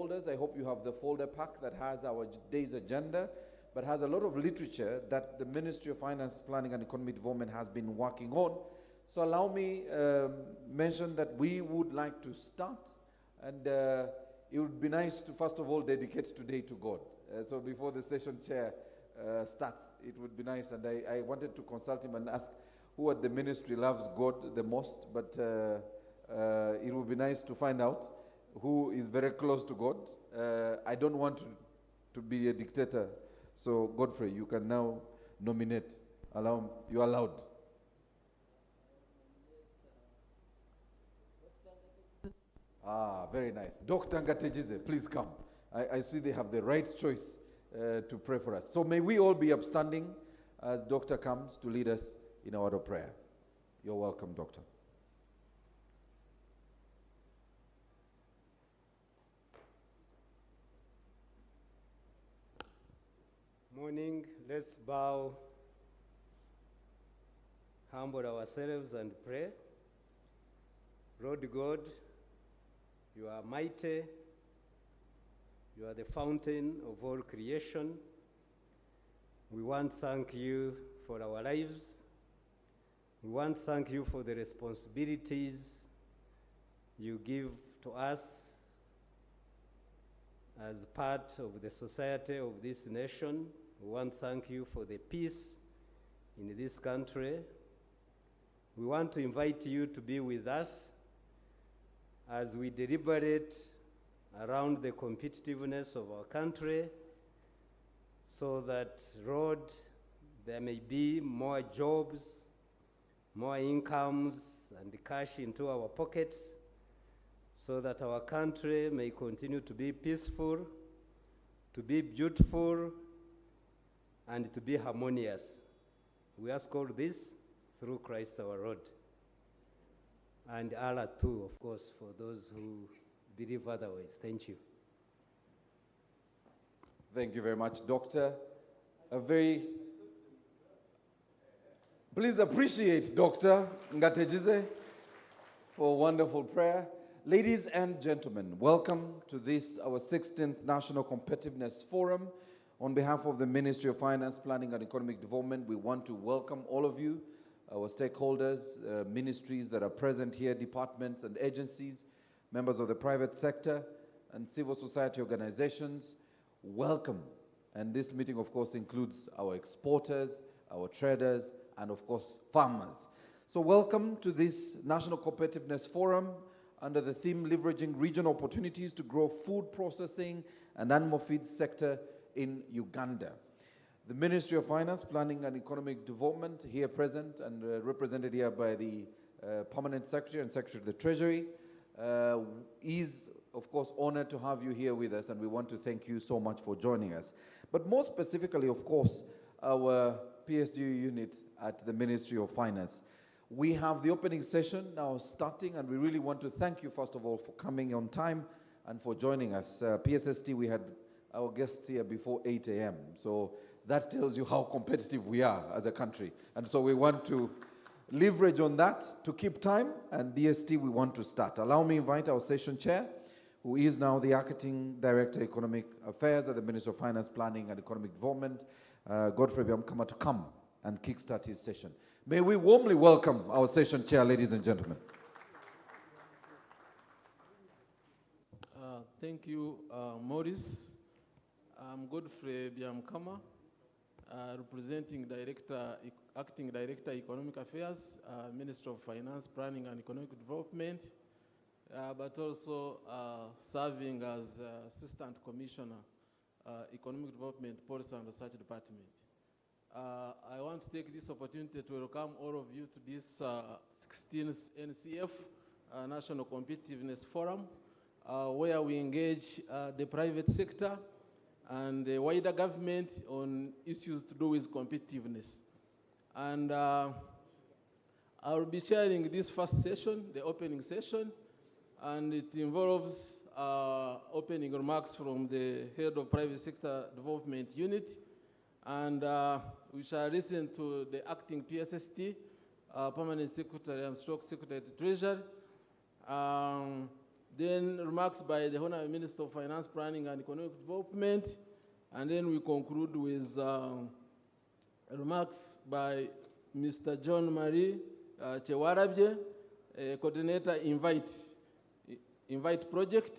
stakeholders, I hope you have the folder pack that has our day's agenda, but has a lot of literature that the Ministry of Finance, Planning and Economic Development has been working on. So allow me mention that we would like to start, and it would be nice to first of all dedicate today to God. So before the session chair starts, it would be nice, and I wanted to consult him and ask who at the ministry loves God the most, but it would be nice to find out who is very close to God. I don't want to be a dictator, so Godfrey, you can now nominate. You're allowed. Very nice. Dr. Ngatejize, please come. I see they have the right choice to pray for us. So may we all be upstanding as Doctor comes to lead us in a word of prayer. You're welcome, Doctor. Morning. Let's bow, humble ourselves and pray. Lord God, you are mighty. You are the fountain of all creation. We want to thank you for our lives. We want to thank you for the responsibilities you give to us as part of the society of this nation. We want to thank you for the peace in this country. We want to invite you to be with us as we deliberate around the competitiveness of our country, so that, Lord, there may be more jobs, more incomes, and cash into our pockets, so that our country may continue to be peaceful, to be beautiful, and to be harmonious. We ask all this through Christ our Lord. And Allah too, of course, for those who believe otherwise. Thank you. Thank you very much, Doctor. Please appreciate Dr. Ngatejize for a wonderful prayer. Ladies and gentlemen, welcome to this, our 16th National Competitiveness Forum. On behalf of the Ministry of Finance, Planning and Economic Development, we want to welcome all of you, our stakeholders, ministries that are present here, departments and agencies, members of the private sector and civil society organizations. Welcome. And this meeting, of course, includes our exporters, our traders, and of course, farmers. So welcome to this National Competitiveness Forum under the theme Leveraging Regional Opportunities to Grow Food Processing and Animal Feed Sector in Uganda. The Ministry of Finance, Planning and Economic Development, here present and represented here by the Permanent Secretary and Secretary of the Treasury, is, of course, honored to have you here with us, and we want to thank you so much for joining us. But more specifically, of course, our PSDU unit at the Ministry of Finance. We have the opening session now starting, and we really want to thank you, first of all, for coming on time and for joining us. PSST, we had our guests here before 8 a.m., so that tells you how competitive we are as a country. And so we want to leverage on that to keep time, and DST, we want to start. Allow me to invite our session chair, who is now the Acting Director, Economic Affairs at the Ministry of Finance, Planning and Economic Development, Godfrey Byamkama, to come and kickstart his session. May we warmly welcome our session chair, ladies and gentlemen. Thank you, Maurice. I'm Godfrey Byamkama, representing Acting Director, Economic Affairs, Minister of Finance, Planning and Economic Development, but also serving as Assistant Commissioner, Economic Development, Policy and Research Department. I want to take this opportunity to welcome all of you to this 16th NCF, National Competitiveness Forum, where we engage the private sector and the wider government on issues to do with competitiveness. And I will be chairing this first session, the opening session, and it involves opening remarks from the head of private sector development unit, and we shall listen to the acting PSST, Permanent Secretary and Stroke Secretary to Treasury. then remarks by the Honorable Minister of Finance, Planning and Economic Development, and then we conclude with remarks by Mr. John Marie Chewarabye, coordinator invite project,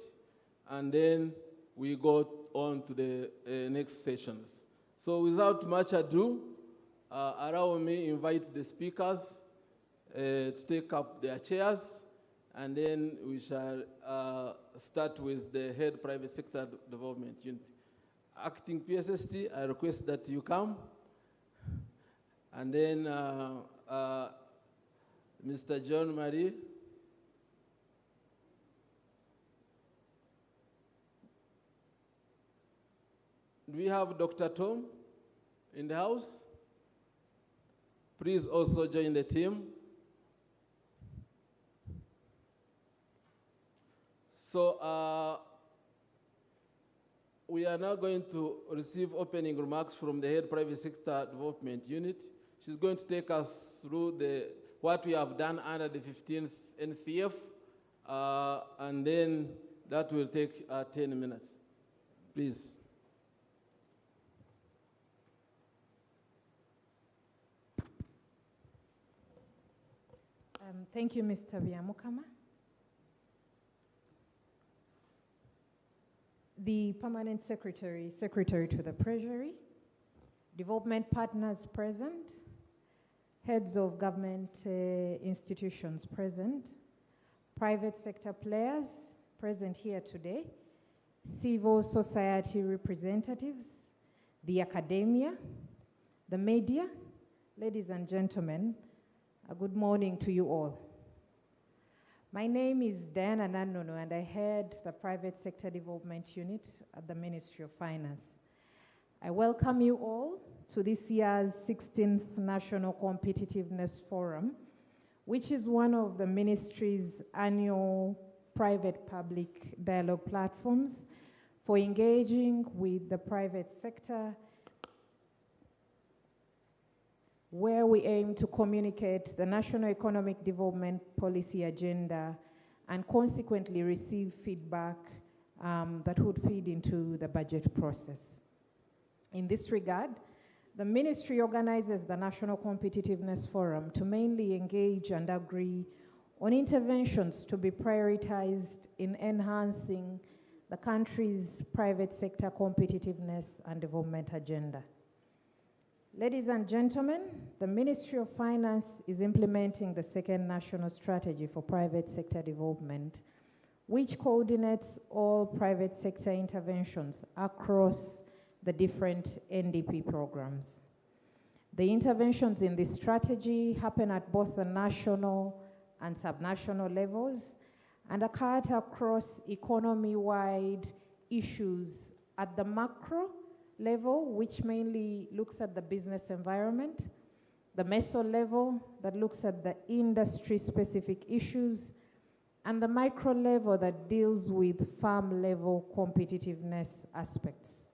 and then we go on to the next sessions. So without much ado, allow me invite the speakers to take up their chairs, and then we shall start with the head private sector development unit. Acting PSST, I request that you come. And then Mr. John Marie. Do we have Dr. Tom in the house? Please also join the team. So we are now going to receive opening remarks from the head private sector development unit. She's going to take us through what we have done under the 15th NCF, and then that will take 10 minutes. Please. Thank you, Mr. Byamukama. The Permanent Secretary to the Treasury, development partners present, heads of government institutions present, private sector players present here today, civil society representatives, the academia, the media, ladies and gentlemen, a good morning to you all. My name is Diana Nanono, and I head the Private Sector Development Unit at the Ministry of Finance. I welcome you all to this year's 16th National Competitiveness Forum, which is one of the Ministry's annual private-public dialogue platforms for engaging with the private sector, where we aim to communicate the National Economic Development Policy agenda and consequently receive feedback that would feed into the budget process. In this regard, the Ministry organizes the National Competitiveness Forum to mainly engage and agree on interventions to be prioritized in enhancing the country's private sector competitiveness and development agenda. Ladies and gentlemen, the Ministry of Finance is implementing the second national strategy for private sector development, which coordinates all private sector interventions across the different NDP programs. The interventions in this strategy happen at both the national and subnational levels and are cut across economy-wide issues at the macro level, which mainly looks at the business environment, the meso level that looks at the industry-specific issues, and the micro level that deals with farm-level competitiveness aspects.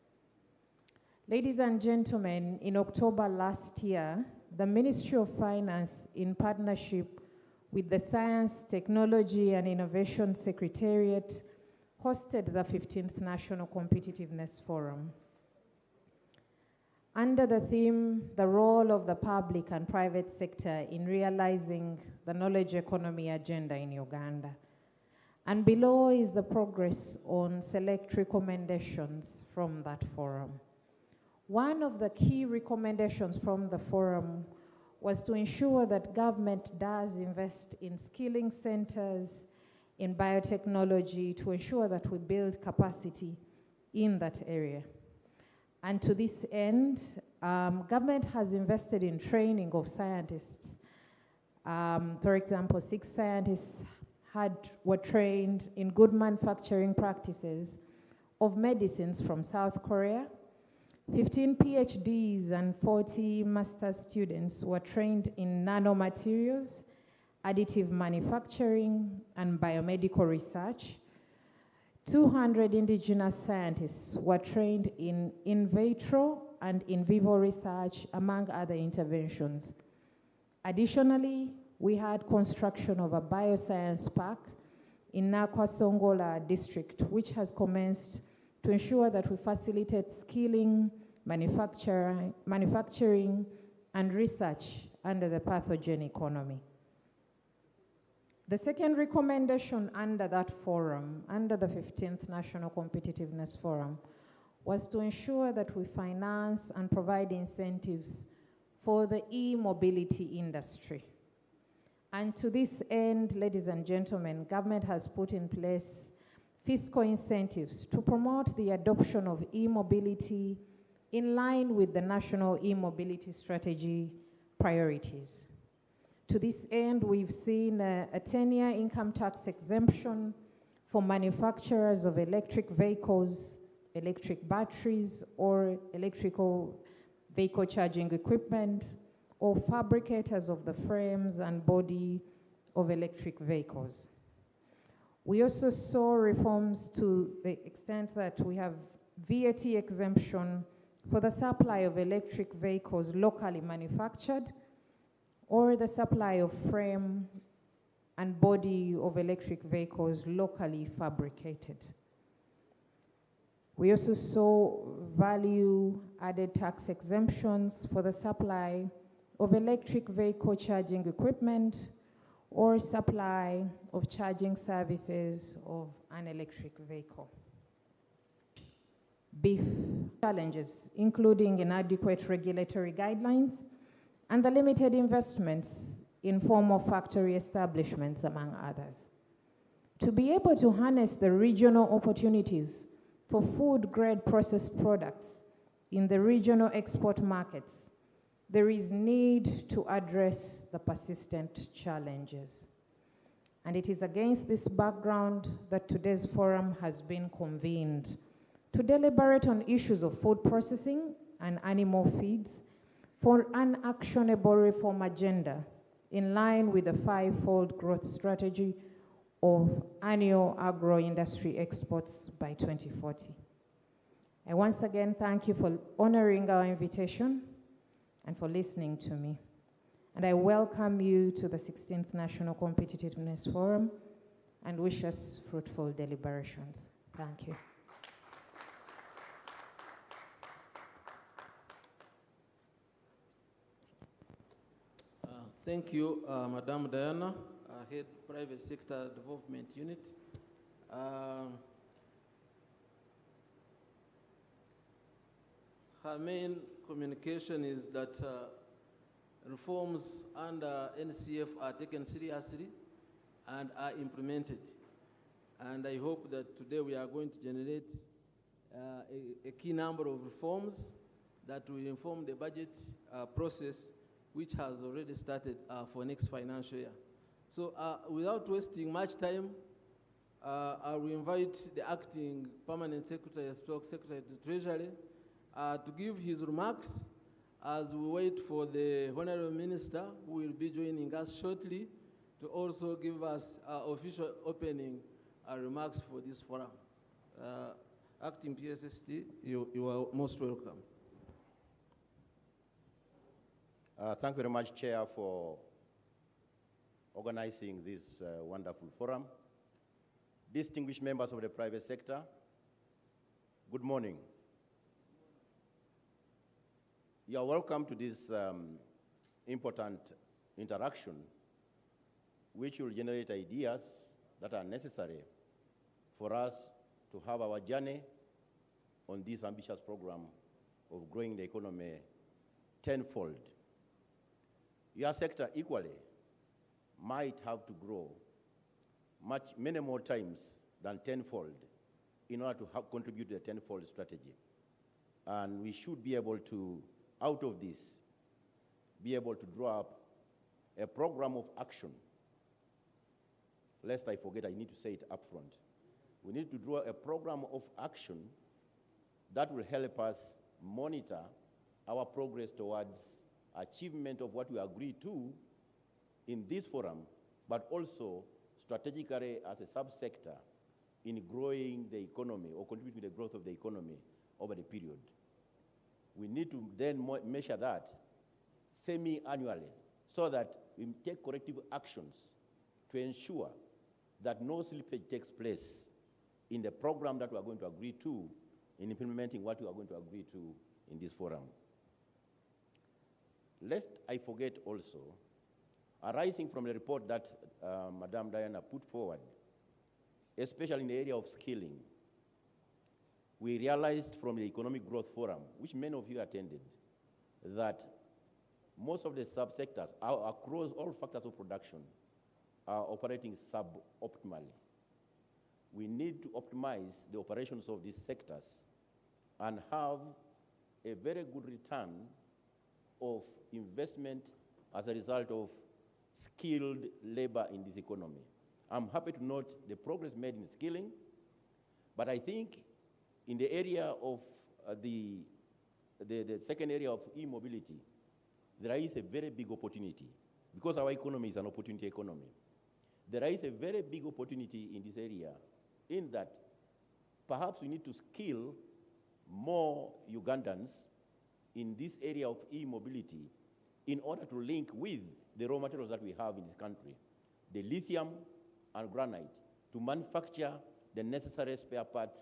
Ladies and gentlemen, in October last year, the Ministry of Finance, in partnership with the Science, Technology and Innovation Secretariat, hosted the 15th National Competitiveness Forum. Under the theme, the role of the public and private sector in realizing the knowledge economy agenda in Uganda. And below is the progress on select recommendations from that forum. One of the key recommendations from the forum was to ensure that government does invest in skilling centers in biotechnology to ensure that we build capacity in that area. And to this end, government has invested in training of scientists. For example, 6 scientists were trained in good manufacturing practices of medicines from South Korea. 15 PhDs and 40 master's students were trained in nanomaterials, additive manufacturing, and biomedical research. 200 indigenous scientists were trained in vitro and in vivo research, among other interventions. Additionally, we had construction of a bioscience park in Nakwasongola district, which has commenced to ensure that we facilitate skilling, manufacturing, and research under the pathogen economy. The second recommendation under that forum, under the 15th National Competitiveness Forum, was to ensure that we finance and provide incentives for the e-mobility industry. And to this end, ladies and gentlemen, government has put in place fiscal incentives to promote the adoption of e-mobility in line with the National E-Mobility Strategy priorities. To this end, we've seen a 10-year income tax exemption for manufacturers of electric vehicles, electric batteries, or electrical vehicle charging equipment, or fabricators of the frames and body of electric vehicles. We also saw reforms to the extent that we have VAT exemption for the supply of electric vehicles locally manufactured, or the supply of frame and body of electric vehicles locally fabricated. We also saw value-added tax exemptions for the supply of electric vehicle charging equipment or supply of charging services of an electric vehicle. Beef challenges, including inadequate regulatory guidelines and the limited investments in formal factory establishments, among others. To be able to harness the regional opportunities for food-grade processed products in the regional export markets, there is need to address the persistent challenges. And it is against this background that today's forum has been convened to deliberate on issues of food processing and animal feeds for an actionable reform agenda in line with the five-fold growth strategy of annual agro-industry exports by 2040. I once again thank you for honoring our invitation and for listening to me. And I welcome you to the 16th National Competitiveness Forum and wish us fruitful deliberations. Thank you. Thank you, Madam Diana, Head Private Sector Development Unit. Her main communication is that reforms under NCF are taken seriously and are implemented. And I hope that today we are going to generate a key number of reforms that will inform the budget process, which has already started for next financial year. So without wasting much time, I will invite the Acting Permanent Secretary, Secretary to Treasury, to give his remarks as we wait for the Honorable Minister, who will be joining us shortly, to also give us official opening remarks for this forum. Acting PSST, you are most welcome. Thank you very much, Chair, for organizing this wonderful forum. Distinguished members of the private sector, good morning. You are welcome to this important interaction, which will generate ideas that are necessary for us to have our journey on this ambitious program of growing the economy tenfold. Your sector equally might have to grow many more times than tenfold in order to contribute to the tenfold strategy. And we should be able to, out of this, be able to draw up a program of action. Lest I forget, I need to say it up front. We need to draw a program of action that will help us monitor our progress towards achievement of what we agreed to in this forum, but also strategically as a subsector in growing the economy or contributing to the growth of the economy over the period. We need to then measure that semi-annually so that we take corrective actions to ensure that no slippage takes place in the program that we are going to agree to in implementing what we are going to agree to in this forum. Lest I forget also, arising from the report that Madam Diana put forward, especially in the area of skilling, we realized from the Economic Growth Forum, which many of you attended, that most of the subsectors across all factors of production are operating suboptimally. We need to optimize the operations of these sectors and have a very good return of investment as a result of skilled labor in this economy. I'm happy to note the progress made in skilling, but I think in the area of the second area of e-mobility, there is a very big opportunity because our economy is an opportunity economy. There is a very big opportunity in this area in that perhaps we need to skill more Ugandans in this area of e-mobility in order to link with the raw materials that we have in this country, the lithium and granite, to manufacture the necessary spare parts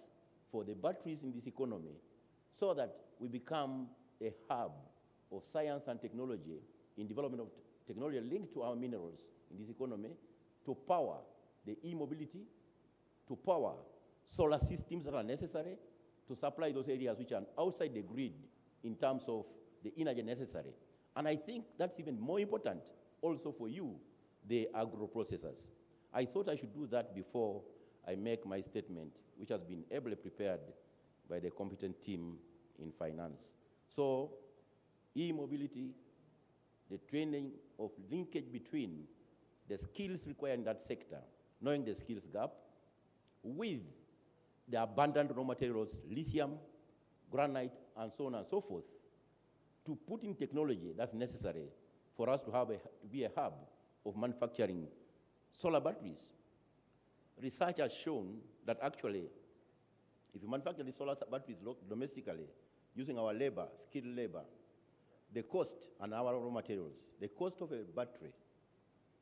for the batteries in this economy so that we become a hub of science and technology in development of technology linked to our minerals in this economy to power the e-mobility, to power solar systems that are necessary to supply those areas which are outside the grid in terms of the energy necessary. And I think that's even more important also for you, the agro-processors. I thought I should do that before I make my statement, which has been ably prepared by the competent team in finance. So, e-mobility, the training of linkage between the skills required in that sector, knowing the skills gap, with the abundant raw materials, lithium, granite, and so on and so forth, to put in technology that's necessary for us to be a hub of manufacturing solar batteries. Research has shown that actually, if you manufacture the solar batteries domestically, using our labor, skilled labor, the cost and our raw materials, the cost of a battery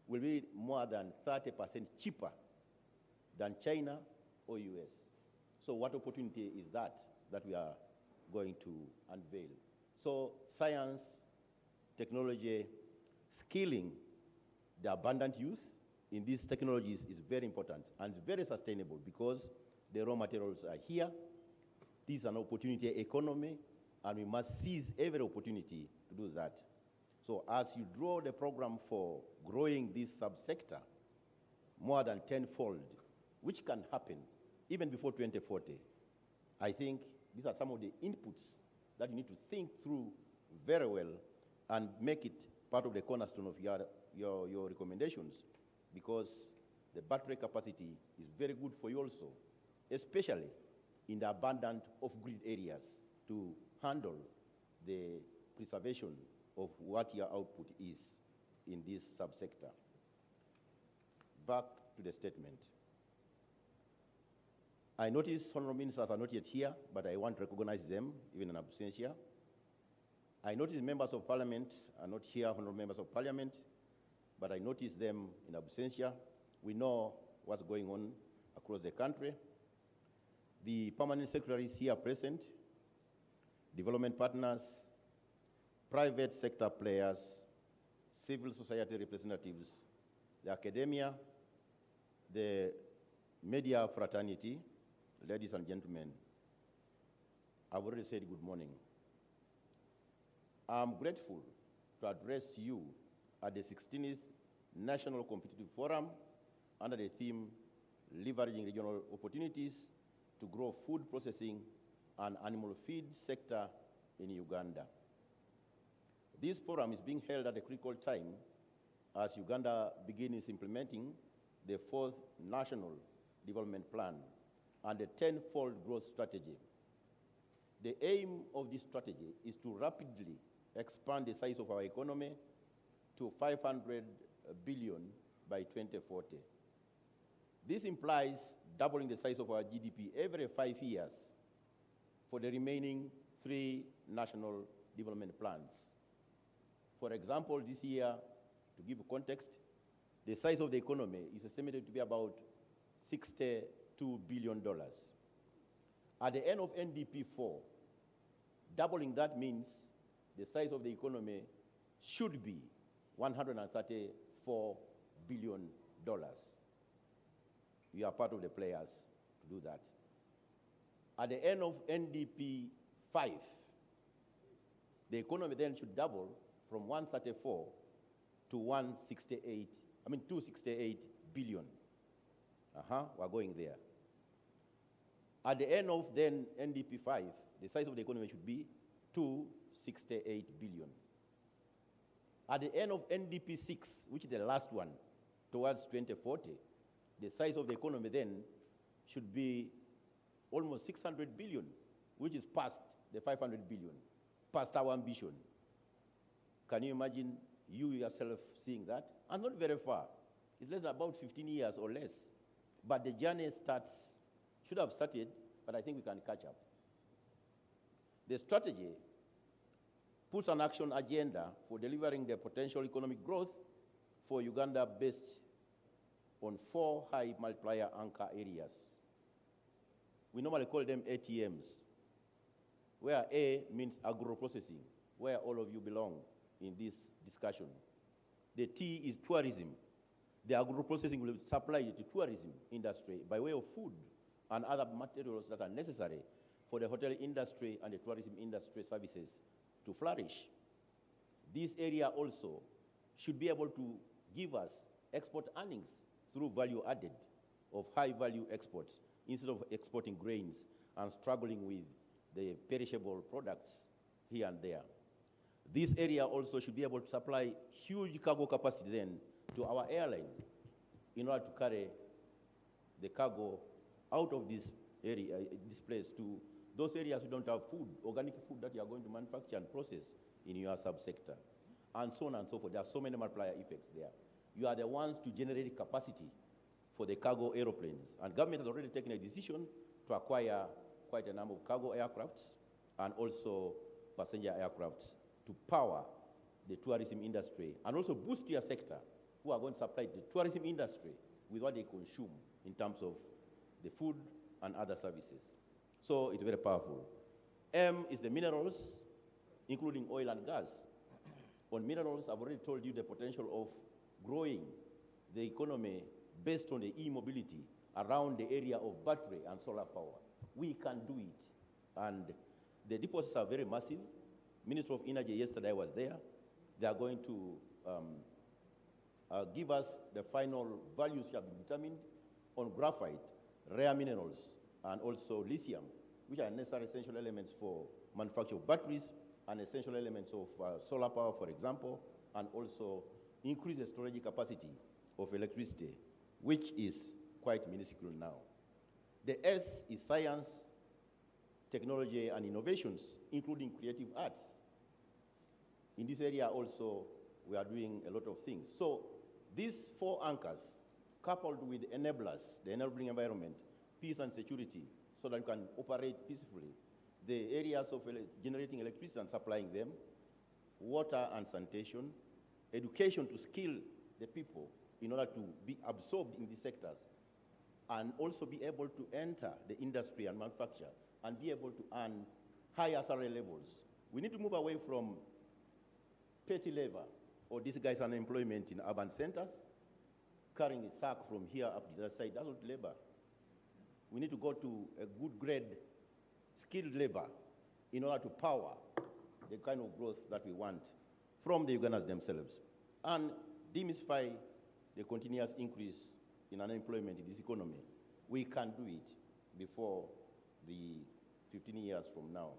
will be more than 30% cheaper than China or US. So what opportunity is that we are going to unveil? So science, technology, skilling the abundant youth in these technologies is very important and very sustainable because the raw materials are here. This is an opportunity economy, and we must seize every opportunity to do that. So as you draw the program for growing this subsector more than tenfold, which can happen even before 2040, I think these are some of the inputs that you need to think through very well and make it part of the cornerstone of your recommendations, because the battery capacity is very good for you also, especially in the abundant off-grid areas to handle the preservation of what your output is in this subsector. Back to the statement. I notice honorable ministers are not yet here, but I want to recognize them, even in absentia. I notice members of parliament are not here, honorable members of parliament, but I notice them in absentia. We know what's going on across the country. The permanent secretaries here present, development partners, private sector players, civil society representatives, the academia, the media fraternity, ladies and gentlemen, I've already said good morning. I'm grateful to address you at the 16th National Competitive Forum under the theme, Leveraging Regional Opportunities to Grow Food Processing and Animal Feed Sector in Uganda. This forum is being held at a critical time as Uganda begins implementing the 4th National Development Plan and the 10-fold growth strategy. The aim of this strategy is to rapidly expand the size of our economy to 500 billion by 2040. This implies doubling the size of our GDP every 5 years for the remaining 3 national development plans. For example, this year, to give context, the size of the economy is estimated to be about $62 billion. At the end of NDP 4, doubling that means the size of the economy should be $134 billion. We are part of the players to do that. At the end of NDP 5, the economy then should double from 134 to 268 billion. We're going there. At the end of then NDP 5, the size of the economy should be 268 billion. At the end of NDP 6, which is the last one, towards 2040, the size of the economy then should be almost 600 billion, which is past the 500 billion, past our ambition. Can you imagine you yourself seeing that? And not very far. It's less than about 15 years or less. But the journey should have started, but I think we can catch up. The strategy puts an action agenda for delivering the potential economic growth for Uganda based on 4 high multiplier anchor areas. We normally call them ATMs, where A means agro-processing, where all of you belong in this discussion. The T is tourism. The agro-processing will supply the tourism industry by way of food and other materials that are necessary for the hotel industry and the tourism industry services to flourish. This area also should be able to give us export earnings through value added of high-value exports instead of exporting grains and struggling with the perishable products here and there. This area also should be able to supply huge cargo capacity then to our airline in order to carry the cargo out of this area, this place, to those areas who don't have food, organic food that you are going to manufacture and process in your subsector, and so on and so forth. There are so many multiplier effects there. You are the ones to generate capacity for the cargo aeroplanes. And government has already taken a decision to acquire quite a number of cargo aircrafts and also passenger aircrafts to power the tourism industry and also boost your sector, who are going to supply the tourism industry with what they consume in terms of the food and other services. So it's very powerful. M is the minerals, including oil and gas. On minerals, I've already told you the potential of growing the economy based on the e-mobility around the area of battery and solar power. We can do it. And the deposits are very massive. Minister of Energy yesterday was there. They are going to give us the final values that have been determined on graphite, rare minerals, and also lithium, which are necessary essential elements for manufacture of batteries and essential elements of solar power, for example, and also increase the storage capacity of electricity, which is quite minuscule now. The S is science, technology, and innovations, including creative arts. In this area also, we are doing a lot of things. So these 4 anchors, coupled with enablers, the enabling environment, peace and security, so that you can operate peacefully, the areas of generating electricity and supplying them, water and sanitation, education to skill the people in order to be absorbed in these sectors, and also be able to enter the industry and manufacture and be able to earn higher salary levels. We need to move away from petty labor or disguised unemployment in urban centers, carrying a sack from here up to the other side. That's not labor. We need to go to a good grade, skilled labor in order to power the kind of growth that we want from the Ugandans themselves and demystify the continuous increase in unemployment in this economy. We can do it before the 15 years from now.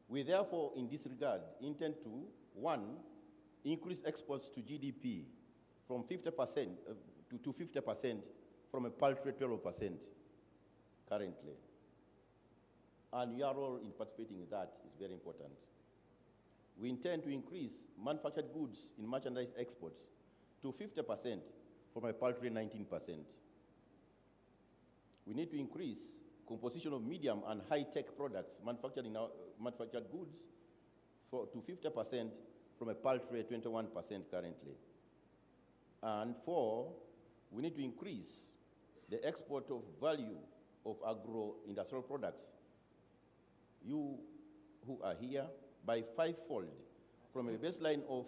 We therefore, in this regard, intend to, 1, increase exports to GDP from 50% to 50% from a paltry 12% currently. And your role in participating in that is very important. We intend to increase manufactured goods in merchandise exports to 50% from a paltry 19%. We need to increase composition of medium and high-tech products manufactured in our manufactured goods to 50% from a paltry 21% currently. And 4, we need to increase the export of value of agro-industrial products, you who are here, by fivefold, from a baseline of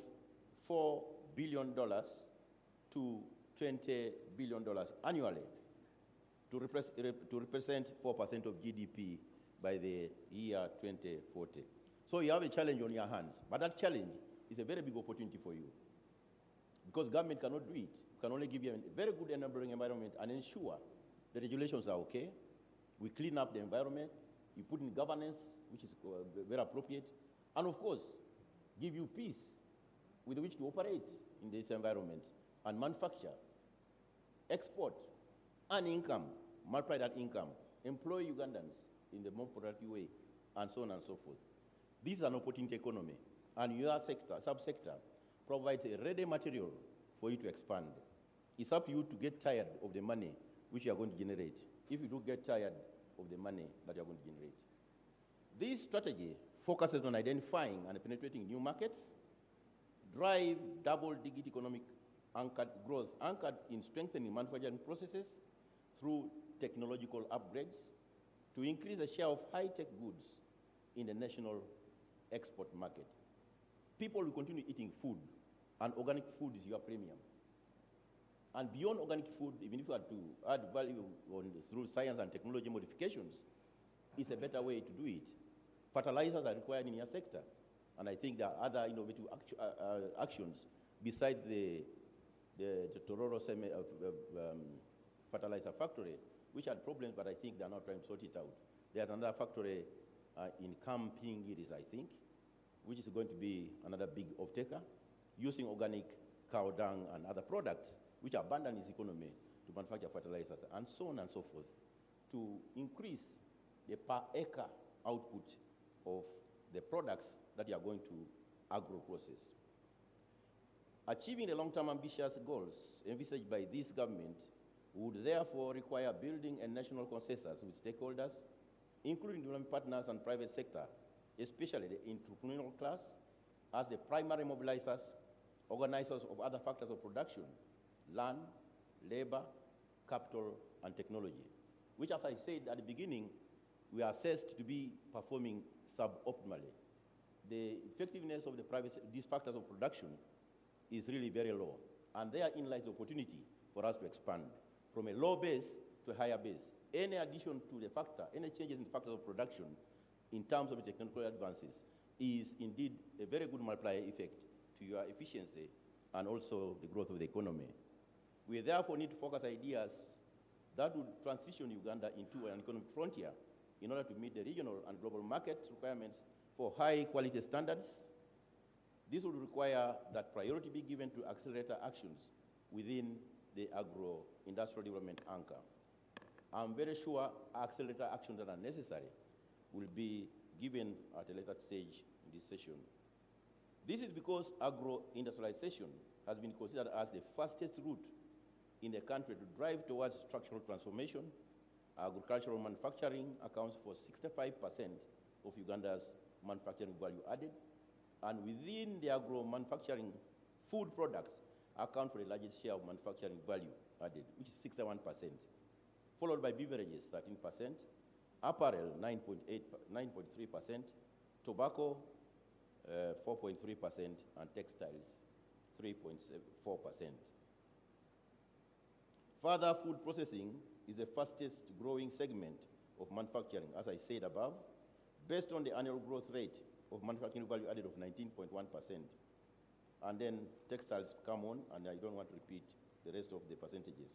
$4 billion to $20 billion annually, to represent 4% of GDP by the year 2040. So you have a challenge on your hands, but that challenge is a very big opportunity for you, because government cannot do it. It can only give you a very good enabling environment and ensure the regulations are okay. We clean up the environment, you put in governance, which is very appropriate, and of course, give you peace with which to operate in this environment and manufacture, export, earn income, multiply that income, employ Ugandans in the more productive way, and so on and so forth. This is an opportunity economy, and your sector, subsector, provides a ready material for you to expand. It's up to you to get tired of the money which you are going to generate, if you do get tired of the money that you are going to generate. This strategy focuses on identifying and penetrating new markets, drive double-digit economic anchored growth anchored in strengthening manufacturing processes through technological upgrades to increase the share of high-tech goods in the national export market. People will continue eating food, and organic food is your premium. And beyond organic food, even if you had to add value through science and technology modifications, it's a better way to do it. Fertilizers are required in your sector, and I think there are other innovative actions besides the Tororo fertilizer factory, which had problems, but I think they're now trying to sort it out. There's another factory in Kampigiris, I think, which is going to be another big off-taker, using organic cow dung and other products which are abundant in this economy to manufacture fertilizers, and so on and so forth, to increase the per acre output of the products that you are going to agro-process. Achieving the long-term ambitious goals envisaged by this government would therefore require building a national consensus with stakeholders, including development partners and private sector, especially the entrepreneurial class, as the primary mobilizers, organizers of other factors of production, land, labor, capital, and technology, which, as I said at the beginning, we are assessed to be performing suboptimally. The effectiveness of these factors of production is really very low, and therein lies the opportunity for us to expand from a low base to a higher base. Any addition to the factor, any changes in the factors of production in terms of the technological advances is indeed a very good multiplier effect to your efficiency and also the growth of the economy. We therefore need to focus ideas that would transition Uganda into an economic frontier in order to meet the regional and global market requirements for high quality standards. This would require that priority be given to accelerator actions within the agro-industrial development anchor. I'm very sure accelerator actions that are necessary will be given at a later stage in this session. This is because agro-industrialization has been considered as the fastest route in the country to drive towards structural transformation. Agricultural manufacturing accounts for 65% of Uganda's manufacturing value added, and within the agro-manufacturing, food products account for the largest share of manufacturing value added, which is 61%, followed by beverages, 13%, apparel, 9.3%, tobacco, 4.3%, and textiles, 3.4%. Further, food processing is the fastest growing segment of manufacturing, as I said above, based on the annual growth rate of manufacturing value added of 19.1%. And then textiles come on, and I don't want to repeat the rest of the percentages.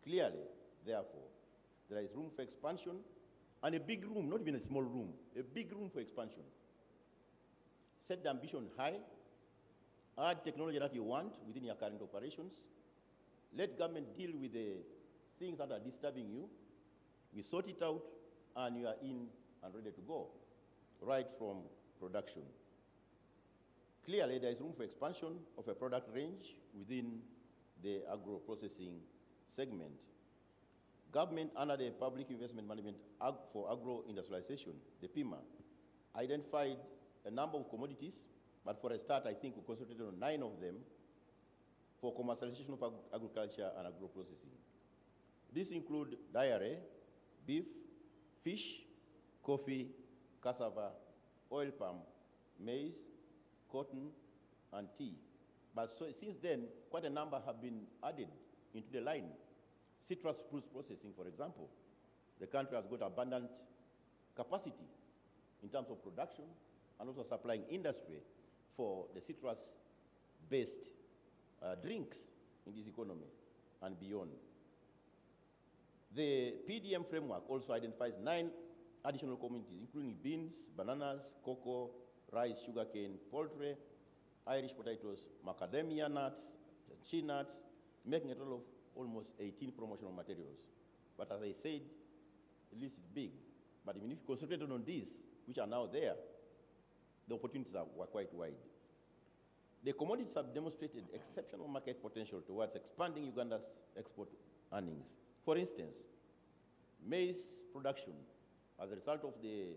Clearly, therefore, there is room for expansion, and a big room, not even a small room, a big room for expansion. Set the ambition high, add technology that you want within your current operations, let government deal with the things that are disturbing you, we sort it out, and you are in and ready to go, right from production. Clearly, there is room for expansion of a product range within the agro-processing segment. Government, under the Public Investment Management for Agro-Industrialization, the PIMA, identified a number of commodities, but for a start, I think we concentrated on 9 of them for commercialization of agriculture and agro-processing. These include dairy, beef, fish, coffee, cassava, oil palm, maize, cotton, and tea. But so since then, quite a number have been added into the line. Citrus fruit processing, for example. The country has got abundant capacity in terms of production and also supplying industry for the citrus-based drinks in this economy and beyond. The PDM framework also identifies 9 additional commodities, including beans, bananas, cocoa, rice, sugarcane, poultry, Irish potatoes, macadamia nuts, shea nuts, making a total of almost 18 promotional materials. But as I said, the list is big. But even if you concentrated on these, which are now there, the opportunities were quite wide. The commodities have demonstrated exceptional market potential towards expanding Uganda's export earnings. For instance, maize production, as a result of the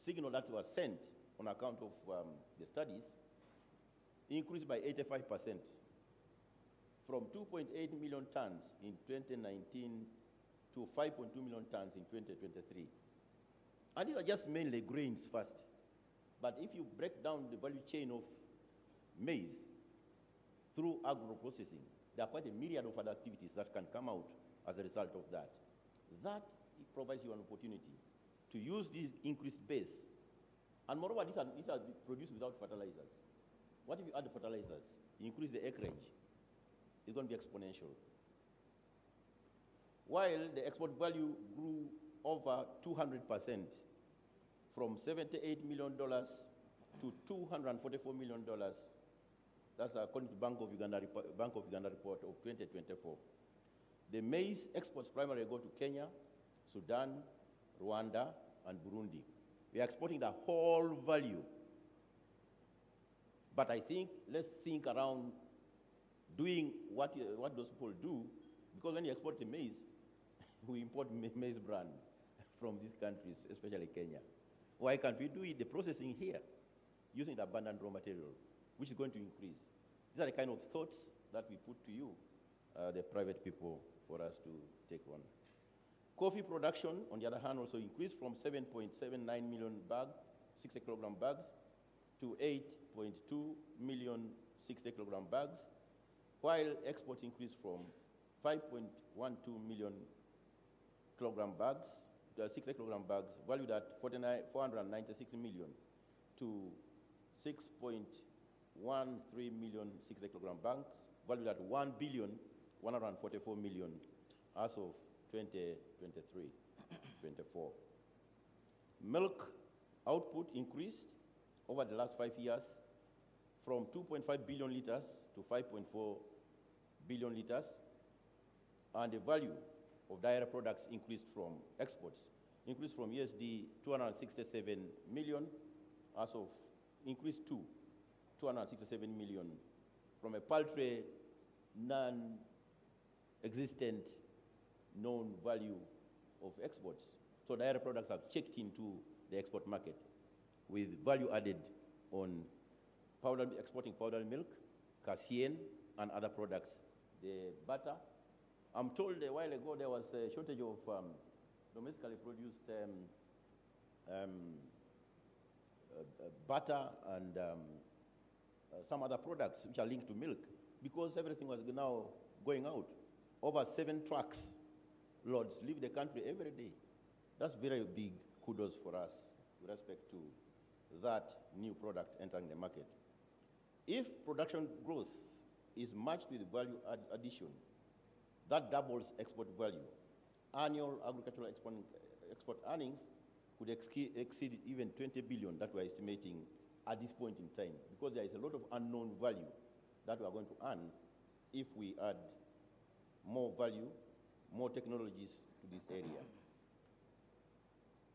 signal that was sent on account of the studies, increased by 85% from 2.8 million tons in 2019 to 5.2 million tons in 2023. And these are just mainly grains first. But if you break down the value chain of maize through agro-processing, there are quite a myriad of other activities that can come out as a result of that. That provides you an opportunity to use this increased base. And moreover, these are produced without fertilizers. What if you add the fertilizers? You increase the acreage. It's going to be exponential. While the export value grew over 200% from $78 million to $244 million. That's according to Bank of Uganda report of 2024. The maize exports primarily go to Kenya, Sudan, Rwanda, and Burundi. We are exporting the whole value. But I think, let's think around doing what those people do, because when you export the maize, we import maize bran from these countries, especially Kenya. Why can't we do it, the processing here, using the abundant raw material, which is going to increase? These are the kind of thoughts that we put to you, the private people, for us to take on. Coffee production, on the other hand, also increased from 7.79 million bags, 60 kilogram bags, to 8.2 million 60 kilogram bags, while exports increased from 5.12 million kilogram bags, 60 kilogram bags, valued at 496 million, to 6.13 million 60 kilogram bags, valued at 1,144 million as of 2023-24. Milk output increased over the last 5 years from 2.5 billion liters to 5.4 billion liters, and the value of dairy products increased from exports, increased from USD 267 million as of, increased to 267 million from a paltry, non-existent known value of exports. So dairy products have checked into the export market with value added on exporting powdered milk, casein, and other products. The butter, I'm told a while ago there was a shortage of domestically produced butter and some other products which are linked to milk, because everything was now going out. Over 7 trucks loads leave the country every day. That's very big kudos for us with respect to that new product entering the market. If production growth is matched with value addition, that doubles export value. Annual agricultural export earnings could exceed even 20 billion that we're estimating at this point in time, because there is a lot of unknown value that we are going to earn if we add more value, more technologies to this area.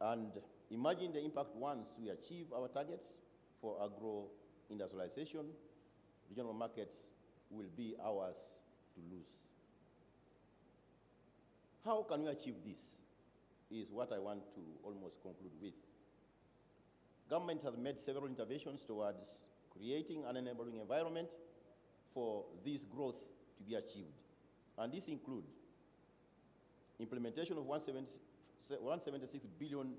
And imagine the impact once we achieve our targets for agro-industrialization. Regional markets will be ours to lose. How can we achieve this is what I want to almost conclude with. Government has made several interventions towards creating an enabling environment for this growth to be achieved. And these include implementation of 176 billion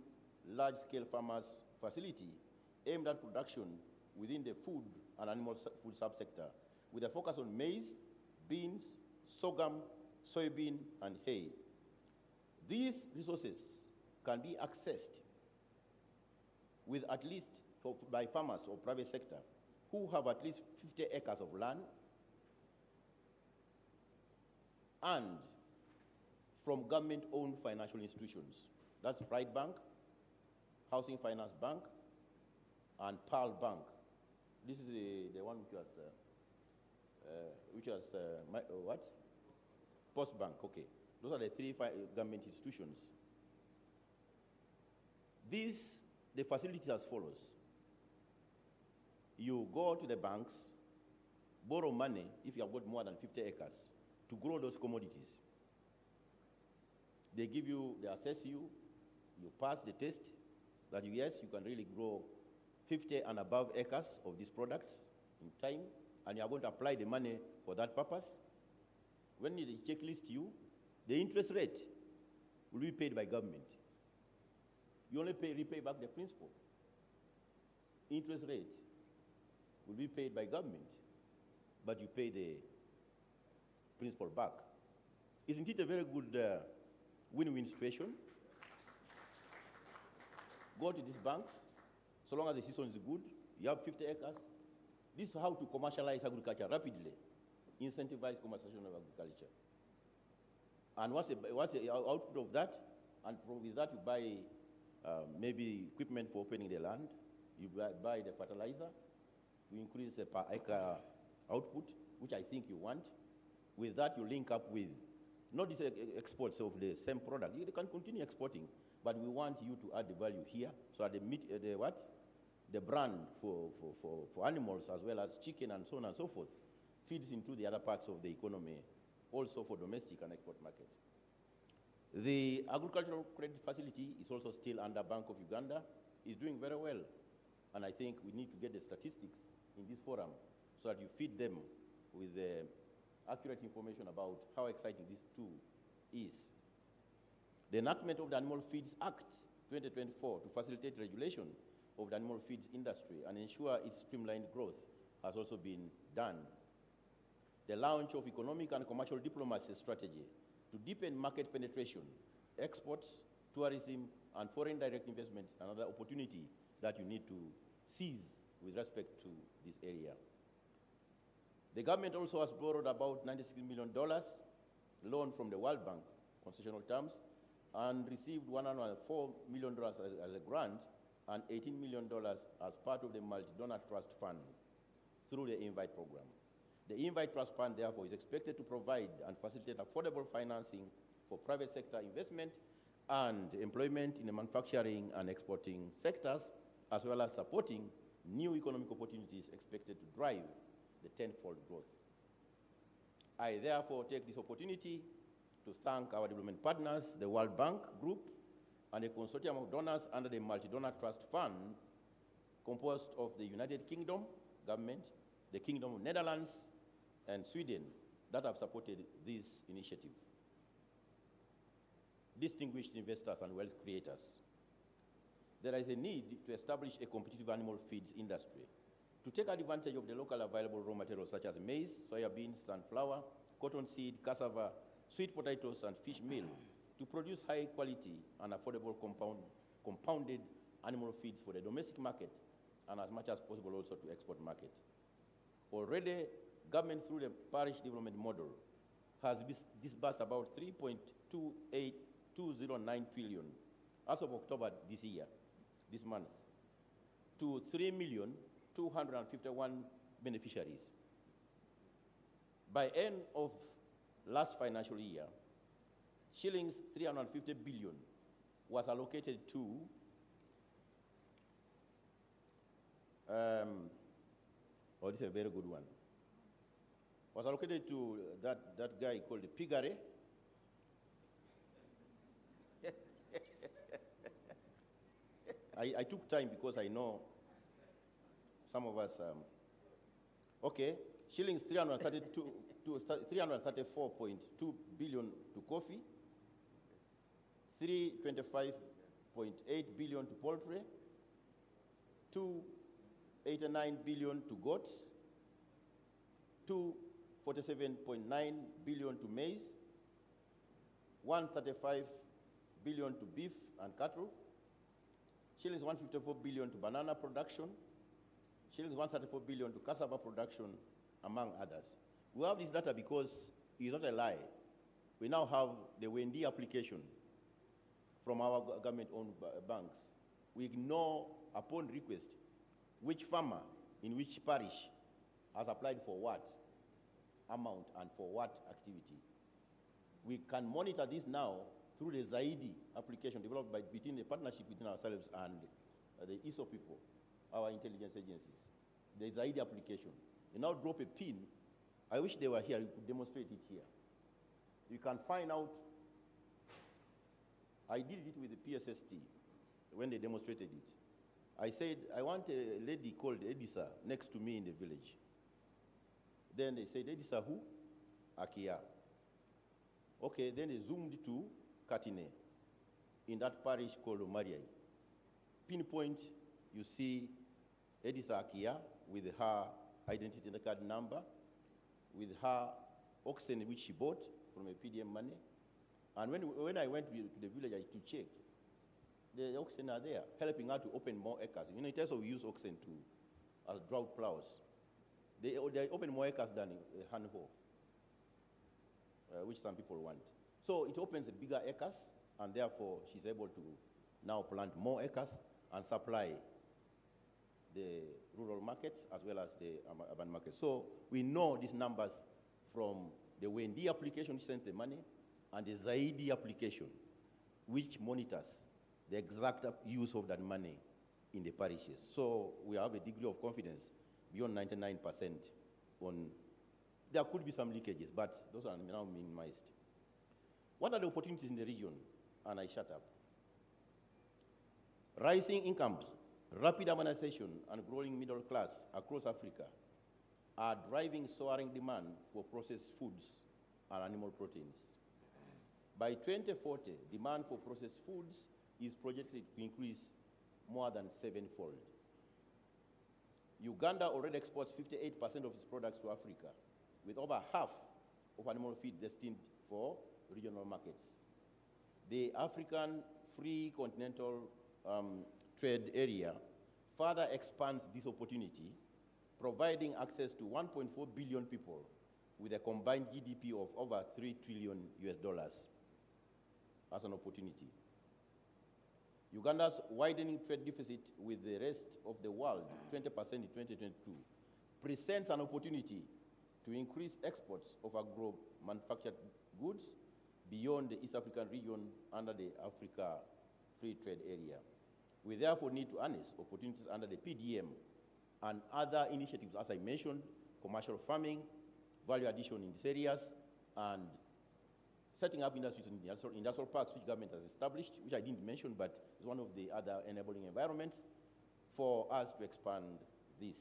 large-scale farmers facility aimed at production within the food and animal food subsector, with a focus on maize, beans, sorghum, soybean, and hay. These resources can be accessed with at least by farmers or private sector who have at least 50 acres of land and from government-owned financial institutions. That's Pride Bank, Housing Finance Bank, and Pearl Bank. This is the one which was what? Post Bank, okay. Those are the three government institutions. The facilities as follows. You go to the banks, borrow money if you have got more than 50 acres to grow those commodities. They assess you, you pass the test that yes, you can really grow 50 and above acres of these products in time, and you are going to apply the money for that purpose. When they checklist you, the interest rate will be paid by government. You only repay back the principal. Interest rate will be paid by government, but you pay the principal back. Isn't it a very good win-win situation? Go to these banks, so long as the season is good, you have 50 acres. This is how to commercialize agriculture rapidly, incentivize commercialization of agriculture. And what's the output of that? And with that, you buy maybe equipment for opening the land, you buy the fertilizer, you increase the per acre output, which I think you want. With that, you link up with, not just exports of the same product. You can continue exporting, but we want you to add the value here. So at the brand for animals as well as chicken and so on and so forth feeds into the other parts of the economy, also for domestic and export market. The agricultural credit facility is also still under Bank of Uganda. It's doing very well. And I think we need to get the statistics in this forum so that you feed them with accurate information about how exciting this too is. The enactment of the Animal Feeds Act 2024 to facilitate regulation of the animal feeds industry and ensure its streamlined growth has also been done. The launch of economic and commercial diplomacy strategy to deepen market penetration, exports, tourism, and foreign direct investment, another opportunity that you need to seize with respect to this area. The government also has borrowed about $96 million loan from the World Bank, concessional terms, and received $104 million as a grant and $18 million as part of the Multi-Donor Trust Fund through the INVITE program. The INVITE Trust Fund, therefore, is expected to provide and facilitate affordable financing for private sector investment and employment in the manufacturing and exporting sectors, as well as supporting new economic opportunities expected to drive the tenfold growth. I therefore take this opportunity to thank our development partners, the World Bank Group, and a consortium of donors under the Multi-Donor Trust Fund, composed of the United Kingdom government, the Kingdom of Netherlands, and Sweden, that have supported this initiative. Distinguished investors and wealth creators, there is a need to establish a competitive animal feeds industry to take advantage of the local available raw materials such as maize, soya beans, sunflower, cottonseed, cassava, sweet potatoes, and fish meal to produce high quality and affordable compounded animal feeds for the domestic market and as much as possible also to export market. Already, government through the parish development model has disbursed about 3.209 trillion as of October this month, to 3,251,000 beneficiaries. By end of last financial year, shillings 350 billion was allocated to this is a very good one. Was allocated to that guy called the Pigare. I took time because I know some of us. Okay, shillings 334.2 billion to coffee, 325.8 billion to poultry, 289 billion to goats, 247.9 billion to maize, 135 billion to beef and cattle, shillings 154 billion to banana production, shillings 134 billion to cassava production, among others. We have this data because it's not a lie. We now have the WND application from our government-owned banks. We know upon request which farmer in which parish has applied for what amount and for what activity. We can monitor this now through the Zaidi application developed between the partnership between ourselves and the ISO people, our intelligence agencies. The Zaidi application. You now drop a pin. I wish they were here, you could demonstrate it here. You can find out. I did it with the PSST when they demonstrated it. I said, I want a lady called Edisa next to me in the village. Then they said, Edisa who? Akia. Okay, then they zoomed to Katine in that parish called Omariai. Pinpoint, you see Edisa Akia with her identity card number, with her oxen which she bought from a PDM money. And when I went to the village to check, the oxen are there, helping her to open more acres. You know, in terms of use oxen as drought plows, they open more acres than a hand hoe, which some people want. So it opens bigger acres, and therefore she's able to now plant more acres and supply the rural markets as well as the urban markets. So we know these numbers from the WND application, which sent the money, and the Zaidi application, which monitors the exact use of that money in the parishes. So we have a degree of confidence beyond 99% on, there could be some leakages, but those are now minimized. What are the opportunities in the region? And I shut up. Rising incomes, rapid urbanization, and growing middle class across Africa are driving soaring demand for processed foods and animal proteins. By 2040, demand for processed foods is projected to increase more than 7-fold. Uganda already exports 58% of its products to Africa, with over half of animal feed destined for regional markets. The African Free Continental Trade Area further expands this opportunity, providing access to 1.4 billion people with a combined GDP of over $3 trillion as an opportunity. Uganda's widening trade deficit with the rest of the world, 20% in 2022, presents an opportunity to increase exports of agro-manufactured goods beyond the East African region under the Africa Free Trade Area. We therefore need to harness opportunities under the PDM and other initiatives, as I mentioned, commercial farming, value addition in these areas, and setting up industries in industrial parks, which government has established, which I didn't mention, but is one of the other enabling environments for us to expand this.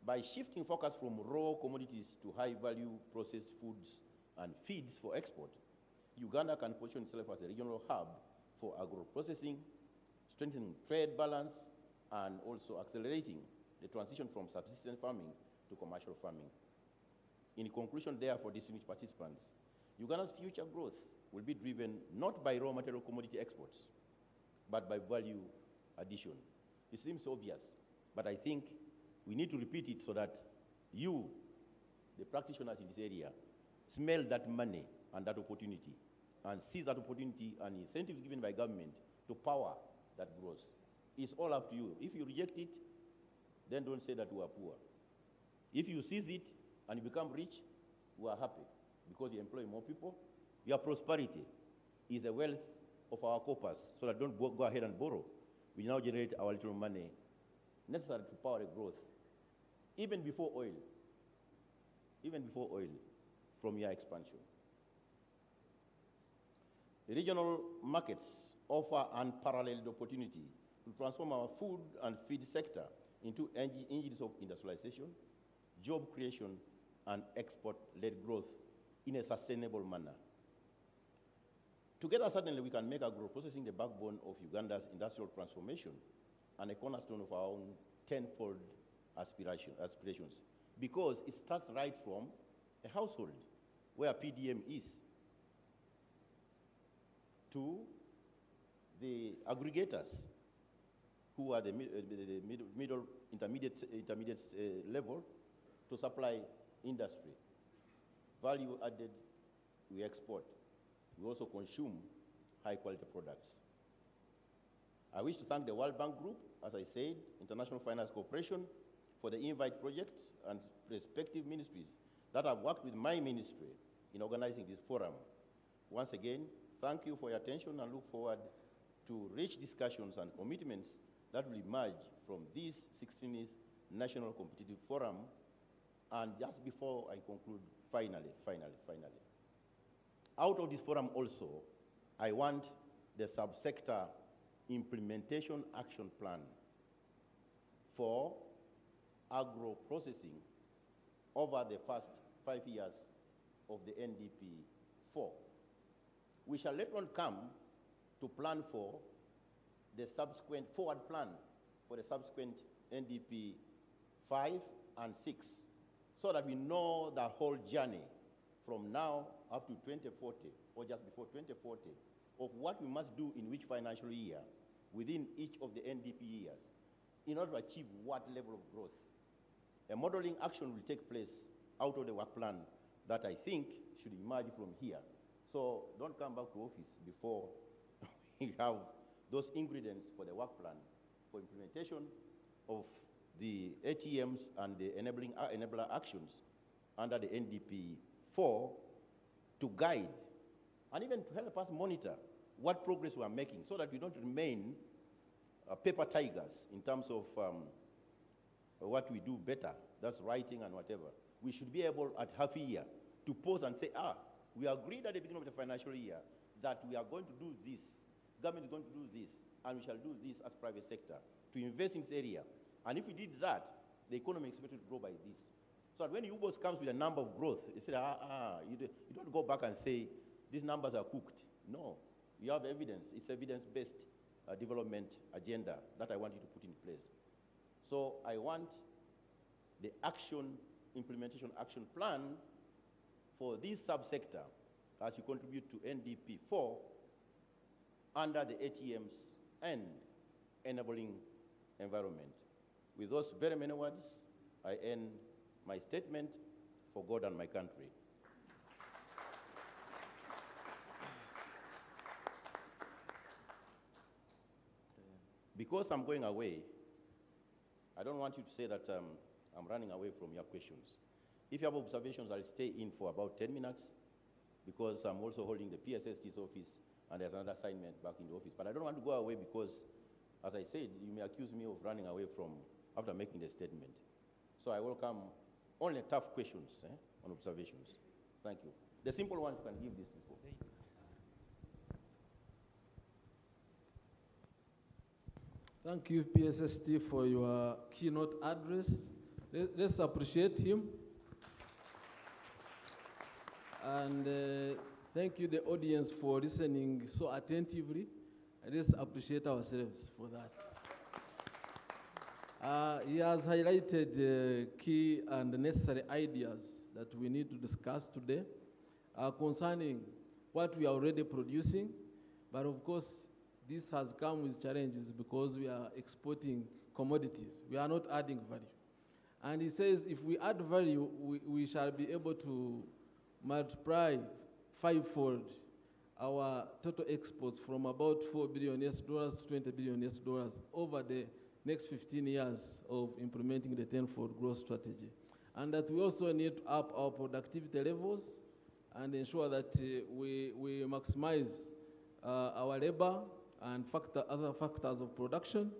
By shifting focus from raw commodities to high-value processed foods and feeds for export, Uganda can position itself as a regional hub for agro-processing, strengthening trade balance, and also accelerating the transition from subsistence farming to commercial farming. In conclusion, therefore, distinguished participants, Uganda's future growth will be driven not by raw material commodity exports, but by value addition. It seems obvious, but I think we need to repeat it so that you, the practitioners in this area, smell that money and that opportunity, and seize that opportunity and incentives given by government to power that growth. It's all up to you. If you reject it, then don't say that we are poor. If you seize it and you become rich, we are happy because you employ more people. Your prosperity is the wealth of our corpus, so that don't go ahead and borrow. We now generate our little money necessary to power a growth, even before oil from your expansion. The regional markets offer unparalleled opportunity to transform our food and feed sector into engines of industrialization, job creation, and export-led growth in a sustainable manner. Together, certainly, we can make agro-processing the backbone of Uganda's industrial transformation and a cornerstone of our own tenfold aspirations, because it starts right from a household where PDM is, to the aggregators, who are the middle intermediate level, to supply industry. Value added, we export. We also consume high-quality products. I wish to thank the World Bank Group, as I said, International Finance Corporation, for the INVITE project and respective ministries that have worked with my ministry in organizing this forum. Once again, thank you for your attention and look forward to rich discussions and commitments that will emerge from this 16th National Competitive Forum. And just before I conclude, finally, out of this forum also, I want the subsector implementation action plan for agro-processing over the first 5 years of the NDP 4. We shall later on come to plan for the subsequent forward plan for the subsequent NDP 5 and 6, so that we know the whole journey from now up to 2040, or just before 2040, of what we must do in which financial year within each of the NDP years in order to achieve what level of growth. A modeling action will take place out of the work plan that I think should emerge from here. So don't come back to office before we have those ingredients for the work plan for implementation of the ATMs and the enabler actions under the NDP 4 to guide and even to help us monitor what progress we are making, so that we don't remain paper tigers in terms of what we do better, that's writing and whatever. We should be able at half a year to pause and say, we agreed at the beginning of the financial year that we are going to do this, government is going to do this, and we shall do this as private sector, to invest in this area. And if we did that, the economy is expected to grow by this. So that when UBOS comes with a number of growth, you say, you don't go back and say, these numbers are cooked. No, you have evidence. It's evidence-based development agenda that I want you to put in place. So I want the implementation action plan for this subsector as you contribute to NDP 4 under the ATMs and enabling environment. With those very many words, I end my statement for God and my country. Because I'm going away, I don't want you to say that I'm running away from your questions. If you have observations, I'll stay in for about 10 minutes because I'm also holding the PSST's office and there's another assignment back in the office. But I don't want to go away because, as I said, you may accuse me of running away from after making the statement. So I welcome only tough questions on observations. Thank you. The simple ones you can give these people. Thank you, PSST, for your keynote address. Let's appreciate him. And thank you, the audience, for listening so attentively. Let's appreciate ourselves for that. He has highlighted key and necessary ideas that we need to discuss today concerning what we are already producing. But of course, this has come with challenges because we are exporting commodities. We are not adding value. And he says if we add value, we shall be able to multiply fivefold our total exports from about $4 billion to $20 billion over the next 15 years of implementing the tenfold growth strategy. And that we also need to up our productivity levels and ensure that we maximize our labor and other factors of production.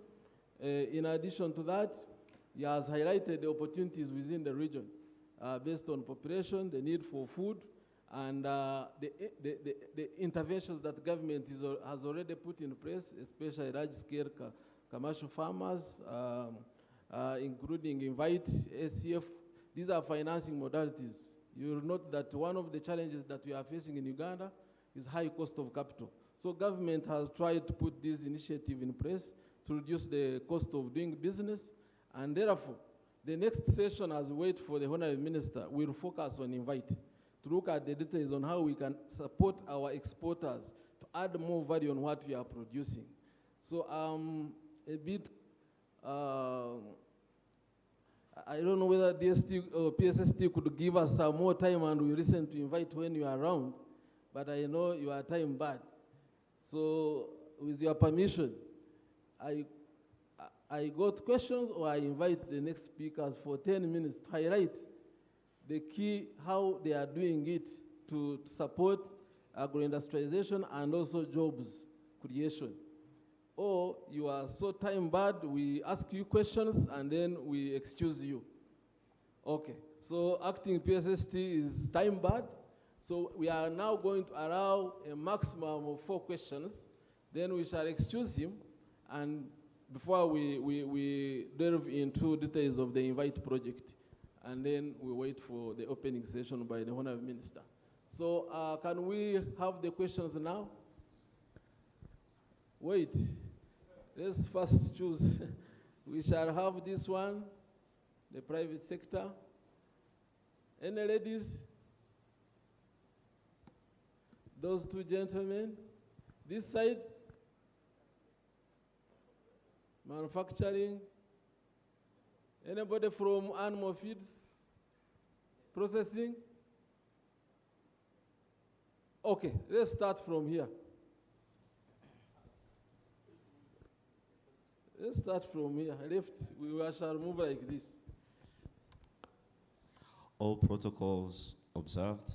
In addition to that, he has highlighted the opportunities within the region based on population, the need for food, and the interventions that government has already put in place, especially large-scale commercial farmers, including INVITE, ACF. These are financing modalities. You will note that one of the challenges that we are facing in Uganda is high cost of capital. So government has tried to put this initiative in place to reduce the cost of doing business, and therefore, the next session, as we wait for the Honorable Minister, will focus on invite to look at the details on how we can support our exporters to add more value on what we are producing. So a bit, I don't know whether DST or PSST could give us some more time and we listen to invite when you are around, but I know you are time bad. So with your permission, I got questions, or I invite the next speakers for 10 minutes to highlight the key, how they are doing it to support agro-industrialization and also jobs creation. Or you are so time bad, we ask you questions and then we excuse you. Okay, so acting PSST is time bad. So we are now going to allow a maximum of 4 questions. Then we shall excuse him, and before we delve into details of the invite project, and then we wait for the opening session by the Honorable Minister. So can we have the questions now? Wait, let's first choose. We shall have this one, the private sector. Any ladies? Those 2 gentlemen. This side? Manufacturing. Anybody from animal feeds? Processing? Okay, let's start from here. Let's start from here. Left, we shall move like this. All protocols observed.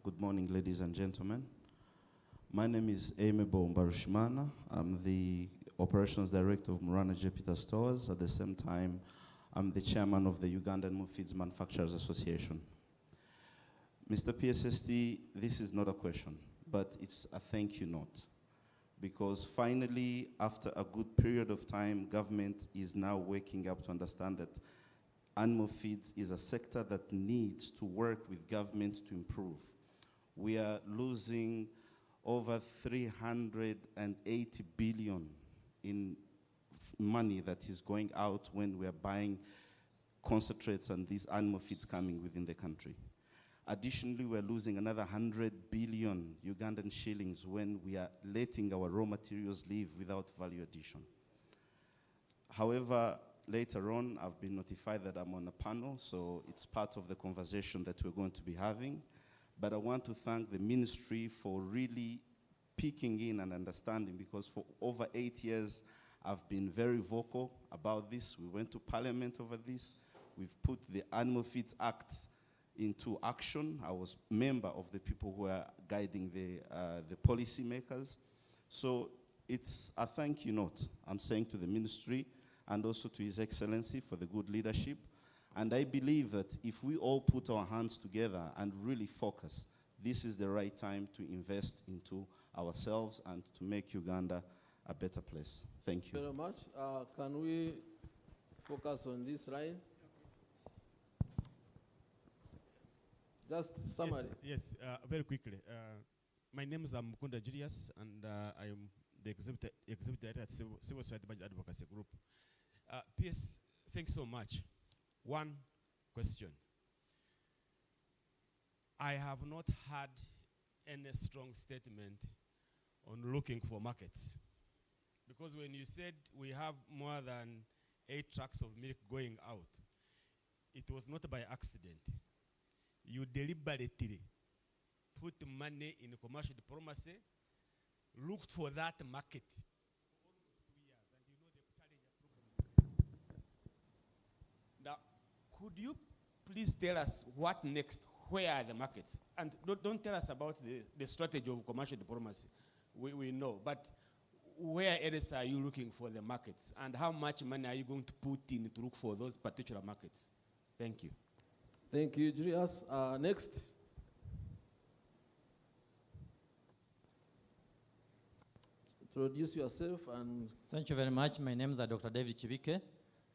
Good morning, ladies and gentlemen. My name is Amebo Mbarushimana. I'm the Operations Director of Murana Jupiter Stores. At the same time, I'm the chairman of the Ugandan Mood Feeds Manufacturers Association. Mr. PSST, this is not a question, but it's a thank you note. Because finally, after a good period of time, government is now waking up to understand that animal feeds is a sector that needs to work with government to improve. We are losing over 380 billion in money that is going out when we are buying concentrates and these animal feeds coming within the country. Additionally, we're losing another 100 billion Ugandan shillings when we are letting our raw materials leave without value addition. However, later on, I've been notified that I'm on a panel, so it's part of the conversation that we're going to be having. But I want to thank the ministry for really peeking in and understanding, because for over 8 years, I've been very vocal about this. We went to Parliament over this. We've put the Animal Feeds Act into action. I was a member of the people who are guiding the policy makers. So it's a thank you note I'm saying to the ministry and also to His Excellency for the good leadership. And I believe that if we all put our hands together and really focus, this is the right time to invest into ourselves and to make Uganda a better place. Thank you. Very much. Can we focus on this line? Just summary. Yes, very quickly. My name is Mukunda Julius, and I am the executive director at Civil Society Budget Advocacy Group. PS, thanks so much. One question. I have not had any strong statement on looking for markets. Because when you said we have more than 8 trucks of milk going out, it was not by accident. You deliberately put money in commercial diplomacy, looked for that market for almost 2 years, and you know the challenge problem. Now, could you please tell us what next? Where are the markets? And don't tell us about the strategy of commercial diplomacy. We know, but where else are you looking for the markets? And how much money are you going to put in to look for those particular markets? Thank you. Thank you, Julius. Next. Introduce yourself and... Thank you very much. My name is Dr. David Chibike.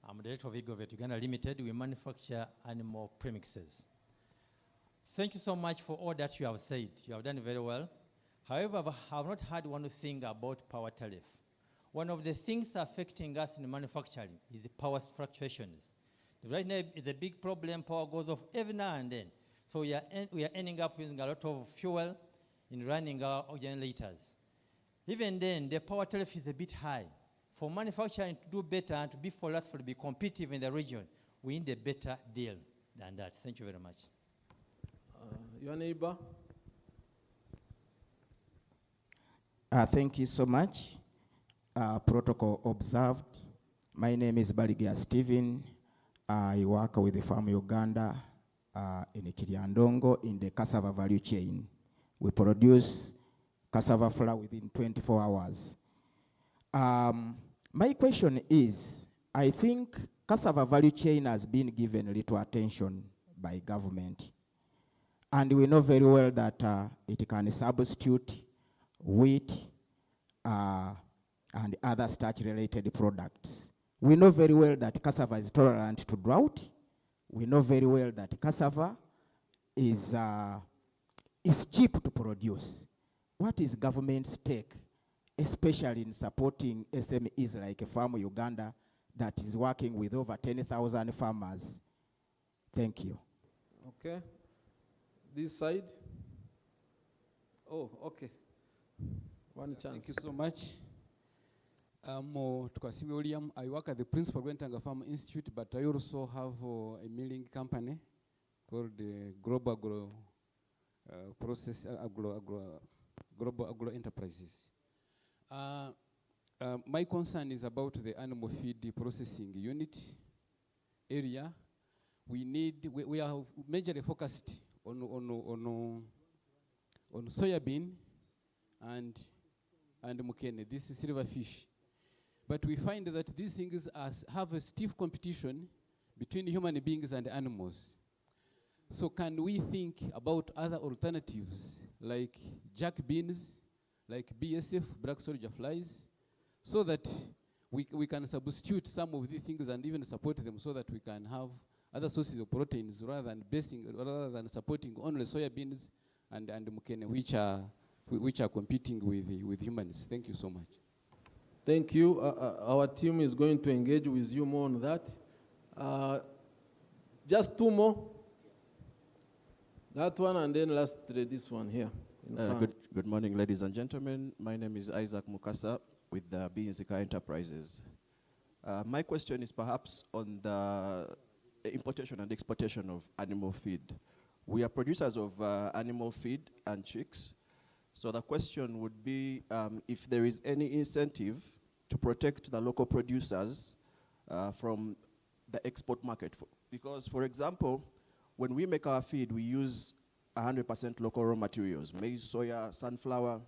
I'm Director of Egovet Uganda Limited. We manufacture animal premixes. Thank you so much for all that you have said. You have done very well. However, I have not heard one thing about power tariff. One of the things affecting us in manufacturing is the power fluctuations. Right now, it's a big problem. Power goes off every now and then. So we are ending up using a lot of fuel in running our generators. Even then, the power tariff is a bit high. For manufacturing to do better and to be for us to be competitive in the region, we need a better deal than that. Thank you very much. Your neighbor? Thank you so much. Protocol observed. My name is Baligia Stephen. I work with the Farm Uganda in Kiriandongo in the cassava value chain. We produce cassava flour within 24 hours. My question is, I think cassava value chain has been given little attention by government. And we know very well that it can substitute wheat and other starch-related products. We know very well that cassava is tolerant to drought. We know very well that cassava is cheap to produce. What is government's take, especially in supporting SMEs like Farm Uganda that is working with over 10,000 farmers? Thank you. Okay. This side? Oh, okay. One chance. Thank you so much. Tukasibe William, I work at the Principal Gwentanga Farm Institute, but I also have a milling company called the Global Agro Global Agro Enterprises. My concern is about the animal feed processing unit area. We are majorly focused on soybean and mukene. This is silverfish. But we find that these things have a stiff competition between human beings and animals. So can we think about other alternatives like jack beans, like BSF, black soldier flies, so that we can substitute some of these things and even support them so that we can have other sources of proteins rather than supporting only soybeans and mukene, which are competing with humans. Thank you so much. Thank you. Our team is going to engage with you more on that. Just two more. That one and then lastly this one here in front. Good morning, ladies and gentlemen. My name is Isaac Mukasa with the Binzika Enterprises. My question is perhaps on the importation and exportation of animal feed. We are producers of animal feed and chicks. So the question would be if there is any incentive to protect the local producers from the export market. Because, for example, when we make our feed, we use 100% local raw materials, maize, soya, sunflower.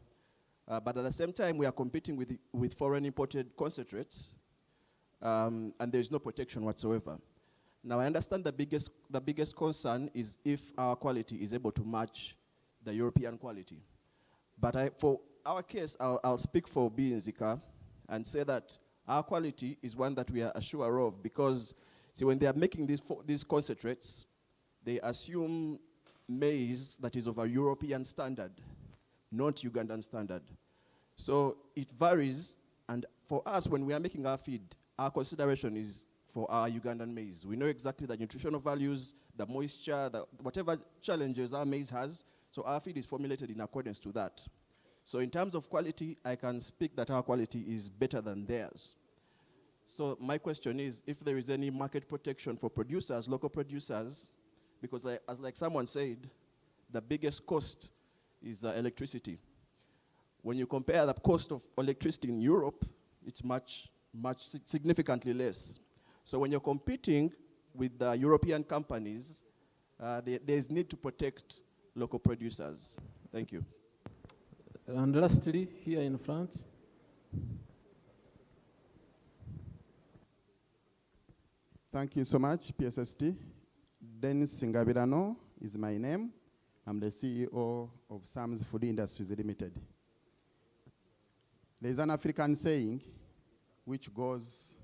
But at the same time, we are competing with foreign imported concentrates, and there's no protection whatsoever. Now, I understand the biggest concern is if our quality is able to match the European quality. But for our case, I'll speak for Binzika and say that our quality is one that we are sure of, because, see, when they are making these concentrates, they assume maize that is of a European standard, not Ugandan standard. So it varies, and for us, when we are making our feed, our consideration is for our Ugandan maize. We know exactly the nutritional values, the moisture, whatever challenges our maize has, so our feed is formulated in accordance to that. So in terms of quality, I can speak that our quality is better than theirs. So my question is, if there is any market protection for producers, local producers, because as like someone said, the biggest cost is electricity. When you compare the cost of electricity in Europe, it's significantly less. So when you're competing with the European companies, there's need to protect local producers. Thank you. And lastly, here in front. Thank you so much, PSST. Dennis Singabirano is my name. I'm the CEO of Sam's Food Industries Limited. There's an African saying which goes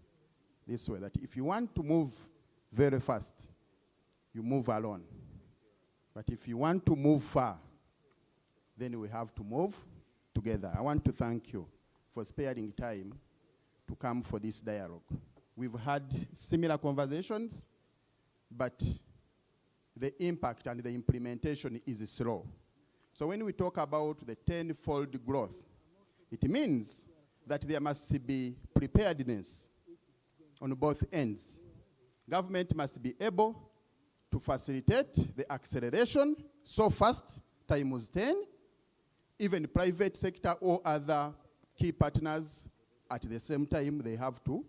this way, that if you want to move very fast, you move alone. But if you want to move far, then we have to move together. I want to thank you for sparing time to come for this dialogue. We've had similar conversations, but the impact and the implementation is slow. So when we talk about the 10-fold growth, it means that there must be preparedness on both ends. Government must be able to facilitate the acceleration so fast, times 10, even private sector or other key partners at the same time, they have to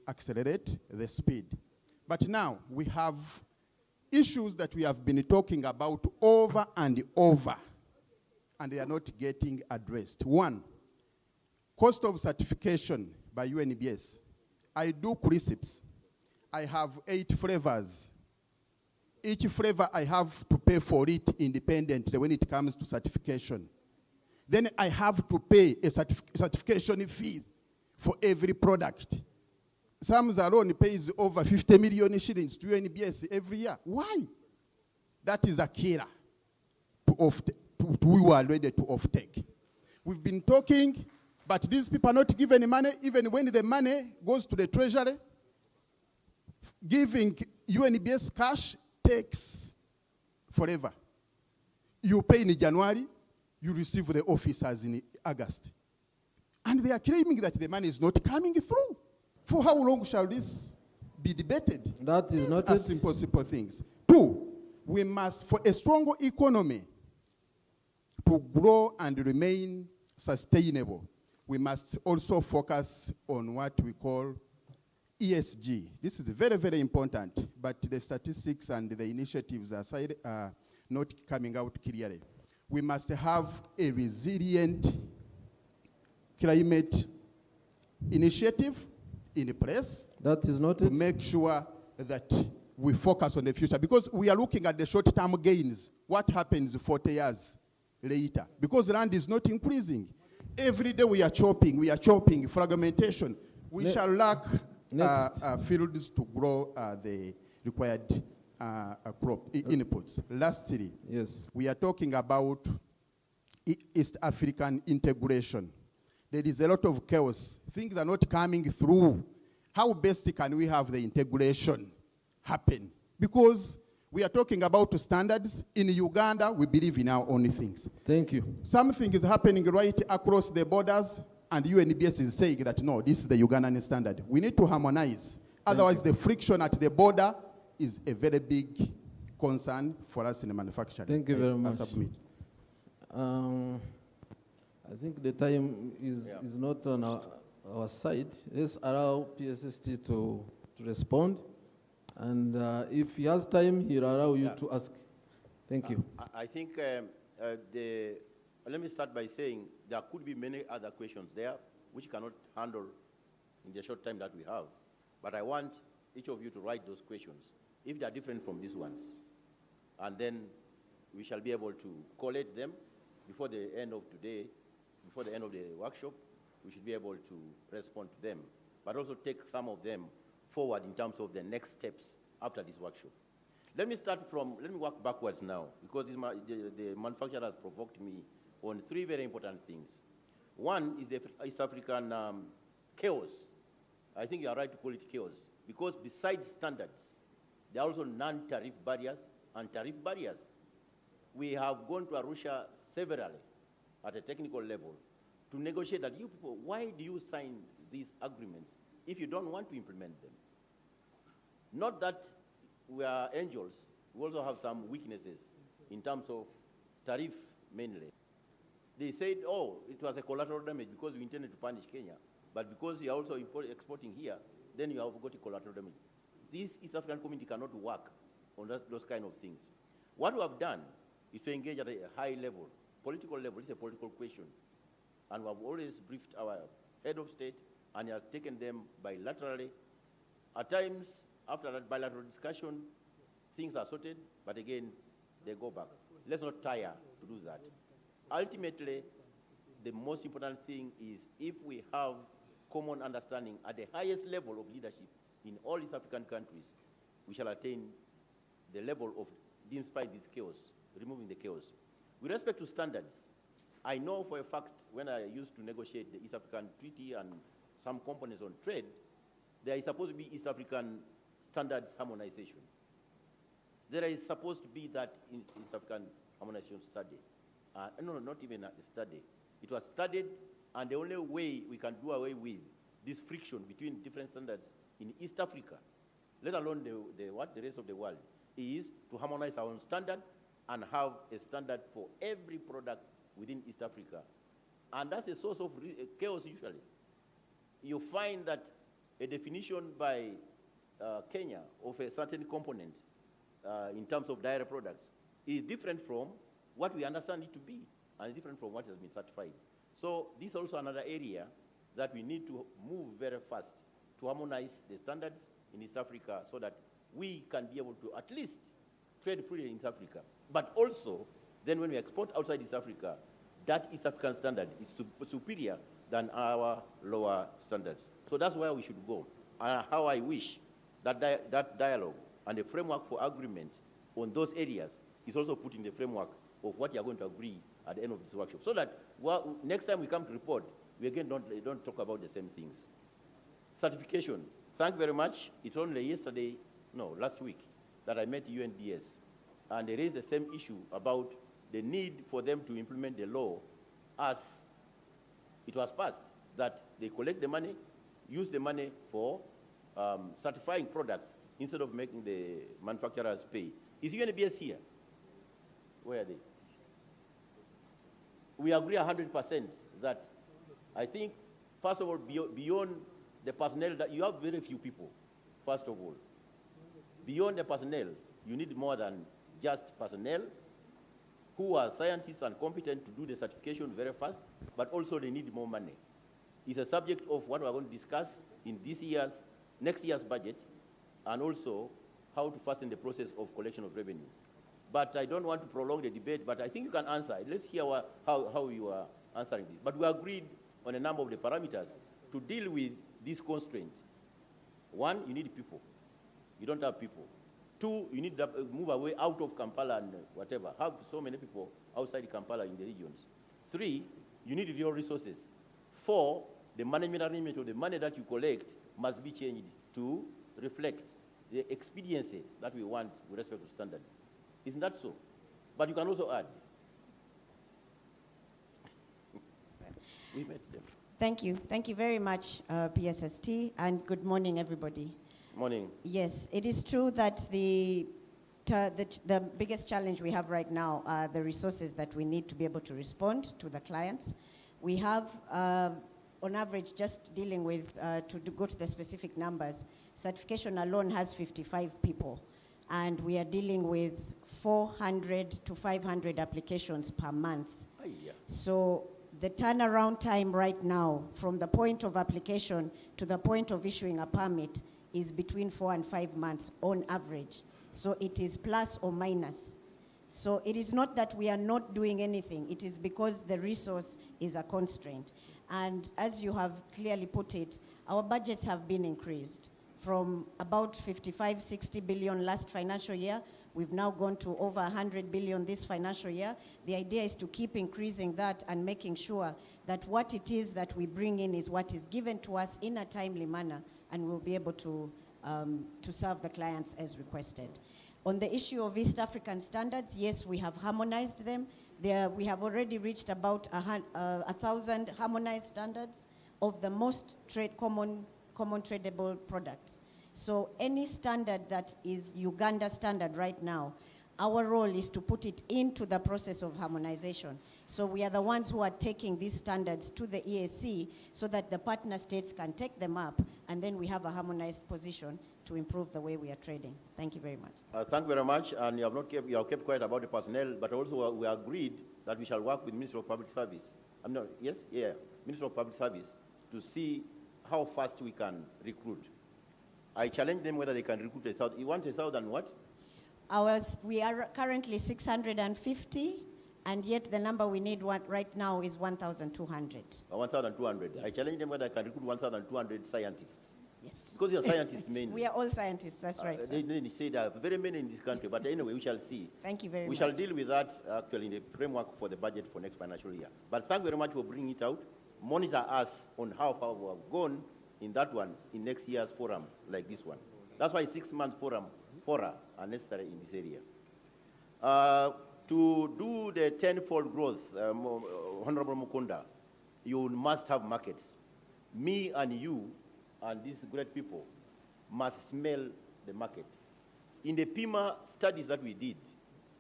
accelerate the speed. But now we have issues that we have been talking about over and over, and they are not getting addressed. One, cost of certification by UNBS. I do crisps. I have 8 flavors. Each flavor I have to pay for it independently when it comes to certification. Then I have to pay a certification fee for every product. SAMS alone pays over 50 million shillings to UNBS every year. Why? That is a killer to we were ready to offtake. We've been talking, but these people are not given money. Even when the money goes to the treasury, giving UNBS cash takes forever. You pay in January, you receive the officers in August. And they are claiming that the money is not coming through. For how long shall this be debated? That is not as simple things. 2, we must, for a strong economy to grow and remain sustainable, we must also focus on what we call ESG. This is very, very important, but the statistics and the initiatives are not coming out clearly. We must have a resilient climate initiative in place. That is not to make sure that we focus on the future, because we are looking at the short-term gains. What happens 40 years later? Because land is not increasing. Every day we are chopping, fragmentation. We shall lack fields to grow the required crop inputs. Lastly, yes, we are talking about East African integration. There is a lot of chaos. Things are not coming through. How best can we have the integration happen? Because we are talking about standards. In Uganda, we believe in our own things. Thank you. Something is happening right across the borders, and UNBS is saying that, no, this is the Ugandan standard. We need to harmonize. Otherwise, the friction at the border is a very big concern for us in the manufacturing. Thank you very much. I submit. I think the time is not on our side. Let's allow PSST to respond. And if he has time, he'll allow you to ask. Thank you. I think let me start by saying there could be many other questions there which cannot handle in the short time that we have. But I want each of you to write those questions if they are different from these ones. And then we shall be able to collate them before the end of today, before the end of the workshop. We should be able to respond to them, but also take some of them forward in terms of the next steps after this workshop. Let me work backwards now, because the manufacturer has provoked me on 3 very important things. One is the East African chaos. I think you are right to call it chaos, because besides standards, there are also non-tariff barriers and tariff barriers. We have gone to Arusha severally at a technical level to negotiate that you people, why do you sign these agreements if you don't want to implement them? Not that we are angels, we also have some weaknesses in terms of tariff mainly. They said, oh, it was a collateral damage because we intended to punish Kenya, but because you are also exporting here, then you have got a collateral damage. This East African community cannot work on those kind of things. What we have done is to engage at a high level, political level. It's a political question. And we have always briefed our head of state, and he has taken them bilaterally. At times, after that bilateral discussion, things are sorted, but again, they go back. Let's not tire to do that. Ultimately, the most important thing is if we have common understanding at the highest level of leadership in all East African countries, we shall attain the level of, despite this chaos, removing the chaos. With respect to standards, I know for a fact when I used to negotiate the East African Treaty and some components on trade, there is supposed to be East African standards harmonization. There is supposed to be that East African harmonization study. No, not even a study. It was studied, and the only way we can do away with this friction between different standards in East Africa, let alone the rest of the world, is to harmonize our own standard and have a standard for every product within East Africa. And that's a source of chaos usually. You find that a definition by Kenya of a certain component in terms of dairy products is different from what we understand it to be, and different from what has been certified. So this is also another area that we need to move very fast to harmonize the standards in East Africa so that we can be able to at least trade freely in East Africa. But also, then when we export outside East Africa, that East African standard is superior than our lower standards. So that's where we should go. And how I wish that that dialogue and the framework for agreement on those areas is also put in the framework of what you are going to agree at the end of this workshop. So that next time we come to report, we again don't talk about the same things. Certification. Thank you very much. It's only last week, that I met UNDS. And they raised the same issue about the need for them to implement the law as it was passed, that they collect the money, use the money for certifying products instead of making the manufacturers pay. Is UNDS here? Where are they? We agree 100% that I think, first of all, beyond the personnel, that you have very few people, first of all. Beyond the personnel, you need more than just personnel who are scientists and competent to do the certification very fast, but also they need more money. It's a subject of what we're going to discuss in next year's budget, and also how to fasten the process of collection of revenue. But I don't want to prolong the debate, but I think you can answer. Let's hear how you are answering this. But we agreed on a number of the parameters to deal with this constraint. One, you need people. You don't have people. Two, you need to move away out of Kampala and whatever. Have so many people outside Kampala in the regions. Three, you need real resources. Four, the management arrangement of the money that you collect must be changed to reflect the expediency that we want with respect to standards. Isn't that so? But you can also add. We met them. Thank you. Thank you very much, PSST, and good morning, everybody. Morning. Yes, it is true that the biggest challenge we have right now are the resources that we need to be able to respond to the clients. We have, on average, just dealing with, go to the specific numbers, certification alone has 55 people, and we are dealing with 400 to 500 applications per month. So the turnaround time right now, from the point of application to the point of issuing a permit, is between 4 and 5 months on average. So it is plus or minus. So it is not that we are not doing anything. It is because the resource is a constraint. And as you have clearly put it, our budgets have been increased from about 55, 60 billion last financial year. We've now gone to over 100 billion this financial year. The idea is to keep increasing that and making sure that what it is that we bring in is what is given to us in a timely manner, and we'll be able to serve the clients as requested. On the issue of East African standards, yes, we have harmonized them. We have already reached about 1,000 harmonized standards of the most common tradable products. So any standard that is Uganda standard right now, our role is to put it into the process of harmonization. So we are the ones who are taking these standards to the EAC so that the partner states can take them up, and then we have a harmonized position to improve the way we are trading. Thank you very much. Thank you very much, and you have kept quiet about the personnel, but also we agreed that we shall work with Ministry of Public Service. Ministry of Public Service to see how fast we can recruit. I challenge them whether they can recruit 1,000. You want 1,000 what? We are currently 650, and yet the number we need right now is 1,200. 1,200. Yes. I challenge them whether I can recruit 1,200 scientists. Yes. Because you are scientists mainly. We are all scientists, that's right, sir. They say there are very many in this country, but anyway, we shall see. Thank you very We much. shall deal with that actually in the framework for the budget for next financial year. But thank you very much for bringing it out. Monitor us on how far we have gone in that one in next year's forum like this one. That's why 6-month fora are necessary in this area. To do the tenfold growth, Honorable Mukunda, you must have markets. Me and you and these great people must smell the market. In the PIMA studies that we did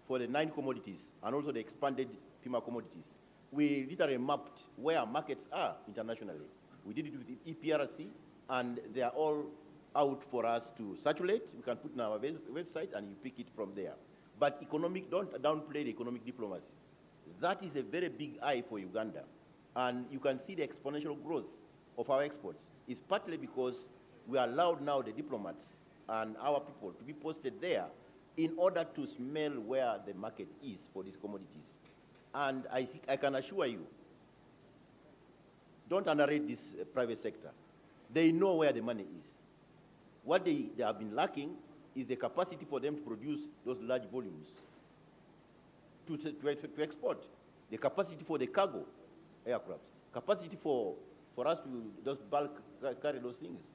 for the 9 commodities and also the expanded PIMA commodities, we literally mapped where markets are internationally. We did it with the EPRC, and they are all out for us to circulate. We can put it on our website, and you pick it from there. But don't downplay the economic diplomacy. That is a very big eye for Uganda. And you can see the exponential growth of our exports. It's partly because we allowed now the diplomats and our people to be posted there in order to smell where the market is for these commodities. And I think I can assure you, don't underrate this private sector. They know where the money is. What they have been lacking is the capacity for them to produce those large volumes to export. The capacity for the cargo aircraft, capacity for us to just bulk carry those things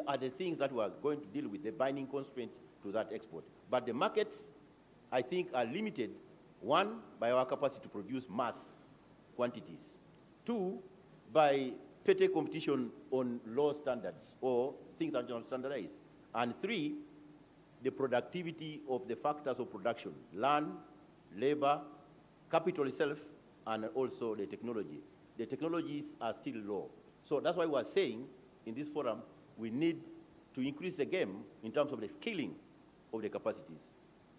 are the things that we are going to deal with, the binding constraint to that export. But the markets, I think, are limited, one, by our capacity to produce mass quantities. Two, by petty competition on low standards or things that are not standardized. And three, the productivity of the factors of production, land, labor, capital itself, and also the technology. The technologies are still low. So that's why we are saying in this forum, we need to increase the game in terms of the scaling of the capacities.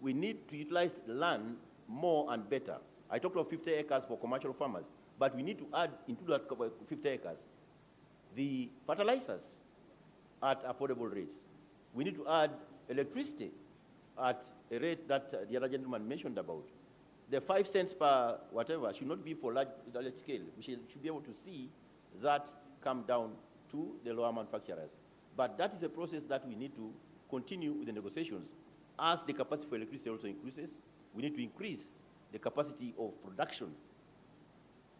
We need to utilize land more and better. I talked of 50 acres for commercial farmers, but we need to add into that 50 acres the fertilizers at affordable rates. We need to add electricity at a rate that the other gentleman mentioned about. The 5 cents per whatever should not be for large scale. We should be able to see that come down to the lower manufacturers. But that is a process that we need to continue with the negotiations. As the capacity for electricity also increases, we need to increase the capacity of production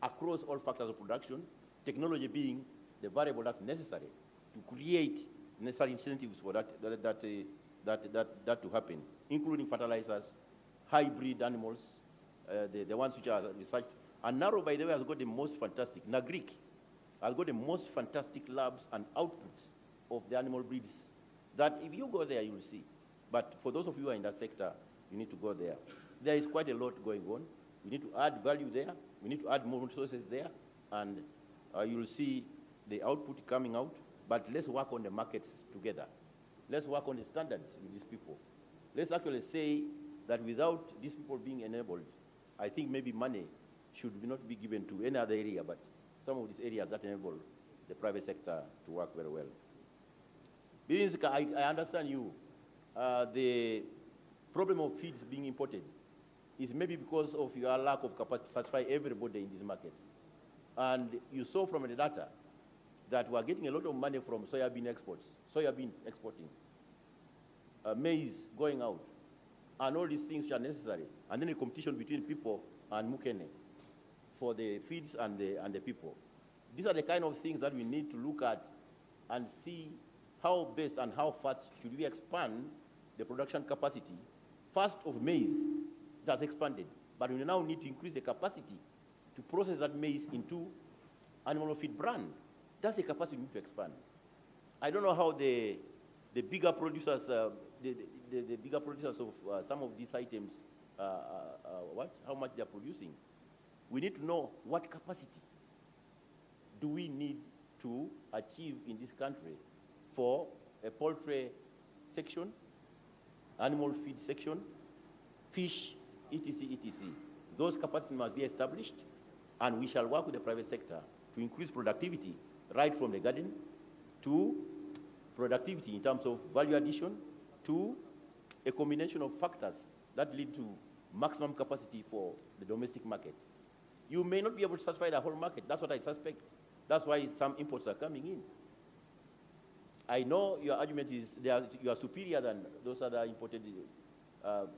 across all factors of production, technology being the variable that's necessary to create necessary incentives for that to happen, including fertilizers, hybrid animals, the ones which are researched. And Naro, by the way, has got the most fantastic, Nagrik has got the most fantastic labs and outputs of the animal breeds that if you go there, you will see. But for those of you who are in that sector, you need to go there. There is quite a lot going on. We need to add value there. We need to add more resources there. And you will see the output coming out. But let's work on the markets together. Let's work on the standards with these people. Let's actually say that without these people being enabled, I think maybe money should not be given to any other area, but some of these areas that enable the private sector to work very well. I understand you. The problem of feeds being imported is maybe because of your lack of capacity to satisfy everybody in this market. And you saw from the data that we are getting a lot of money from soybean exports, soybeans exporting, maize going out, and all these things which are necessary. And then a competition between people and Mukene for the feeds and the people. These are the kind of things that we need to look at and see how best and how fast should we expand the production capacity. First of maize, it has expanded, but we now need to increase the capacity to process that maize into animal feed brand. That's the capacity we need to expand. I don't know how the bigger producers, the bigger producers of some of these items, how much they are producing. We need to know what capacity do we need to achieve in this country for a poultry section, animal feed section, fish, etc., etc. Those capacities must be established, and we shall work with the private sector to increase productivity right from the garden to productivity in terms of value addition to a combination of factors that lead to maximum capacity for the domestic market. You may not be able to satisfy the whole market. That's what I suspect. That's why some imports are coming in. I know your argument is you are superior than those other imported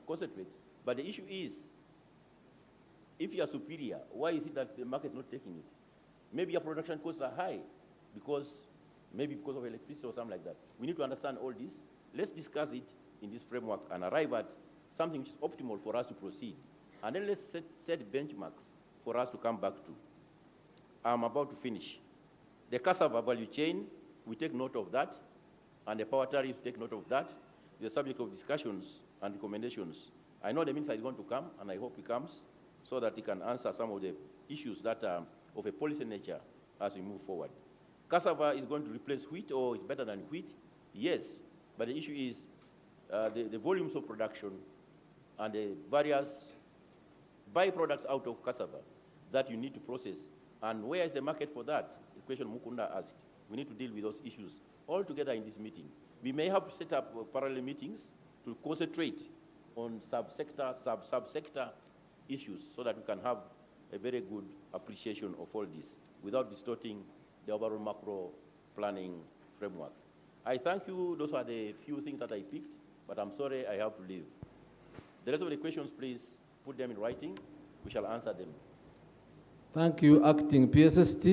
concentrates, but the issue is, if you are superior, why is it that the market is not taking it? Maybe your production costs are high maybe because of electricity or something like that. We need to understand all this. Let's discuss it in this framework and arrive at something which is optimal for us to proceed. And then let's set benchmarks for us to come back to. I'm about to finish. The cassava value chain, we take note of that, and the power tariff, take note of that. The subject of discussions and recommendations. I know the minister is going to come, and I hope he comes, so that he can answer some of the issues that are of a policy nature as we move forward. Cassava is going to replace wheat, or it's better than wheat? Yes, but the issue is the volumes of production and the various byproducts out of cassava that you need to process. And where is the market for that? The question Mukunda asked. We need to deal with those issues all together in this meeting. We may have to set up parallel meetings to concentrate on sub-sector issues so that we can have a very good appreciation of all this without distorting the overall macro planning framework. I thank you. Those are the few things that I picked, but I'm sorry I have to leave. The rest of the questions, please put them in writing. We shall answer them. Thank you, Acting PSST.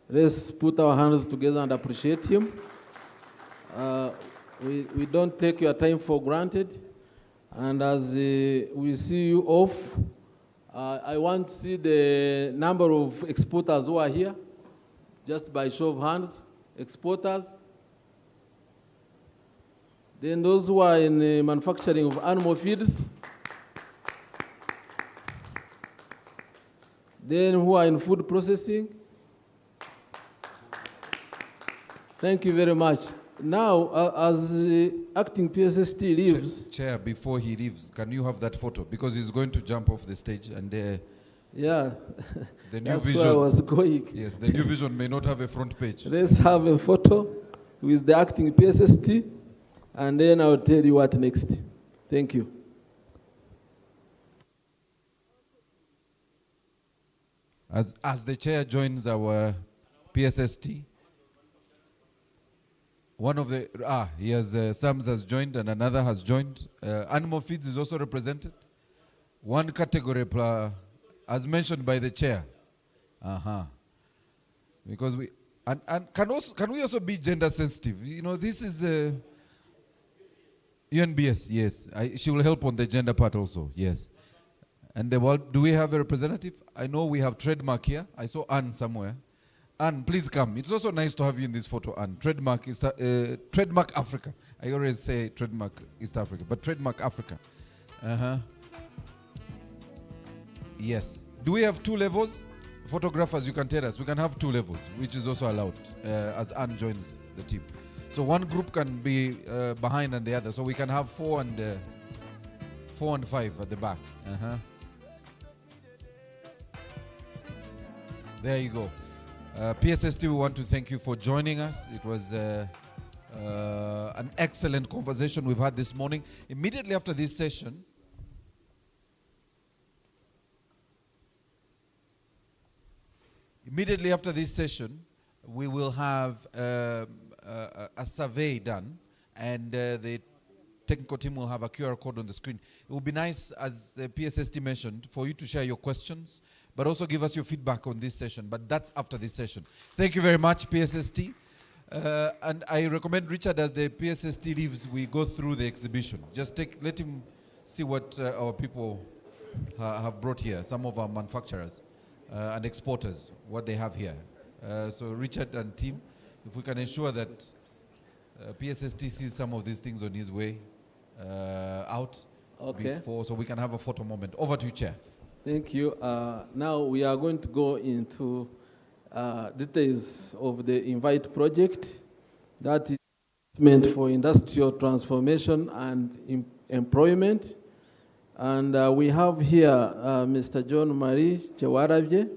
Let's put our hands together and appreciate him. We don't take your time for granted. And as we see you off, I want to see the number of exporters who are here, just by show of hands. Exporters. Then those who are in manufacturing of animal feeds. Then who are in food processing. Thank you very much. Now, as Acting PSST leaves... Chair, before he leaves, can you have that photo? Because he's going to jump off the stage and yeah, the new that's vision, where I was going. Yes, the new vision may not have a front page. Let's have a photo with the Acting PSST, and then I'll tell you what next. Thank you. As the chair joins our PSST, one of the, Sams has joined and another has joined. Animal feeds is also represented. One category, as mentioned by the chair. Because we, and can we also be gender sensitive? You know, this is UNBS, yes. She will help on the gender part also, yes. And do we have a representative? I know we have Trademark here. I saw Anne somewhere. Anne, please come. It's also nice to have you in this photo, Anne. Trademark Africa. I always say Trademark East Africa, but Trademark Africa. Yes. Do we have 2 levels? Photographers, you can tell us. We can have 2 levels, which is also allowed as Anne joins the team. So one group can be behind and the other. So we can have 4 and 5 at the back. There you go. PSST, we want to thank you for joining us. It was an excellent conversation we've had this morning. Immediately after this session, we will have a survey done, and the technical team will have a QR code on the screen. It would be nice, as the PSST mentioned, for you to share your questions, but also give us your feedback on this session. But that's after this session. Thank you very much, PSST. And I recommend Richard, as the PSST leaves, we go through the exhibition. Just let him see what our people have brought here, some of our manufacturers and exporters, what they have here. So Richard and team, if we can ensure that PSST sees some of these things on his way out before, so we can have a photo moment. Over to you, Chair. Thank you. Now we are going to go into details of the Invite project. That is meant for industrial transformation and employment. And we have here Mr. John Marie Chewarabye,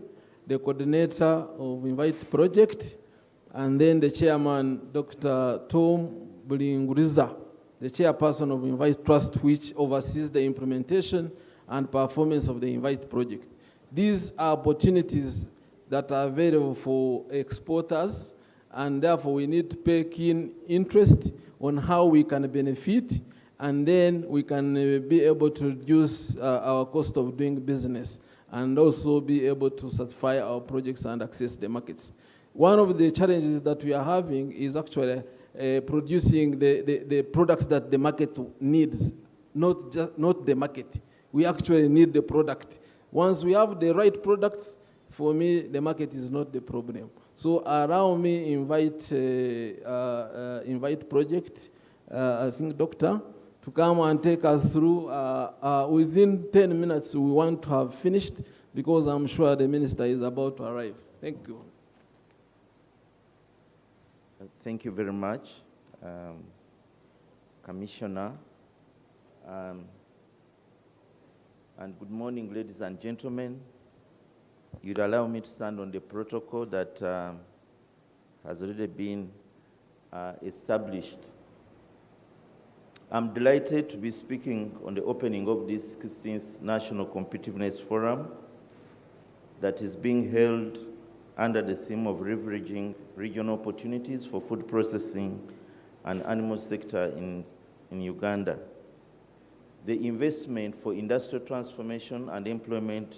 the coordinator of Invite project, and then the chairman, Dr. Tom Bulinguriza, the chairperson of Invite Trust, which oversees the implementation and performance of the Invite project. These are opportunities that are available for exporters and therefore we need to pay keen interest on how we can benefit, and then we can be able to reduce our cost of doing business, and also be able to satisfy our projects and access the markets. One of the challenges that we are having is actually producing the products that the market needs, not the market. We actually need the product. Once we have the right products, for me, the market is not the problem. So allow me invite project, I think doctor, to come and take us through. Within 10 minutes, we want to have finished, because I'm sure the minister is about to arrive. Thank you. Thank you very much, Commissioner. And good morning, ladies and gentlemen. You'd allow me to stand on the protocol that has already been established. I'm delighted to be speaking on the opening of this 16th National Competitiveness Forum that is being held under the theme of leveraging regional opportunities for food processing and animal sector in Uganda. The investment for industrial transformation and employment,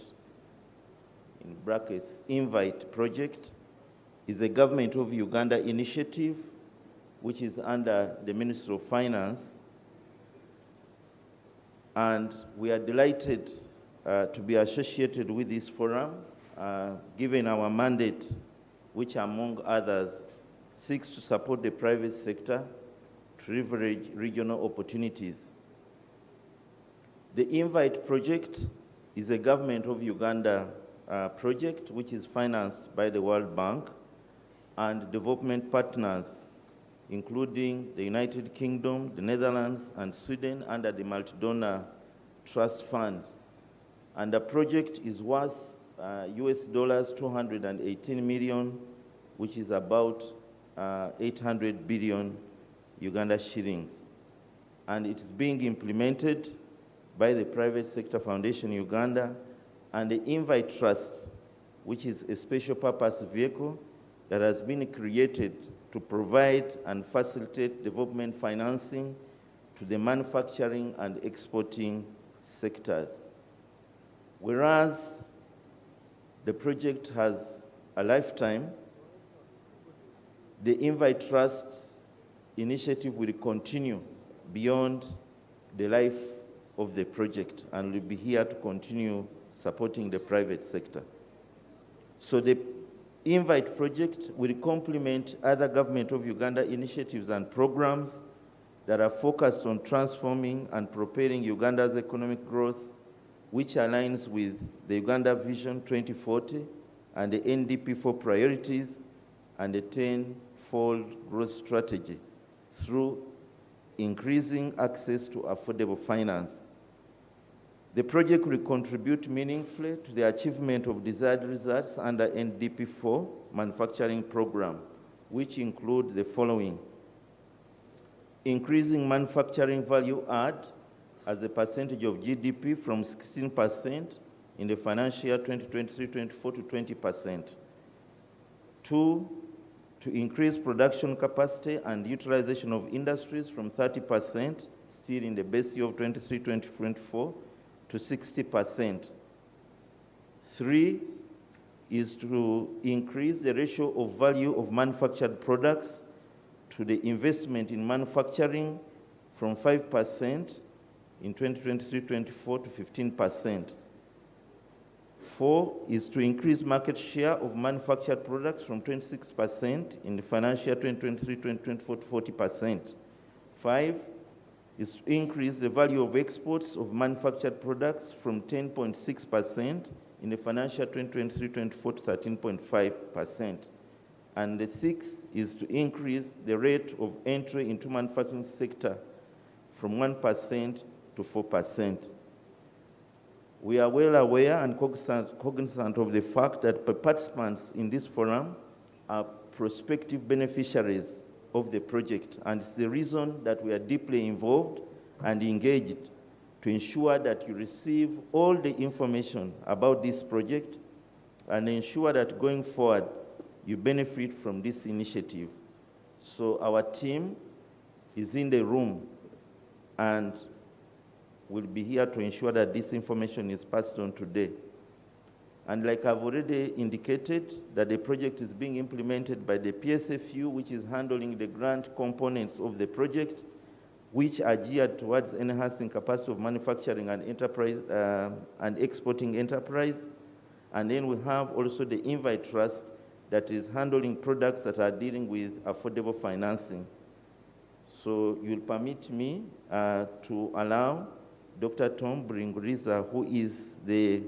in brackets, INVITE project, is a government of Uganda initiative which is under the Ministry of Finance. And we are delighted to be associated with this forum, given our mandate, which among others seeks to support the private sector to leverage regional opportunities. The INVITE project is a government of Uganda project which is financed by the World Bank and development partners, including the United Kingdom, the Netherlands, and Sweden under the Multi-Donor Trust Fund. And the project is worth US dollars 218 million, which is about 800 billion Uganda shillings. And it is being implemented by the Private Sector Foundation Uganda and the INVITE Trust, which is a special purpose vehicle that has been created to provide and facilitate development financing to the manufacturing and exporting sectors. Whereas the project has a lifetime, the INVITE Trust initiative will continue beyond the life of the project and will be here to continue supporting the private sector. So the INVITE project will complement other Government of Uganda initiatives and programs that are focused on transforming and propelling Uganda's economic growth, which aligns with the Uganda Vision 2040 and the NDP4 priorities and the 10-fold growth strategy through increasing access to affordable finance. The project will contribute meaningfully to the achievement of desired results under NDP4 manufacturing program, which include the following: increasing manufacturing value add as a percentage of GDP from 16% in the financial year 2023-24 to 20%. 2, to increase production capacity and utilization of industries from 30%, still in the base year of 23-24, to 60%. 3 is to increase the ratio of value of manufactured products to the investment in manufacturing from 5% in 2023-24 to 15%. 4 is to increase market share of manufactured products from 26% in the financial year 2023-2024 to 40%. 5 is to increase the value of exports of manufactured products from 10.6% in the financial year 2023-24 to 13.5%. And the 6th is to increase the rate of entry into manufacturing sector from 1% to 4%. We are well aware and cognizant of the fact that participants in this forum are prospective beneficiaries of the project, and it's the reason that we are deeply involved and engaged to ensure that you receive all the information about this project and ensure that going forward you benefit from this initiative. So our team is in the room and will be here to ensure that this information is passed on today. And like I've already indicated, that the project is being implemented by the PSFU, which is handling the grant components of the project, which are geared towards enhancing capacity of manufacturing and enterprise and exporting enterprise. And then we have also the Invite Trust that is handling products that are dealing with affordable financing. So you'll permit me to allow Dr. Tom Bringuriza, who is the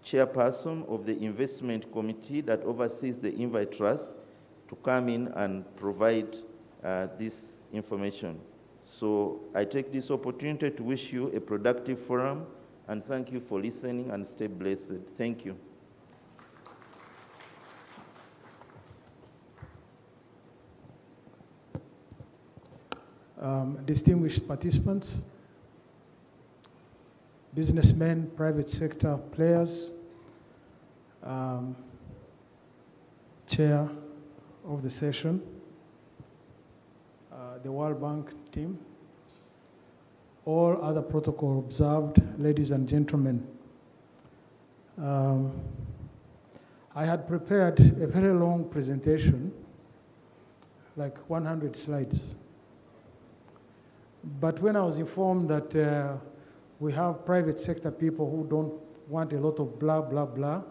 chairperson of the investment committee that oversees the Invite Trust, to come in and provide this information. So I take this opportunity to wish you a productive forum and thank you for listening, and stay blessed. Thank you. Distinguished participants, businessmen, private sector players, chair of the session, the World Bank team, all other protocol observed, ladies and gentlemen. I had prepared a very long presentation, like 100 slides. But when I was informed that we have private sector people who don't want a lot of blah, blah, blah,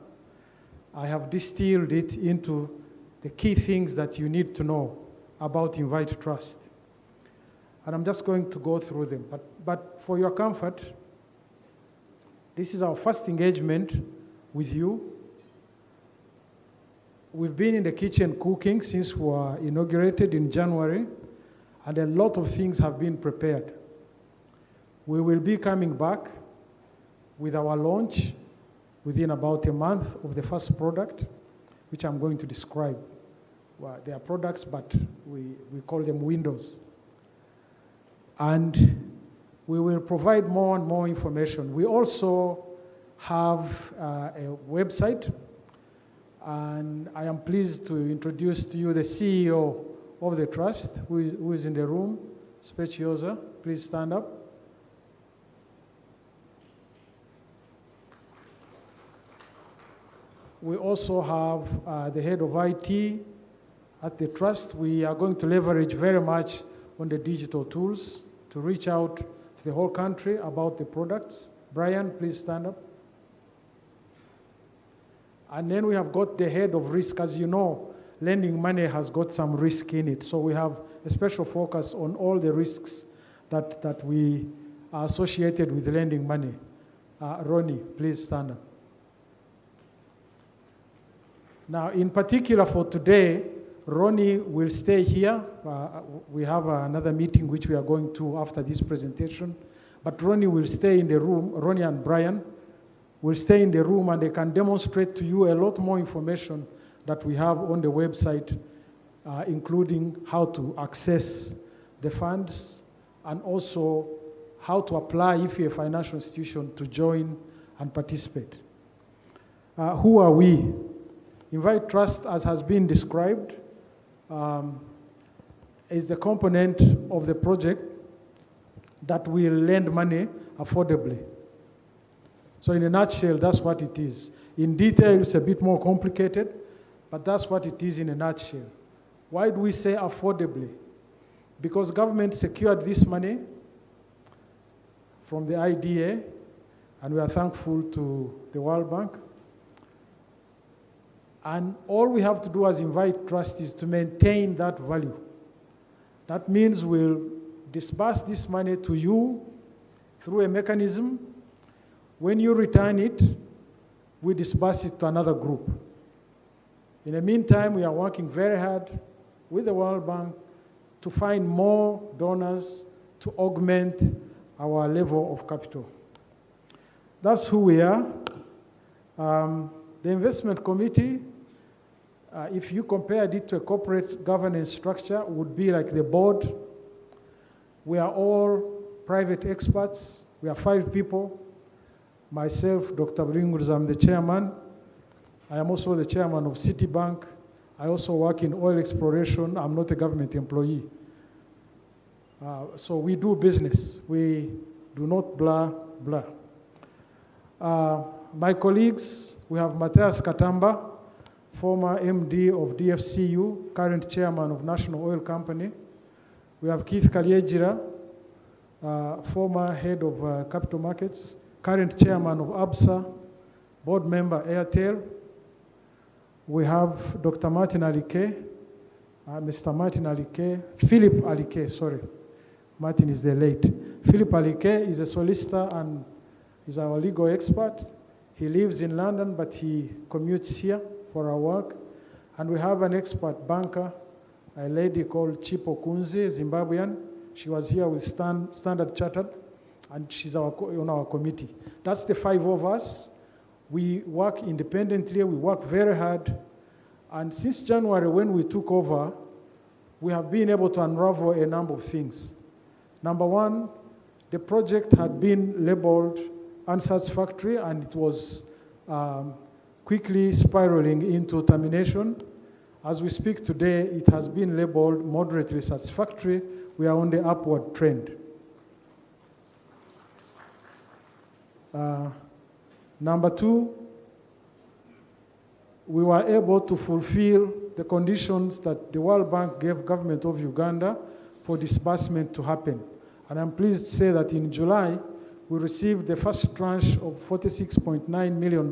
I have distilled it into the key things that you need to know about Invite Trust. And I'm just going to go through them. But for your comfort, this is our first engagement with you. We've been in the kitchen cooking since we were inaugurated in January, and a lot of things have been prepared. We will be coming back with our launch within about a month of the first product, which I'm going to describe. Well, they are products, but we call them windows. And we will provide more and more information. We also have a website, and I am pleased to introduce to you the CEO of the trust, who is in the room, Speciosa. Please stand up. We also have the head of IT at the trust. We are going to leverage very much on the digital tools to reach out to the whole country about the products. Brian, please stand up. And then we have got the head of risk. As you know, lending money has got some risk in it. So we have a special focus on all the risks that we are associated with lending money. Ronnie, please stand up. Now, in particular for today, Ronnie will stay here. We have another meeting which we are going to after this presentation. But Ronnie will stay in the room. Ronnie and Brian will stay in the room, and they can demonstrate to you a lot more information that we have on the website, including how to access the funds and also how to apply if you're a financial institution to join and participate. Who are we? Invite Trust, as has been described, is the component of the project that will lend money affordably. So in a nutshell, that's what it is. In detail, it's a bit more complicated, but that's what it is in a nutshell. Why do we say affordably? Because government secured this money from the IDA, and we are thankful to the World Bank. And all we have to do as Invite Trust is to maintain that value. That means we'll disburse this money to you through a mechanism. When you return it, we disburse it to another group. In the meantime, we are working very hard with the World Bank to find more donors to augment our level of capital. That's who we are. The investment committee, if you compared it to a corporate governance structure, would be like the board. We are all private experts. We are 5 people. Myself, Dr. Bringuriza, I'm the chairman. I am also the chairman of Citibank, I also work in oil exploration. I'm not a government employee. So we do business. We do not blah, blah. My colleagues, we have Matthias Katamba, former MD of DFCU, current chairman of National Oil Company. We have Keith Kalyejira, former head of capital markets, current chairman of ABSA, board member Airtel. We have Dr. Martin Alike, Mr. Martin Alike, Philip Alike, sorry. Martin is the late. Philip Alike is a solicitor and is our legal expert. He lives in London, but he commutes here for our work. And we have an expert banker, a lady called Chipo Kunze, Zimbabwean. She was here with Standard Chartered, and she's on our committee. That's the 5 of us. We work independently, we work very hard. And since January, when we took over, we have been able to unravel a number of things. Number one, the project had been labeled unsatisfactory, and it was quickly spiraling into termination. As we speak today, it has been labeled moderately satisfactory. We are on the upward trend. Number two, we were able to fulfill the conditions that the World Bank gave government of Uganda for disbursement to happen. And I'm pleased to say that in July, we received the first tranche of $46.9 million,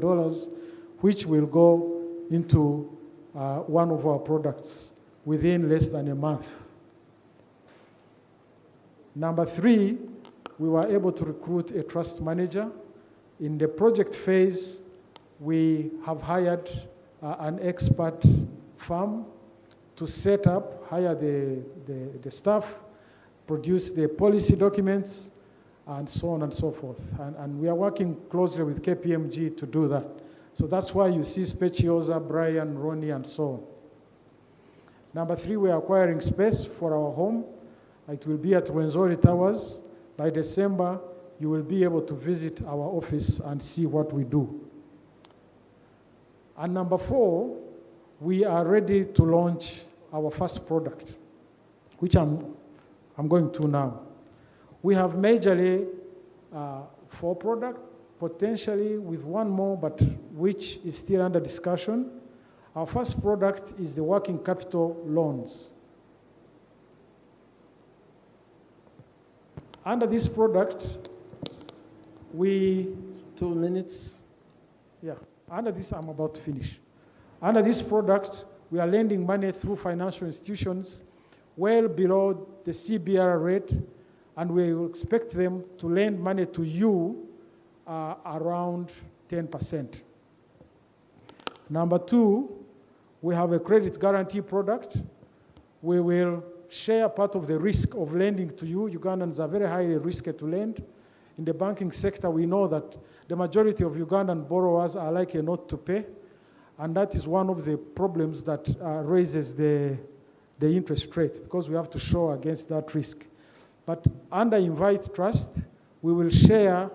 which will go into one of our products within less than a month. Number three, we were able to recruit a trust manager. In the project phase, we have hired an expert firm to set up, hire the staff, produce the policy documents, and so on and so forth. And we are working closely with KPMG to do that. So that's why you see Speciosa, Brian, Ronnie, and so on. Number three, we are acquiring space for our home. It will be at Rwenzori Towers. By December, you will be able to visit our office and see what we do. And number four, we are ready to launch our first product, which I'm going to now. We have majorly 4 products, potentially with one more, but which is still under discussion. Our first product is the working capital loans. Under this product, we... 2 minutes. Yeah, under this, I'm about to finish. Under this product, we are lending money through financial institutions well below the CBR rate, and we will expect them to lend money to you around 10%. Number two, we have a credit guarantee product. We will share part of the risk of lending to you. Ugandans are very highly risky to lend. In the banking sector, we know that the majority of Ugandan borrowers are likely not to pay, and that is one of the problems that raises the interest rate, because we have to show against that risk. But under Invite Trust, we will share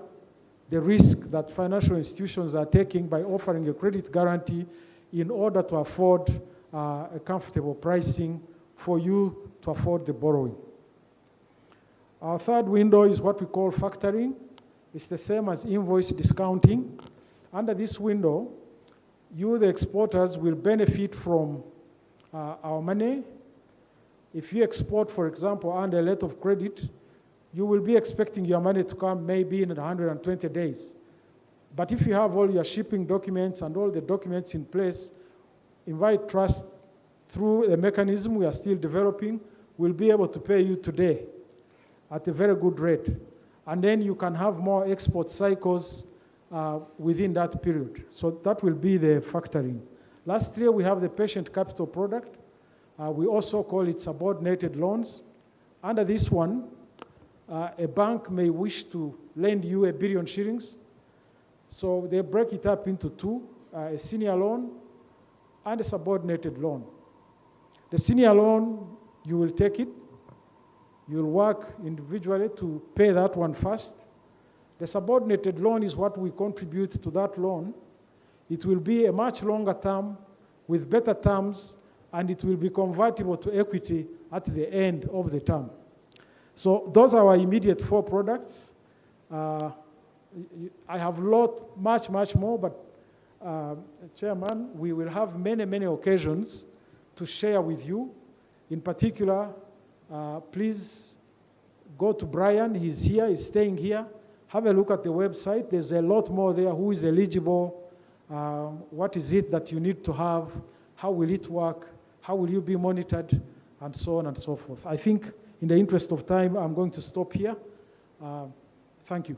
the risk that financial institutions are taking by offering a credit guarantee in order to afford a comfortable pricing for you to afford the borrowing. Our third window is what we call factoring. It's the same as invoice discounting. Under this window, you, the exporters, will benefit from our money. If you export, for example, under a letter of credit, you will be expecting your money to come maybe in 120 days. But if you have all your shipping documents and all the documents in place, Invite Trust, through a mechanism we are still developing, will be able to pay you today at a very good rate. And then you can have more export cycles within that period. So that will be the factoring. Last year, we have the patient capital product. We also call it subordinated loans. Under this one, a bank may wish to lend you $1 billion. So they break it up into 2, a senior loan and a subordinated loan. The senior loan, you will take it. You'll work individually to pay that one first. The subordinated loan is what we contribute to that loan. It will be a much longer term with better terms and it will be convertible to equity at the end of the term. So those are our immediate 4 products. I have much more, but Chairman, we will have many occasions to share with you. In particular, please go to Brian, he's here, he's staying here. Have a look at the website, there's a lot more there. Who is eligible? What is it that you need to have? How will it work? How will you be monitored? And so on and so forth. I think in the interest of time, I'm going to stop here. Thank you.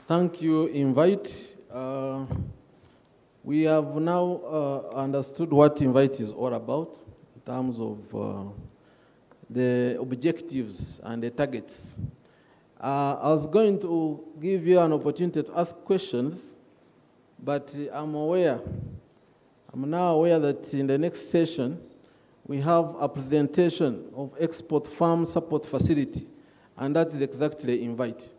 Thank you, Invite. We have now understood what Invite is all about in terms of the objectives and the targets. I was going to give you an opportunity to ask questions, but I'm now aware that in the next session, we have a presentation of Export Farm Support Facility, and that is exactly Invite.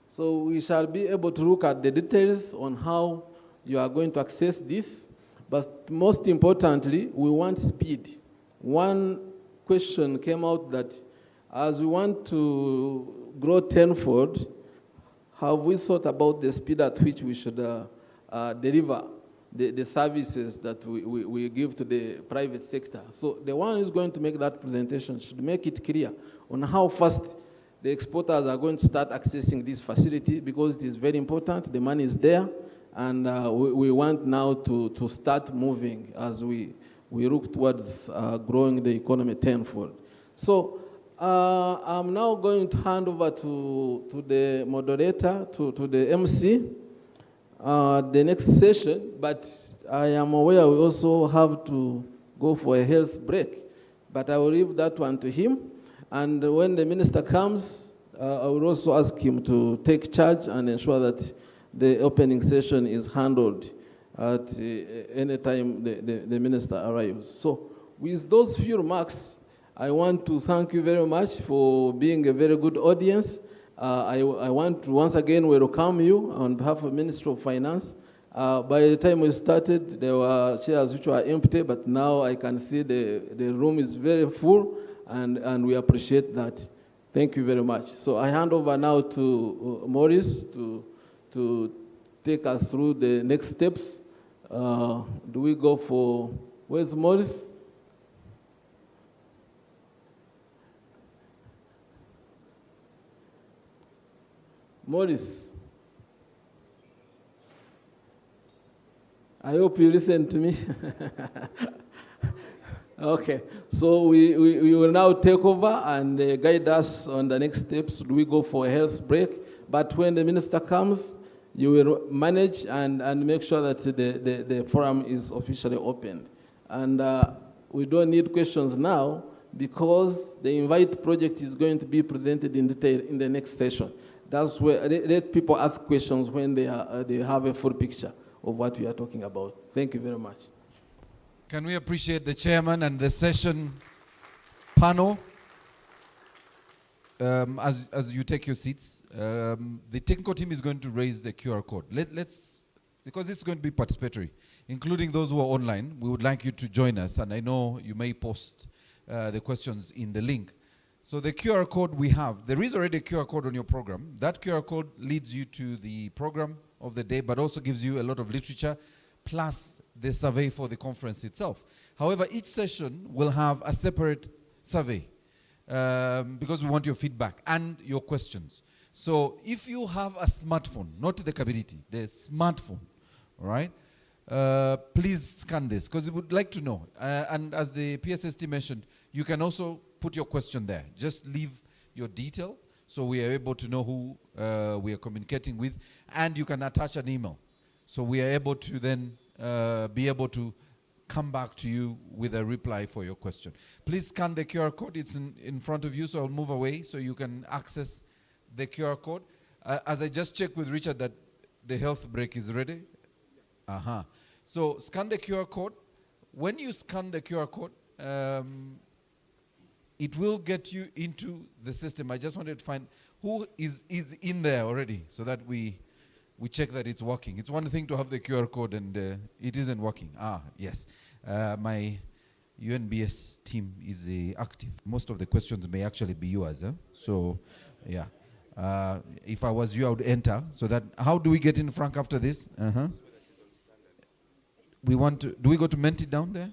So we shall be able to look at the details on how you are going to access this, but most importantly, we want speed. One question came out that as we want to grow tenfold, have we thought about the speed at which we should deliver the services that we give to the private sector? So the one who's going to make that presentation should make it clear on how fast the exporters are going to start accessing this facility, because it is very important. The money is there, and we want now to start moving as we look towards growing the economy tenfold. So I'm now going to hand over to the moderator, to the MC, the next session, but I am aware we also have to go for a health break, but I will leave that one to him. And when the minister comes, I will also ask him to take charge and ensure that the opening session is handled at any time the minister arrives. So with those few remarks, I want to thank you very much for being a very good audience. I want to once again welcome you on behalf of the Ministry of Finance. By the time we started, there were chairs which were empty, but now I can see the room is very full, and we appreciate that. Thank you very much. So I hand over now to Maurice to take us through the next steps. Do we go for, where's Maurice? Maurice, I hope you listen to me. Okay, so we will now take over and guide us on the next steps. Do we go for a health break? But when the minister comes, you will manage and make sure that the forum is officially opened. And we don't need questions now, because the Invite project is going to be presented in detail in the next session. That's where let people ask questions when they have a full picture of what we are talking about. Thank you very much. Can we appreciate the chairman and the session panel? As you take your seats, the technical team is going to raise the QR code. Let's, because this is going to be participatory, including those who are online. We would like you to join us, and I know you may post the questions in the link. So the QR code we have, there is already a QR code on your program. That QR code leads you to the program of the day, but also gives you a lot of literature, plus the survey for the conference itself. However, each session will have a separate survey because we want your feedback and your questions. So if you have a smartphone, not the capability, the smartphone, all right, please scan this, because we would like to know. And as the PSST mentioned, you can also put your question there. Just leave your detail so we are able to know who we are communicating with, and you can attach an email. So we are able to then be able to come back to you with a reply for your question. Please scan the QR code. It's in front of you, so I'll move away so you can access the QR code. As I just checked with Richard that the health break is ready. So scan the QR code. When you scan the QR code, it will get you into the system. I just wanted to find who is in there already so that we we check that it's working. It's one thing to have the QR code and it isn't working. Yes. My UNBS team is active. Most of the questions may actually be yours. So, yeah. If I was you, I would enter. So that, how do we get in, Frank, after this? We want to, do we go to Menti down there?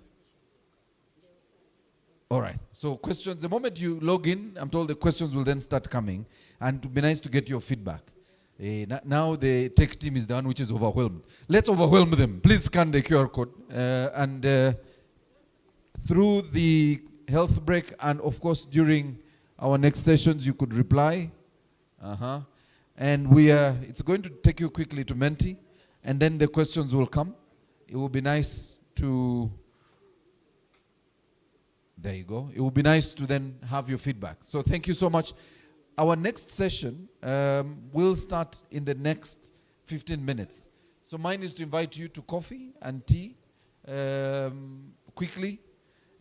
All right. So questions, the moment you log in, I'm told the questions will then start coming. And it would be nice to get your feedback. Now the tech team is the one which is overwhelmed. Let's overwhelm them. Please scan the QR code. And through the health break, and of course during our next sessions, you could reply. And it's going to take you quickly to Menti, and then the questions will come. It will be nice to, there you go. It will be nice to then have your feedback. So thank you so much. Our next session will start in the next 15 minutes. So mine is to invite you to coffee and tea quickly.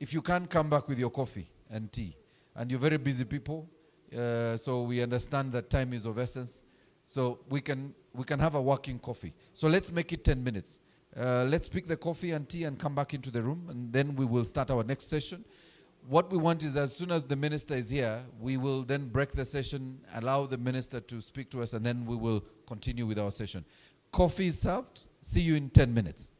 If you can, come back with your coffee and tea. And you're very busy people, so we understand that time is of essence. So we can have a working coffee. So let's make it 10 minutes. Let's pick the coffee and tea and come back into the room, and then we will start our next session. What we want is, as soon as the minister is here, we will then break the session, allow the minister to speak to us, and then we will continue with our session. Coffee is served. See you in 10 minutes.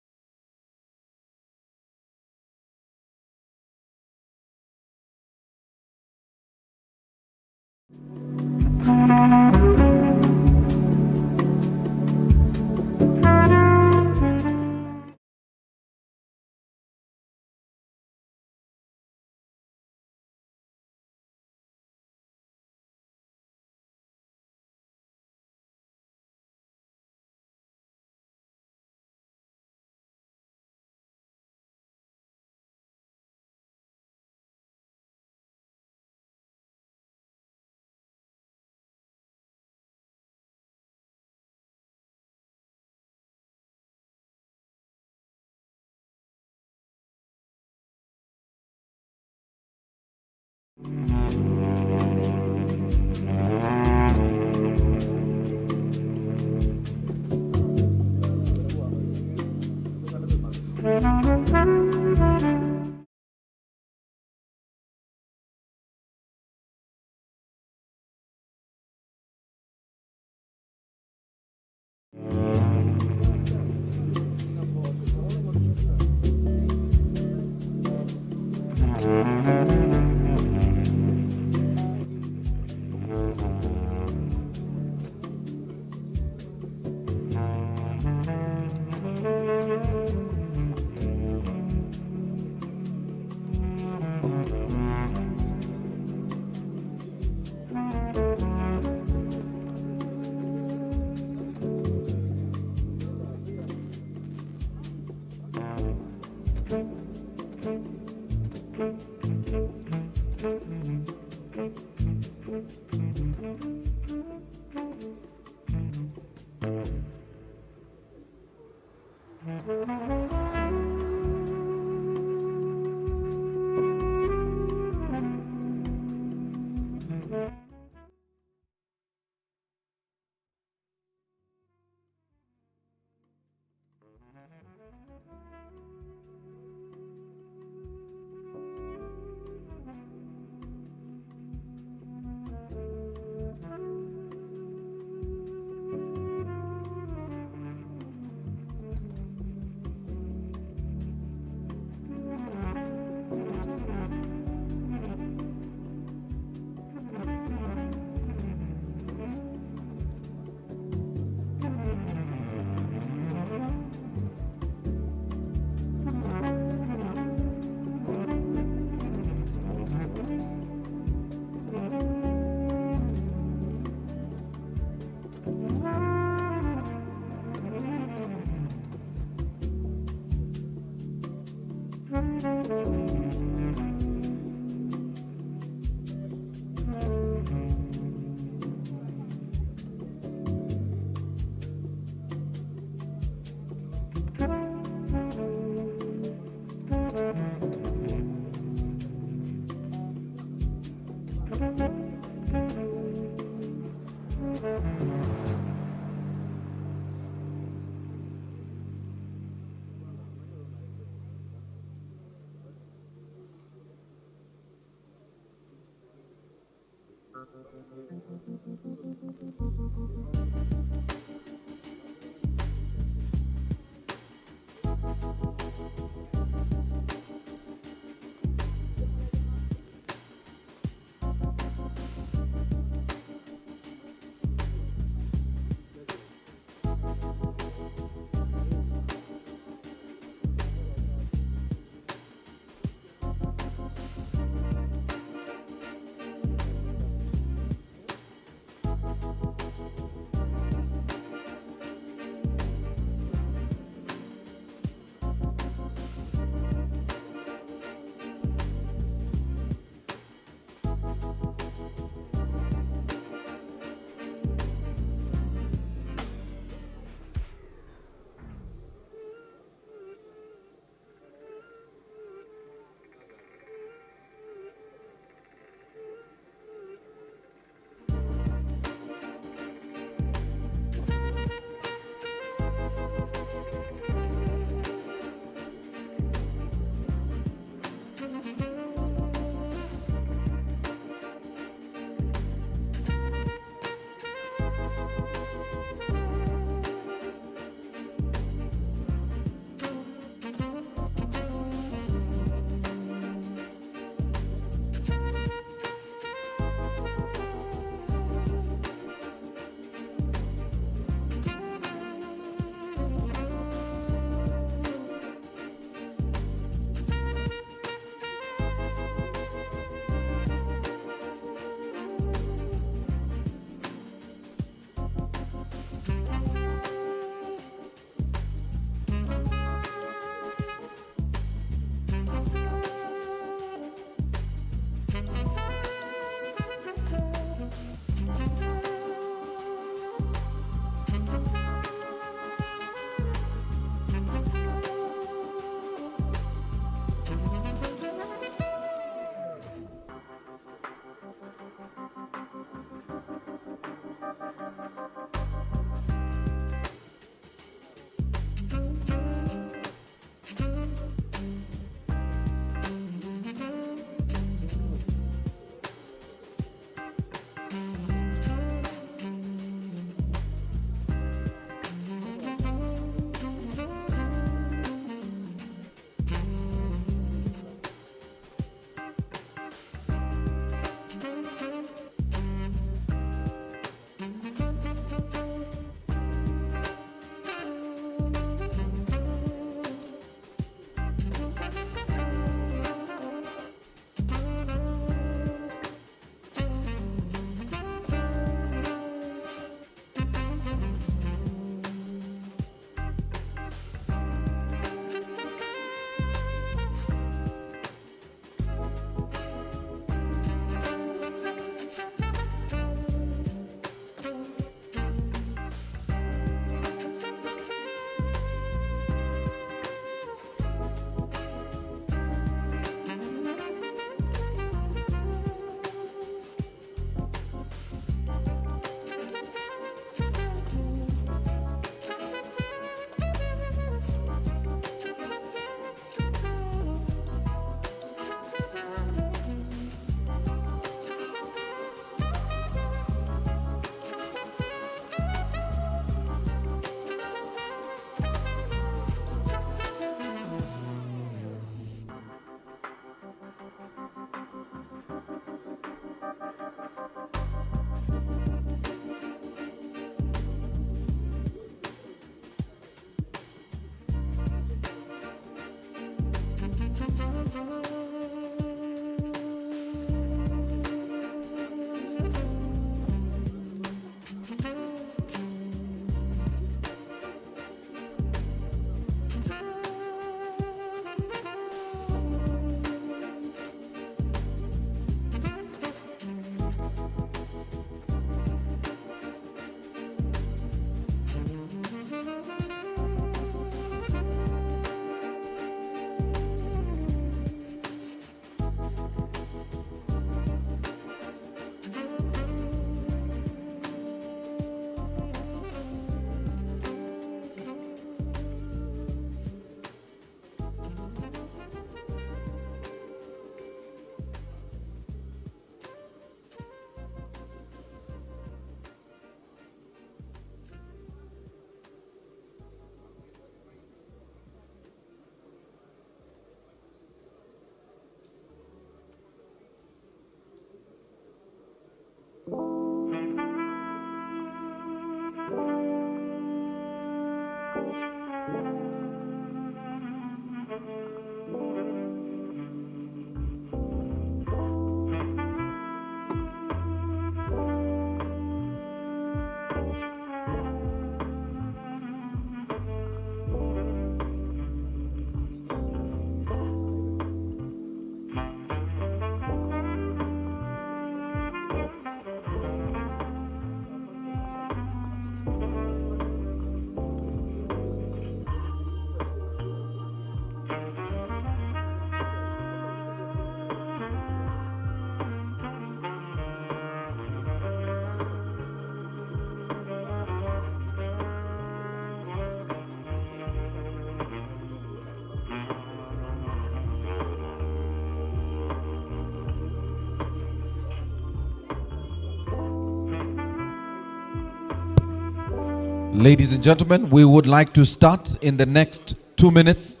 Ladies and gentlemen, we would like to start in the next 2 minutes.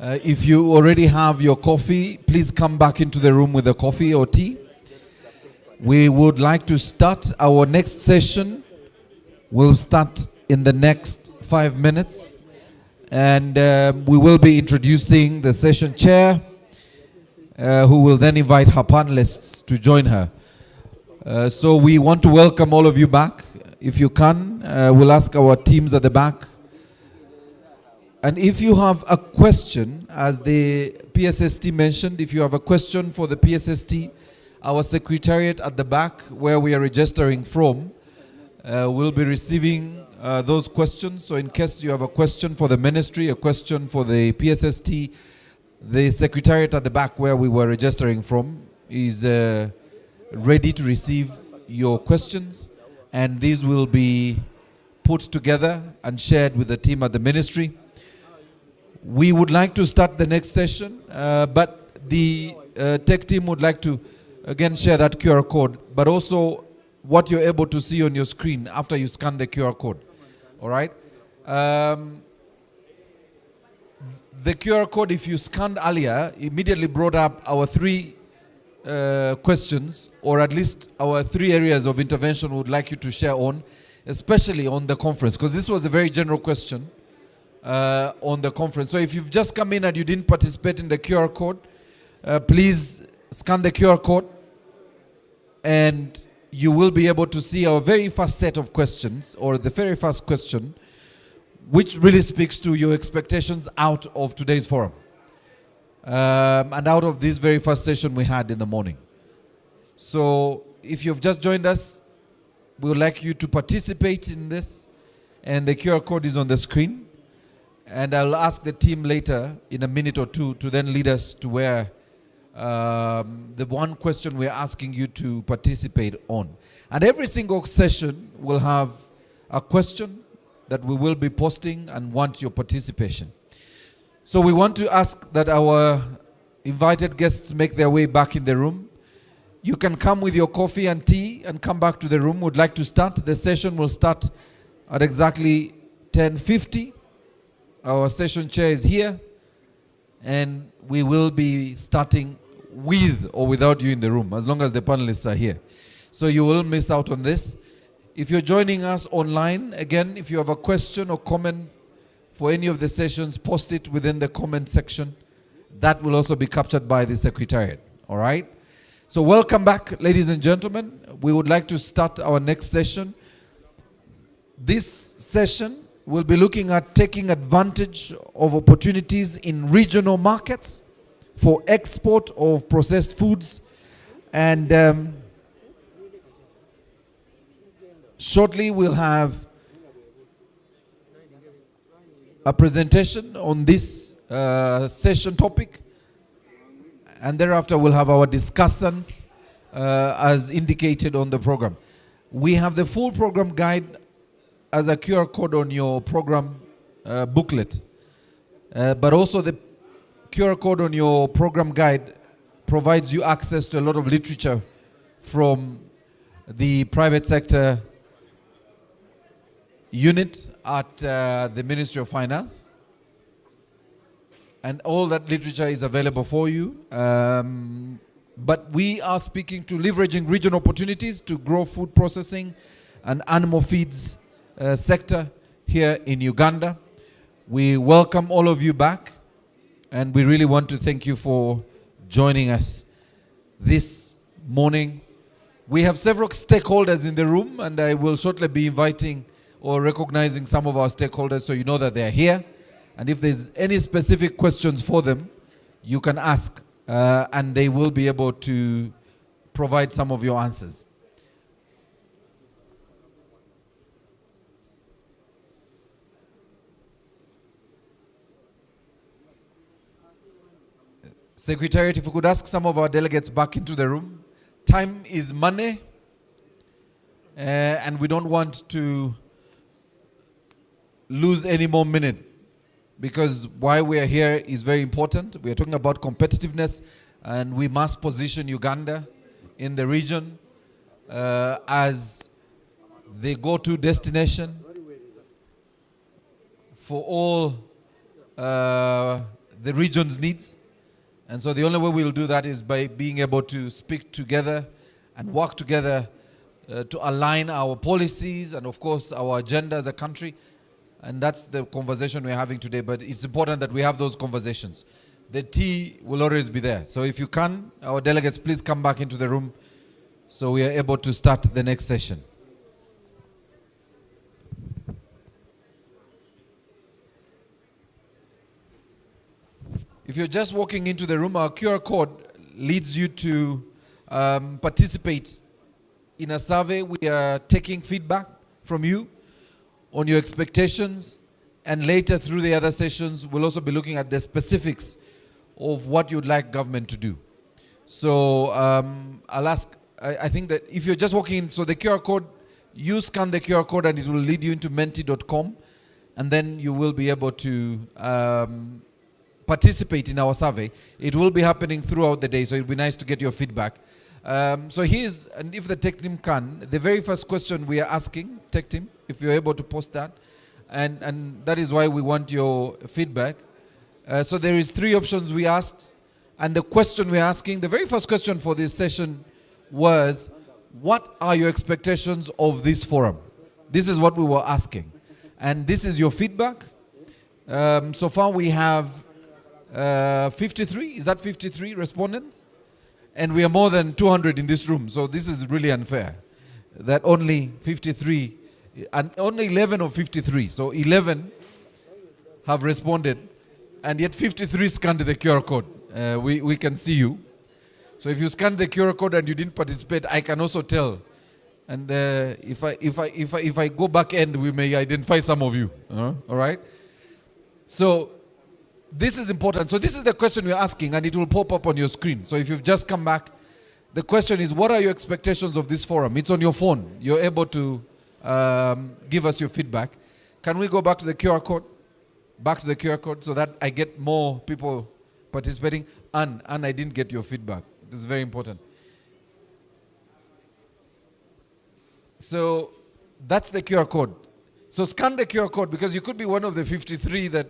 If you already have your coffee, please come back into the room with a coffee or tea. We would like to start our next session. We'll start in the next 5 minutes. And we will be introducing the session chair, who will then invite her panelists to join her. So we want to welcome all of you back. If you can, we'll ask our teams at the back. And if you have a question, as the PSST mentioned, if you have a question for the PSST, our secretariat at the back, where we are registering from, will be receiving those questions. So in case you have a question for the ministry, a question for the PSST, the secretariat at the back, where we were registering from, is ready to receive your questions. And these will be put together and shared with the team at the ministry. We would like to start the next session, but the tech team would like to, again, share that QR code, but also what you're able to see on your screen after you scan the QR code. All right? The QR code, if you scanned earlier, immediately brought up our 3 questions, or at least our 3 areas of intervention we would like you to share on, especially on the conference, because this was a very general question on the conference. So if you've just come in and you didn't participate in the QR code, please scan the QR code, and you will be able to see our very first set of questions, or the very first question, which really speaks to your expectations out of today's forum. And out of this very first session we had in the morning. So if you've just joined us, we would like you to participate in this, and the QR code is on the screen. And I'll ask the team later in a minute or two to then lead us to where the one question we're asking you to participate on. And every single session will have a question that we will be posting and want your participation. So we want to ask that our invited guests make their way back in the room. You can come with your coffee and tea and come back to the room. We'd like to start. The session will start at exactly 10:50. Our session chair is here, and we will be starting with or without you in the room, as long as the panelists are here. So you will miss out on this. If you're joining us online, again, if you have a question or comment for any of the sessions, post it within the comment section. That will also be captured by the secretariat. All right? So welcome back, ladies and gentlemen. We would like to start our next session. This session will be looking at taking advantage of opportunities in regional markets for export of processed foods. And shortly we'll have a presentation on this session topic, and thereafter we'll have our discussants as indicated on the program. We have the full program guide as a QR code on your program booklet, but also the QR code on your program guide provides you access to a lot of literature from the private sector unit at the Ministry of Finance. And all that literature is available for you. But we are speaking to leveraging regional opportunities to grow food processing and animal feeds sector here in Uganda. We welcome all of you back, and we really want to thank you for joining us this morning. We have several stakeholders in the room, and I will shortly be inviting or recognizing some of our stakeholders so you know that they're here. And if there's any specific questions for them, you can ask, and they will be able to provide some of your answers. Secretariat, if we could ask some of our delegates back into the room. Time is money, and we don't want to lose any more minute, because why we are here is very important. We are talking about competitiveness, and we must position Uganda in the region as the go-to destination for all the region's needs. And so the only way we'll do that is by being able to speak together and work together to align our policies and, of course, our agenda as a country. And that's the conversation we're having today. But it's important that we have those conversations. The tea will always be there. So if you can, our delegates, please come back into the room so we are able to start the next session. If you're just walking into the room, our QR code leads you to participate in a survey. We are taking feedback from you on your expectations, and later through the other sessions, we'll also be looking at the specifics of what you'd like government to do. So I'll ask, I think that if you're just walking in, so the QR code, you scan the QR code and it will lead you into menti.com, and then you will be able to participate in our survey. It will be happening throughout the day, so it'll be nice to get your feedback. So here's, and if the tech team can, the very first question we are asking, tech team, if you're able to post that, and that is why we want your feedback. So there is 3 options we asked, and the question we're asking, the very first question for this session was, what are your expectations of this forum? This is what we were asking. And this is your feedback. So far we have 53, is that 53 respondents? And we are more than 200 in this room, so this is really unfair. That only 53, and only 11 of 53, so 11 have responded, and yet 53 scanned the QR code. We can see you. So if you scanned the QR code and you didn't participate, I can also tell. And if I go back end, we may identify some of you. All right? So this is important. So this is the question we're asking, and it will pop up on your screen. So if you've just come back, the question is, what are your expectations of this forum? It's on your phone. You're able to give us your feedback. Can we go back to the QR code? Back to the QR code so that I get more people participating. And I didn't get your feedback. This is very important. So that's the QR code. So scan the QR code, because you could be one of the 53 that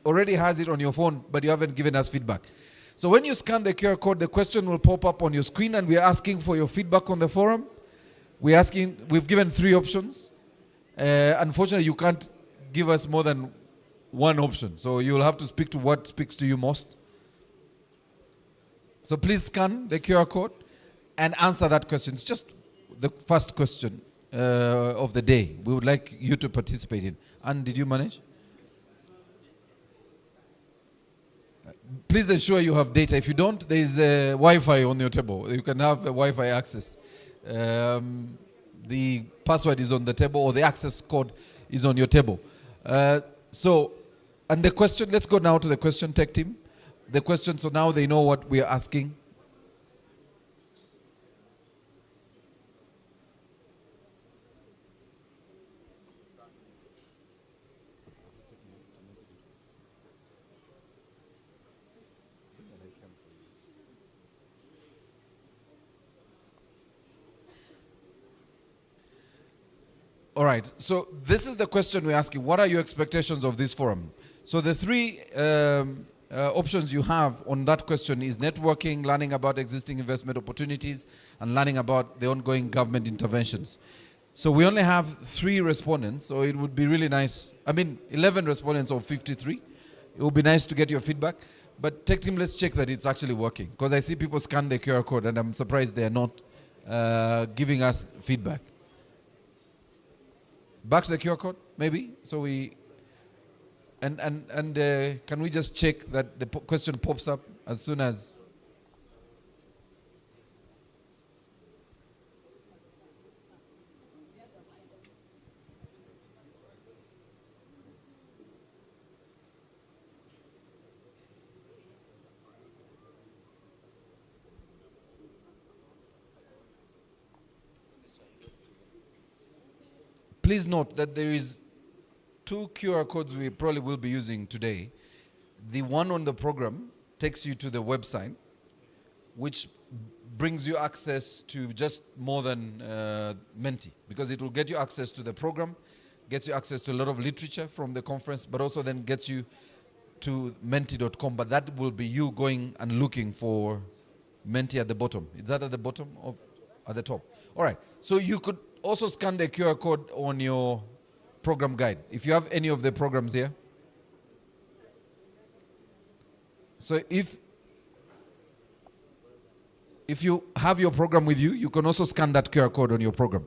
already has it on your phone, but you haven't given us feedback. So when you scan the QR code, the question will pop up on your screen, and we're asking for your feedback on the forum. We've given 3 options. Unfortunately, you can't give us more than 1 option. So you'll have to speak to what speaks to you most. So please scan the QR code and answer that question. It's just the first question of the day we would like you to participate in. And did you manage? Please ensure you have data. If you don't, there is Wi-Fi on your table. You can have Wi-Fi access. The password is on the table, or the access code is on your table. And the question, let's go now to the question, tech team. The question, so now they know what we are asking. All right, so this is the question we're asking. What are your expectations of this forum? So the 3 options you have on that question is networking, learning about existing investment opportunities, and learning about the ongoing government interventions. So we only have 3 respondents, so it would be really nice. 11 respondents of 53. It would be nice to get your feedback. But tech team, let's check that it's actually working, because I see people scan the QR code, and I'm surprised they are not giving us feedback. Back to the QR code, maybe. So we, and can we just check that the question pops up as soon as? Please note that there is 2 QR codes we probably will be using today. The one on the program takes you to the website, which brings you access to just more than Menti, because it will get you access to the program, gets you access to a lot of literature from the conference, but also then gets you to menti.com. But that will be you going and looking for Menti at the bottom. Is that at the bottom of, at the top? All right. So you could also scan the QR code on your program guide. If you have any of the programs here. So if you have your program with you, you can also scan that QR code on your program.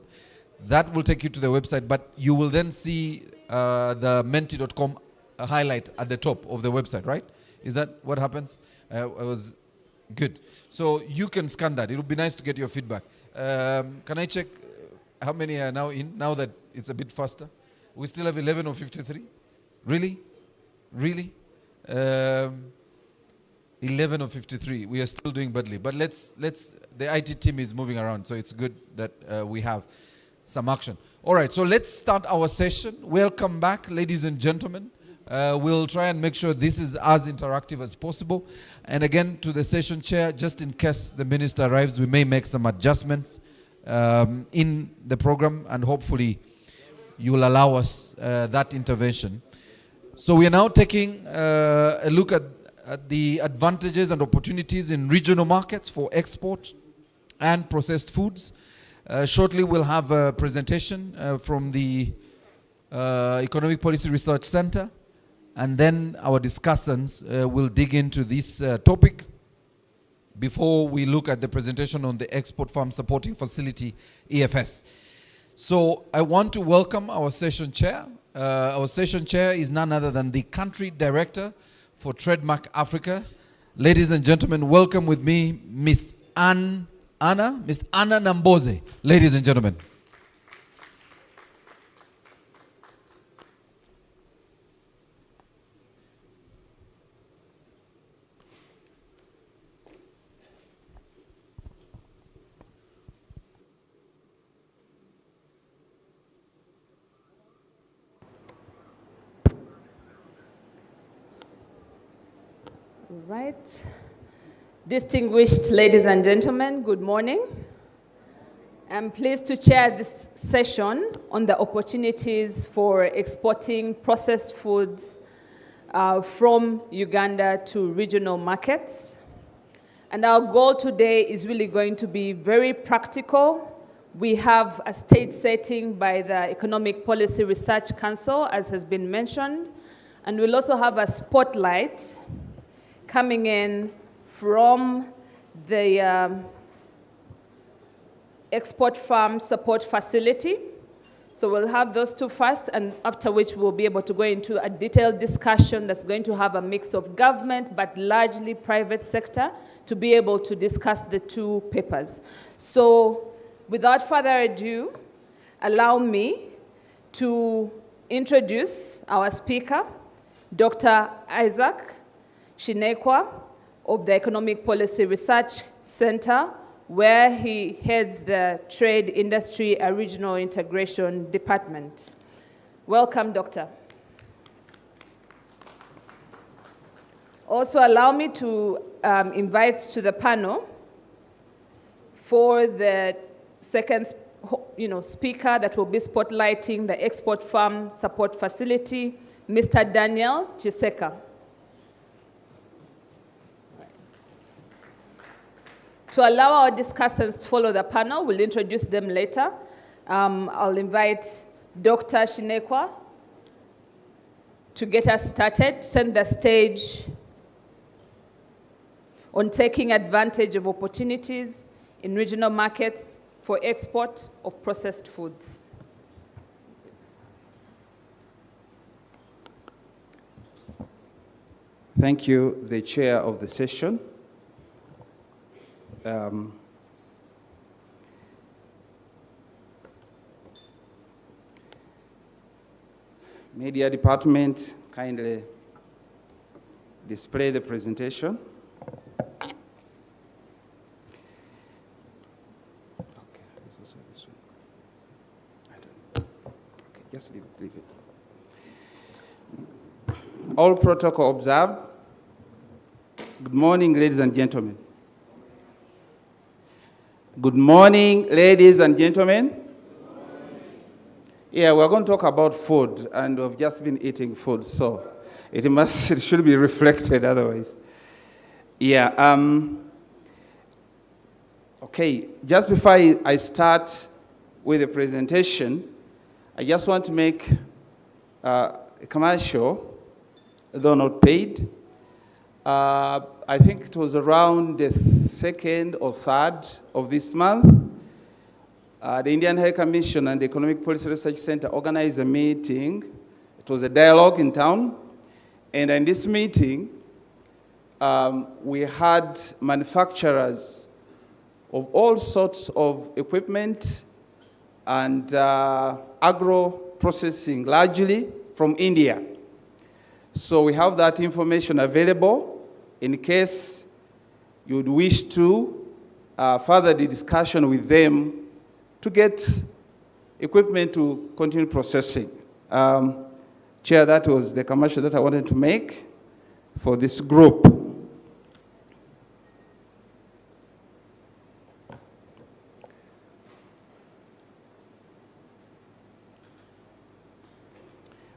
That will take you to the website, but you will then see the menti.com highlight at the top of the website, right? Is that what happens? It was good. So you can scan that. It would be nice to get your feedback. Can I check how many are now in, now that it's a bit faster? We still have 11 or 53? Really? Really? 11 or 53. We are still doing badly. But let's the IT team is moving around, so it's good that we have some action. All right, so let's start our session. Welcome back, ladies and gentlemen. We'll try and make sure this is as interactive as possible. And again, to the session chair, just in case the minister arrives, we may make some adjustments in the program, and hopefully you will allow us that intervention. So we are now taking a look at the advantages and opportunities in regional markets for export and processed foods. Shortly, we'll have a presentation from the Economic Policy Research Center, and then our discussants will dig into this topic before we look at the presentation on the Export Farm Supporting Facility, EFS. So I want to welcome our session chair. Our session chair is none other than the Country Director for Trademark Africa. Ladies and gentlemen, welcome with me Miss Anna Namboze, ladies and gentlemen. Right. Distinguished ladies and gentlemen, good morning. I'm pleased to chair this session on the opportunities for exporting processed foods from Uganda to regional markets. And our goal today is really going to be very practical. We have a stage setting by the Economic Policy Research Council, as has been mentioned, and we'll also have a spotlight coming in from the Export Farm Support Facility. So we'll have those two first, and after which we'll be able to go into a detailed discussion that's going to have a mix of government, but largely private sector, to be able to discuss the two papers. So without further ado, allow me to introduce our speaker, Dr. Isaac Shinekwa of the Economic Policy Research Center, where he heads the Trade, Industry, and Regional Integration Department. Welcome, Doctor. Also, allow me to invite to the panel for the second speaker that will be spotlighting the Export Farm Support Facility, Mr. Daniel Chiseka. To allow our discussants to follow the panel, we'll introduce them later. I'll invite Dr. Shinekwa to get us started, set the stage on taking advantage of opportunities in regional markets for export of processed foods. Thank you, the chair of the session. Media department, kindly display the presentation. Okay, this also this one. Okay, just leave it. All protocol observed. Good morning, ladies and gentlemen. Good morning, ladies and gentlemen. Yeah, we're going to talk about food, and we've just been eating food, so it should be reflected otherwise. Yeah. Okay. Just before I start with the presentation, I just want to make a commercial, though not paid. I think it was around the 2nd or 3rd of this month. The Indian High Commission and the Economic Policy Research Center organized a meeting. It was a dialogue in town. And in this meeting, we had manufacturers of all sorts of equipment and agro-processing, largely from India. So we have that information available in case you would wish to further the discussion with them to get equipment to continue processing. Chair, that was the commercial that I wanted to make for this group.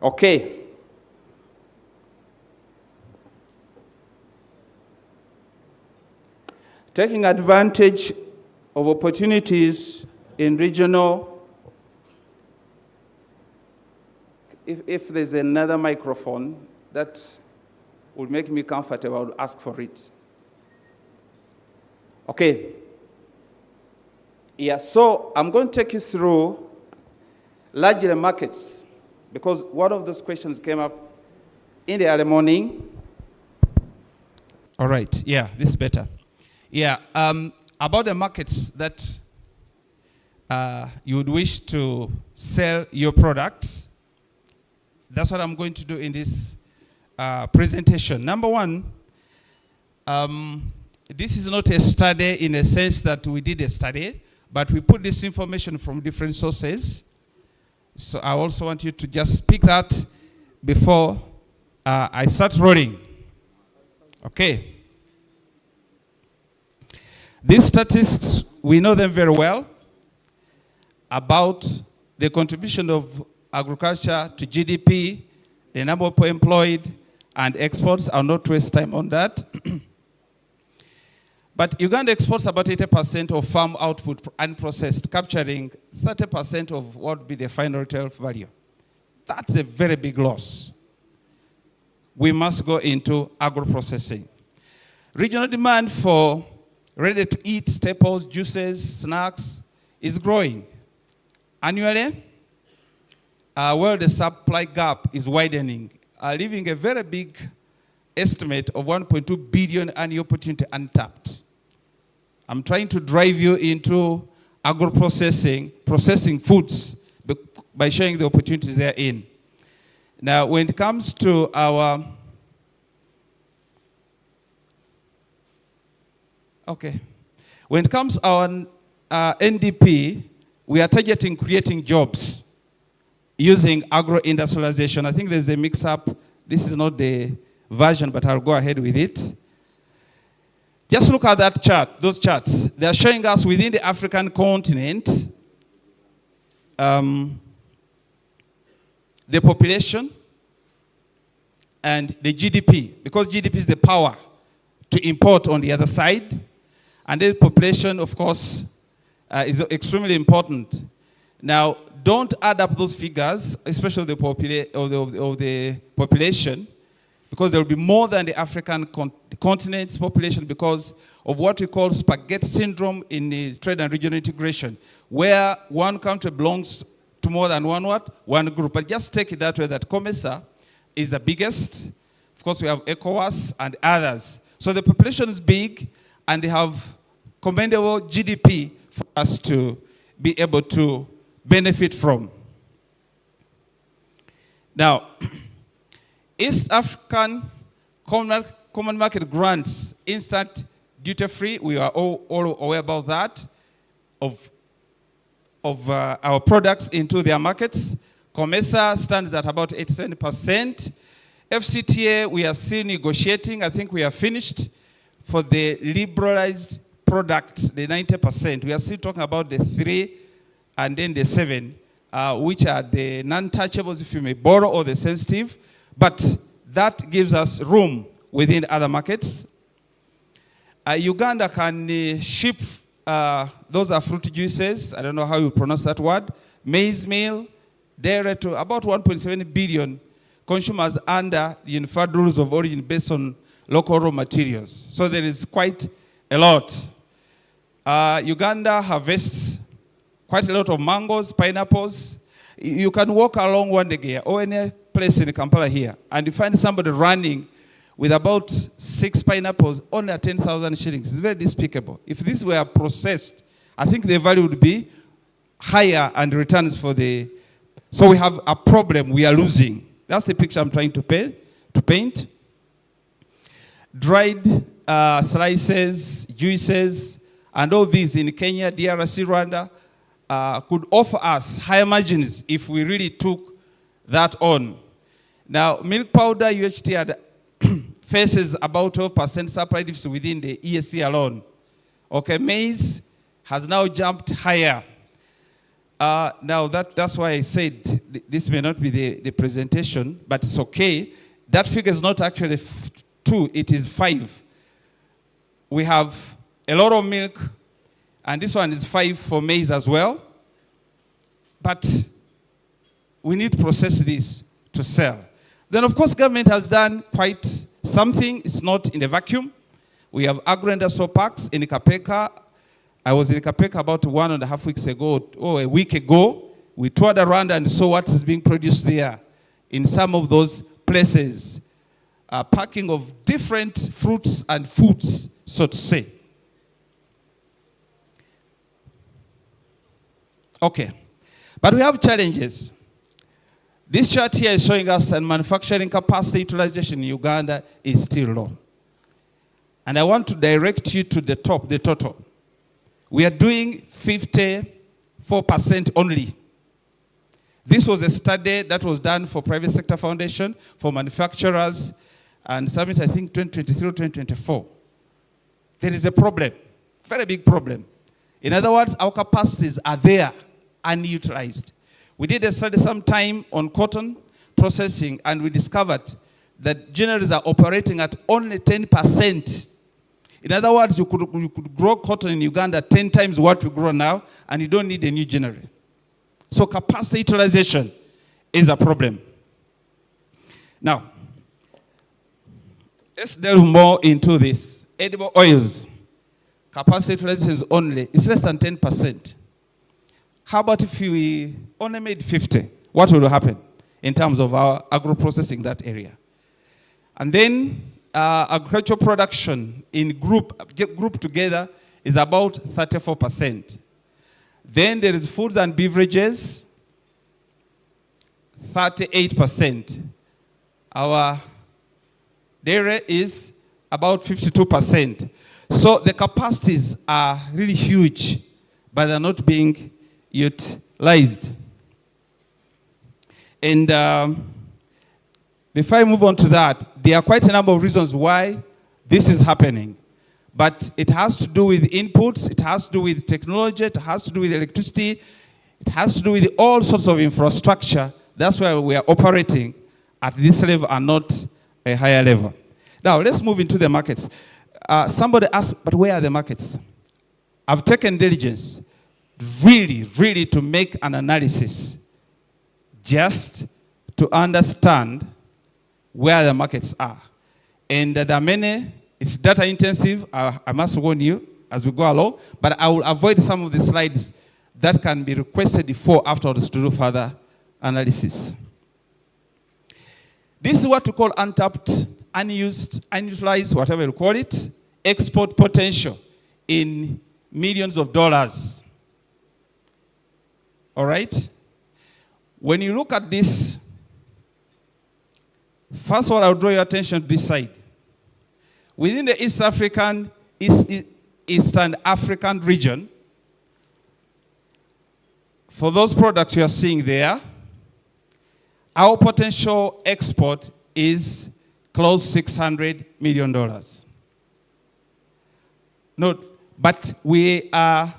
Okay. Taking advantage of opportunities in regional, if there's another microphone that would make me comfortable, I would ask for it. Okay. Yeah, so I'm going to take you through largely markets, because one of those questions came up in the early morning. All right, yeah, this is better. Yeah, about the markets that you would wish to sell your products. That's what I'm going to do in this presentation. Number one, this is not a study in a sense that we did a study, but we put this information from different sources. So I also want you to just speak that before I start rolling. Okay. These statistics, we know them very well about the contribution of agriculture to GDP, the number of people employed, and exports. I'll not waste time on that. But Uganda exports about 80% of farm output unprocessed, capturing 30% of what would be the final retail value. That's a very big loss. We must go into agro-processing. Regional demand for ready-to-eat staples, juices, snacks is growing. Annually, while the supply gap is widening, leaving a very big estimate of 1.2 billion annual opportunity untapped. I'm trying to drive you into agro-processing, processing foods by showing the opportunities they're in. Now, when it comes to our when it comes to our NDP, we are targeting creating jobs using agro-industrialization. I think there's a mix-up. This is not the version, but I'll go ahead with it. Just look at that chart, those charts. They're showing us within the African continent the population and the GDP, because GDP is the power to import on the other side. And the population, of course, is extremely important. Now, don't add up those figures, especially the population, because there will be more than the African continent's population because of what we call spaghetti syndrome in the trade and regional integration, where one country belongs to more than one group. But just take it that way, that COMESA is the biggest. Of course, we have ECOWAS and others. So the population is big, and they have commendable GDP for us to be able to benefit from. Now, East African Common Market grants instant duty-free. We are all aware about that, of our products into their markets. COMESA stands at about 87%. FCTA, we are still negotiating. I think we are finished for the liberalized products, the 90%. We are still talking about the 3 and then the 7. which are the non-touchables, if you may borrow, or the sensitive, but that gives us room within other markets. Uganda can ship, those are fruit juices, I don't know how you pronounce that word, maize meal, dairy to about 1.7 billion consumers under the unified rules of origin based on local raw materials. So there is quite a lot. Uganda harvests quite a lot of mangoes, pineapples. You can walk along Wandegea or any place in Kampala here, and you find somebody running with about 6 pineapples, only at 10,000 shillings. It's very despicable. If this were processed, I think the value would be higher and returns for the... So we have a problem we are losing. That's the picture I'm trying to paint. Dried slices, juices, and all these in Kenya, DRC, Rwanda, could offer us higher margins if we really took that on. Now, milk powder, UHT had faces about 12% supply deficit within the ESC alone. Okay, maize has now jumped higher. Now, that's why I said this may not be the presentation, but it's okay. That figure is not actually 2, it is 5. We have a lot of milk, and this one is 5 for maize as well. But we need to process this to sell. Then, of course, government has done quite something. It's not in a vacuum. We have agro-industrial parks in Kapeka. I was in Kapeka about 1.5 weeks ago, or a week ago. We toured around and saw what is being produced there in some of those places. Packing of different fruits and foods, so to say. Okay. But we have challenges. This chart here is showing us that manufacturing capacity utilization in Uganda is still low. And I want to direct you to the top, the total. We are doing 54% only. This was a study that was done for Private Sector Foundation, for manufacturers, and submitted, I think, 2023 or 2024. There is a problem, very big problem. In other words, our capacities are there, unutilized. We did a study sometime on cotton processing, and we discovered that generators are operating at only 10%. In other words, you could grow cotton in Uganda 10 times what we grow now, and you don't need a new generator. So capacity utilization is a problem. Now, let's delve more into this. Edible oils, capacity utilization is less than 10%. How about if we only made 50? What will happen in terms of our agro-processing that area? And then agricultural production in group together is about 34%. Then there is foods and beverages, 38%. Our dairy is about 52%. So the capacities are really huge, but they're not being utilized. And before I move on to that, there are quite a number of reasons why this is happening. But it has to do with inputs, it has to do with technology, it has to do with electricity, it has to do with all sorts of infrastructure. That's why we are operating at this level and not a higher level. Now, let's move into the markets. Somebody asked, but where are the markets? I've taken diligence really to make an analysis just to understand where the markets are. And there are many. It's data intensive. I must warn you as we go along, but I will avoid some of the slides that can be requested before afterwards to do further analysis. This is what we call untapped, unused, unutilized, whatever you call it, export potential in millions of dollars. All right? When you look at this, first of all, I'll draw your attention to this side. Within the Eastern African region, for those products you are seeing there, our potential export is close to $600 million. Note, but we are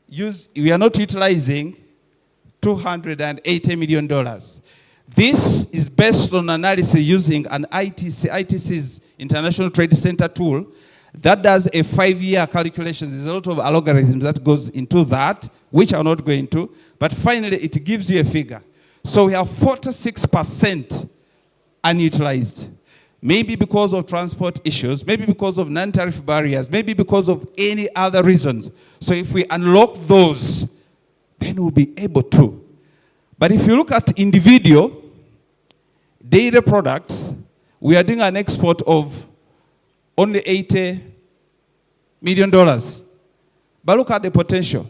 not utilizing $280 million. This is based on analysis using an ITC's International Trade Center tool that does a 5-year calculation. There's a lot of algorithms that goes into that, which I'm not going to, but finally it gives you a figure. So we have 46% unutilized. Maybe because of transport issues, maybe because of non-tariff barriers, maybe because of any other reasons. So if we unlock those, then we'll be able to. But if you look at individual dairy products, we are doing an export of only $80 million. But look at the potential,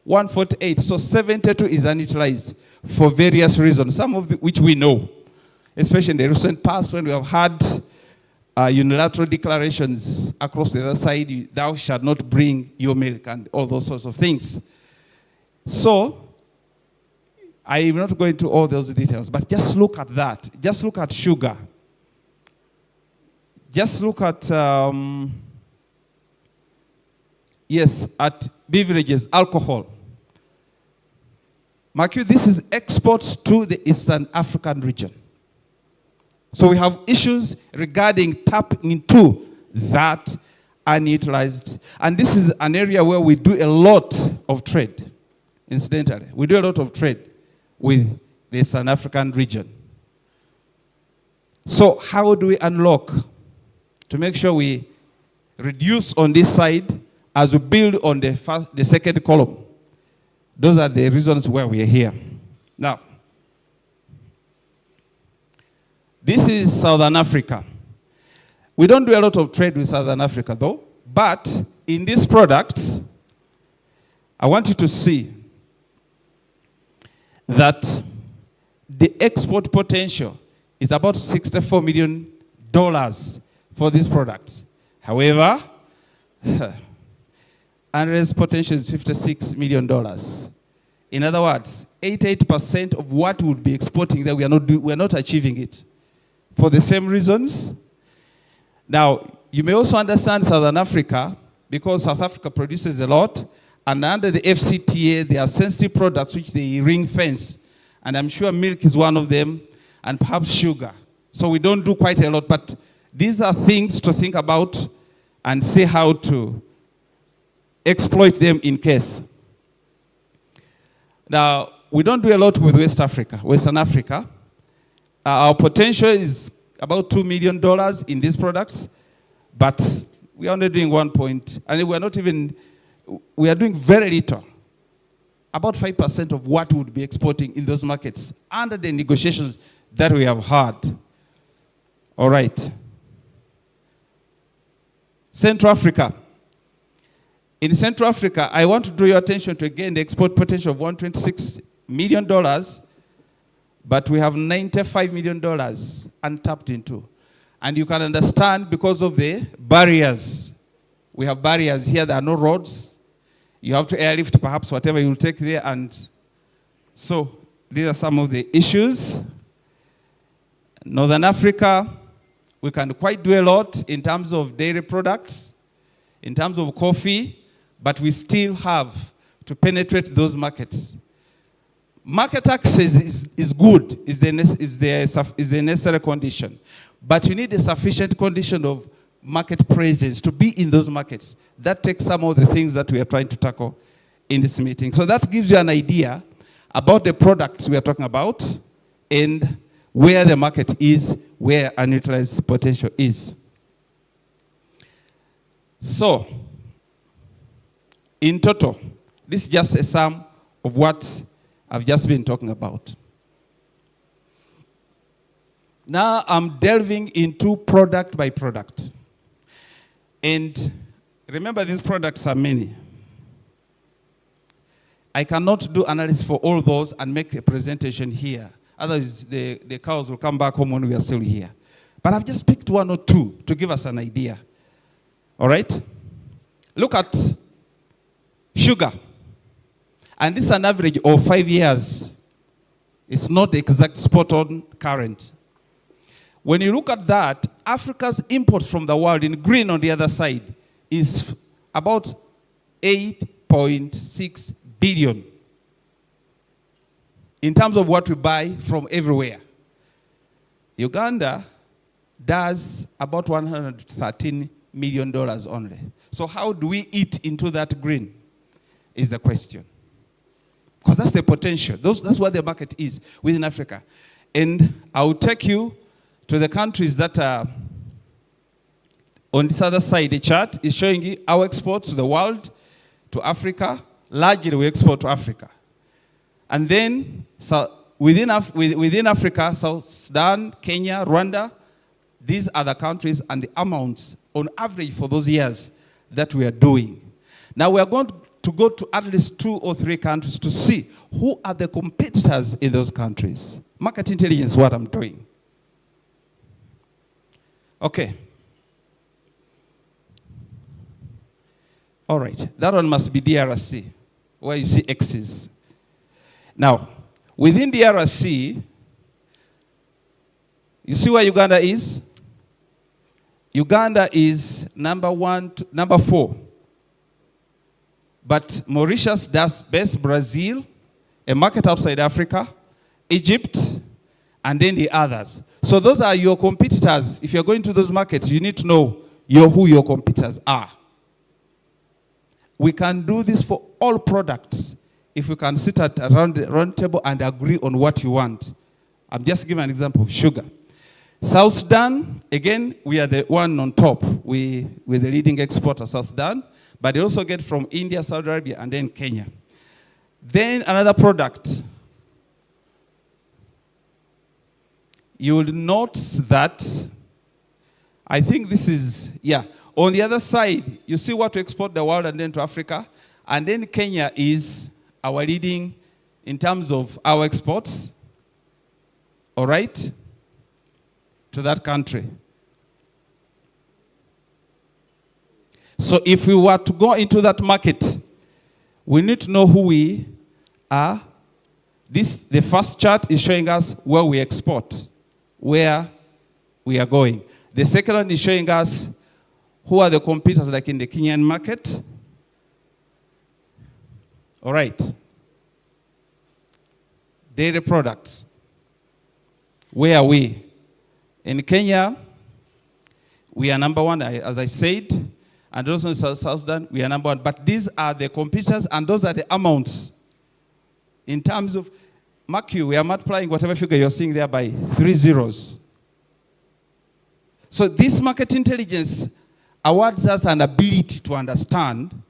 148. So 72 is unutilized for various reasons, some of which we know, especially in the recent past when we have had unilateral declarations across the other side, thou shalt not bring your milk and all those sorts of things. So I am not going into all those details, but just look at that. Just look at sugar. Just look at, at beverages, alcohol. Mark you, this is exports to the Eastern African region. So we have issues regarding tapping into that unutilized. And this is an area where we do a lot of trade, incidentally. We do a lot of trade with the Eastern African region. So how do we unlock to make sure we reduce on this side as we build on the second column? Those are the reasons why we are here. Now, this is Southern Africa. We don't do a lot of trade with Southern Africa, though. But in these products, I want you to see that the export potential is about $64 million for these products. However, unrest potential is $56 million. In other words, 88% of what we would be exporting that we are not achieving it. For the same reasons. Now, you may also understand Southern Africa, because South Africa produces a lot, and under the FCTA, there are sensitive products which they ring fence. And I'm sure milk is one of them, and perhaps sugar. So we don't do quite a lot, but these are things to think about and see how to exploit them in case. Now, we don't do a lot with West Africa, Western Africa. Our potential is about $2 million in these products, but we are only doing 1 point, and we are doing very little. About 5% of what we would be exporting in those markets under the negotiations that we have had. All right. Central Africa. In Central Africa, I want to draw your attention to, again, the export potential of $126 million, but we have $95 million untapped into. And you can understand because of the barriers. We have barriers here, there are no roads. You have to airlift perhaps whatever you'll take there. And so these are some of the issues. Northern Africa, we can quite do a lot in terms of dairy products, in terms of coffee, but we still have to penetrate those markets. Market access is good, is the necessary condition. But you need a sufficient condition of market presence to be in those markets. That takes some of the things that we are trying to tackle in this meeting. So that gives you an idea about the products we are talking about and where the market is, where unutilized potential is. So, in total, this is just a sum of what I've just been talking about. Now I'm delving into product by product. And remember, these products are many. I cannot do analysis for all those and make a presentation here. Otherwise, the cows will come back home when we are still here. But I've just picked one or two to give us an idea. All right? Look at sugar. And this is an average of 5 years. It's not the exact spot-on current. When you look at that, Africa's imports from the world in green on the other side is about $8.6 billion. in terms of what we buy from everywhere. Uganda does about $113 million only. So how do we eat into that green is the question. Because that's the potential. That's what the market is within Africa. And I'll take you to the countries that are on this other side. The chart is showing you our exports to the world, to Africa. Largely we export to Africa. And then within Africa, South Sudan, Kenya, Rwanda, these are the countries and the amounts on average for those years that we are doing. Now we are going to go to at least 2 or 3 countries to see who are the competitors in those countries. Market intelligence is what I'm doing. Okay. All right, that one must be DRC, where you see X's. Now, within DRC, you see where Uganda is? Uganda is number 4. But Mauritius does best, Brazil, a market outside Africa, Egypt, and then the others. So those are your competitors. If you're going to those markets, you need to know who your competitors are. We can do this for all products if we can sit at a round table and agree on what you want. I'm just giving an example of sugar. South Sudan, again, we are the one on top. We're the leading exporter of South Sudan, but they also get from India, Saudi Arabia, and then Kenya. Then another product. You will notice that, I think this is, on the other side, you see what we export the world and then to Africa. And then Kenya is our leading in terms of our exports, all right, to that country. So if we were to go into that market, we need to know who we are. The first chart is showing us where we export, where we are going. The second one is showing us who are the competitors, like in the Kenyan market. All right. Dairy products. Where are we? In Kenya, we are number 1, as I said. And also in South Sudan, we are number 1. But these are the competitors, and those are the amounts. In terms of, mark you, we are multiplying whatever figure you're seeing there by 3 zeros. So this market intelligence awards us an ability to understand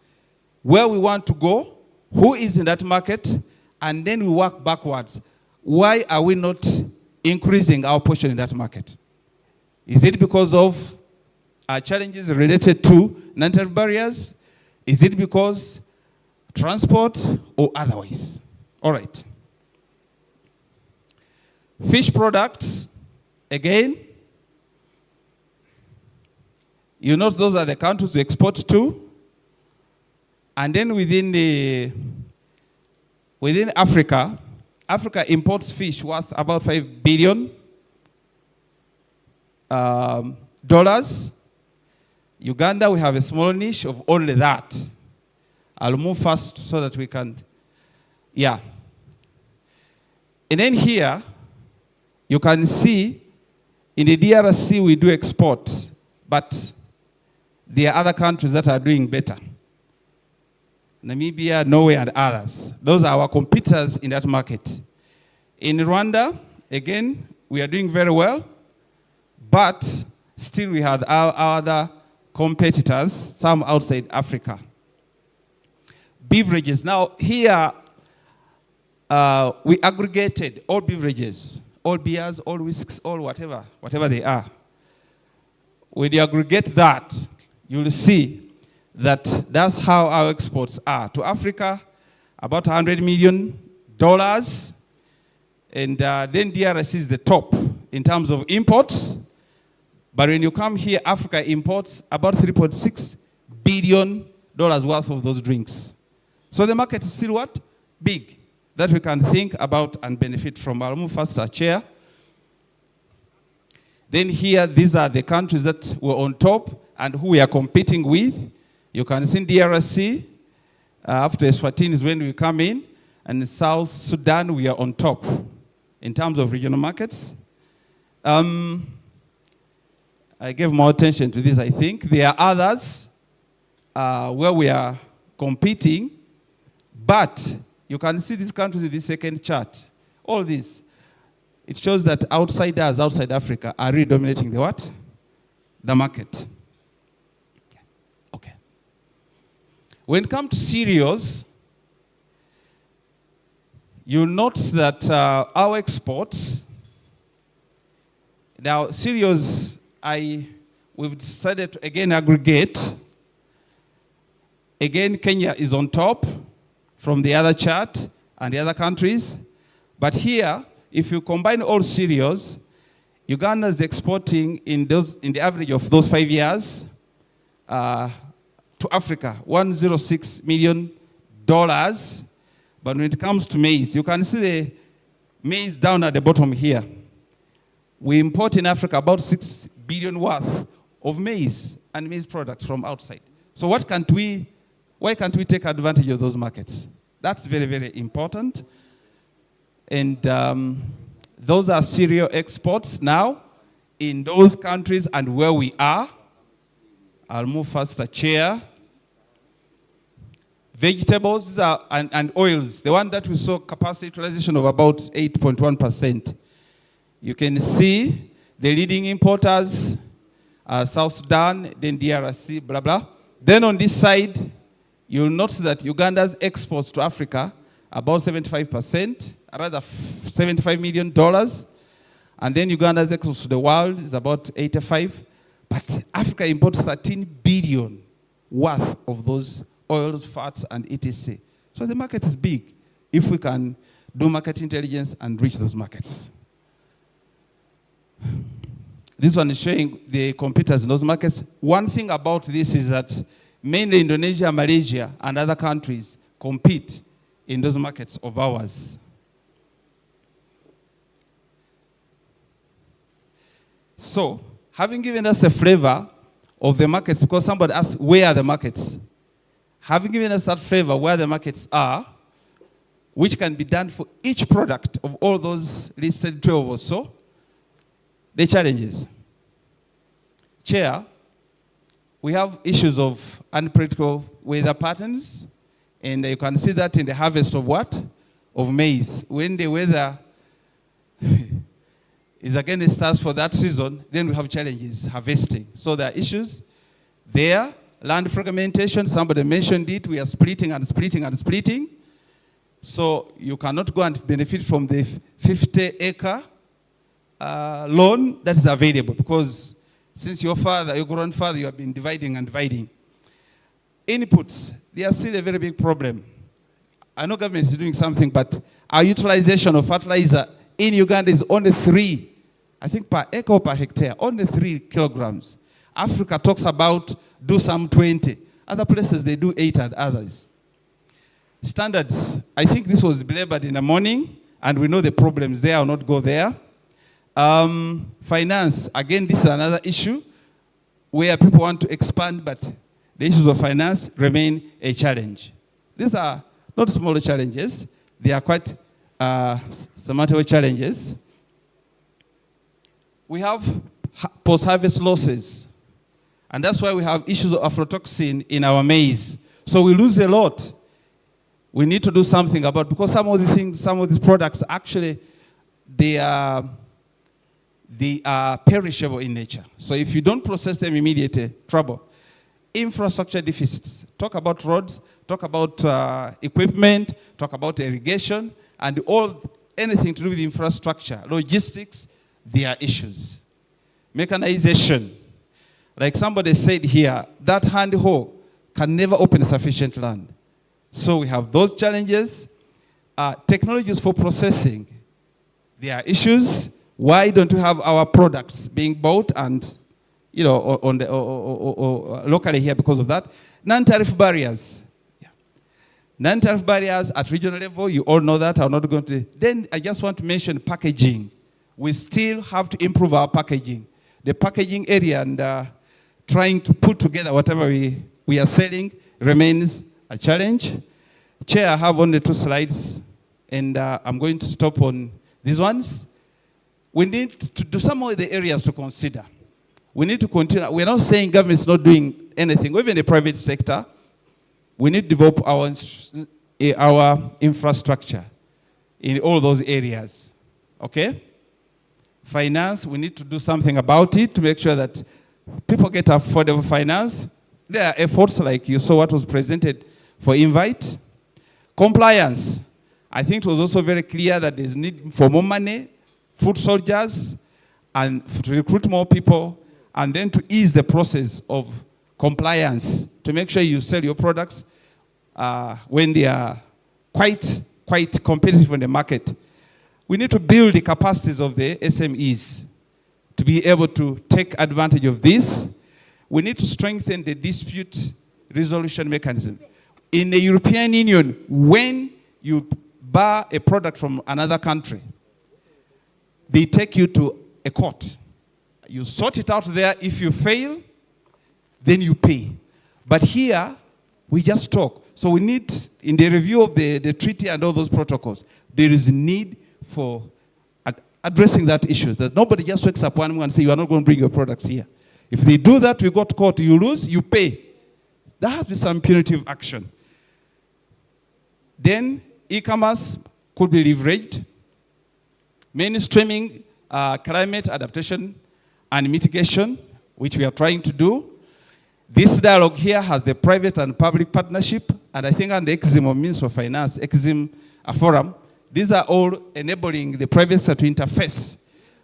where we want to go, who is in that market, and then we work backwards. Why are we not increasing our portion in that market? Is it because of our challenges related to non-tariff barriers? Is it because transport or otherwise? All right. Fish products, again, you note those are the countries we export to. And then within Africa, Africa imports fish worth about $5 billion. Uganda, we have a small niche of only that. I'll move fast so that we can, And then here, you can see in the DRC we do export, but there are other countries that are doing better. Namibia, Norway, and others. Those are our competitors in that market. In Rwanda, again, we are doing very well, but still we have our other competitors, some outside Africa. Beverages. Now, here, we aggregated all beverages, all beers, all whisks, all whatever they are. When you aggregate that, you'll see that that's how our exports are. To Africa, about $100 million. And then DRC is the top in terms of imports. But when you come here, Africa imports about $3.6 billion worth of those drinks. So the market is still what? Big, that we can think about and benefit from. I'll move faster, Chair. Then here, these are the countries that were on top and who we are competing with. You can see DRC, after Eswatini is when we come in. And in South Sudan, we are on top in terms of regional markets. I gave more attention to this, I think. There are others where we are competing, but you can see these countries in the second chart. All this, it shows that outsiders outside Africa are really dominating the what? The market. Okay. When it comes to cereals, you'll notice that our exports, now cereals, we've decided to again aggregate. Again, Kenya is on top from the other chart and the other countries. But here, if you combine all cereals, Uganda is exporting in the average of those 5 years to Africa, $106 million. But when it comes to maize, you can see the maize down at the bottom here. We import in Africa about 6 billion worth of maize and maize products from outside. So why can't we take advantage of those markets? That's very, very important. And those are cereal exports now in those countries and where we are. I'll move faster, Chair. Vegetables and oils, the one that we saw capacity utilization of about 8.1%. You can see the leading importers, South Sudan, then DRC, blah, blah. Then on this side, you'll notice that Uganda's exports to Africa, about 75%, rather $75 million. And then Uganda's exports to the world is about 85. But Africa imports 13 billion worth of those oils, fats, and etc. So the market is big if we can do market intelligence and reach those markets. This one is showing the competitors in those markets. One thing about this is that mainly Indonesia, Malaysia, and other countries compete in those markets of ours. So, having given us a flavor of the markets, because somebody asked, where are the markets? Having given us that flavor where the markets are, which can be done for each product of all those listed 12 or so, the challenges. Chair, we have issues of unpredictable weather patterns, and you can see that in the harvest of what? Of maize. When the weather is against us for that season, then we have challenges harvesting. So there are issues there. Land fragmentation, somebody mentioned it. We are splitting and splitting and splitting. So you cannot go and benefit from the 50-acre loan that is available, because since your grandfather, you have been dividing and dividing. Inputs, they are still a very big problem. I know government is doing something, but our utilization of fertilizer in Uganda is only 3, I think per acre or per hectare, only 3 kilograms. Africa talks about do some 20. Other places, they do 8 and others. Standards, I think this was belabored in the morning, and we know the problems there. I'll not go there. Finance, again, this is another issue where people want to expand, but the issues of finance remain a challenge. These are not small challenges. They are quite substantial challenges. We have post-harvest losses. And that's why we have issues of aflatoxin in our maize. So we lose a lot. We need to do something about it, because some of these products actually, they are perishable in nature. So if you don't process them immediately, trouble. Infrastructure deficits. Talk about roads, talk about equipment, talk about irrigation, and anything to do with infrastructure, logistics, there are issues. Mechanization. Like somebody said here, that hand hoe can never open sufficient land. So we have those challenges. Technologies for processing. There are issues. Why don't we have our products being bought and, you know, locally here because of that? Non-tariff barriers. Yeah. Non-tariff barriers at regional level, you all know that. I'm not going to. Then I just want to mention packaging. We still have to improve our packaging. The packaging area and trying to put together whatever we are selling remains a challenge. Chair, I have only 2 slides and I'm going to stop on these ones. We need to do some of the areas to consider. We need to continue. We're not saying government is not doing anything. Even the private sector, we need to develop our infrastructure in all those areas. Okay? Finance, we need to do something about it to make sure that people get affordable finance. There are efforts like you saw what was presented for Invite. Compliance. I think it was also very clear that there's need for more money, food soldiers, and to recruit more people, and then to ease the process of compliance to make sure you sell your products when they are quite competitive in the market. We need to build the capacities of the SMEs to be able to take advantage of this. We need to strengthen the dispute resolution mechanism. In the European Union, when you buy a product from another country, they take you to a court. You sort it out there. If you fail, then you pay. But here, we just talk. So we need, in the review of the treaty and all those protocols, there is a need for addressing that issue. That nobody just wakes up one morning and says, you are not going to bring your products here. If they do that, we go to court, you lose, you pay. There has to be some punitive action. Then e-commerce could be leveraged. Mainstreaming climate adaptation and mitigation, which we are trying to do. This dialogue here has the private and public partnership, and I think under EXIM or Ministry of Finance, EXIM Forum, these are all enabling the private sector to interface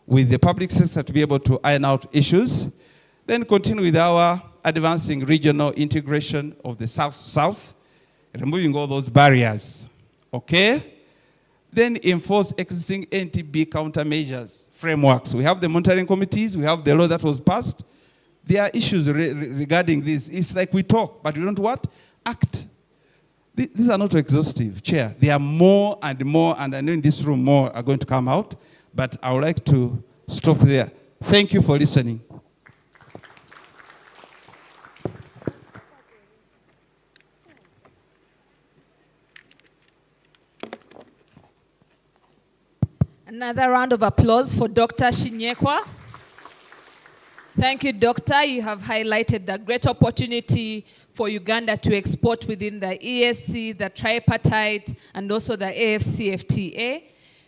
with the public sector to be able to iron out issues. Then continue with our advancing regional integration of the South-South, removing all those barriers, okay? Then enforce existing NTB countermeasures frameworks. We have the monitoring committees, we have the law that was passed. There are issues regarding this. It's like we talk, but we don't what? Act. These are not exhaustive, Chair. There are more, and I know in this room more are going to come out, but I would like to stop there. Thank you for listening. Another round of applause for Dr. Shinyekwa. Thank you, Doctor. You have highlighted the great opportunity for Uganda to export within the ESC, the tripartite, and also the AFCFTA.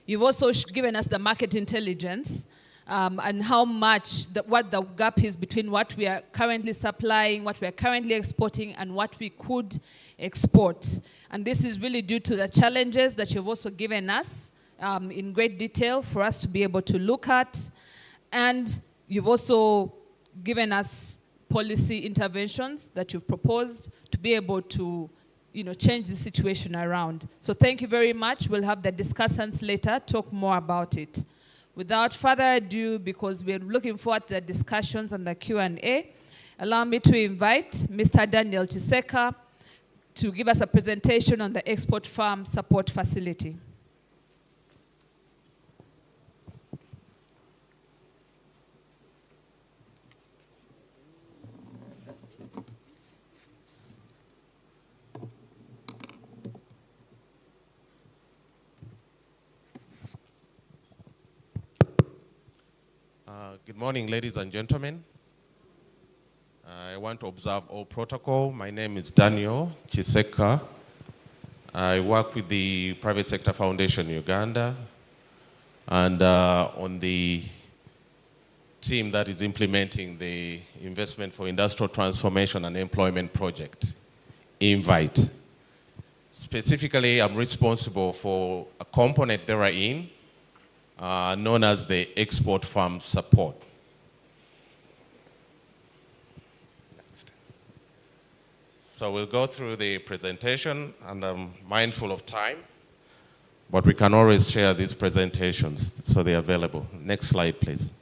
You've also given us the market intelligence and how much, what the gap is between what we are currently supplying, what we are currently exporting, and what we could export. And this is really due to the challenges that you've also given us in great detail for us to be able to look at. And you've also given us policy interventions that you've proposed to be able to, change the situation around. So thank you very much. We'll have the discussants later talk more about it. Without further ado, because we're looking forward to the discussions and the Q&A, allow me to invite Mr. Daniel Chiseka to give us a presentation on the Export Farm Support Facility. Good morning, ladies and gentlemen. I want to observe all protocol. My name is Daniel Chiseka. I work with the Private Sector Foundation Uganda and on the team that is implementing the Investment for Industrial Transformation and Employment Project, Invite. Specifically, I'm responsible for a component therein known as the Export Farm Support. Next. So we'll go through the presentation, and I'm mindful of time, but we can always share these presentations so they're available. Next slide, please.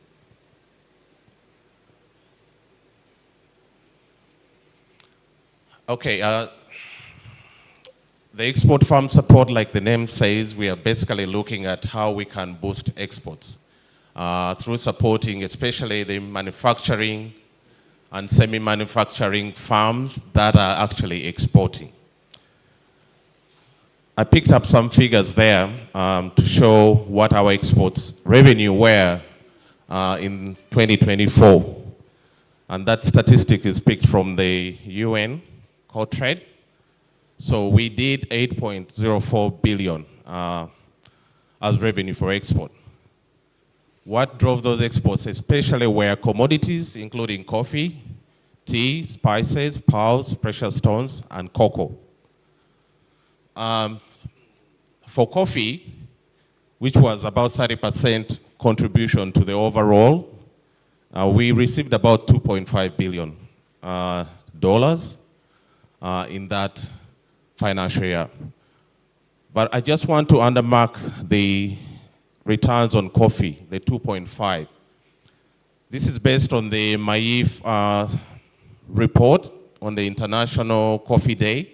Okay. The export farm support, like the name says, we are basically looking at how we can boost exports through supporting especially the manufacturing and semi-manufacturing farms that are actually exporting. I picked up some figures there to show what our exports revenue were in 2024. And that statistic is picked from the UN Core Trade. So we did 8.04 billion as revenue for export. What drove those exports especially were commodities, including coffee, tea, spices, pearls, precious stones, and cocoa. For coffee, which was about 30% contribution to the overall, we received about $2.5 billion in that financial year. But I just want to undermark the returns on coffee, the 2.5. This is based on the MAIF report on the International Coffee Day,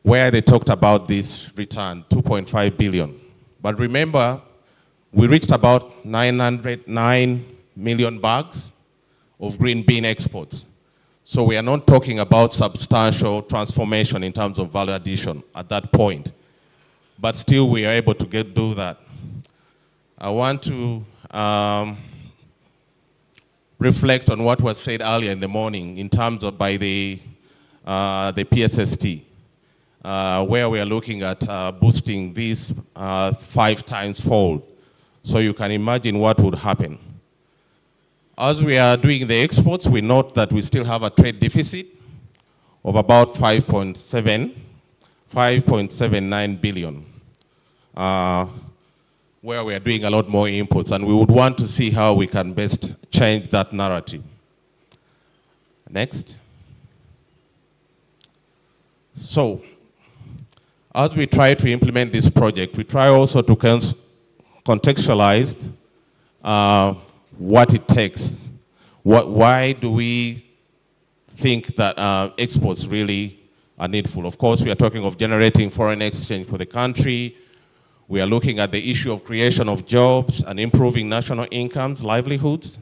where they talked about this return, 2.5 billion. But remember, we reached about 909 million bags of green bean exports. So we are not talking about substantial transformation in terms of value addition at that point. But still, we are able to do that. I want to reflect on what was said earlier in the morning in terms of by the PSST, where we are looking at boosting this 5 times fold. So you can imagine what would happen. As we are doing the exports, we note that we still have a trade deficit of about 5.79 billion, where we are doing a lot more inputs, and we would want to see how we can best change that narrative. Next. So, as we try to implement this project, we try also to contextualize what it takes. Why do we think that exports really are needful? Of course, we are talking of generating foreign exchange for the country. We are looking at the issue of creation of jobs and improving national incomes, livelihoods.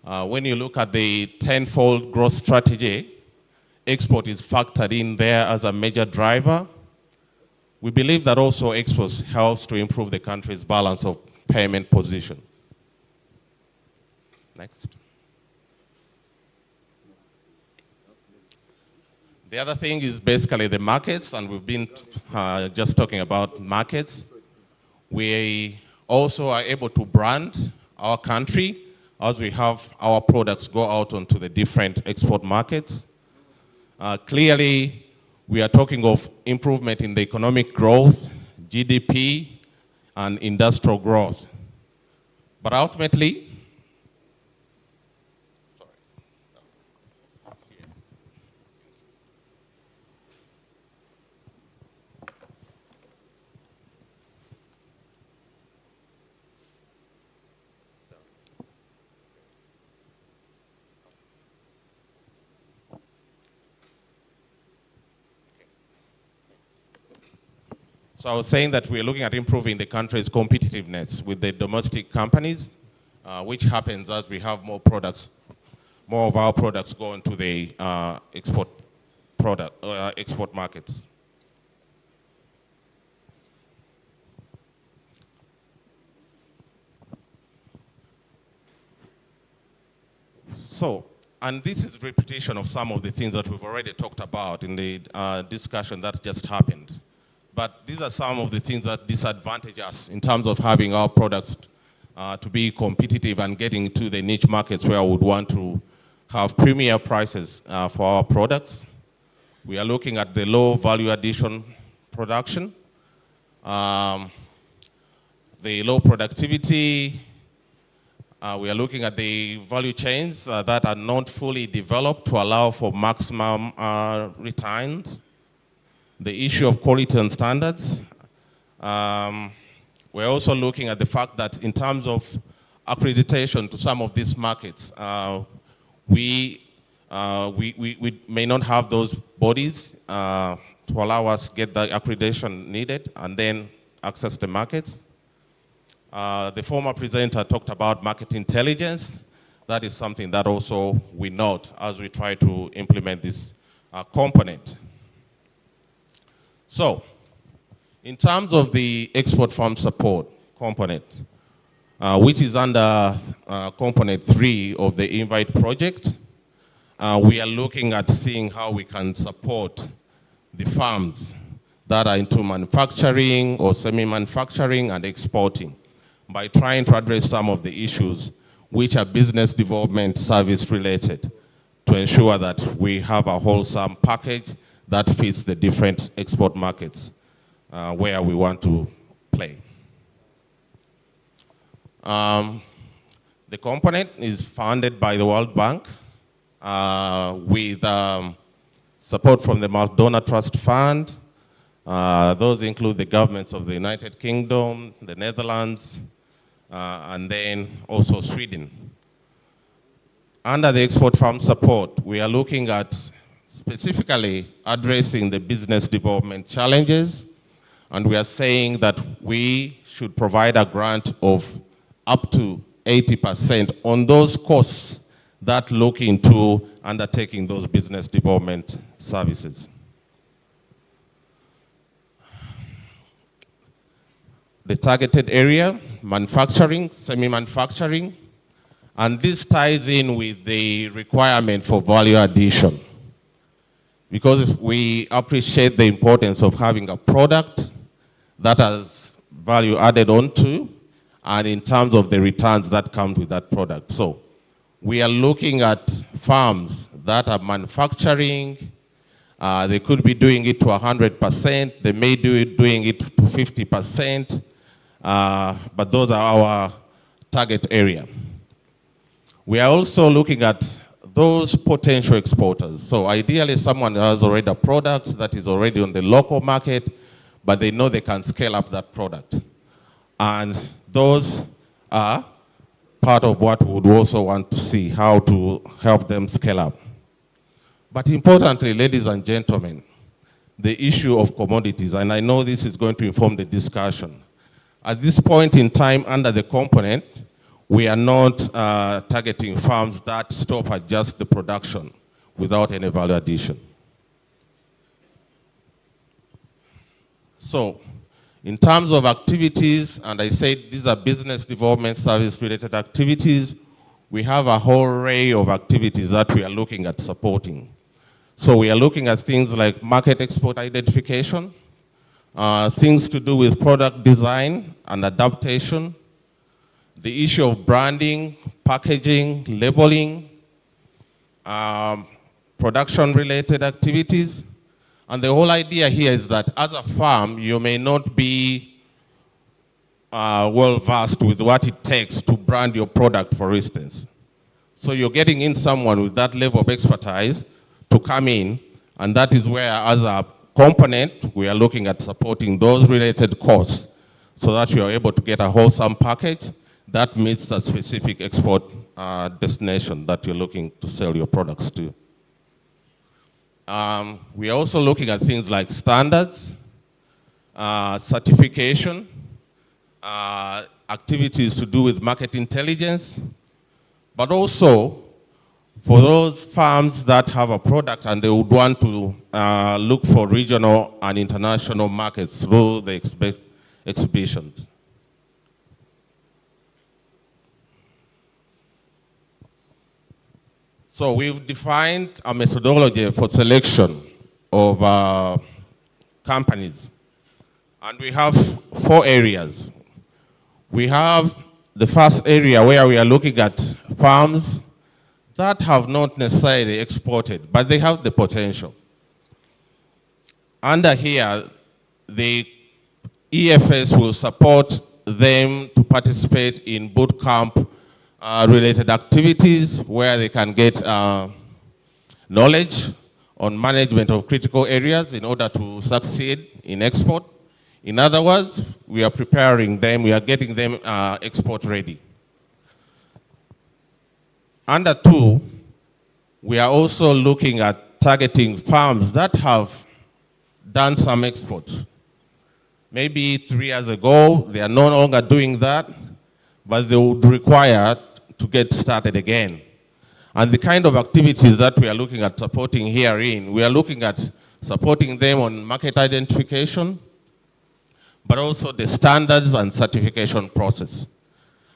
When you look at the 10-fold growth strategy, export is factored in there as a major driver. We believe that also exports helps to improve the country's balance of payment position. Next. The other thing is basically the markets, and we've been just talking about markets. We also are able to brand our country as we have our products go out onto the different export markets. Clearly, we are talking of improvement in the economic growth, GDP, and industrial growth. But ultimately, so I was saying that we're looking at improving the country's competitiveness with the domestic companies, which happens as we have more products, more of our products go into the export markets. So, and this is repetition of some of the things that we've already talked about in the discussion that just happened. But these are some of the things that disadvantage us in terms of having our products to be competitive and getting to the niche markets where we would want to have premier prices for our products. We are looking at the low value addition production, the low productivity. We are looking at the value chains that are not fully developed to allow for maximum returns. The issue of quality and standards. We're also looking at the fact that in terms of accreditation to some of these markets, we may not have those bodies to allow us to get the accreditation needed and then access the markets. The former presenter talked about market intelligence. That is something that also we note as we try to implement this component. So, in terms of the export farm support component, which is under component 3 of the Invite project, we are looking at seeing how we can support the farms that are into manufacturing or semi-manufacturing and exporting by trying to address some of the issues which are business development service related to ensure that we have a wholesome package that fits the different export markets where we want to play. The component is funded by the World Bank with support from the McDonald Trust Fund. Those include the governments of the United Kingdom, the Netherlands, and then also Sweden. Under the export farm support, we are looking at specifically addressing the business development challenges, and we are saying that we should provide a grant of up to 80% on those costs that look into undertaking those business development services. The targeted area, manufacturing, semi-manufacturing, and this ties in with the requirement for value addition. Because we appreciate the importance of having a product that has value added onto, and in terms of the returns that come with that product. So we are looking at farms that are manufacturing. They could be doing it to 100%. They may be doing it to 50%. But those are our target area. We are also looking at those potential exporters. So ideally, someone has already a product that is already on the local market, but they know they can scale up that product. And those are part of what we would also want to see, how to help them scale up. But importantly, ladies and gentlemen, the issue of commodities, and I know this is going to inform the discussion. At this point in time, under the component, we are not targeting farms that stop at just the production without any value addition. So, in terms of activities, and I said these are business development service related activities, we have a whole array of activities that we are looking at supporting. So we are looking at things like market export identification, things to do with product design and adaptation, the issue of branding, packaging, labeling, production-related activities. And the whole idea here is that as a farm, you may not be well-versed with what it takes to brand your product, for instance. So you're getting in someone with that level of expertise to come in, and that is where, as a component, we are looking at supporting those related costs so that you are able to get a wholesome package that meets the specific export destination that you're looking to sell your products to. We are also looking at things like standards, certification, activities to do with market intelligence, but also for those farms that have a product and they would want to look for regional and international markets through the exhibitions. So we've defined a methodology for selection of companies. And we have 4 areas. We have the first area where we are looking at farms that have not necessarily exported, but they have the potential. Under here, the EFS will support them to participate in boot camp related activities where they can get knowledge on management of critical areas in order to succeed in export. In other words, we are preparing them, we are getting them export ready. Under 2, we are also looking at targeting farms that have done some exports. Maybe 3 years ago, they are no longer doing that, but they would require to get started again. And the kind of activities that we are looking at supporting herein, we are looking at supporting them on market identification, but also the standards and certification process.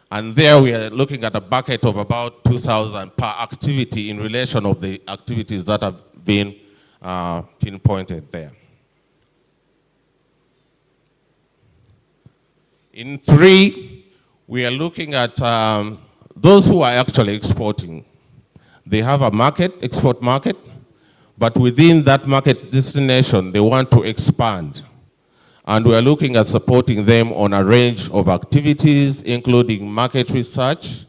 And there we are looking at a bucket of about 2,000 per activity in relation of the activities that have been pinpointed there. In 3, we are looking at those who are actually exporting. They have a market, export market, but within that market destination, they want to expand. And we are looking at supporting them on a range of activities, including market research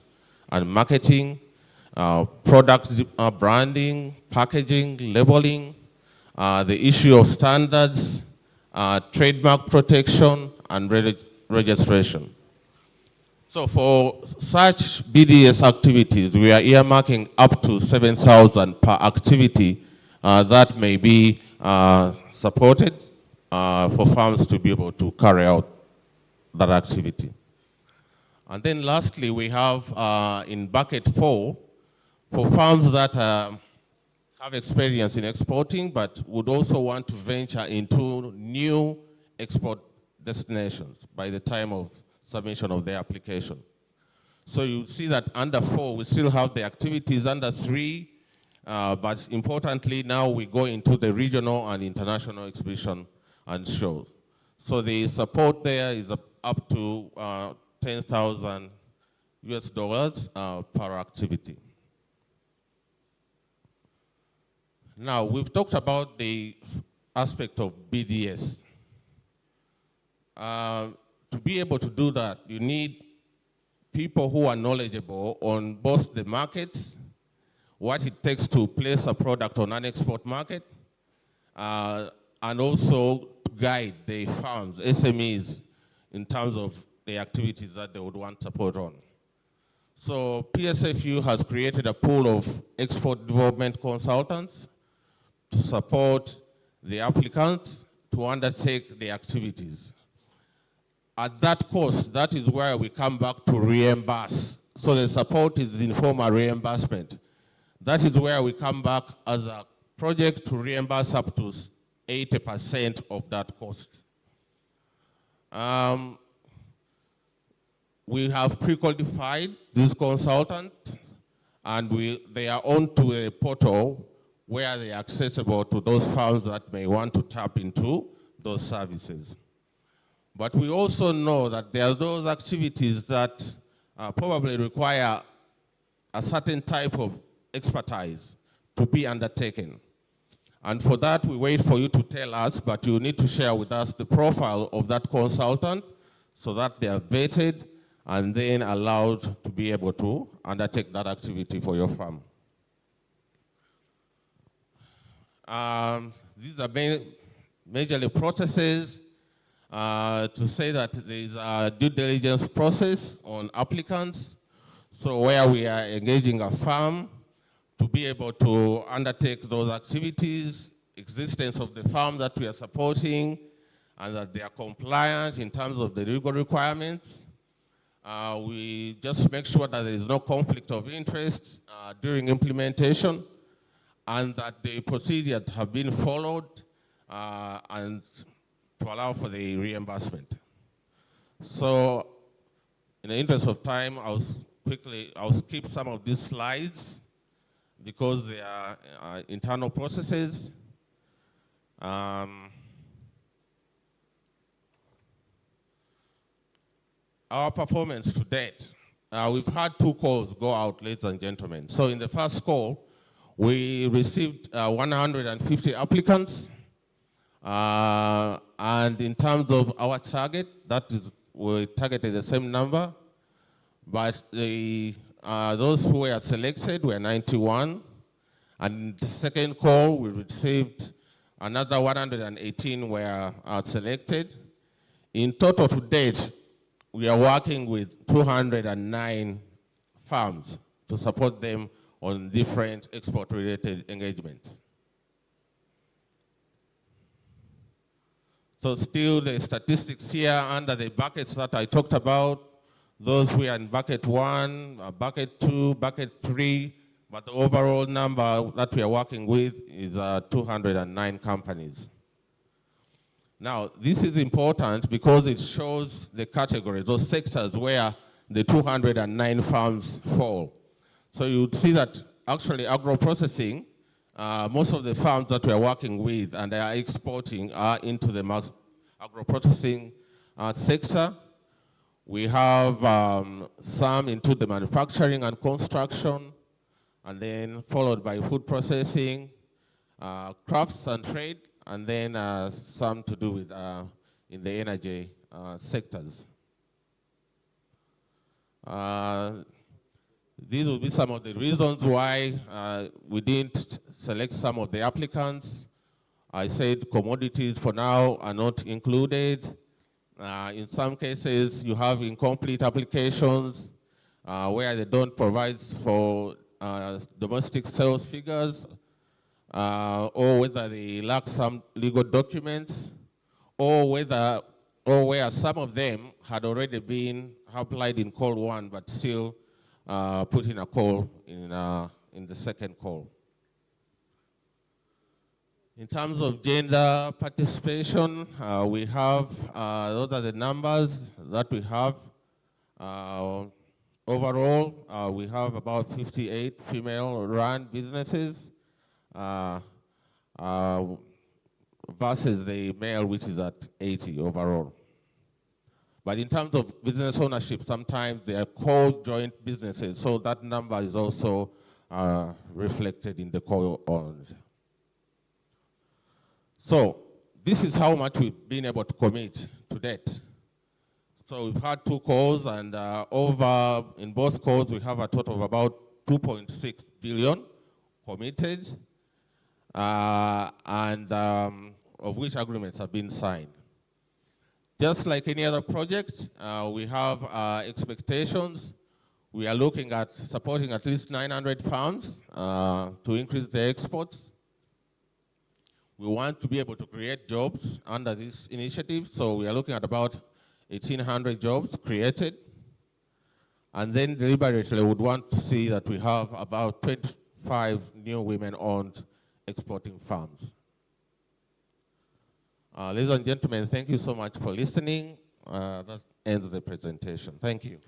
and marketing, product branding, packaging, labeling, the issue of standards, trademark protection, and registration. So for such BDS activities, we are earmarking up to 7,000 per activity that may be supported for farms to be able to carry out that activity. And then lastly, we have in bucket 4, for farms that have experience in exporting but would also want to venture into new export destinations by the time of submission of their application. So you see that under 4, we still have the activities under 3, but importantly now we go into the regional and international exhibition and shows. So the support there is up to $10,000 US per activity. Now, we've talked about the aspect of BDS. To be able to do that, you need people who are knowledgeable on both the markets, what it takes to place a product on an export market, and also to guide the farms, SMEs, in terms of the activities that they would want support on. So PSFU has created a pool of export development consultants to support the applicants to undertake the activities. At that cost, that is where we come back to reimburse. So the support is informal reimbursement. That is where we come back as a project to reimburse up to 80% of that cost. We have pre-qualified these consultants, and they are onto a portal where they are accessible to those farms that may want to tap into those services. But we also know that there are those activities that probably require a certain type of expertise to be undertaken. And for that, we wait for you to tell us, but you need to share with us the profile of that consultant so that they are vetted and then allowed to be able to undertake that activity for your farm. These are majorly processes to say that there is a due diligence process on applicants. So where we are engaging a farm to be able to undertake those activities, existence of the farm that we are supporting, and that they are compliant in terms of the legal requirements. We just make sure that there is no conflict of interest during implementation, and that the procedures have been followed and to allow for the reimbursement. So in the interest of time, I'll skip some of these slides because they are internal processes. Our performance to date, we've had 2 calls go out, ladies and gentlemen. So in the first call, we received 150 applicants. And in terms of our target, we targeted the same number. But those who were selected were 91. And the second call, we received another 118 were selected. In total to date, we are working with 209 farms to support them on different export-related engagements. So still the statistics here under the buckets that I talked about, those who are in bucket 1, bucket 2, bucket 3, but the overall number that we are working with is 209 companies. Now, this is important because it shows the categories, those sectors where the 209 farms fall. So you would see that actually agro-processing, most of the farms that we are working with and they are exporting are into the agro-processing sector. We have some into the manufacturing and construction, and then followed by food processing, crafts and trade, and then some to do with in the energy sectors. These will be some of the reasons why we didn't select some of the applicants. I said commodities for now are not included. In some cases, you have incomplete applications where they don't provide for domestic sales figures, or whether they lack some legal documents, or where some of them had already been applied in call one, but still put in a call in the second call. In terms of gender participation, we have, those are the numbers that we have. Overall, we have about 58 female-run businesses versus the male, which is at 80 overall. But in terms of business ownership, sometimes they are co-joint businesses, so that number is also reflected in the co-owned. So this is how much we've been able to commit to date. So we've had 2 calls, and in both calls we have a total of about 2.6 billion committed, and of which agreements have been signed. Just like any other project, we have expectations. We are looking at supporting at least 900 farms to increase their exports. We want to be able to create jobs under this initiative, so we are looking at about 1,800 jobs created. And then deliberately, we would want to see that we have about 25 new women-owned exporting farms. Ladies and gentlemen, thank you so much for listening. That ends the presentation. Thank you.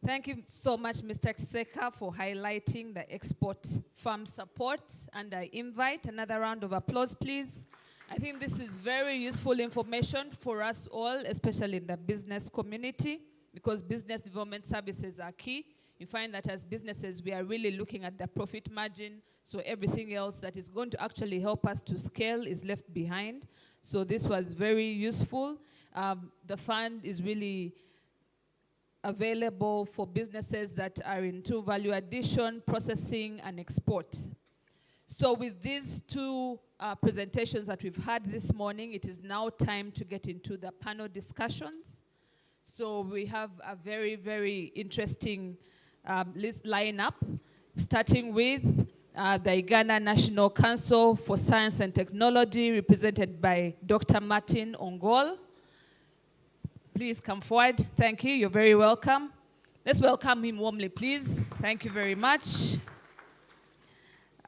Thank you so much, Mr. Kiseka, for highlighting the export farm support and I invite another round of applause, please. I think this is very useful information for us all, especially in the business community, because business development services are key. You find that as businesses, we are really looking at the profit margin, so everything else that is going to actually help us to scale is left behind. So this was very useful. The fund is really available for businesses that are into value addition, processing, and export. So with these 2 presentations that we've had this morning, it is now time to get into the panel discussions. So we have a very, very interesting list lineup, starting with the Uganda National Council for Science and Technology, represented by Dr. Martin Ongol. Please come forward. Thank you. You're very welcome. Let's welcome him warmly, please. Thank you very much.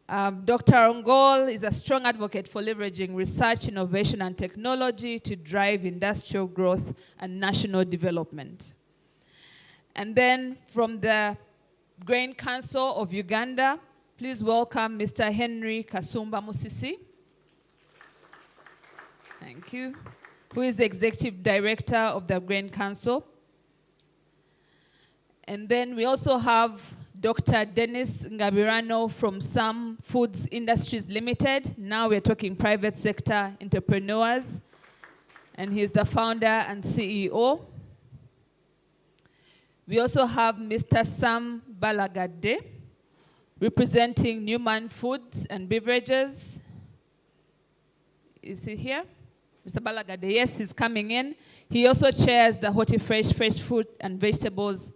Dr. Ongol is a strong advocate for leveraging research, innovation, and technology to drive industrial growth and national development. And then from the Grain Council of Uganda, please welcome Mr. Henry Kasumba Musisi. Thank you. Who is the Executive Director of the Grain Council. And then we also have Dr. Dennis Ngabirano from Sam Foods Industries Limited. Now we're talking private sector entrepreneurs. And he's the founder and CEO. We also have Mr. Sam Balagade, representing Newman Foods and Beverages. Is he here? Mr. Balagade, yes, he's coming in. He also chairs the Hortifresh Fresh Fruit and Vegetables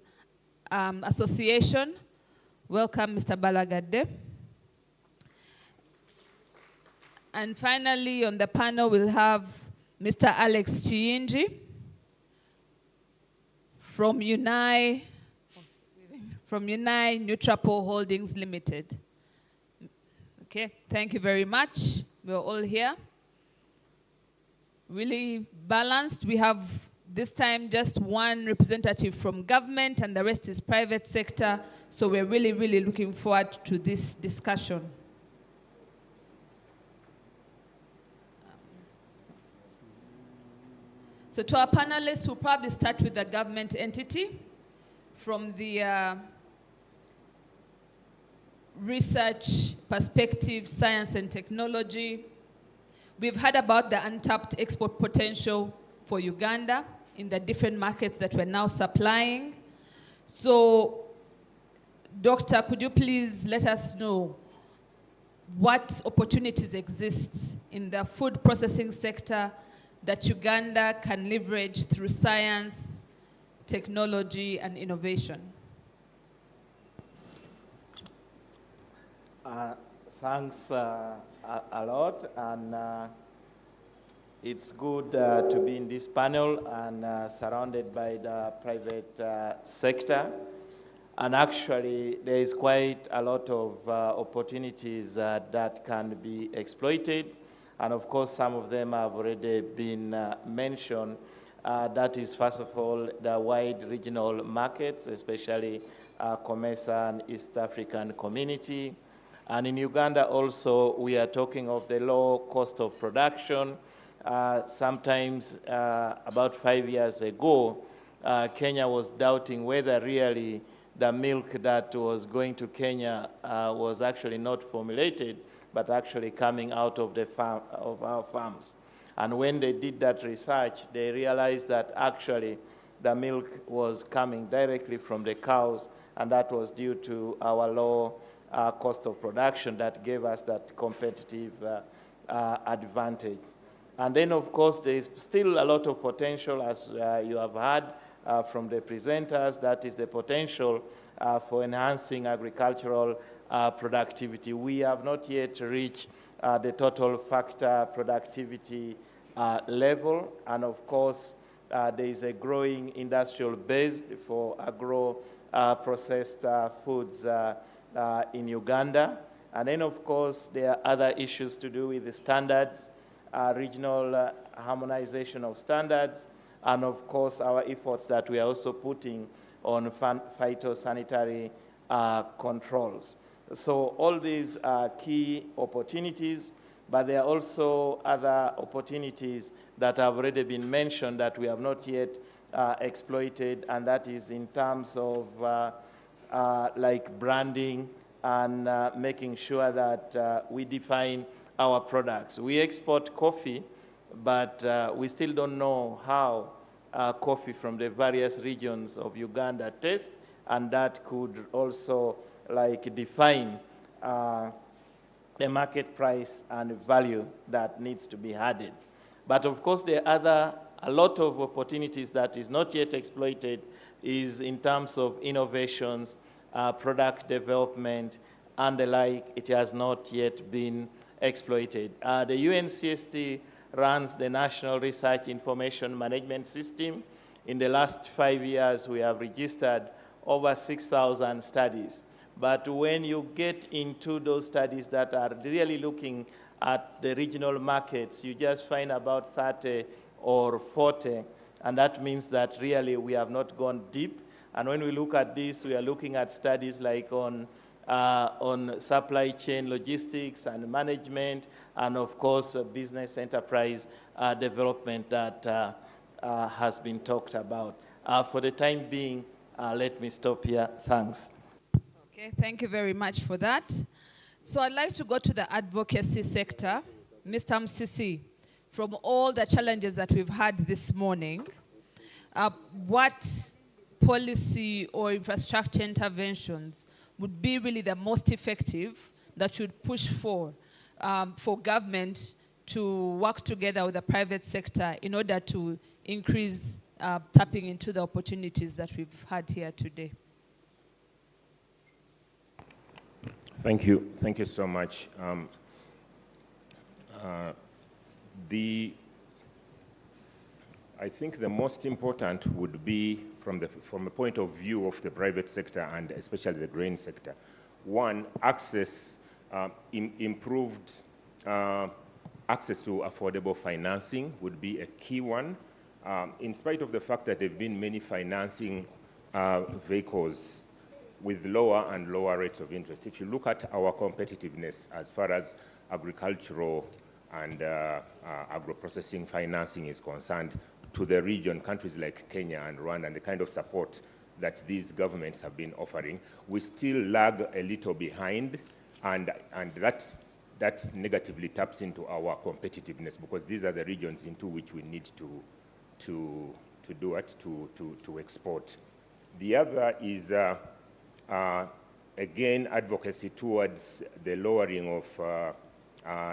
Association. Welcome, Mr. Balagade. And finally, on the panel, we'll have Mr. Alex Chiinji from Unai Nutrapol Holdings Limited. Okay, thank you very much. We're all here. Really balanced. We have this time just one representative from government and the rest is private sector. So we're really, really looking forward to this discussion. So to our panelists, we'll probably start with the government entity from the research perspective, science and technology. We've heard about the untapped export potential for Uganda in the different markets that we're now supplying. So, Doctor, could you please let us know what opportunities exist in the food processing sector that Uganda can leverage through science, technology, and innovation? Thanks a lot, and it's good to be in this panel and surrounded by the private sector. And actually, there is quite a lot of opportunities that can be exploited. And of course, some of them have already been mentioned. That is, first of all, the wide regional markets, especially COMESA and East African Community. And in Uganda also, we are talking of the low cost of production. Sometimes, about 5 years ago, Kenya was doubting whether really the milk that was going to Kenya was actually not formulated, but actually coming out of the of our farms. And when they did that research, they realized that actually the milk was coming directly from the cows, and that was due to our low cost of production that gave us that competitive advantage. And then, of course, there is still a lot of potential, as you have heard from the presenters. That is the potential for enhancing agricultural productivity. We have not yet reached the total factor productivity level, and of course, there is a growing industrial base for agro-processed foods in Uganda. And then, of course, there are other issues to do with the standards, regional harmonization of standards, and of course, our efforts that we are also putting on phytosanitary controls. So all these are key opportunities, but there are also other opportunities that have already been mentioned that we have not yet exploited, and that is in terms of like branding and making sure that we define our products. We export coffee, but we still don't know how coffee from the various regions of Uganda tastes, and that could also like define the market price and value that needs to be added. But of course, there are a lot of opportunities that is not yet exploited is in terms of innovations, product development, and the like. It has not yet been exploited. The UNCST runs the National Research Information Management System. In the last 5 years, we have registered over 6,000 studies. But when you get into those studies that are really looking at the regional markets, you just find about 30 or 40, and that means that really we have not gone deep. And when we look at this, we are looking at studies like on supply chain logistics and management, and of course, business enterprise development that has been talked about. For the time being, let me stop here. Thanks. Okay, thank you very much for that. So I'd like to go to the advocacy sector. Mr. Msisi, from all the challenges that we've had this morning, what policy or infrastructure interventions would be really the most effective that should push for government to work together with the private sector in order to increase tapping into the opportunities that we've had here today? Thank you so much. I think the most important would be from the point of view of the private sector and especially the grain sector. One, access, improved access to affordable financing would be a key one. In spite of the fact that there have been many financing vehicles with lower and lower rates of interest, if you look at our competitiveness as far as agricultural and agro-processing financing is concerned, to the region, countries like Kenya and Rwanda, and the kind of support that these governments have been offering, we still lag a little behind, and that negatively taps into our competitiveness, because these are the regions into which we need to export. The other is, again, advocacy towards the lowering of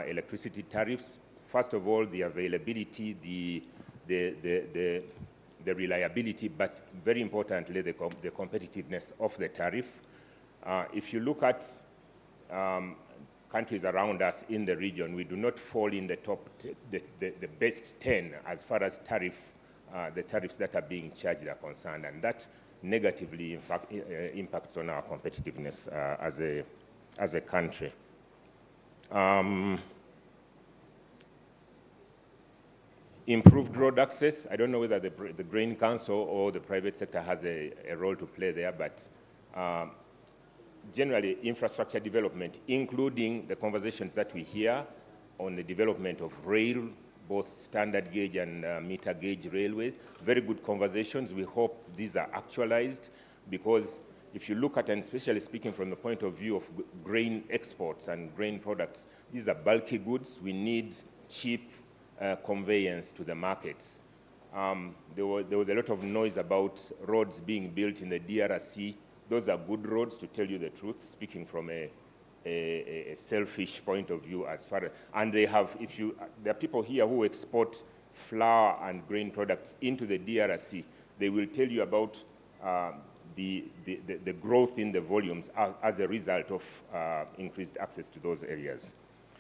electricity tariffs. First of all, the availability, the reliability, but very importantly, the competitiveness of the tariff. If you look at countries around us in the region, we do not fall in the top, the best 10 as far as the tariffs that are being charged are concerned, and that negatively, in fact, impacts on our competitiveness as a country. Improved road access. I don't know whether the Grain Council or the private sector has a role to play there, but generally infrastructure development, including the conversations that we hear on the development of rail, both standard gauge and meter gauge railway. Very good conversations. We hope these are actualized, because if you look at, and especially speaking from the point of view of grain exports and grain products, these are bulky goods. We need cheap conveyance to the markets. There was a lot of noise about roads being built in the DRC. Those are good roads, to tell you the truth, speaking from a selfish point of view as far as, and they have, there are people here who export flour and grain products into the DRC. They will tell you about the growth in the volumes as a result of increased access to those areas.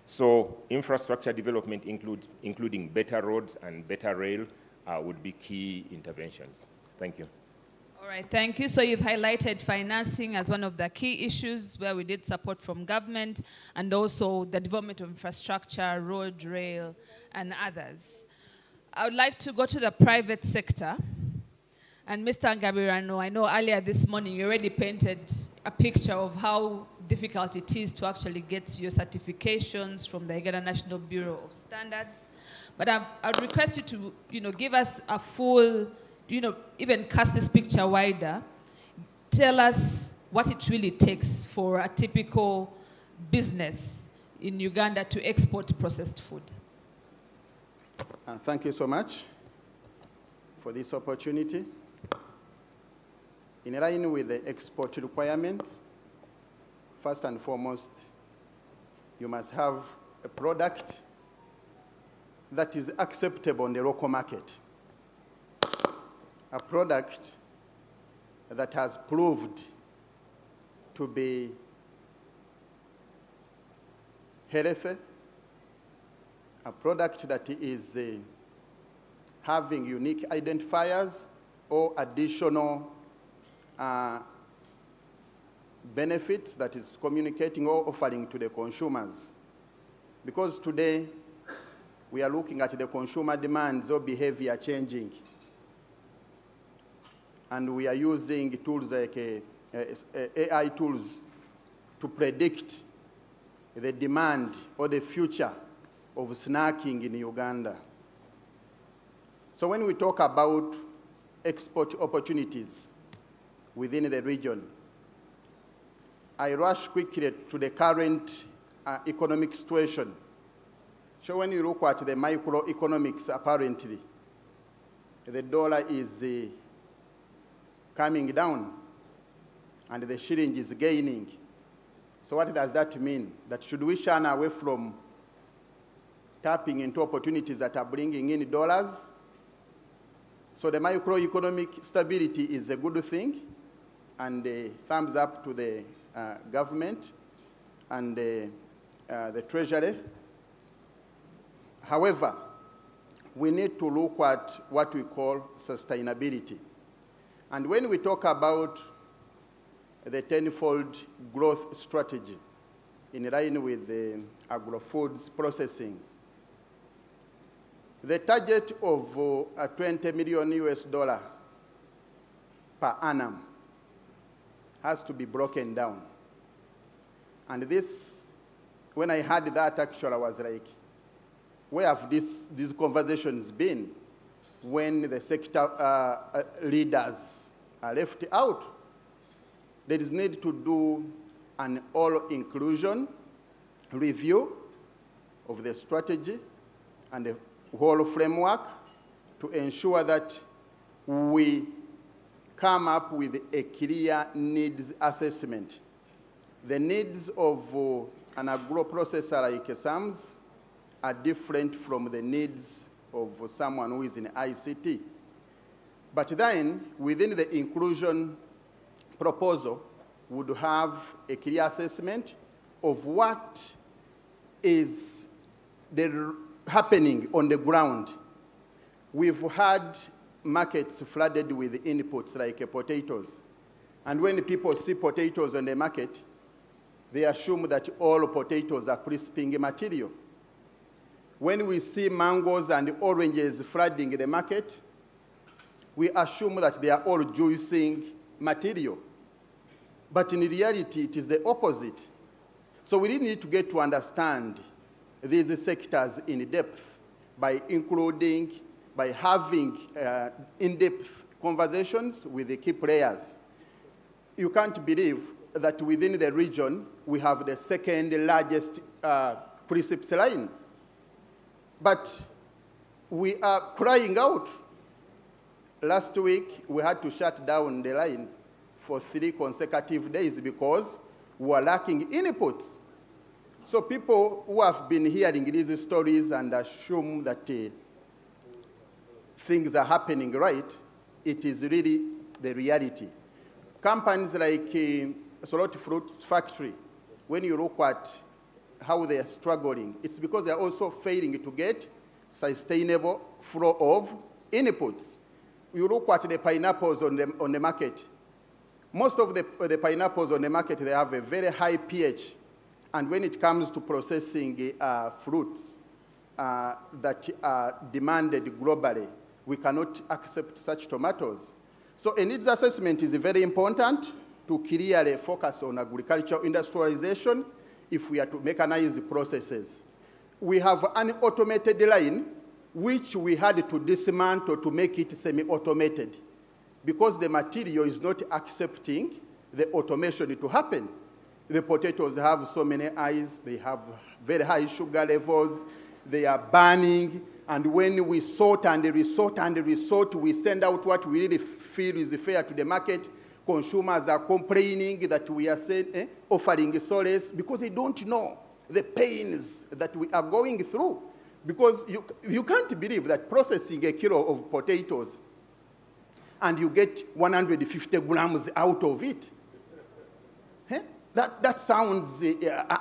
So infrastructure development, including better roads and better rail, would be key interventions. Thank you. All right, thank you. So you've highlighted financing as one of the key issues where we did support from government, and also the development of infrastructure, road, rail, and others. I would like to go to the private sector. And Mr. Ngabirano, I know earlier this morning you already painted a picture of how difficult it is to actually get your certifications from the Uganda National Bureau of Standards. But I would request you to, give us a full, even cast this picture wider. Tell us what it really takes for a typical business in Uganda to export processed food. Thank you so much for this opportunity. In line with the export requirements, first and foremost, you must have a product that is acceptable in the local market. A product that has proved to be healthy, a product that is having unique identifiers or additional benefits that is communicating or offering to the consumers. Because today, we are looking at the consumer demands or behavior changing. And we are using tools like AI tools to predict the demand or the future of snacking in Uganda. So when we talk about export opportunities within the region, I rush quickly to the current economic situation. So when you look at the microeconomics, apparently, the dollar is coming down and the shilling is gaining. So what does that mean? That should we shun away from tapping into opportunities that are bringing in dollars? So the macroeconomic stability is a good thing, and thumbs up to the government and the Treasury However, we need to look at what we call sustainability. And when we talk about the tenfold growth strategy in line with the agro-foods processing, the target of $20 million US per annum has to be broken down. And this, when I heard that, actually, I was like, where have these conversations been when the sector leaders are left out? There is need to do an all-inclusion review of the strategy and the whole framework to ensure that we come up with a clear needs assessment. The needs of an agro-processor like SAMS are different from the needs of someone who is in ICT. But then, within the inclusion proposal, would have a clear assessment of what is happening on the ground. We've had markets flooded with inputs like potatoes. And when people see potatoes on the market, they assume that all potatoes are crisping material. When we see mangoes and oranges flooding the market, we assume that they are all juicing material. But in reality, it is the opposite. So we really need to get to understand these sectors in depth by having in-depth conversations with the key players. You can't believe that within the region, we have the second largest precipice line. But we are crying out. Last week, we had to shut down the line for 3 consecutive days because we were lacking inputs. So people who have been hearing these stories and assume that things are happening right, it is really the reality. Companies like Salot Fruits Factory, when you look at how they are struggling, it's because they are also failing to get sustainable flow of inputs. You look at the pineapples on the market. Most of the pineapples on the market, they have a very high pH. And when it comes to processing fruits that are demanded globally, we cannot accept such tomatoes. So a needs assessment is very important to clearly focus on agricultural industrialization if we are to mechanize processes. We have an automated line which we had to dismantle to make it semi-automated because the material is not accepting the automation to happen. The potatoes have so many eyes, they have very high sugar levels, they are burning, and when we sort and resort and resort, we send out what we really feel is fair to the market. Consumers are complaining that we are offering solace because they don't know the pains that we are going through. Because you can't believe that processing a kilo of potatoes and you get 150 grams out of it. That sounds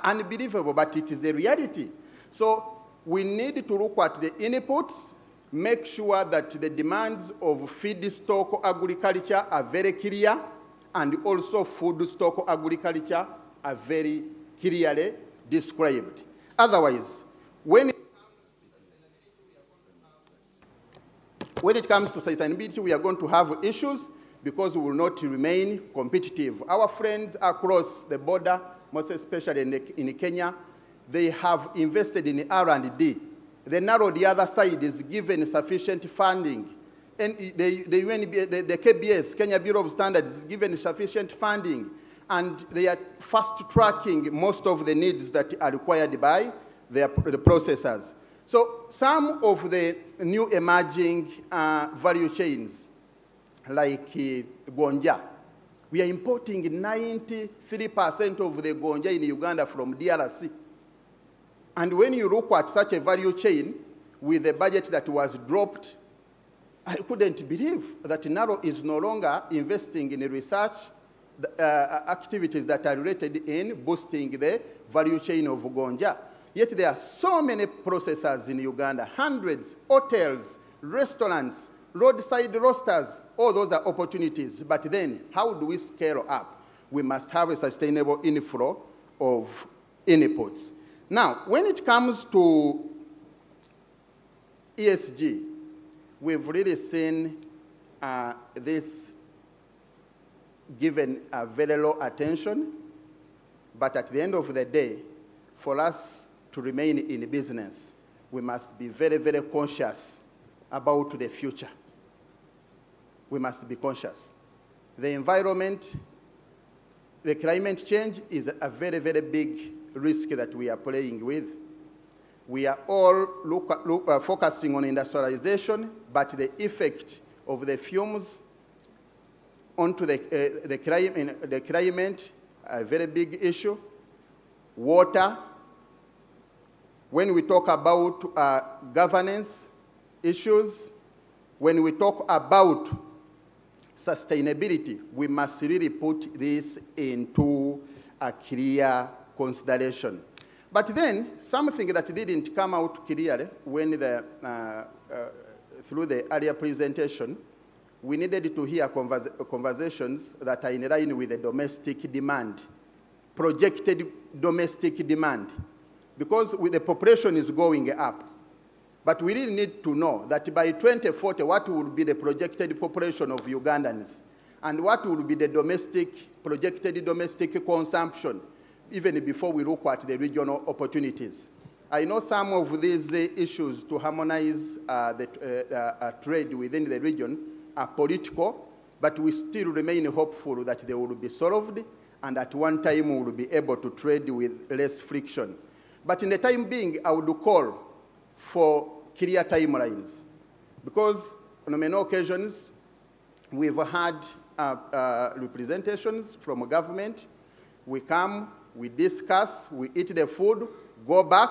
unbelievable, but it is the reality. So we need to look at the inputs, make sure that the demands of feedstock agriculture are very clear, and also food stock agriculture are very clearly described. Otherwise, when it comes to sustainability, we are going to have issues because we will not remain competitive. Our friends across the border, most especially in Kenya, they have invested in R&D. The other side is given sufficient funding. And the KBS, Kenya Bureau of Standards, is given sufficient funding. And they are fast-tracking most of the needs that are required by the processors. So some of the new emerging value chains, like gonja, we are importing 93% of the gonja in Uganda from DRC. And when you look at such a value chain with the budget that was dropped, I couldn't believe that NARO is no longer investing in research activities that are related in boosting the value chain of gonja. Yet there are so many processors in Uganda, hundreds, hotels, restaurants, roadside roasters, all those are opportunities. But then, how do we scale up? We must have a sustainable inflow of inputs. Now, when it comes to ESG, we've really seen this given a very low attention, but at the end of the day, for us to remain in business, we must be very, very conscious about the future. We must be conscious. The environment, the climate change is a very, very big risk that we are playing with. We are all focusing on industrialization, but the effect of the fumes onto the climate, a very big issue. Water. When we talk about governance issues, when we talk about sustainability, we must really put this into a clear consideration. But then, something that didn't come out clearly when through the earlier presentation, we needed to hear conversations that are in line with the domestic demand, projected domestic demand, because with the population is going up. But we really need to know that by 2040, what will be the projected population of Ugandans, and what will be the projected domestic consumption, even before we look at the regional opportunities. I know some of these issues to harmonize trade within the region are political, but we still remain hopeful that they will be solved, and at one time we will be able to trade with less friction. But in the time being, I would call for clear timelines, because on many occasions we've had representations from government. We come, we discuss, we eat the food, go back,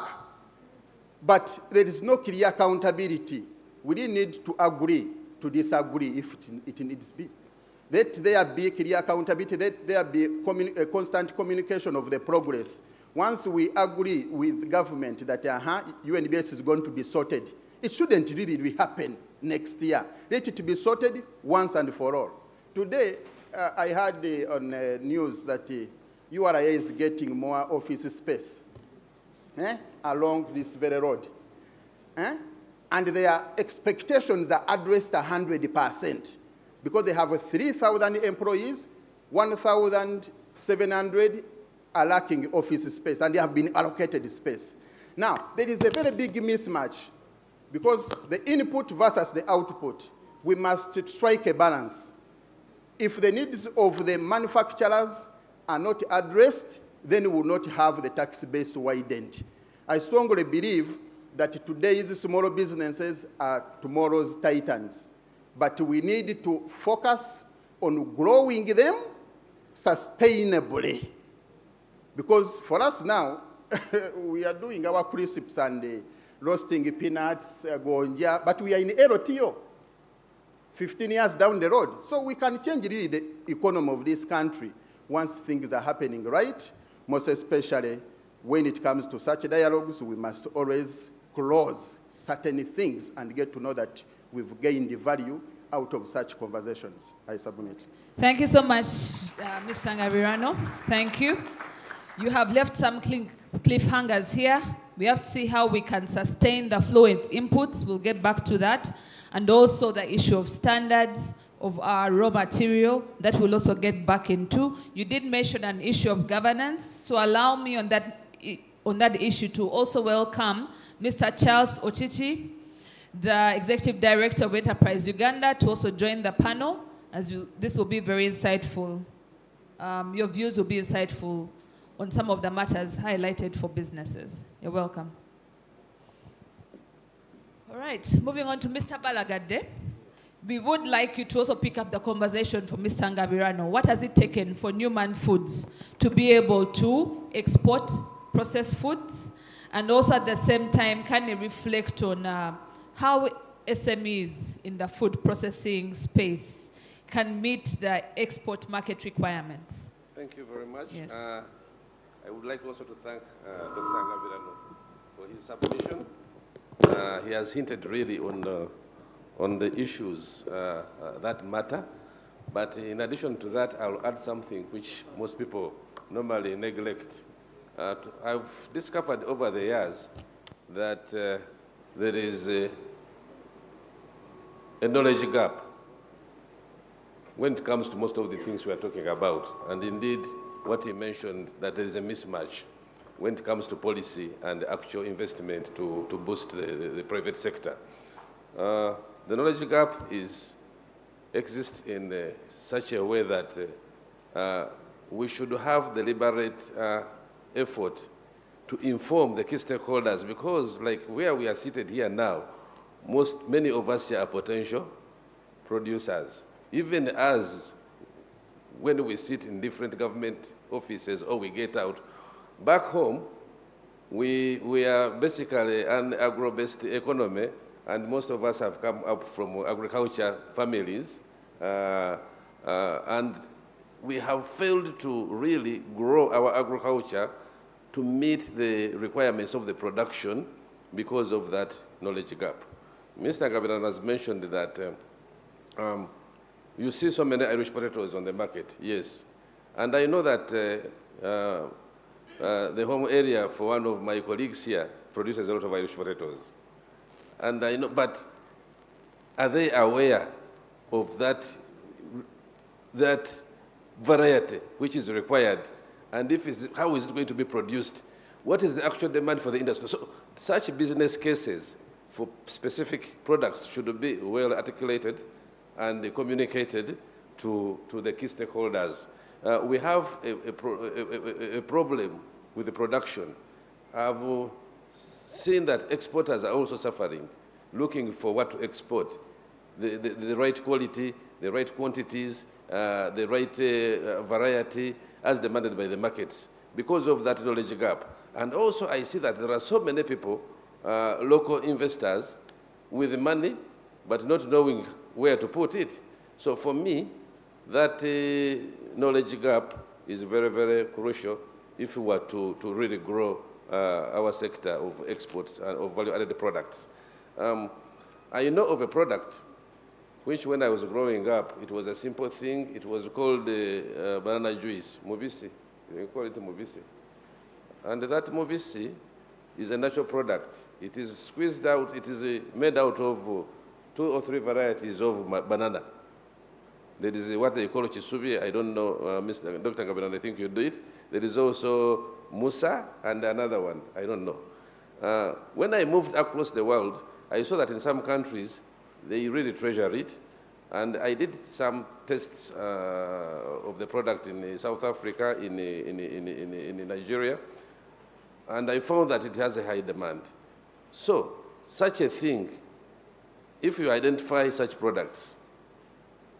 but there is no clear accountability. We really need to agree to disagree if it needs to be. Let there be clear accountability, let there be a constant communication of the progress. Once we agree with government that UNBS is going to be sorted, it shouldn't really happen next year. Let it be sorted once and for all. Today, I heard on news that URA is getting more office space along this very road. And their expectations are addressed 100%, because they have 3,000 employees, 1,700 are lacking office space, and they have been allocated space. Now, there is a very big mismatch, because the input versus the output, we must strike a balance. If the needs of the manufacturers are not addressed, then we will not have the tax base widened. I strongly believe that today's small businesses are tomorrow's titans, but we need to focus on growing them sustainably. Because for us now, we are doing our crisps and roasting peanuts, gonja, but we are in LTO, 15 years down the road. So we can change really the economy of this country once things are happening right, most especially when it comes to such dialogues. We must always close certain things and get to know that we've gained the value out of such conversations. I submit. Thank you so much, Mr. Ngabirano. Thank you. You have left some cliffhangers here. We have to see how we can sustain the flow of inputs. We'll get back to that. And also the issue of standards of our raw material that we'll also get back into. You did mention an issue of governance, so allow me on that issue to also welcome Mr. Charles Ochichi, the Executive Director of Enterprise Uganda, to also join the panel. This will be very insightful. Your views will be insightful on some of the matters highlighted for businesses. You're welcome. All right, moving on to Mr. Balagadde. We would like you to also pick up the conversation for Mr. Ngabirano. What has it taken for Newman Foods to be able to export processed foods? And also at the same time, can you reflect on how SMEs in the food processing space can meet the export market requirements? Thank you very much. Yes. I would like also to thank Dr. Ngabirano his submission. He has hinted really on the issues that matter. But in addition to that, I'll add something which most people normally neglect. I've discovered over the years that there is a knowledge gap when it comes to most of the things we are talking about. And indeed, what he mentioned, that there is a mismatch when it comes to policy and actual investment to boost the private sector. The knowledge gap exists in such a way that we should have deliberate effort to inform the key stakeholders, because like where we are seated here now, many of us here are potential producers. Even as when we sit in different government offices or we get out, back home, we are basically an agro-based economy, and most of us have come up from agriculture families, and we have failed to really grow our agriculture to meet the requirements of the production because of that knowledge gap. Mr. Gabiran has mentioned that you see so many Irish potatoes on the market, yes. And I know that the home area for one of my colleagues here produces a lot of Irish potatoes. And I know, but are they aware of that variety which is required? And how is it going to be produced? What is the actual demand for the industry? So such business cases for specific products should be well articulated and communicated to the key stakeholders. We have a problem with the production. I've seen that exporters are also suffering, looking for what to export, the right quality, the right quantities, the right variety as demanded by the markets because of that knowledge gap. And also I see that there are so many people, local investors with money, but not knowing where to put it. So for me, that knowledge gap is very, very crucial if we were to really grow our sector of exports and of value-added products. I know of a product which when I was growing up, it was a simple thing. It was called banana juice, mubisi. We call it mubisi. And that mubisi is a natural product. It is squeezed out. It is made out of 2 or 3 varieties of banana. There is what they call chisubi. I don't know, Dr. Gabiran, I think you do it. There is also musa and another one. I don't know. When I moved across the world, I saw that in some countries, they really treasure it. And I did some tests of the product in South Africa, in Nigeria, and I found that it has a high demand. So, such a thing, if you identify such products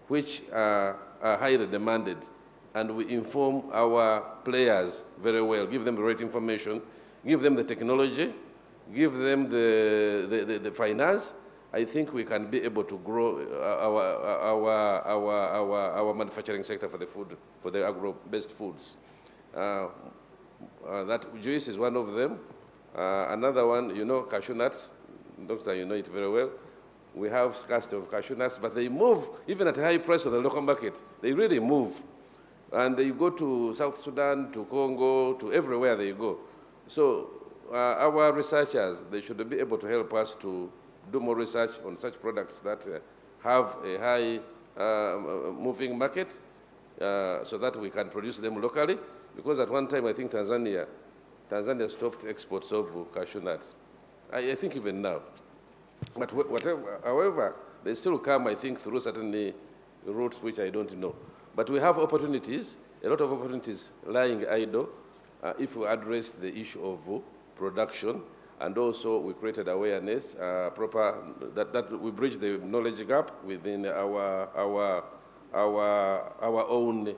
which are highly demanded, and we inform our players very well, give them the right information, give them the technology, give them the finance, I think we can be able to grow our manufacturing sector for the food, for the agro-based foods. That juice is one of them. Another one, you know, cashew nuts. Doctor, you know it very well. We have scarcity of cashew nuts, but they move, even at a high price on the local market. They really move. And they go to South Sudan, to Congo, to everywhere they go. So our researchers, they should be able to help us to do more research on such products that have a high moving market so that we can produce them locally. Because at one time, I think Tanzania stopped exports of cashew nuts. I think even now. But however, they still come, I think, through certain routes which I don't know. But we have opportunities, a lot of opportunities lying idle if we address the issue of production. And also, we created awareness, that we bridge the knowledge gap within our own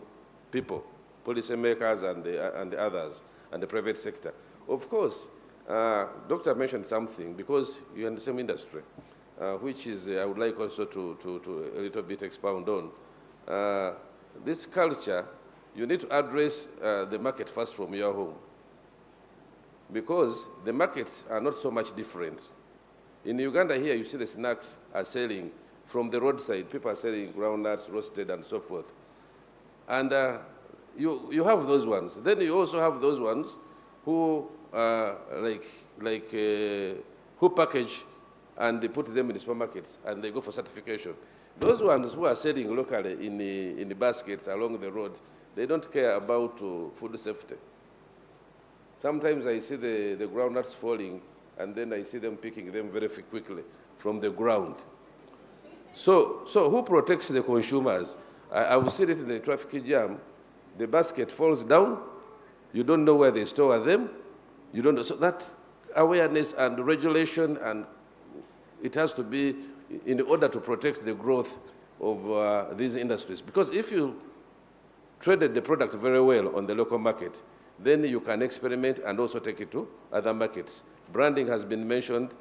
people, policymakers and the others, and the private sector. Of course, Doctor mentioned something, because you're in the same industry, which is, I would like also to a little bit expound on. This culture, you need to address the market first from your home. because the markets are not so much different. In Uganda here, you see the snacks are selling from the roadside. People are selling groundnuts, roasted, and so forth. And you have those ones. Then you also have those ones who who package and they put them in the supermarkets and they go for certification. Those ones who are selling locally in the baskets along the roads, they don't care about food safety. Sometimes I see the groundnuts falling, and then I see them picking them very quickly from the ground. So who protects the consumers? I've seen it in the traffic jam. The basket falls down. You don't know where they store them. You don't know. So that awareness and regulation, and it has to be in order to protect the growth of these industries. Because if you traded the product very well on the local market, then you can experiment and also take it to other markets. Branding has been mentioned.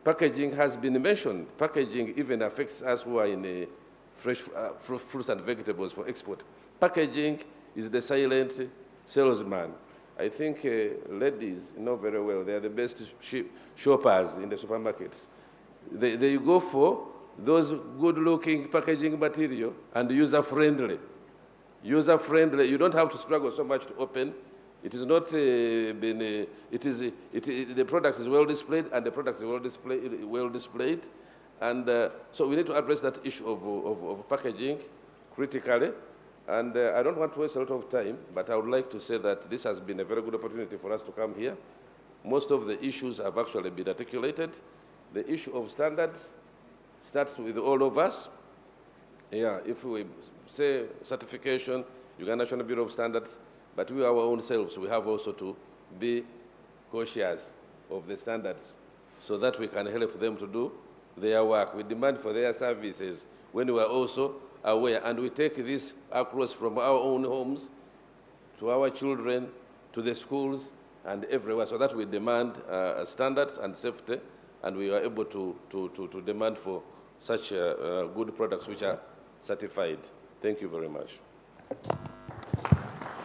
Packaging has been mentioned. Packaging even affects us who are in fresh fruits and vegetables for export. Packaging is the silent salesman. I think ladies know very well. They are the best shoppers in the supermarkets. They go for those good-looking packaging material and user-friendly. User-friendly, you don't have to struggle so much to open. It is not the product is well displayed, and the product is well displayed. And so we need to address that issue of packaging critically. And I don't want to waste a lot of time, but I would like to say that this has been a very good opportunity for us to come here. Most of the issues have actually been articulated. The issue of standards starts with all of us. Yeah, if we say certification, Uganda National Bureau of Standards, but we our own selves, we have also to be cautious of the standards so that we can help them to do their work. We demand for their services when we are also aware, and we take this across from our own homes to our children, to the schools, and everywhere, so that we demand standards and safety, and we are able to demand for such good products which are certified. Thank you very much.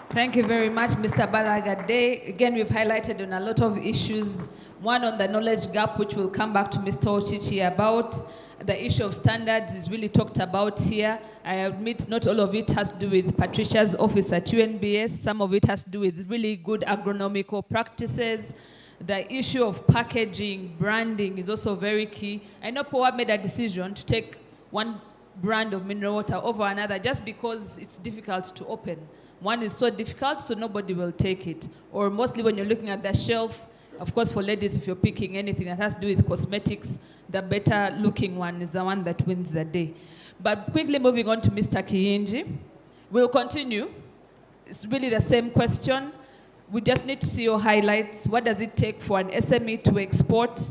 Thank you very much, Mr. Balagade. Again, we've highlighted on a lot of issues. One on the knowledge gap, which we'll come back to Mr. Ochichi about. The issue of standards is really talked about here. I admit not all of it has to do with Patricia's office at UNBS. Some of it has to do with really good agronomical practices. The issue of packaging, branding is also very key. I know POA made a decision to take one brand of mineral water over another just because it's difficult to open. One is so difficult, so nobody will take it. Or mostly when you're looking at the shelf, of course for ladies, if you're picking anything that has to do with cosmetics, the better looking one is the one that wins the day. But quickly moving on to Mr. Kiyinji. We'll continue. It's really the same question. We just need to see your highlights. What does it take for an SME to export?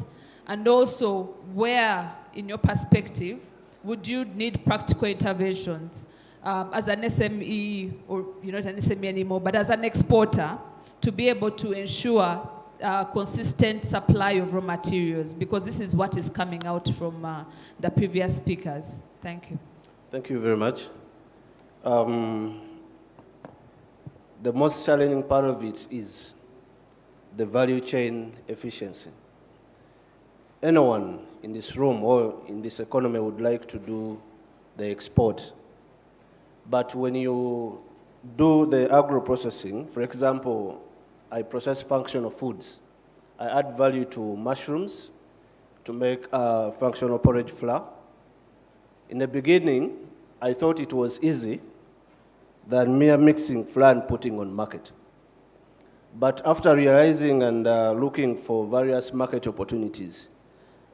And also, where, in your perspective, would you need practical interventions as an SME, or you're not an SME anymore, but as an exporter, to be able to ensure consistent supply of raw materials? Because this is what is coming out from the previous speakers. Thank you. Thank you very much. The most challenging part of it is the value chain efficiency. Anyone in this room or in this economy would like to do the export. But when you do the agro-processing, for example, I process functional foods. I add value to mushrooms to make functional porridge flour. In the beginning, I thought it was easy than mere mixing flour and putting on market. But after realizing and looking for various market opportunities,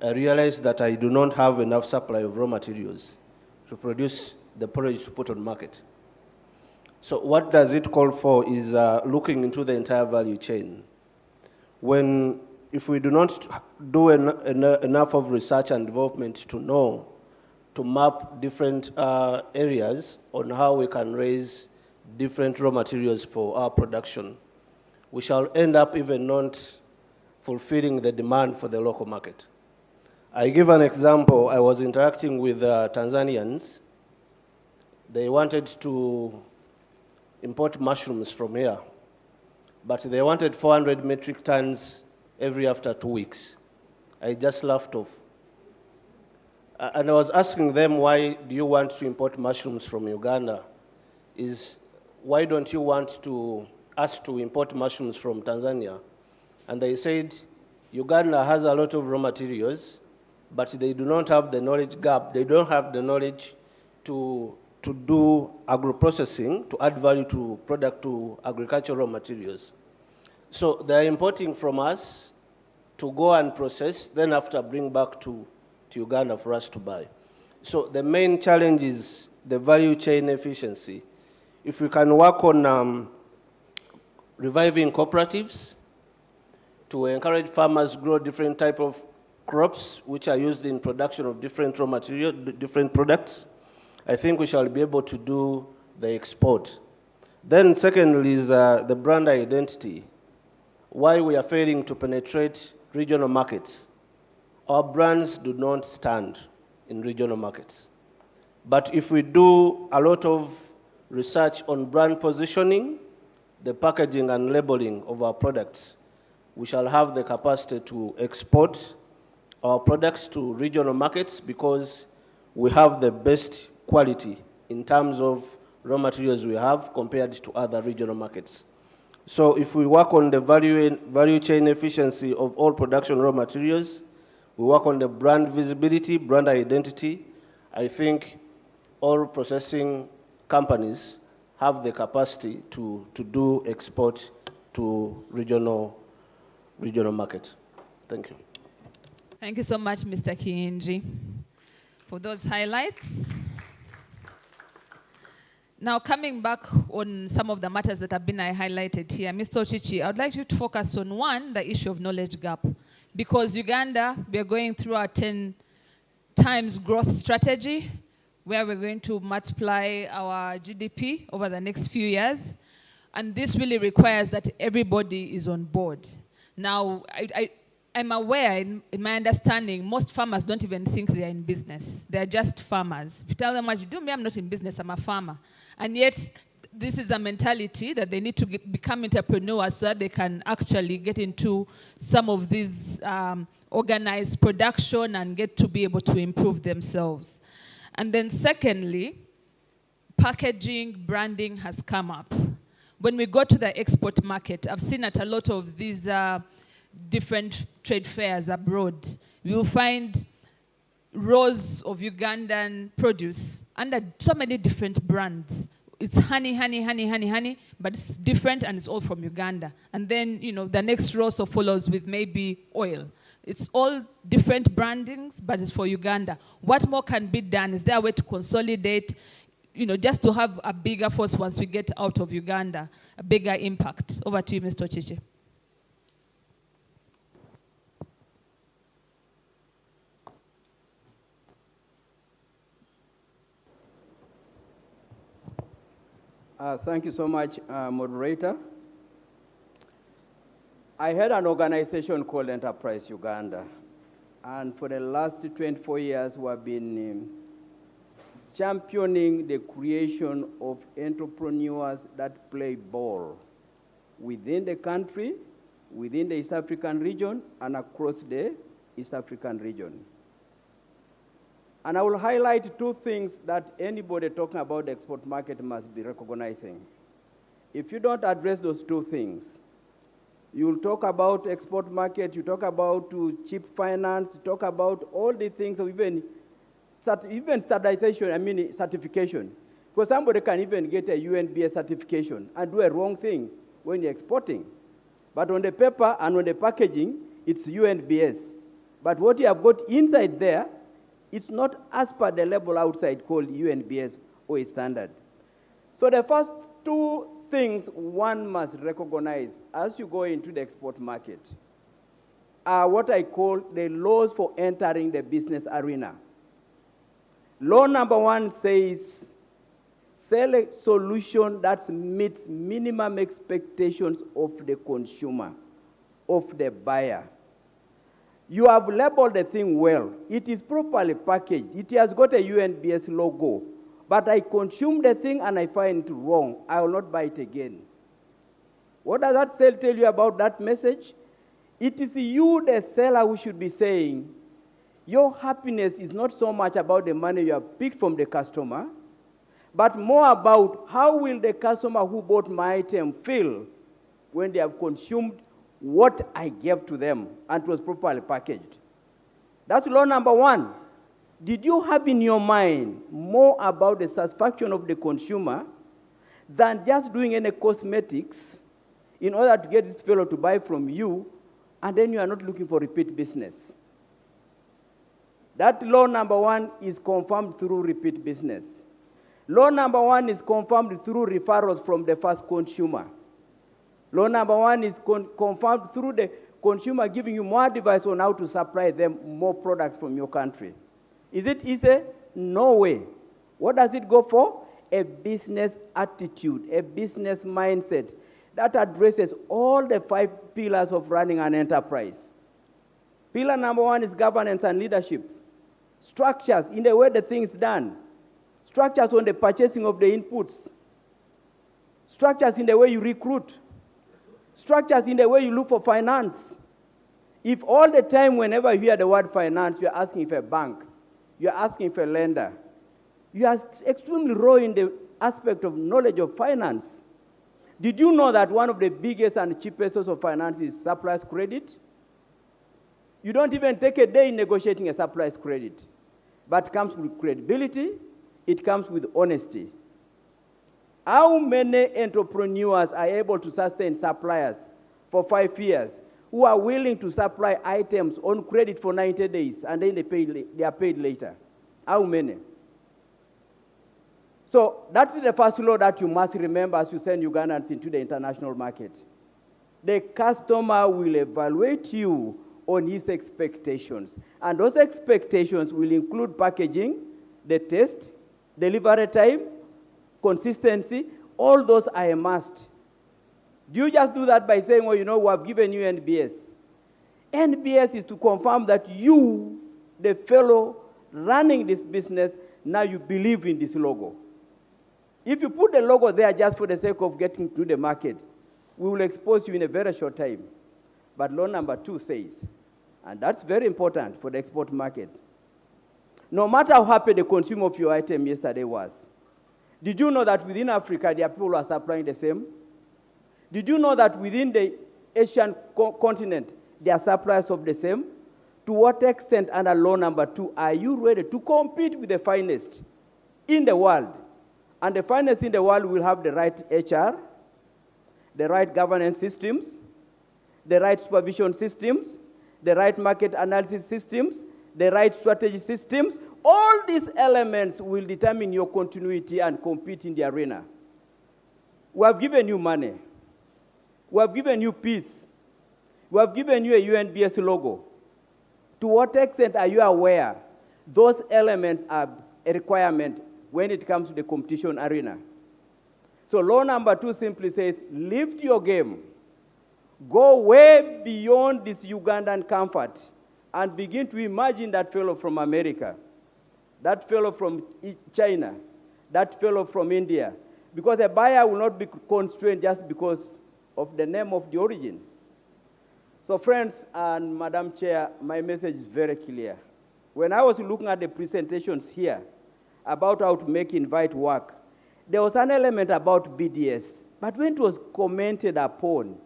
I realized that I do not have enough supply of raw materials to produce the porridge to put on market. So what does it call for is looking into the entire value chain. If we do not do enough of research and development to know, to map different areas on how we can raise different raw materials for our production, we shall end up even not fulfilling the demand for the local market. I give an example. I was interacting with Tanzanians. They wanted to import mushrooms from here, but they wanted 400 metric tons every after 2 weeks. I just laughed off. And I was asking them, why do you want to import mushrooms from Uganda? Why don't you want us to import mushrooms from Tanzania? And they said, Uganda has a lot of raw materials, but they do not have the knowledge gap. They don't have the knowledge to do agro-processing, to add value to agricultural raw materials. So they're importing from us to go and process, then after bring back to Uganda for us to buy. So the main challenge is the value chain efficiency. If we can work on reviving cooperatives to encourage farmers to grow different type of crops which are used in production of different raw material, different products, I think we shall be able to do the export. Then secondly is the brand identity. Why we are failing to penetrate regional markets. Our brands do not stand in regional markets. But if we do a lot of research on brand positioning, the packaging and labeling of our products, we shall have the capacity to export our products to regional markets because we have the best quality in terms of raw materials we have compared to other regional markets. So if we work on the value chain efficiency of all production raw materials, we work on the brand visibility, brand identity, I think all processing companies have the capacity to do export to regional market. Thank you. Thank you so much, Mr. Kiinji, for those highlights. Now, coming back on some of the matters that have been highlighted here, Mr. Ochichi, I would like you to focus on one, the issue of knowledge gap. Because Uganda, we are going through our 10 times growth strategy, where we're going to multiply our GDP over the next few years. And this really requires that everybody is on board. Now, I'm aware, in my understanding, most farmers don't even think they're in business. They're just farmers. If you tell them what you do, me, I'm not in business, I'm a farmer. And yet, this is the mentality that they need to become entrepreneurs so that they can actually get into some of these organized production and get to be able to improve themselves. And then secondly, packaging, branding has come up. When we go to the export market, I've seen at a lot of these different trade fairs abroad, you'll find rows of Ugandan produce under so many different brands. It's honey, but it's different and it's all from Uganda. And then, the next row so follows with maybe oil. It's all different brandings, but it's for Uganda. What more can be done? Is there a way to consolidate, just to have a bigger force once we get out of Uganda, a bigger impact? Over to you, Mr. Chichi. Thank you so much, moderator. I had an organization called Enterprise Uganda, and for the last 24 years, we have been championing the creation of entrepreneurs that play ball within the country, within the East African region, and across the East African region. And I will highlight two things that anybody talking about the export market must be recognizing. If you don't address those two things, you'll talk about export market, you talk about cheap finance, you talk about all the things of even standardization, certification. Because somebody can even get a UNBS certification and do a wrong thing when you're exporting. But on the paper and on the packaging, it's UNBS. But what you have got inside there, it's not as per the level outside called UNBS or a standard. So the first two things one must recognize as you go into the export market are what I call the laws for entering the business arena. Law number 1 says, sell a solution that meets minimum expectations of the consumer, of the buyer. You have labeled the thing well. It is properly packaged. It has got a UNBS logo. But I consume the thing and I find it wrong. I will not buy it again. What does that tell you about that message? It is you, the seller, who should be saying, your happiness is not so much about the money you have picked from the customer, but more about how will the customer who bought my item feel when they have consumed what I gave to them and it was properly packaged. That's law number one. Did you have in your mind more about the satisfaction of the consumer than just doing any cosmetics in order to get this fellow to buy from you, and then you are not looking for repeat business? That law number one is confirmed through repeat business. Law number one is confirmed through referrals from the first consumer. Law number one is confirmed through the consumer giving you more advice on how to supply them more products from your country. Is it easy? No way. What does it go for? A business attitude, a business mindset that addresses all the 5 pillars of running an enterprise. Pillar number one is governance and leadership. Structures in the way the thing's done. Structures on the purchasing of the inputs. Structures in the way you recruit. Structures in the way you look for finance. If all the time whenever you hear the word finance, you're asking for a bank, you're asking for a lender, you are extremely raw in the aspect of knowledge of finance. Did you know that one of the biggest and cheapest sources of finance is supplier's credit? You don't even take a day in negotiating a supplier's credit. But it comes with credibility, it comes with honesty. How many entrepreneurs are able to sustain suppliers for 5 years who are willing to supply items on credit for 90 days and then they are paid later? How many? So that's the first law that you must remember as you send Ugandans into the international market. The customer will evaluate you on his expectations. And those expectations will include packaging, the taste, delivery time, consistency. All those are a must. Do you just do that by saying, well, you know, we have given you NBS? NBS is to confirm that you, the fellow running this business, now you believe in this logo. If you put the logo there just for the sake of getting to the market, we will expose you in a very short time. But law number 2 says, and that's very important for the export market, no matter how happy the consumer of your item yesterday was, did you know that within Africa, there are people who are supplying the same? Did you know that within the Asian continent, there are suppliers of the same? To what extent, under law number 2, are you ready to compete with the finest in the world? And the finest in the world will have the right HR, the right governance systems, the right supervision systems, the right market analysis systems, the right strategy systems. All these elements will determine your continuity and compete in the arena. We have given you money. We have given you peace. We have given you a UNBS logo. To what extent are you aware those elements are a requirement when it comes to the competition arena? So law number 2 simply says, lift your game. Go way beyond this Ugandan comfort and begin to imagine that fellow from America, that fellow from China, that fellow from India. Because a buyer will not be constrained just because of the name of the origin. So friends and Madam Chair, my message is very clear. When I was looking at the presentations here about how to make invite work, there was an element about BDS, but when it was commented upon,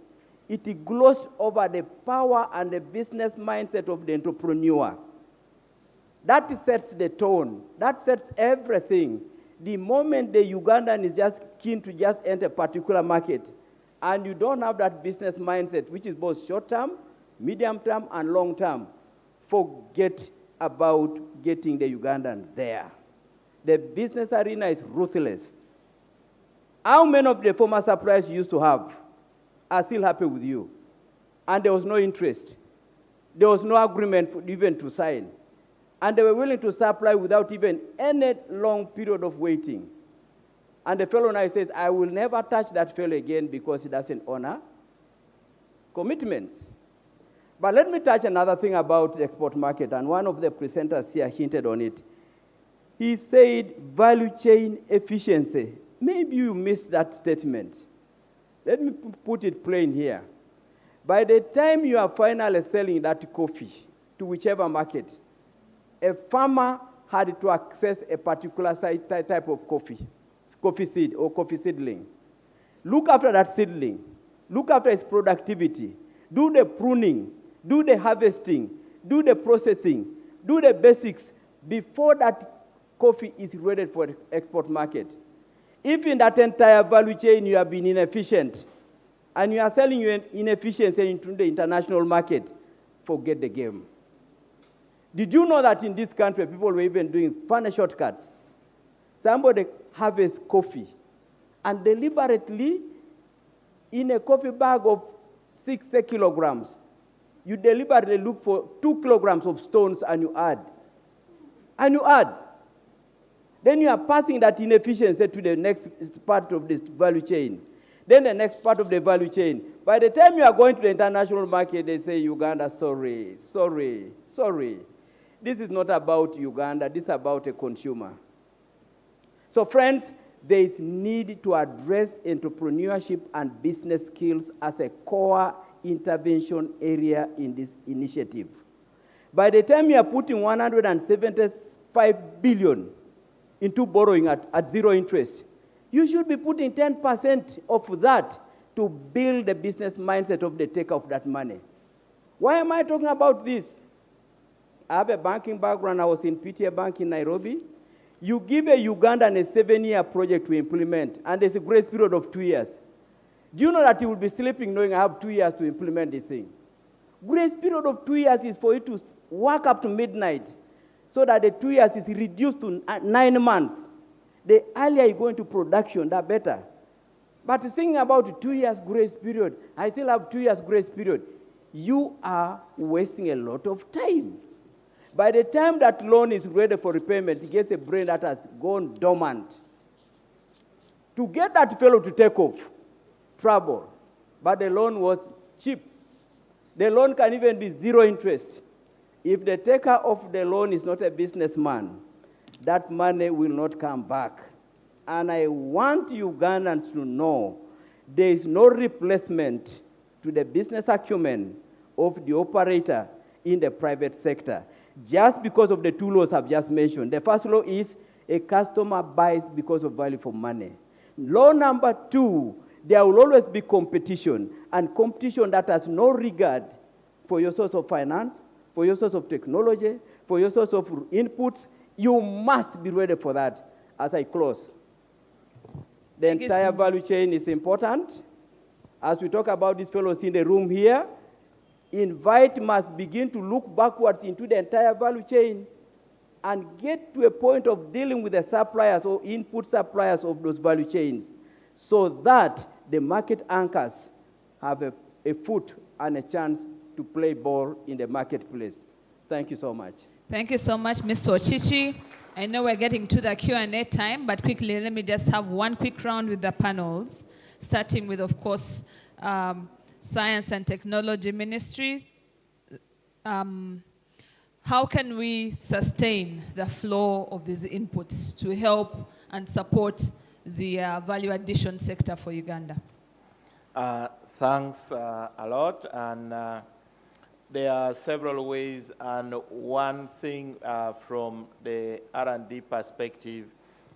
it glossed over the power and the business mindset of the entrepreneur. That sets the tone. That sets everything. The moment the Ugandan is just keen to just enter a particular market, and you don't have that business mindset, which is both short-term, medium-term, and long-term, forget about getting the Ugandan there. The business arena is ruthless. How many of the former suppliers you used to have are still happy with you? And there was no interest. There was no agreement even to sign. And they were willing to supply without even any long period of waiting. And the fellow now says, I will never touch that fellow again because he doesn't honor commitments. But let me touch another thing about the export market, and one of the presenters here hinted on it. He said value chain efficiency. Maybe you missed that statement. Let me put it plain here. By the time you are finally selling that coffee to whichever market, a farmer had to access a particular type of coffee seed or coffee seedling. Look after that seedling. Look after its productivity. Do the pruning. Do the harvesting. Do the processing. Do the basics before that coffee is ready for the export market. If in that entire value chain you have been inefficient, and you are selling your inefficiency into the international market, forget the game. Did you know that in this country, people were even doing funny shortcuts? Somebody harvests coffee, and deliberately, in a coffee bag of 60 kilograms, you deliberately look for 2 kilograms of stones and you add. And you add. Then you are passing that inefficiency to the next part of this value chain. Then the next part of the value chain. By the time you are going to the international market, they say, Uganda, sorry. This is not about Uganda, this is about a consumer. So friends, there is need to address entrepreneurship and business skills as a core intervention area in this initiative. By the time you are putting 175 billion into borrowing at zero interest, you should be putting 10% of that to build the business mindset of the taker of that money. Why am I talking about this? I have a banking background. I was in PTA Bank in Nairobi. You give a Ugandan a 7-year project to implement, and there's a grace period of 2 years. Do you know that he will be sleeping knowing I have 2 years to implement the thing? Grace period of 2 years is for you to work up to midnight so that the 2 years is reduced to 9 months. The earlier you go into production, the better. But thinking about 2 years grace period, I still have 2 years grace period, you are wasting a lot of time. By the time that loan is ready for repayment, he gets a brain that has gone dormant. To get that fellow to take off, trouble. But the loan was cheap. The loan can even be zero interest. If the taker of the loan is not a businessman, that money will not come back. And I want Ugandans to know there is no replacement to the business acumen of the operator in the private sector. Just because of the 2 laws I've just mentioned. The first law is a customer buys because of value for money. Law number 2, there will always be competition, and competition that has no regard for your source of finance, for your source of technology, for your source of inputs. You must be ready for that. As I close, the entire value chain is important. As we talk about these fellows in the room here, Invite must begin to look backwards into the entire value chain and get to a point of dealing with the suppliers or input suppliers of those value chains so that the market anchors have a foot and a chance to play ball in the marketplace. Thank you so much. Thank you so much, Mr. Ochichi. I know we're getting to the Q&A time, but quickly, let me just have one quick round with the panels, starting with, of course, Science and Technology Ministry. How can we sustain the flow of these inputs to help and support the value addition sector for Uganda? Thanks a lot. And there are several ways, and one thing from the R&D perspective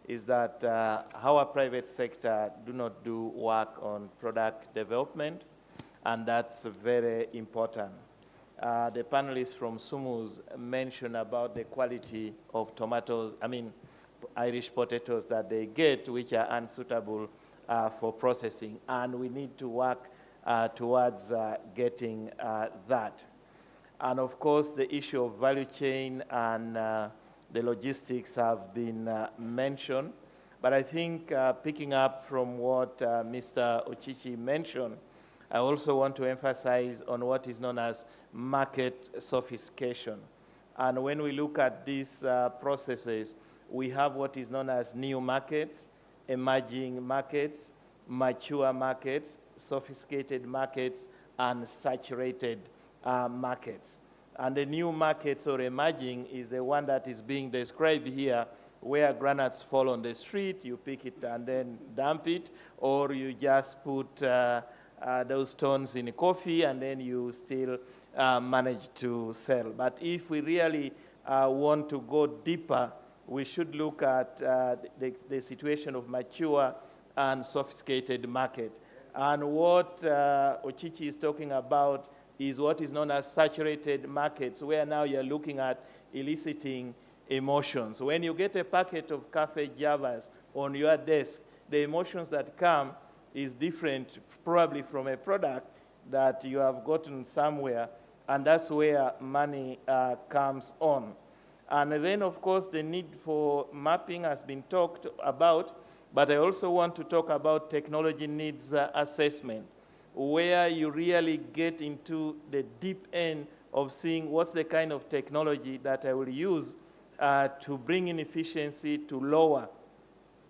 is that our private sector do not do work on product development, and that's very important. The panelists from Sumu's mentioned about the quality of tomatoes, Irish potatoes that they get, which are unsuitable for processing, and we need to work towards getting that. And of course, the issue of value chain and the logistics have been mentioned. But I think picking up from what Mr. Ochichi mentioned, I also want to emphasize on what is known as market sophistication. And when we look at these processes, we have what is known as new markets, emerging markets, mature markets, sophisticated markets, and saturated markets. And the new markets or emerging is the one that is being described here, where granates fall on the street, you pick it and then dump it, or you just put those tons in coffee, and then you still manage to sell. But if we really want to go deeper, we should look at the situation of mature and sophisticated market. And what Ochichi is talking about is what is known as saturated markets, where now you're looking at eliciting emotions. When you get a packet of Cafe Javas on your desk, the emotions that come is different probably from a product that you have gotten somewhere, and that's where money comes on. And then, of course, the need for mapping has been talked about, but I also want to talk about technology needs assessment, where you really get into the deep end of seeing what's the kind of technology that I will use to bring in efficiency, to lower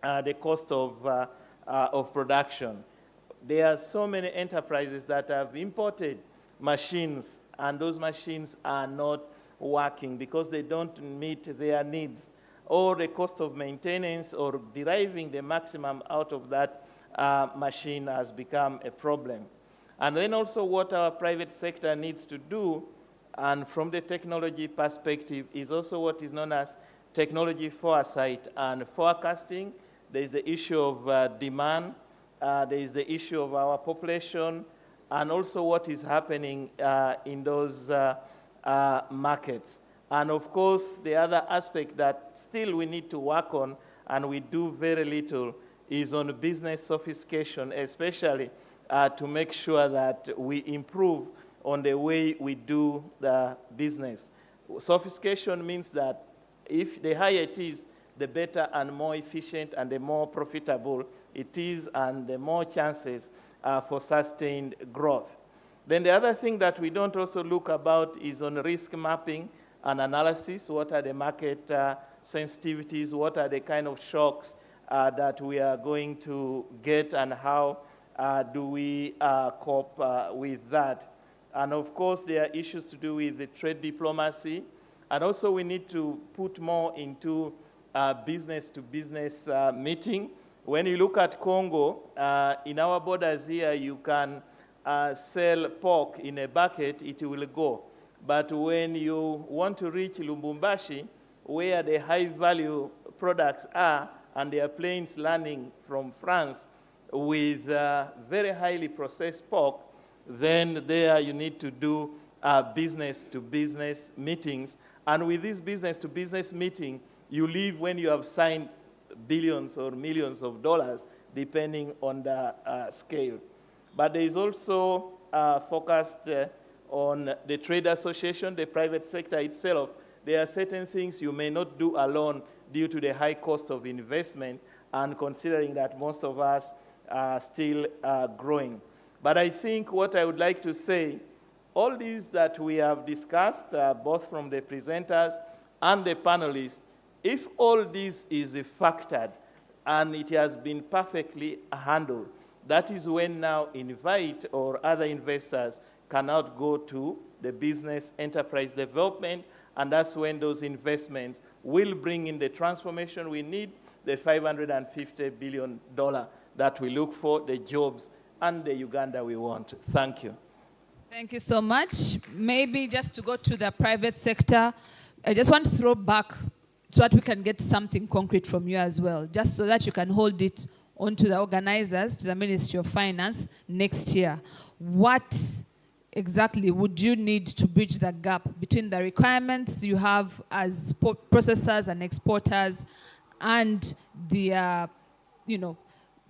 the cost of production. There are so many enterprises that have imported machines, and those machines are not working because they don't meet their needs, or the cost of maintenance or deriving the maximum out of that machine has become a problem. And then also what our private sector needs to do, and from the technology perspective, is also what is known as technology foresight and forecasting. There is the issue of demand, there is the issue of our population, and also what is happening in those markets. And of course, the other aspect that still we need to work on, and we do very little, is on business sophistication, especially to make sure that we improve on the way we do the business. Sophistication means that if the higher it is, the better and more efficient and the more profitable it is, and the more chances for sustained growth. Then the other thing that we don't also look about is on risk mapping and analysis. What are the market sensitivities? What are the kind of shocks that we are going to get, and how do we cope with that? And of course, there are issues to do with the trade diplomacy. And also we need to put more into business-to-business meeting. When you look at Congo, in our borders here, you can sell pork in a bucket, it will go. But when you want to reach Lubumbashi, where the high-value products are, and there are planes landing from France with very highly processed pork, then there you need to do business-to-business meetings. And with this business-to-business meeting, you leave when you have signed billions or millions of dollars, depending on the scale. But there is also focused on the trade association, the private sector itself. There are certain things you may not do alone due to the high cost of investment, and considering that most of us are still growing. But I think what I would like to say, all these that we have discussed, both from the presenters and the panelists, if all this is factored and it has been perfectly handled, that is when now Invite or other investors cannot go to the business enterprise development, and that's when those investments will bring in the transformation we need, the $550 billion that we look for, the jobs, and the Uganda we want. Thank you. Thank you so much. Maybe just to go to the private sector, I just want to throw back so that we can get something concrete from you as well, just so that you can hold it onto the organizers, to the Ministry of Finance next year. What exactly would you need to bridge the gap between the requirements you have as processors and exporters and the,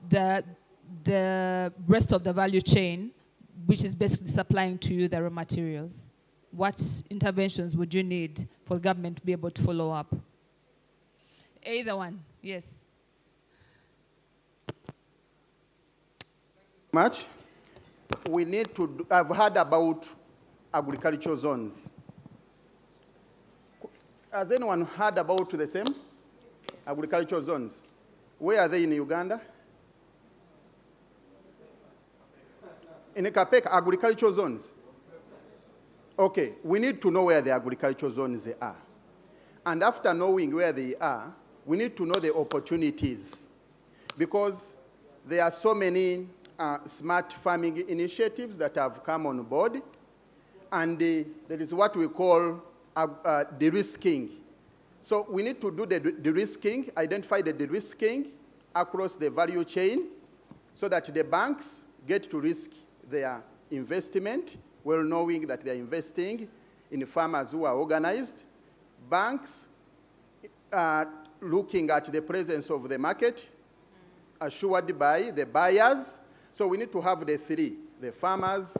the rest of the value chain, which is basically supplying to you the raw materials? What interventions would you need for the government to be able to follow up? Either one, yes. Much. We need to, I've heard about agricultural zones. Has anyone heard about the same agricultural zones? Where are they in Uganda? In Kapeka, agricultural zones. Okay, we need to know where the agricultural zones are. And after knowing where they are, we need to know the opportunities, because there are so many smart farming initiatives that have come on board. And there is what we call de-risking. So we need to do the de-risking, identify the de-risking across the value chain so that the banks get to risk their investment, well knowing that they're investing in farmers who are organized. Banks looking at the presence of the market, assured by the buyers. So we need to have the three, the farmers,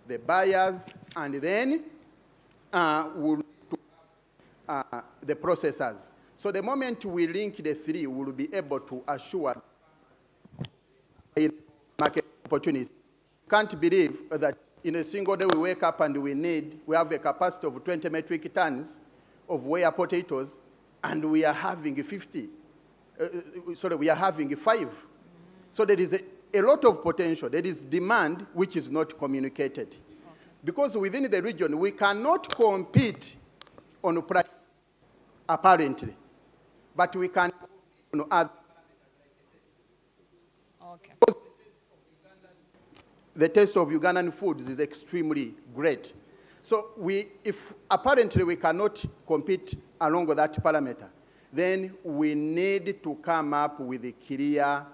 the buyers, and then we'll the processors. So the moment we link the three, we'll be able to assure market opportunities. Can't believe that in a single day we wake up and we have a capacity of 20 metric tons of whey potatoes, and we are having 5. So there is a lot of potential. There is demand which is not communicated. Okay. Because within the region, we cannot compete on price, apparently, but we can on other. Okay. The taste of Ugandan foods is extremely great. So if apparently we cannot compete along with that parameter, then we need to come up with clear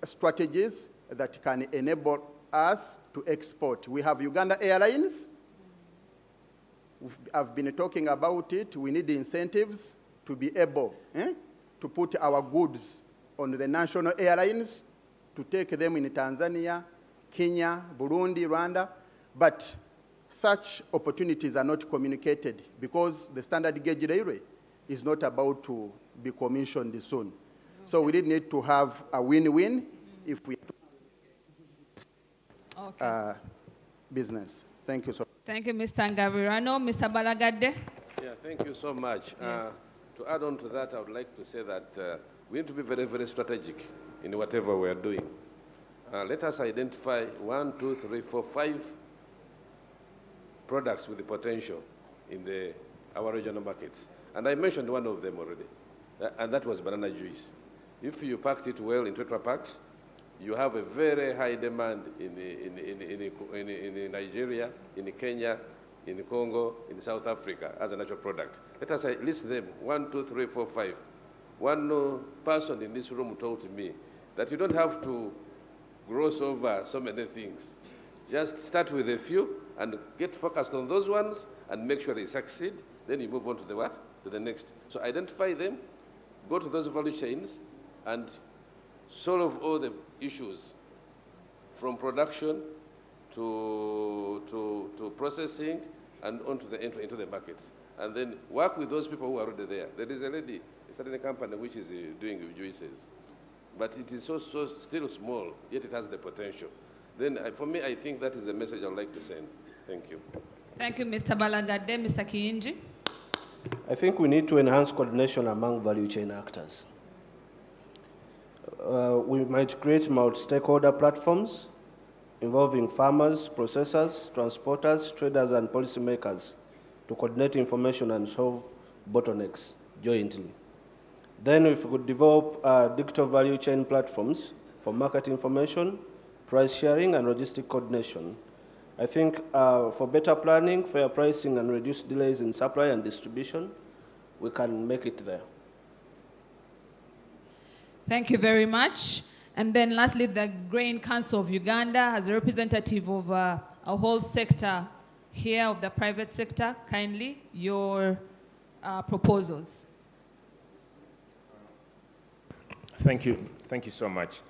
strategies that can enable us to export. We have Uganda Airlines. I've been talking about it. We need incentives to be able to put our goods on the national airlines, to take them in Tanzania, Kenya, Burundi, Rwanda. But such opportunities are not communicated because the standard gauge railway is not about to be commissioned soon. Okay. So we need to have a win-win if we business. Thank you so much. Thank you, Mr. Ngavirano. Mr. Balagadde. Yeah, thank you so much. Yes. To add on to that, I would like to say that we need to be very, very strategic in whatever we are doing. Let us identify 1, 2, 3, 4, 5 products with the potential in our regional markets. And I mentioned one of them already, and that was banana juice. If you packed it well in Tetra Packs, you have a very high demand in Nigeria, in Kenya, in Congo, in South Africa as a natural product. Let us list them, 1, 2, 3, 4, 5. One person in this room told me that you don't have to gross over so many things. Just start with a few and get focused on those ones and make sure they succeed. Then you move on to the what? To the next. So identify them, go to those value chains, and solve all the issues from production to processing and onto into the markets. And then work with those people who are already there. There is already a certain company which is doing juices, but it is still small, yet it has the potential. Then for me, I think that is the message I'd like to send. Thank you. Thank you, Mr. Balagadde. Mr. Kiyinji. I think we need to enhance coordination among value chain actors. We might create multi-stakeholder platforms involving farmers, processors, transporters, traders, and policymakers to coordinate information and solve bottlenecks jointly. Then if we could develop digital value chain platforms for market information, price sharing, and logistic coordination. I think for better planning, fair pricing, and reduced delays in supply and distribution, we can make it there. Thank you very much. And then lastly, the Grain Council of Uganda, as a representative of a whole sector here of the private sector, kindly, your proposals. Thank you. Thank you so much.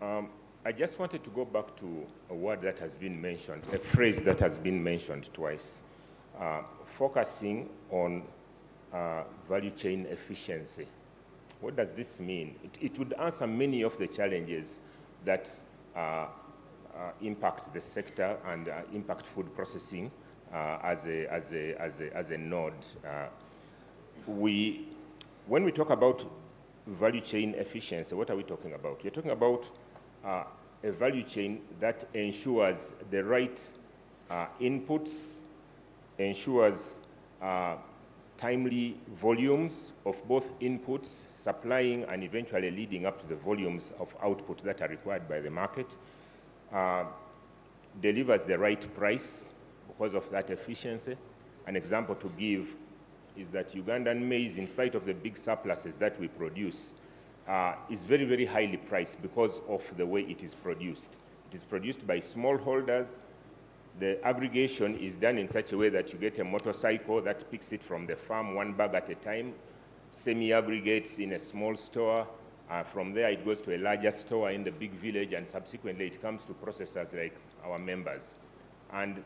I just wanted to go back to a word that has been mentioned, a phrase that has been mentioned twice, focusing on value chain efficiency. What does this mean? It would answer many of the challenges that impact the sector and impact food processing as a node. When we talk about value chain efficiency, what are we talking about? We're talking about a value chain that ensures the right inputs, ensures timely volumes of both inputs, supplying and eventually leading up to the volumes of output that are required by the market, delivers the right price because of that efficiency. An example to give is that Ugandan maize, in spite of the big surpluses that we produce, is very, very highly priced because of the way it is produced. It is produced by smallholders. The aggregation is done in such a way that you get a motorcycle that picks it from the farm, one bag at a time, semi-aggregates in a small store. From there, it goes to a larger store in the big village, and subsequently it comes to processors like our members. And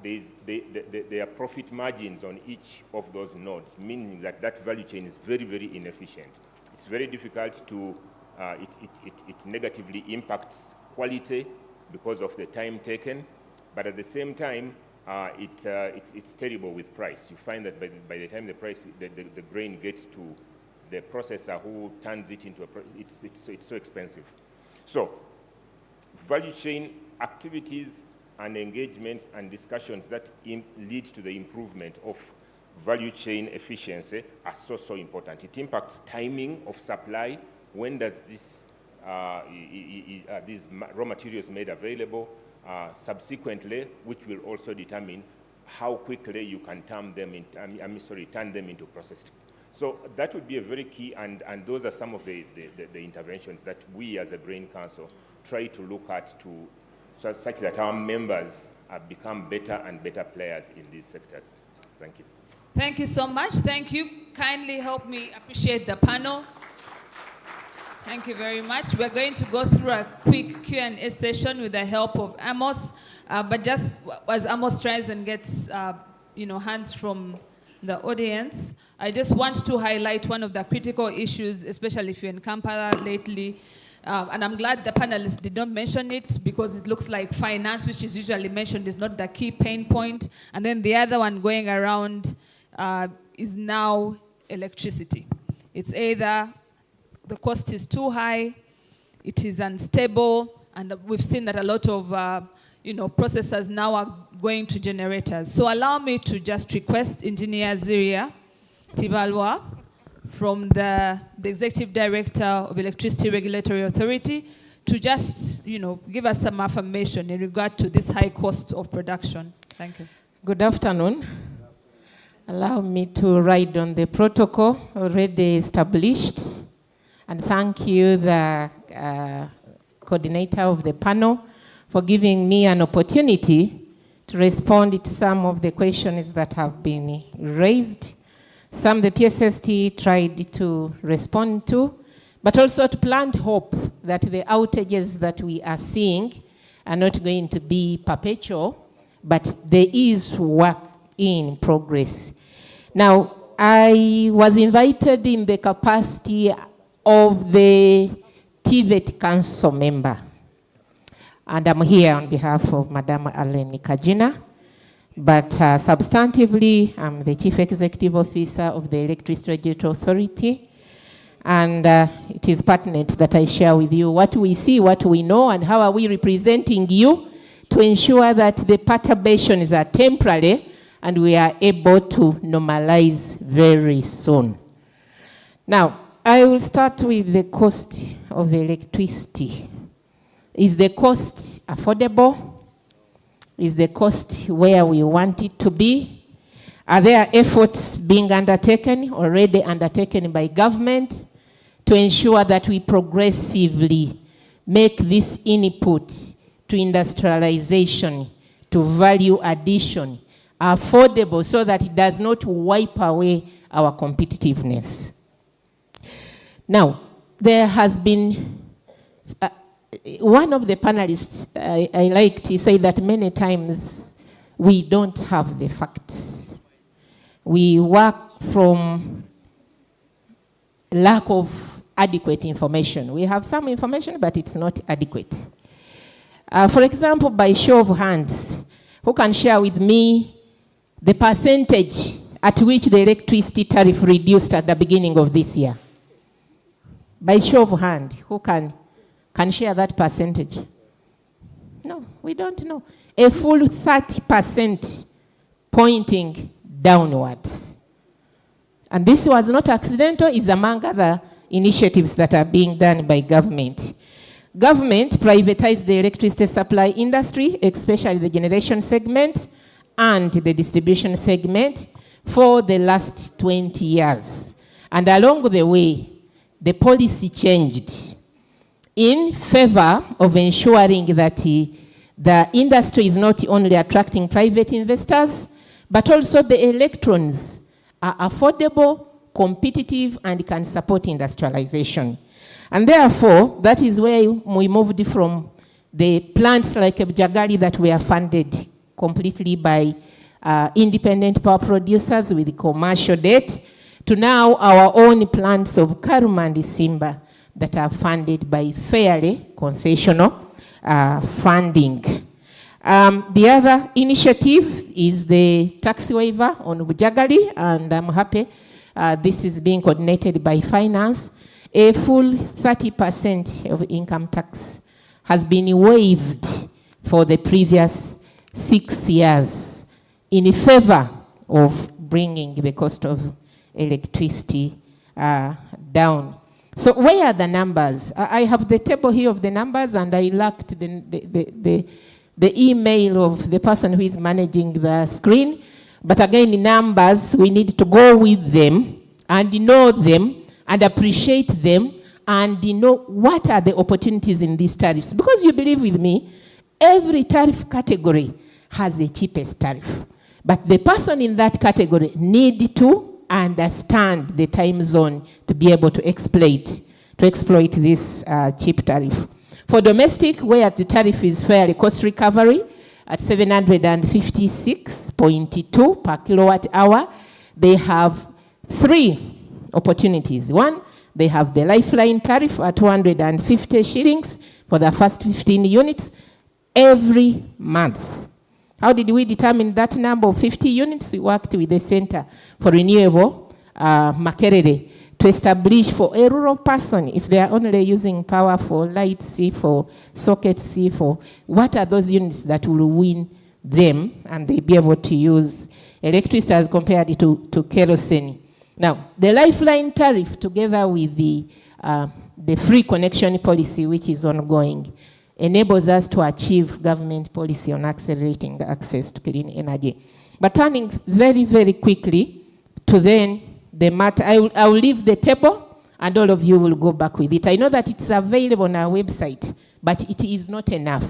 there are profit margins on each of those nodes, meaning that that value chain is very, very inefficient. It's very difficult to, it negatively impacts quality because of the time taken, but at the same time, it's terrible with price. You find that by the time the grain gets to the processor who turns it into it's so expensive. So, value chain activities and engagements and discussions that lead to the improvement of value chain efficiency are so important. It impacts timing of supply. When does these raw materials made available? Subsequently, which will also determine how quickly you can turn them into processed. So that would be a very key, and those are some of the interventions that we as a Grain Council try to look at such that our members become better and better players in these sectors. Thank you. Thank you so much. Thank you. Kindly help me appreciate the panel. Thank you very much. We're going to go through a quick Q&A session with the help of Amos. But just as Amos tries and gets hands from the audience, I just want to highlight one of the critical issues, especially if you're in Kampala lately. And I'm glad the panelists did not mention it, because it looks like finance, which is usually mentioned, is not the key pain point. And then the other one going around is now electricity. It's either the cost is too high, it is unstable, and we've seen that a lot of processors now are going to generators. So allow me to just request Engineer Ziria Tibalwa from the Executive Director of Electricity Regulatory Authority to just give us some affirmation in regard to this high cost of production. Thank you. Good afternoon. Allow me to ride on the protocol already established, and thank you, the coordinator of the panel, for giving me an opportunity to respond to some of the questions that have been raised. Some the PSST tried to respond to, but also to plant hope that the outages that we are seeing are not going to be perpetual, but there is work in progress. Now, I was invited in the capacity of the TVET Council member, and I'm here on behalf of Madam Aleni Kajina, but substantively, I'm the Chief Executive Officer of the Electricity Regulatory Authority, and it is pertinent that I share with you what we see, what we know, and how are we representing you to ensure that the perturbations are temporary and we are able to normalize very soon. Now, I will start with the cost of electricity. Is the cost affordable? Is the cost where we want it to be? Are there efforts being undertaken, already undertaken by government, to ensure that we progressively make this input to industrialization, to value addition, affordable, so that it does not wipe away our competitiveness? Now, there has been, one of the panelists I liked, he said that many times we don't have the facts. We work from lack of adequate information. We have some information, but it's not adequate. For example, by show of hands, who can share with me the percentage at which the electricity tariff reduced at the beginning of this year? By show of hand, who can share that percentage? No, we don't know. A full 30% pointing downwards. And this was not accidental, it's among other initiatives that are being done by government. Government privatized the electricity supply industry, especially the generation segment and the distribution segment, for the last 20 years. And along the way, the policy changed in favor of ensuring that the industry is not only attracting private investors, but also the electrons are affordable, competitive, and can support industrialization. And therefore, that is where we moved from the plants like Jagali that were funded completely by independent power producers with commercial debt, to now our own plants of Karuma and Simba that are funded by fairly concessional funding. The other initiative is the tax waiver on Bujagali, and I'm happy this is being coordinated by finance. A full 30% of income tax has been waived for the previous 6 years in favor of bringing the cost of electricity down. So where are the numbers? I have the table here of the numbers, and I lacked the email of the person who is managing the screen. But again, in numbers, we need to go with them and know them and appreciate them and know what are the opportunities in these tariffs. Because you believe with me, every tariff category has a cheapest tariff. But the person in that category need to understand the time zone to be able to exploit this cheap tariff. For domestic, where the tariff is fairly cost recovery at 756.2 per kilowatt hour, they have 3 opportunities. One, they have the lifeline tariff at 250 shillings for the first 15 units every month. How did we determine that number of 50 units? We worked with the Center for Renewable, Makerere, to establish for a rural person, if they are only using power for light C, for socket C, for what are those units that will win them, and they be able to use electricity as compared to kerosene. Now, the lifeline tariff, together with the free connection policy, which is ongoing, enables us to achieve government policy on accelerating access to clean energy. But turning very, very quickly to then the matter, I will leave the table and all of you will go back with it. I know that it's available on our website, but it is not enough.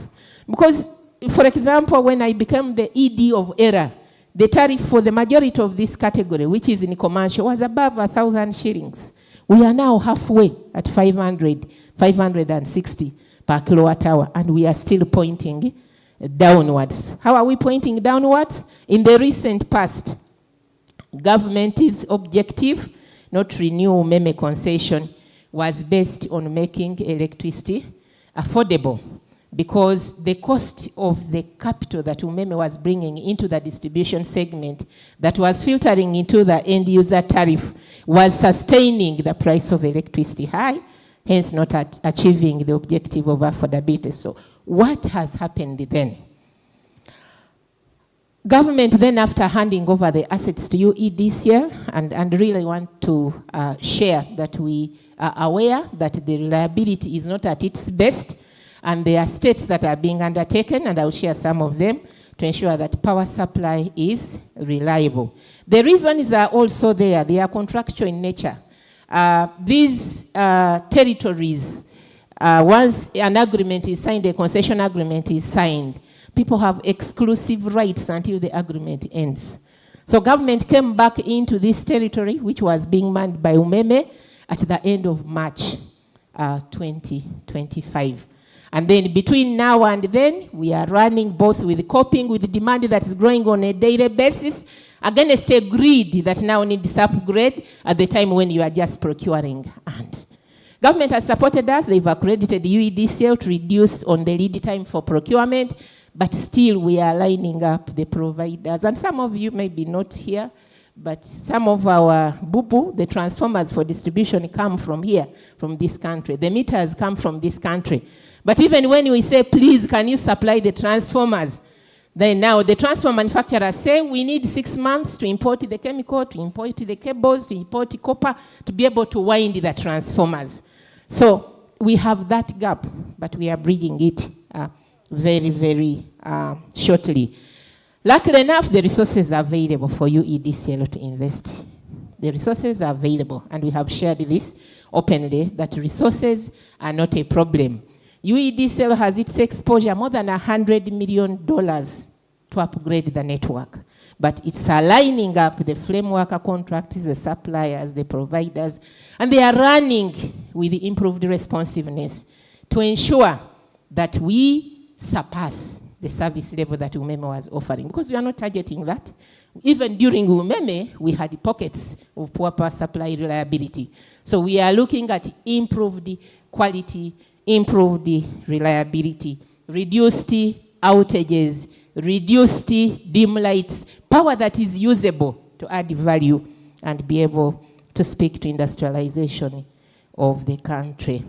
Because, for example, when I became the ED of ERA, the tariff for the majority of this category, which is in commercial, was above 1,000 shillings. We are now halfway at 560 per kilowatt hour, and we are still pointing downwards. How are we pointing downwards? In the recent past, government's objective, not renew Umeme concession, was based on making electricity affordable, because the cost of the capital that Umeme was bringing into the distribution segment that was filtering into the end user tariff was sustaining the price of electricity high, hence not achieving the objective of affordability. So what has happened then? Government then, after handing over the assets to UEDCL, and really want to share that we are aware that the reliability is not at its best, and there are steps that are being undertaken, and I'll share some of them to ensure that power supply is reliable. The reasons are also there. They are contractual in nature. These territories, once an agreement is signed, a concession agreement is signed, people have exclusive rights until the agreement ends. So government came back into this territory, which was being manned by Umeme, at the end of March 2025. And then between now and then, we are running both with coping with the demand that is growing on a daily basis, against a grid that now needs upgrade at the time when you are just procuring. And government has supported us. They've accredited UEDCL to reduce on the lead time for procurement, but still we are lining up the providers. And some of you may be not here, but some of our boo-boo, the transformers for distribution, come from here, from this country. The meters come from this country. But even when we say, please, can you supply the transformers? Then now the transformer manufacturers say we need 6 months to import the chemical, to import the cables, to import the copper, to be able to wind the transformers. So we have that gap, but we are bridging it very, very shortly. Luckily enough, the resources are available for UEDCL to invest. The resources are available, and we have shared this openly, that resources are not a problem. UEDCL has its exposure more than $100 million to upgrade the network. But it's aligning up the framework contractors, the suppliers, the providers, and they are running with the improved responsiveness to ensure that we surpass the service level that UMEME was offering, because we are not targeting that. Even during UMEME, we had pockets of poor power supply reliability. So we are looking at improved quality, improved reliability, reduced outages, reduced dim lights, power that is usable to add value and be able to speak to industrialization of the country.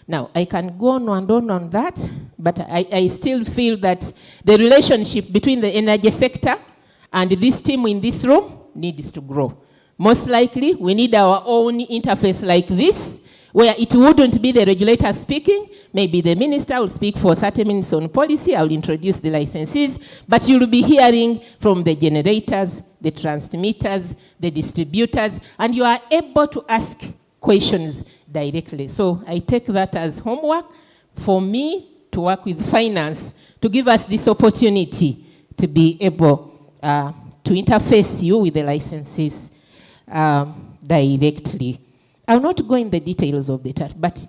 Now, I can go on and on that, but I still feel that the relationship between the energy sector and this team in this room needs to grow. Most likely, we need our own interface like this, where it wouldn't be the regulator speaking. Maybe the minister will speak for 30 minutes on policy. I will introduce the licensees, but you'll be hearing from the generators, the transmitters, the distributors, and you are able to ask questions directly. So I take that as homework for me to work with finance to give us this opportunity to be able to interface you with the licenses directly. I'll not go in the details of the chart, but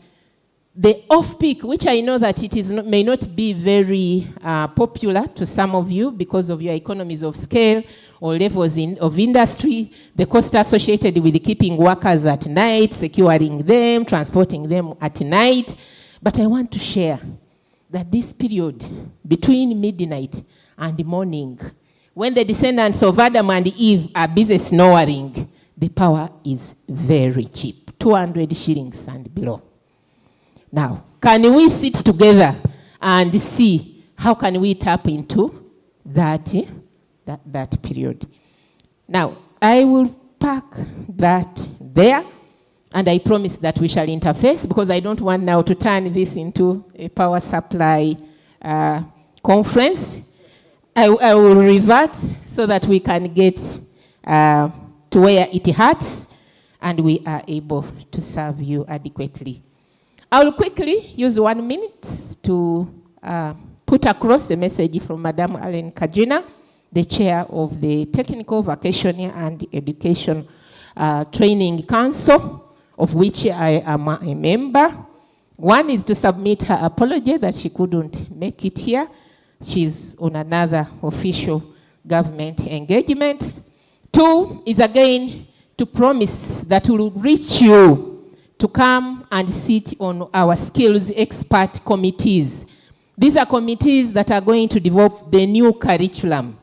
the off-peak, which I know that it is not, may not be very popular to some of you because of your economies of scale or levels of industry, the cost associated with keeping workers at night, securing them, transporting them at night. But I want to share that this period between midnight and morning, when the descendants of Adam and Eve are busy snoring, the power is very cheap, 200 shillings and below. Now, can we sit together and see how can we tap into that period? Now, I will park that there, and I promise that we shall interface, because I don't want now to turn this into a power supply conference. I will revert so that we can get to where it hurts, and we are able to serve you adequately. I will quickly use 1 minute to put across a message from Madam Ellen Kajina, the chair of the Technical Vocational and Education Training Council, of which I am a member. One is to submit her apology that she couldn't make it here. She's on another official government engagement. Two is again to promise that we will reach you to come and sit on our skills expert committees. These are committees that are going to develop the new curriculum.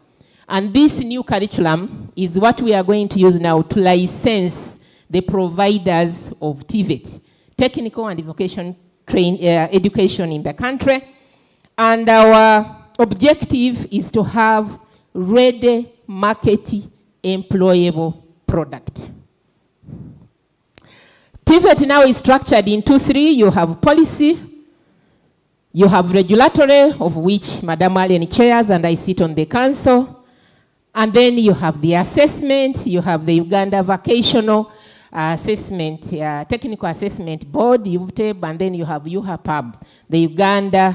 And this new curriculum is what we are going to use now to license the providers of TVET, technical and vocational education in the country. And our objective is to have ready market employable product. TVET now is structured into 3. You have policy, you have regulatory, of which Madam Allen chairs and I sit on the council, and then you have the assessment, you have the Uganda Vocational Assessment, Technical Assessment Board, UTEB, and then you have UHAPAB, the Uganda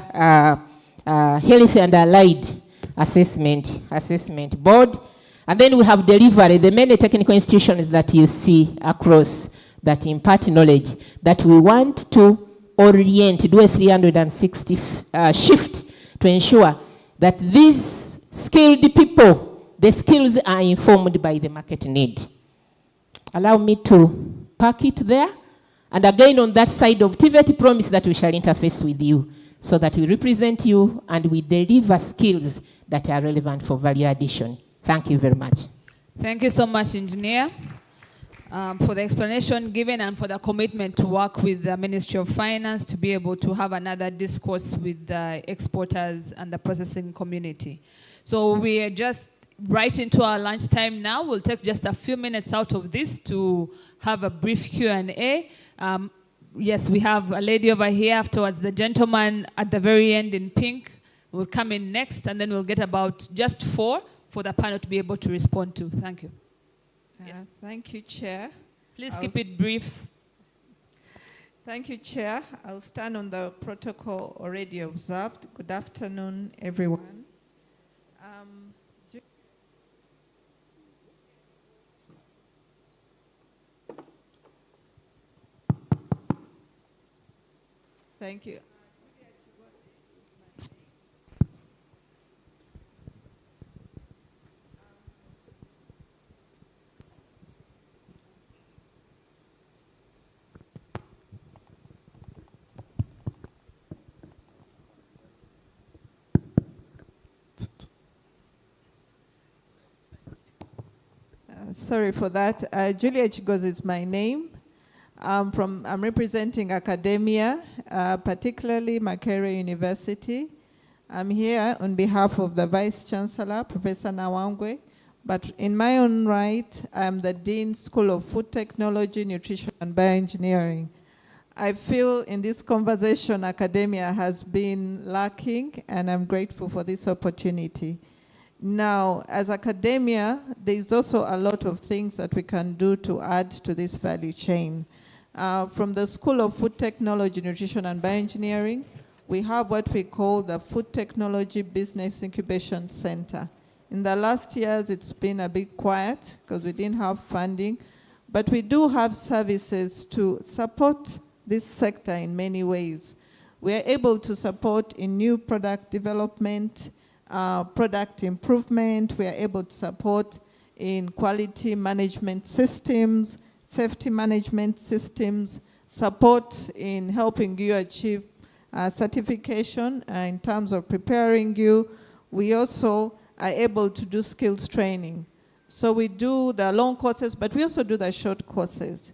Health and Allied Assessment Board. And then we have delivery, the many technical institutions that you see across that impart knowledge, that we want to orient, do a 360 shift to ensure that these skilled people, the skills are informed by the market need. Allow me to park it there. And again, on that side of TVET, promise that we shall interface with you so that we represent you and we deliver skills that are relevant for value addition. Thank you very much. Thank you so much, Engineer, for the explanation given and for the commitment to work with the Ministry of Finance to be able to have another discourse with the exporters and the processing community. So we are just right into our lunchtime now. We'll take just a few minutes out of this to have a brief Q&A. Yes, we have a lady over here. Afterwards, the gentleman at the very end in pink will come in next, and then we'll get about just 4 for the panel to be able to respond to. Thank you. Yes. Thank you, Chair. Please keep it brief. Thank you, Chair. I'll stand on the protocol already observed. Good afternoon, everyone. Thank you. Sorry for that. Julia Chigoz is my name. I'm representing academia, particularly Makerere University. I'm here on behalf of the Vice Chancellor, Professor Nawangwe, but in my own right, I'm the Dean, School of Food Technology, Nutrition and Bioengineering. I feel in this conversation, academia has been lacking, and I'm grateful for this opportunity. Now, as academia, there's also a lot of things that we can do to add to this value chain. From the School of Food Technology, Nutrition and Bioengineering, we have what we call the Food Technology Business Incubation Center. In the last years, it's been a bit quiet because we didn't have funding, but we do have services to support this sector in many ways. We are able to support in new product development, product improvement. We are able to support in quality management systems, safety management systems, support in helping you achieve certification in terms of preparing you. We also are able to do skills training. So we do the long courses, but we also do the short courses.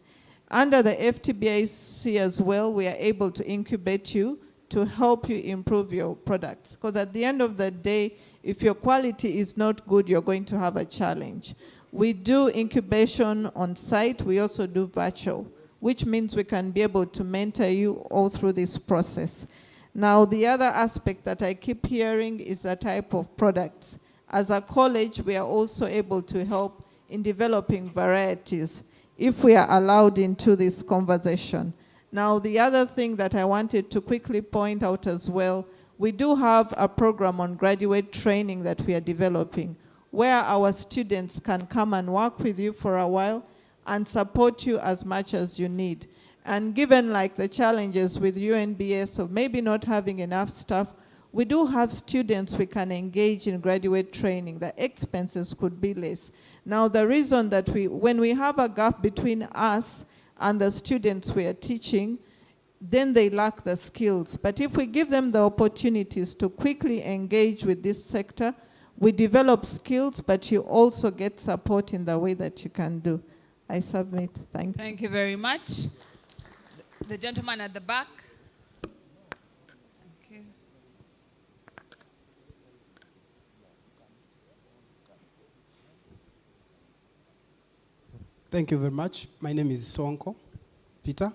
Under the FTBIC as well, we are able to incubate you to help you improve your products. Because at the end of the day, if your quality is not good, you're going to have a challenge. We do incubation on site. We also do virtual, which means we can be able to mentor you all through this process. Now, the other aspect that I keep hearing is the type of products. As a college, we are also able to help in developing varieties if we are allowed into this conversation. Now, the other thing that I wanted to quickly point out as well, we do have a program on graduate training that we are developing, where our students can come and work with you for a while and support you as much as you need. And given like the challenges with UNBS of maybe not having enough staff, we do have students we can engage in graduate training. The expenses could be less. Now, the reason that when we have a gap between us and the students we are teaching, then they lack the skills. But if we give them the opportunities to quickly engage with this sector, we develop skills, but you also get support in the way that you can do. I submit. Thank you. Thank you very much. The gentleman at the back. Thank you. Thank you very much. My name is Sonko Peter.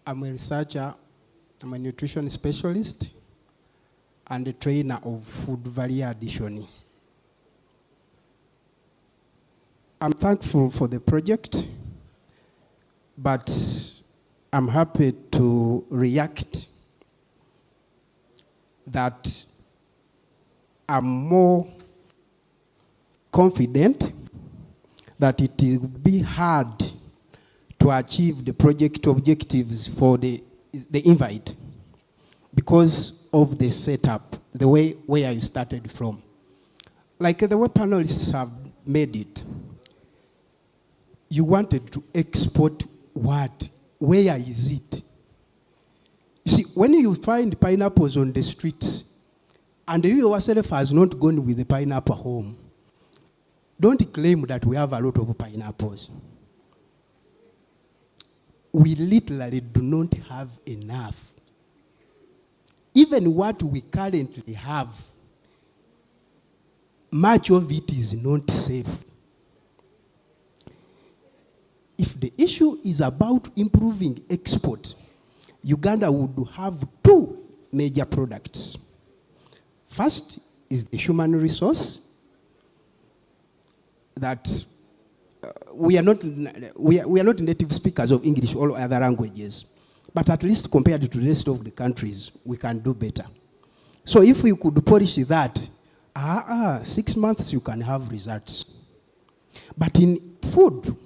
I'm a researcher. I'm a nutrition specialist and a trainer of food value addition. I'm thankful for the project, but I'm happy to react that I'm more confident that it will be hard to achieve the project objectives for the invite because of the setup, the way where you started from. Like the way panelists have made it, you wanted to export what? Where is it? You see, when you find pineapples on the street, and you yourself has not gone with the pineapple home, don't claim that we have a lot of pineapples. We literally do not have enough. Even what we currently have, much of it is not safe. If if the issue is about improving export, Uganda would have two major products. First is the human resource that we are not native speakers of English or other languages, but at least compared to the rest of the countries, we can do better. So if we could polish that, 6 months you can have results. But in food,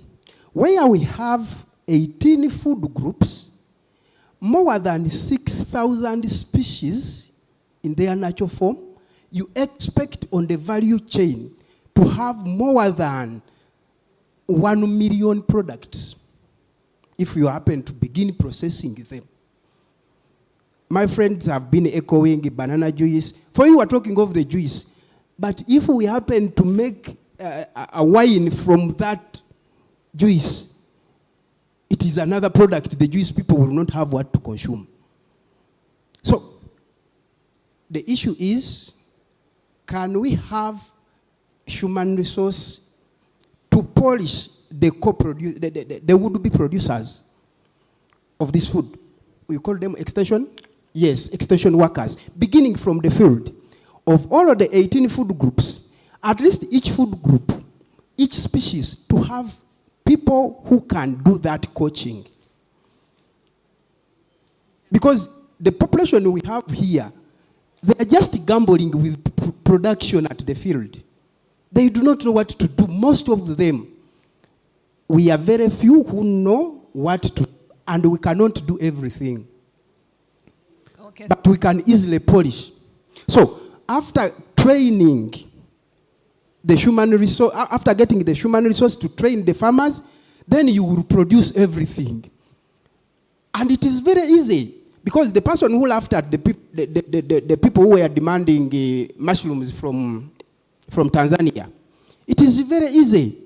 where we have 18 food groups, more than 6,000 species in their natural form, you expect on the value chain to have more than 1 million products if you happen to begin processing them. My friends have been echoing banana juice. For you are talking of the juice, but if we happen to make a wine from that juice, it is another product. The juice people will not have what to consume. So the issue is, can we have human resource to polish the would-be producers of this food? We call them extension? Yes, extension workers. Beginning from the field, of all of the 18 food groups, at least each food group, each species, to have people who can do that coaching. Because the population we have here, they are just gambling with production at the field. They do not know what to do, most of them. We are very few who know what to do, and we cannot do everything. Okay. But we can easily polish. So after training the human resource, after getting the human resource to train the farmers, then you will produce everything. And it is very easy, because the person who laughed at the people who were demanding mushrooms from Tanzania, it is very easy.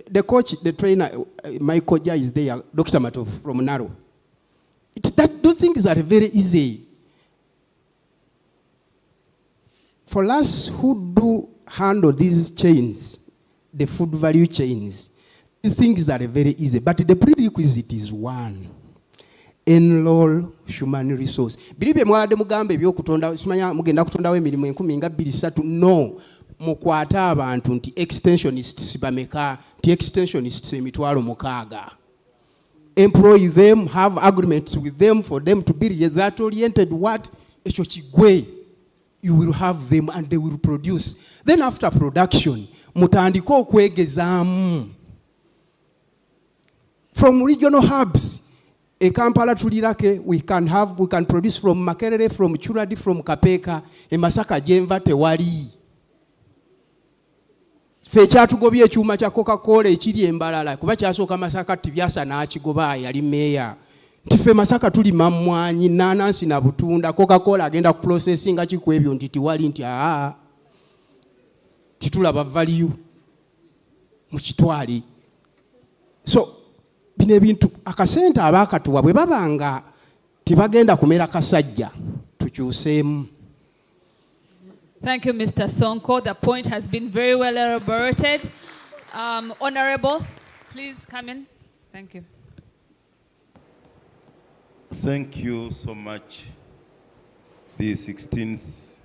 The coach, the trainer, my coach is there, Dr. Matov from Naro. Those things are very easy. For us who do handle these chains, the food value chains, the things are very easy. But the prerequisite is one: enroll human resource. Biribe mwade mugambe byokutonda simanya mugenda kutondawo emirimu 123. No, mukwata abantu nti extensionists bameka, nti extensionists emitwalo 6. Employ them, have agreements with them for them to be result oriented. What echo kigwe, you will have them and they will produce. Then after production, mutandiko okwegezaamu. From regional hubs, a Kampala tulirake, we can produce from Makerere, from Churadi, from Kapeka, e Masaka Jemva tewali. Fecha tugobye chuma cha Coca-Cola ekiri embalala kuba kyasooka Masaka tibyasa n'akigoba yali meya. Tife Masaka tuli mamwanyi nanansi na butunda, Coca-Cola agenda ku processing kikwebyo nti tiwali nti titulaba value mu kitwali. So bino ebintu akasente abakatuwa bwe babanga tibagenda kumera kasajja tukyuseemu. Thank you, Mr. Sonko. The point has been very well elaborated. Honorable, please come in. Thank you. Thank you so much. The 16th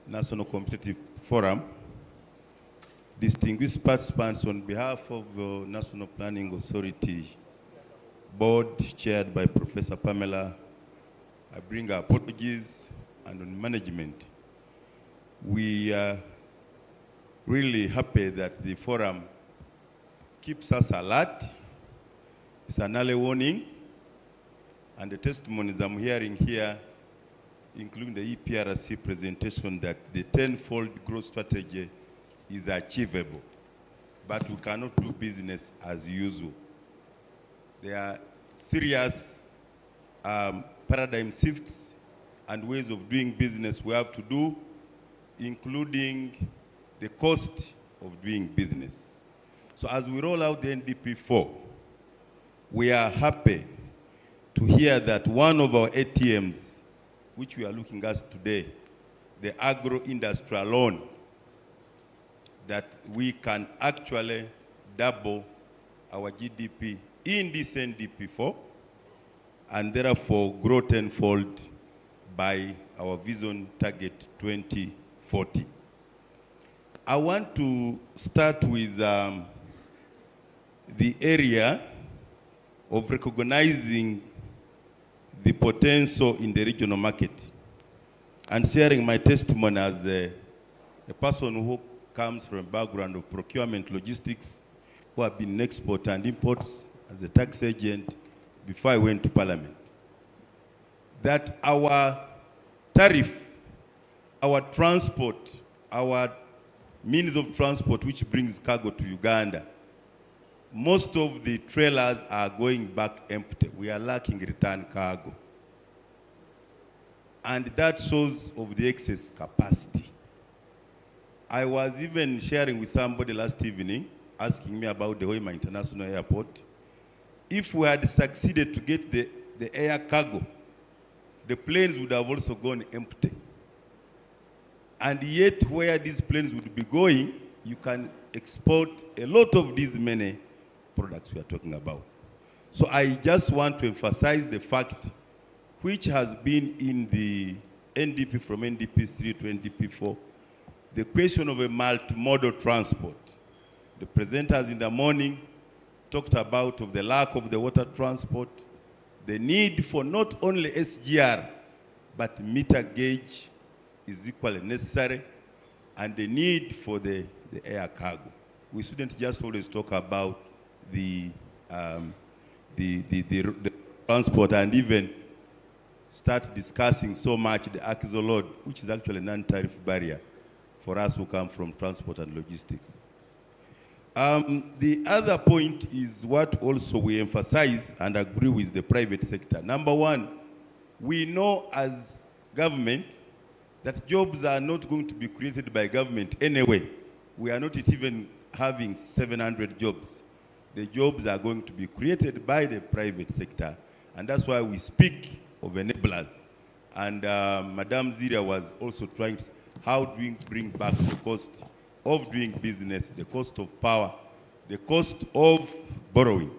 National Competitive Forum, distinguished participants, on behalf of the National Planning Authority Board, chaired by Professor Pamela, I bring our apologies, and on management. We are really happy that the forum keeps us alert. It's an early warning, and the testimonies I'm hearing here, including the EPRC presentation, that the 10-fold growth strategy is achievable, but we cannot do business as usual. There are serious paradigm shifts and ways of doing business we have to do, including the cost of doing business. So as we roll out the NDP4, we are happy to hear that one of our ATMs, which we are looking at today, the agro-industrial loan, that we can actually double our GDP in this NDP4, and therefore grow tenfold by our vision target 2040. I want to start with the area of recognizing the potential in the regional market and sharing my testimony as a person who comes from a background of procurement logistics, who have been in export and imports as a tax agent before I went to Parliament. That our tariff, our transport, our means of transport which brings cargo to Uganda, most of the trailers are going back empty. We are lacking return cargo. And that shows of the excess capacity. I was even sharing with somebody last evening, asking me about the Hoima International Airport. If we had succeeded to get the air cargo, the planes would have also gone empty. And yet, where these planes would be going, you can export a lot of these many products we are talking about. So I just want to emphasize the fact, which has been in the NDP from NDP3 to NDP4, the question of a multimodal transport. The presenters in the morning talked about of the lack of the water transport, the need for not only SGR, but meter gauge is equally necessary, and the need for the air cargo. We shouldn't just always talk about the transport and even start discussing so much the AXO load, which is actually a non-tariff barrier for us who come from transport and logistics. The other point is what also we emphasize and agree with the private sector. Number one, we know as government that jobs are not going to be created by government anyway. We are not even having 700 jobs. The jobs are going to be created by the private sector, and that's why we speak of enablers. And Madam Ziria was also trying to, how do we bring back the cost of doing business, the cost of power, the cost of borrowing.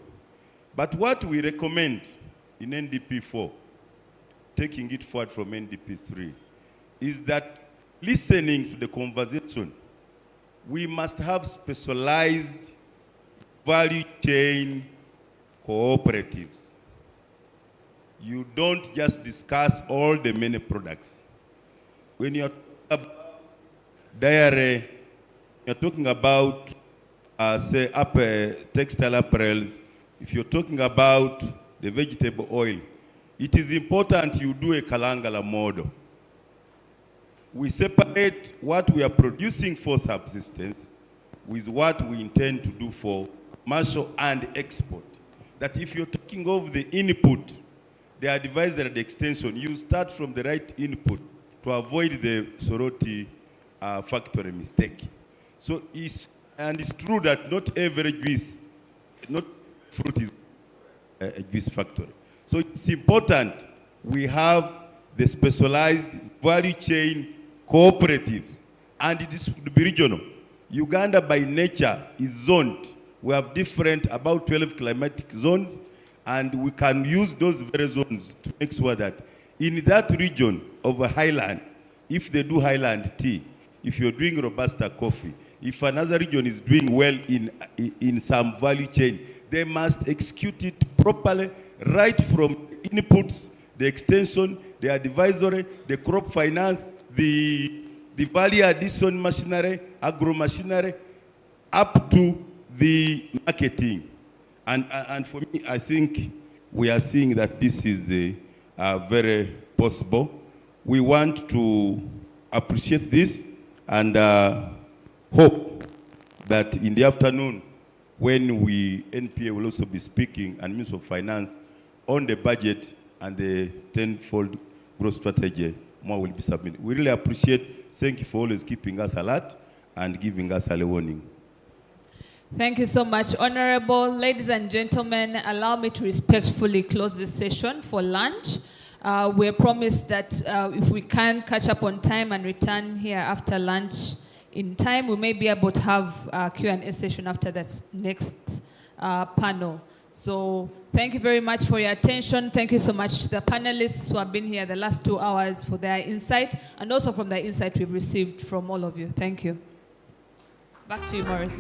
But what we recommend in NDP4, taking it forward from NDP3, is that listening to the conversation, we must have specialized value chain cooperatives. You don't just discuss all the many products. When you're talking about dairy, you're talking about, say, textile apparels, if you're talking about the vegetable oil, it is important you do a Kalangala model. We separate what we are producing for subsistence with what we intend to do for commercial and export. That if you're talking of the input, the advisor at the extension, you start from the right input to avoid the Soroti factory mistake. So it's true that not every juice, not fruit is a juice factory. So it's important we have the specialized value chain cooperative, and it is to be regional. Uganda by nature is zoned. We have different, about 12 climatic zones, and we can use those very zones to make sure that in that region of a highland, if they do highland tea, if you're doing Robusta coffee, if another region is doing well in some value chain, they must execute it properly, right from inputs, the extension, the advisory, the crop finance, the value addition machinery, agro machinery, up to the marketing. And for me, I think we are seeing that this is very possible. We want to appreciate this and hope that in the afternoon, when NPA will also be speaking, and Minister of Finance, on the budget and the tenfold growth strategy, more will be submitted. We really appreciate. Thank you for always keeping us alert and giving us early warning. Thank you so much, Honorable. Ladies and gentlemen, allow me to respectfully close this session for lunch. We're promised that if we can catch up on time and return here after lunch in time, we may be able to have a Q&A session after that next panel. So thank you very much for your attention. Thank you so much to the panelists who have been here the last 2 hours for their insight, and also from the insight we've received from all of you. Thank you. Back to you, Morris.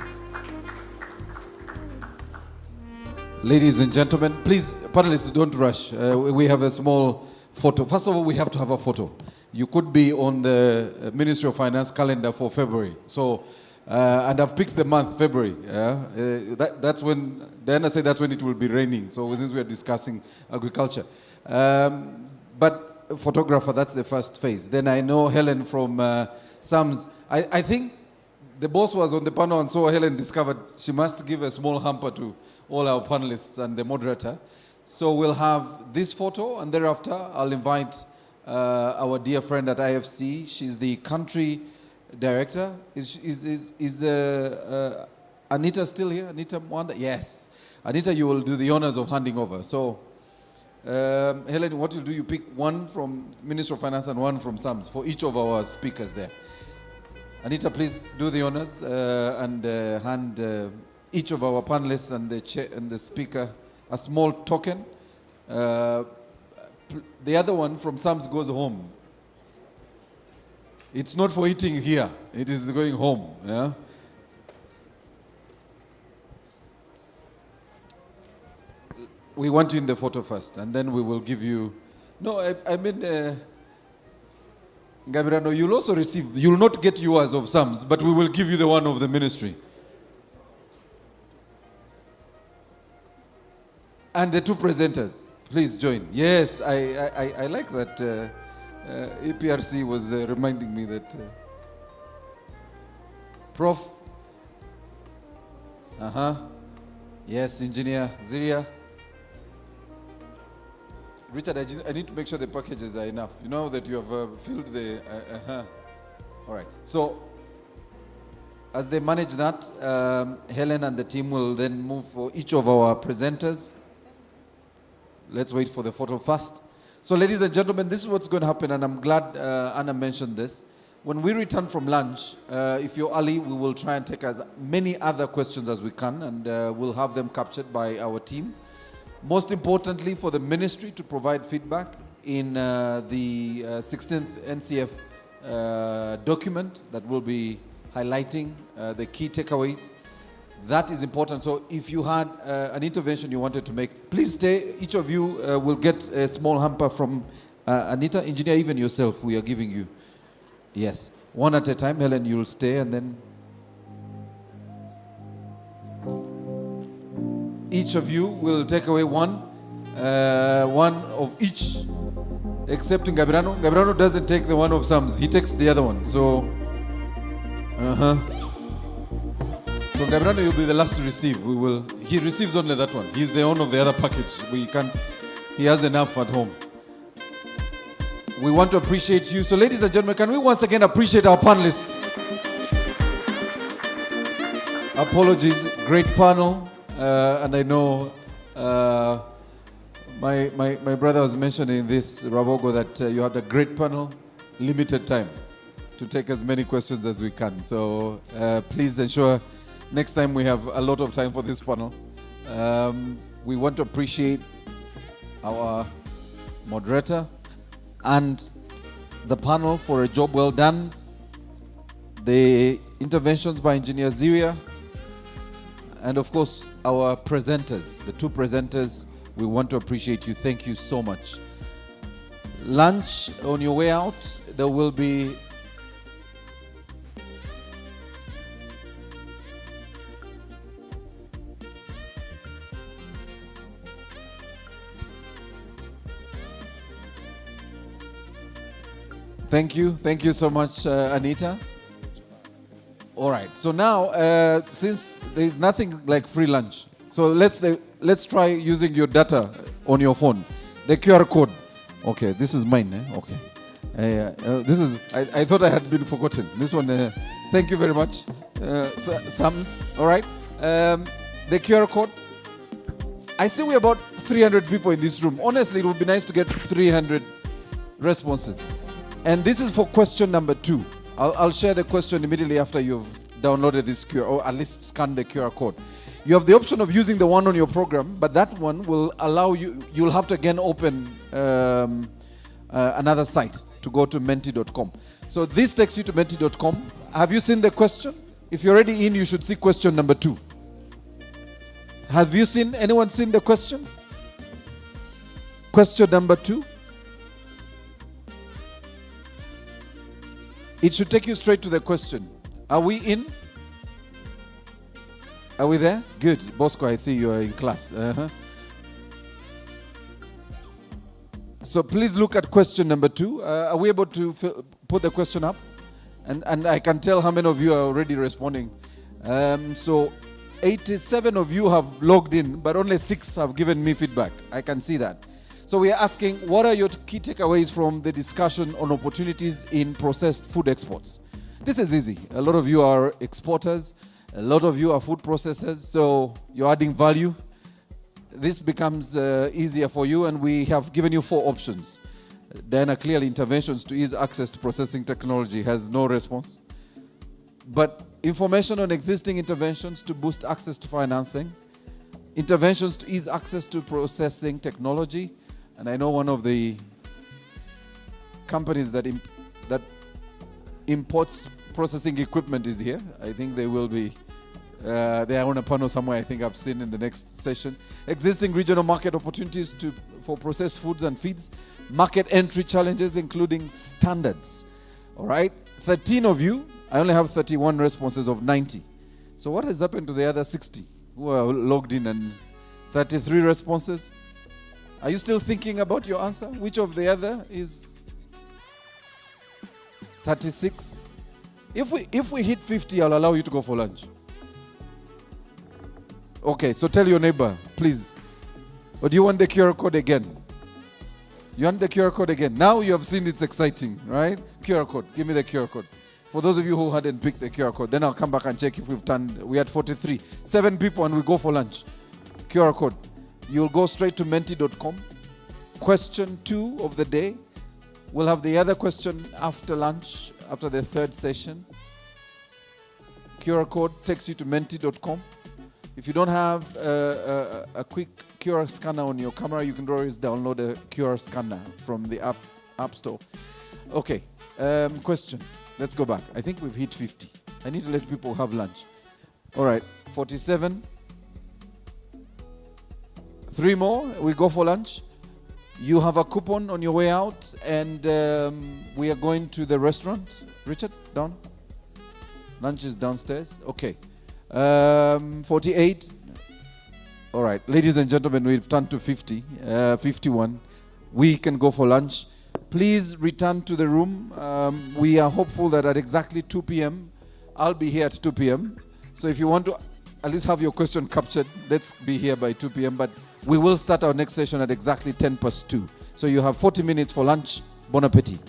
Ladies and gentlemen, please, panelists, don't rush. We have a small photo. First of all, we have to have a photo. You could be on the Ministry of Finance calendar for February. So, and I've picked the month, February. That's when, Diana said that's when it will be raining. So since we are discussing agriculture. But photographer, that's the first phase. Then I know Helen from SAMS. I think the boss was on the panel, and so Helen discovered she must give a small hamper to all our panelists and the moderator. So we'll have this photo, and thereafter I'll invite our dear friend at IFC. She's the country director. Is Anita still here? Anita Mwanda? Yes. Anita, you will do the honors of handing over. So, Helen, what you do, you pick one from Ministry of Finance and one from SAMS for each of our speakers there. Anita, please do the honors and hand each of our panelists and the chair and the speaker a small token. The other one from SAMS goes home. It's not for eating here. It is going home. Yeah. We want you in the photo first, and then we will give you. No, I mean, Gabirano, you'll also receive. You'll not get yours of SAMS, but we will give you the one of the ministry. And the two presenters, please join. Yes, I like that. APRC was reminding me that. Prof. Yes, Engineer Ziria. Richard, I need to make sure the packages are enough. You know that you have filled the. All right. So, as they manage that, Helen and the team will then move for each of our presenters. Let's wait for the photo first. So, ladies and gentlemen, this is what's going to happen, and I'm glad Anna mentioned this. When we return from lunch, if you're early, we will try and take as many other questions as we can, and we'll have them captured by our team. Most importantly, for the ministry to provide feedback in the 16th NCF document that will be highlighting the key takeaways. That is important. So if you had an intervention you wanted to make, please stay. Each of you will get a small hamper from Anita, engineer, even yourself, we are giving you. Yes. One at a time. Helen, you'll stay, and then each of you will take away one of each, except in Gabirano. Gabirano doesn't take the one of SAMS. He takes the other one. So, So Gabirano, you'll be the last to receive. He receives only that one. He's the owner of the other package. He has enough at home. We want to appreciate you. So ladies and gentlemen, can we once again appreciate our panelists? Apologies, great panel. And I know my brother was mentioning this, Rabogo, that you had a great panel, limited time to take as many questions as we can. So please ensure next time we have a lot of time for this panel. We want to appreciate our moderator and the panel for a job well done. The interventions by Engineer Ziria, and of course our presenters, the two presenters. We want to appreciate you. Thank you so much. Lunch on your way out, there will be Thank you so much, Anita. All right, so now since there is nothing like free lunch, so let's try using your data on your phone, the QR code. Okay, this is mine. Okay, this is. I thought I had been forgotten. This one. Thank you very much, Sams. All right, the QR code. I see we're about 300 people in this room. Honestly, it would be nice to get 300 responses. And this is for question number 2. I'll share the question immediately after you've downloaded this QR, or at least scanned the QR code. You have the option of using the one on your program, but that one will allow you, you'll have to again open another site to go to menti.com. So this takes you to menti.com. Have you seen the question? If you're already in, you should see question number 2. Have you seen, anyone seen the question? Question number 2. It should take you straight to the question. Are we in? Are we there? Good. Bosco, I see you are in class. So please look at question number 2. Are we able to put the question up? And I can tell how many of you are already responding. So 87 of you have logged in, but only 6 have given me feedback. I can see that. So we are asking, what are your key takeaways from the discussion on opportunities in processed food exports? This is easy. A lot of you are exporters. A lot of you are food processors. So you're adding value. This becomes easier for you, and we have given you 4 options. Diana, clearly interventions to ease access to processing technology has no response. But information on existing interventions to boost access to financing, interventions to ease access to processing technology, and I know one of the companies that imports processing equipment is here. I think they will be, they are on a panel somewhere, I think I've seen in the next session. Existing regional market opportunities for processed foods and feeds, market entry challenges including standards. All right, 13 of you, I only have 31 responses of 90. So what has happened to the other 60 who are logged in, and 33 responses? Are you still thinking about your answer? Which of the other is 36? If we hit 50, I'll allow you to go for lunch. Okay, so tell your neighbor, please. Or do you want the QR code again? You want the QR code again? Now you have seen it's exciting, right? QR code. Give me the QR code. For those of you who hadn't picked the QR code, then I'll come back and check if we've done. We had 43. 7 people and we go for lunch. QR code. You'll go straight to menti.com. Question 2 of the day. We'll have the other question after lunch, after the 3rd session. QR code takes you to menti.com. If you don't have a quick QR scanner on your camera, you can always download a QR scanner from the app store. Okay, question. Let's go back. I think we've hit 50. I need to let people have lunch. All right, 47. 3 more, we go for lunch. You have a coupon on your way out, and we are going to the restaurant. Richard, down? Lunch is downstairs. Okay. 48. All right, ladies and gentlemen, we've turned to 50, 51. We can go for lunch. Please return to the room. We are hopeful that at exactly 2 p.m., I'll be here at 2 p.m. So if you want to at least have your question captured, let's be here by 2 p.m. But we will start our next session at exactly 2:10. So you have 40 minutes for lunch. Bon appetit.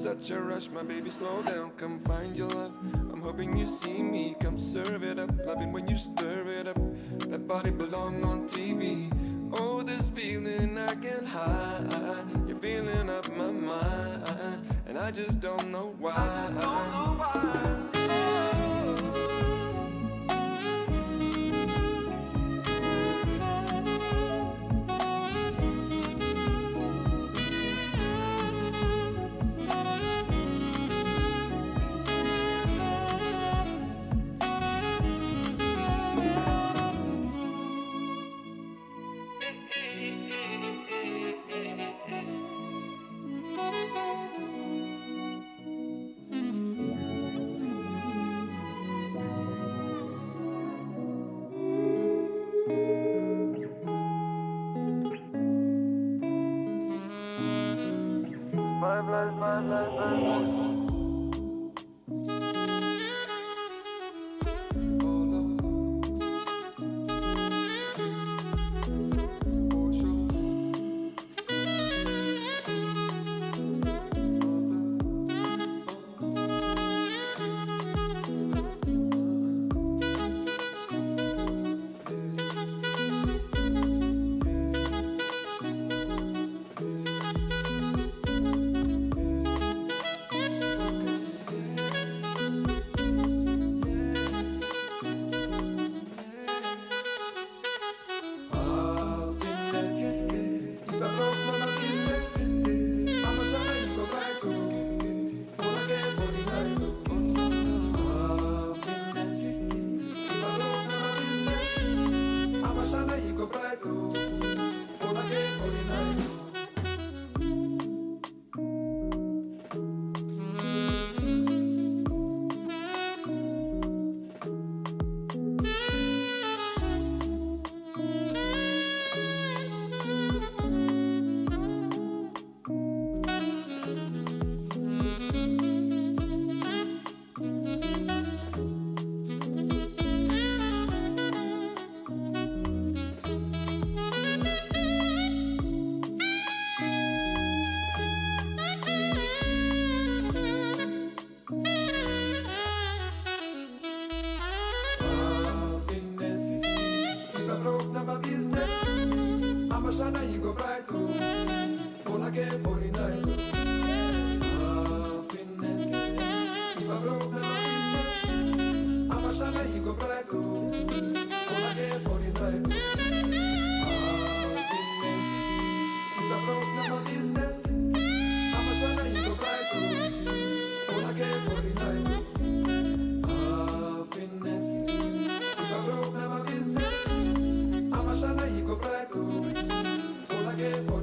Such a rush, my baby, slow down, come find your love. I'm hoping you see me, come serve it up. Loving when you stir it up, that body belong on TV. Oh, this feeling I can't hide. You're feeling up my mind, and I just don't know why. If I broke, never business. I'm a shana, you go fly too. Full again.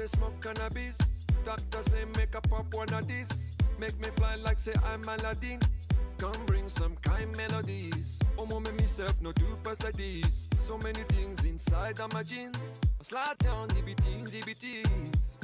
they smoke cannabis. Doctor say make a pop one of this. Make me fly like say I'm Aladdin. Come bring some kind melodies. Oh, mama, myself no do pass like this. So many things inside of my jeans. I slide down the beatings, the beatings.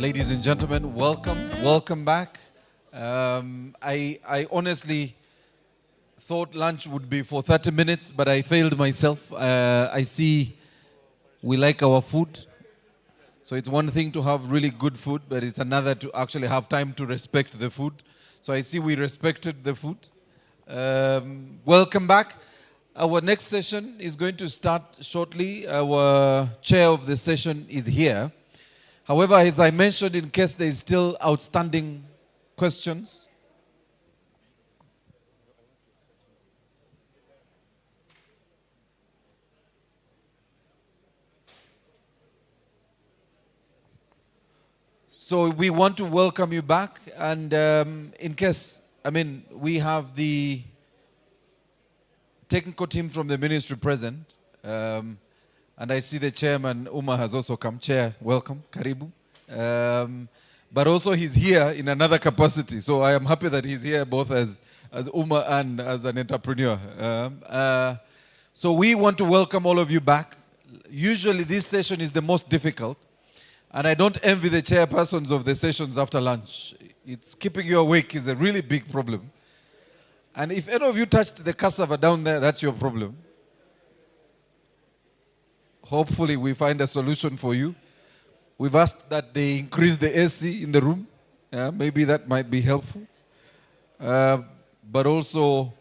Ladies and gentlemen, welcome back. I honestly thought lunch would be for 30 minutes, but I failed myself. I see we like our food. So it's one thing to have really good food, but it's another to actually have time to respect the food. So I see we respected the food. Welcome back. Our next session is going to start shortly. Our chair of the session is here. However, as I mentioned, in case there is still outstanding questions, so we want to welcome you back. And in case, we have the technical team from the ministry present. And I see the chairman, Uma, has also come. Chair, welcome, Karibu. But also he's here in another capacity. So I am happy that he's here both as Uma and as an entrepreneur. So we want to welcome all of you back. Usually this session is the most difficult. And I don't envy the chairpersons of the sessions after lunch. It's keeping you awake is a really big problem. And if any of you touched the cassava down there, that's your problem. Hopefully we find a solution for you. We've asked that they increase the AC in the room. Maybe that might be helpful. But also,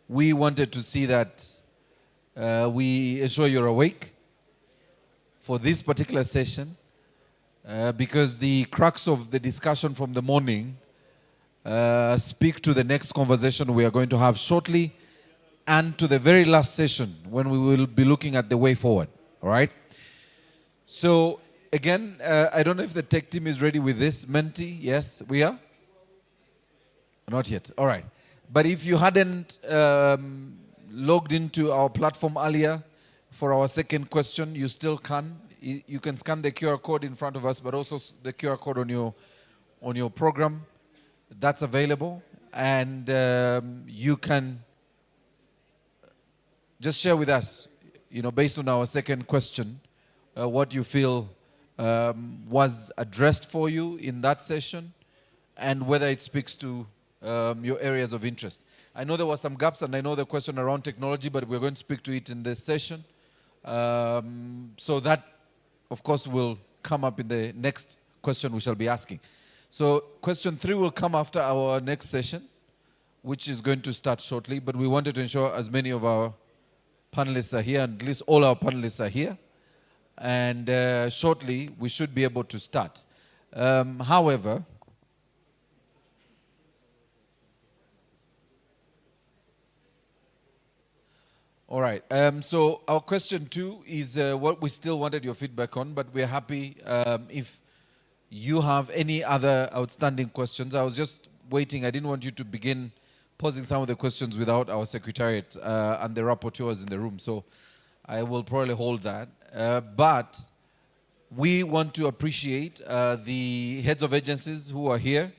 we wanted to see that we ensure you're awake for this particular session because the crux of the discussion from the morning speak to the next conversation we are going to have shortly and to the very last session when we will be looking at the way forward. All right? So, again, I don't know if the tech team is ready with this. Menti, yes, we are? Not yet. All right. But if you hadn't logged into our platform earlier for our second question, you still can. You can scan the QR code in front of us, but also the QR code on your program. That's available. And you can just share with us, based on our second question, what you feel was addressed for you in that session and whether it speaks to your areas of interest. I know there were some gaps and I know the question around technology, but we're going to speak to it in this session. So that, of course, will come up in the next question we shall be asking. So question 3 will come after our next session, which is going to start shortly, but we wanted to ensure as many of our panelists are here, and at least all our panelists are here. And shortly, we should be able to start. However, all right. So our question 2 is what we still wanted your feedback on, but we're happy if you have any other outstanding questions. I was just waiting. I didn't want you to begin posing some of the questions without our secretariat and the rapporteurs in the room. So I will probably hold that. But we want to appreciate the heads of agencies who are here.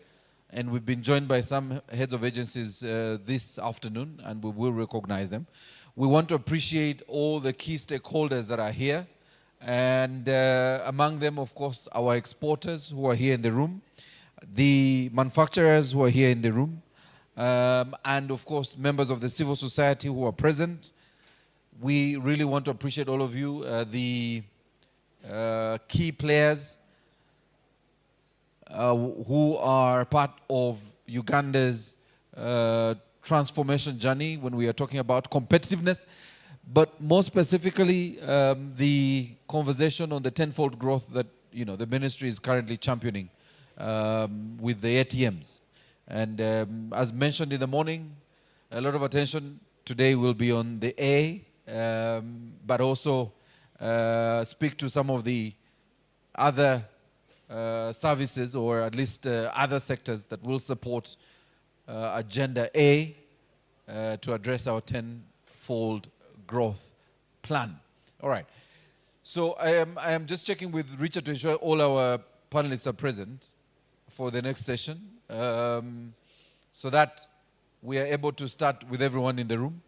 And we've been joined by some heads of agencies this afternoon, and we will recognize them. We want to appreciate all the key stakeholders that are here. And among them, of course, our exporters who are here in the room, the manufacturers who are here in the room, and of course, members of the civil society who are present. We really want to appreciate all of you, the key players who are part of Uganda's transformation journey when we are talking about competitiveness, but more specifically, the conversation on the tenfold growth that the ministry is currently championing with the ATMs. And as mentioned in the morning, a lot of attention today will be on the A, but also speak to some of the other services, or at least other sectors that will support Agenda A to address our tenfold growth plan. All right. So I am just checking with Richard to ensure all our panelists are present for the next session, so that we are able to start with everyone in the room.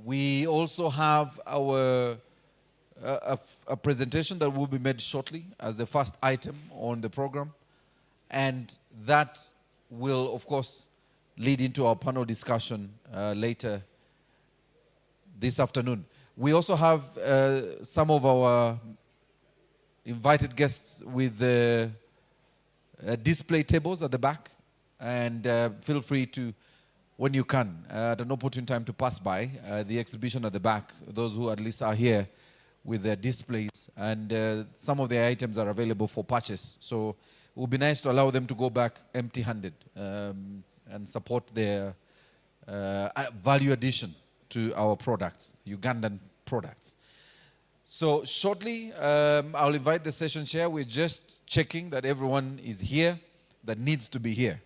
We also have our a presentation that will be made shortly as the first item on the program. And that will, of course, lead into our panel discussion later this afternoon. We also have some of our invited guests with the display tables at the back. And feel free to, when you can, at an opportune time to pass by the exhibition at the back, those who at least are here with their displays. And some of their items are available for purchase. So it would be nice to allow them to go back empty-handed and support their value addition to our products, Ugandan products. So shortly, I'll invite the session chair. We're just checking that everyone is here that needs to be here.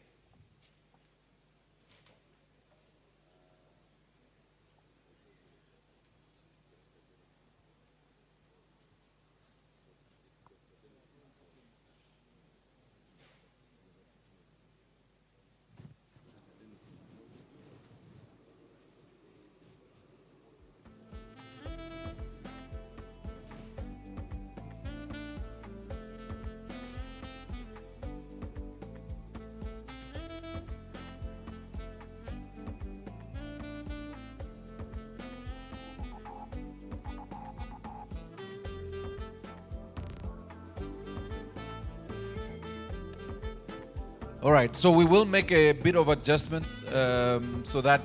All right, so we will make a bit of adjustments so that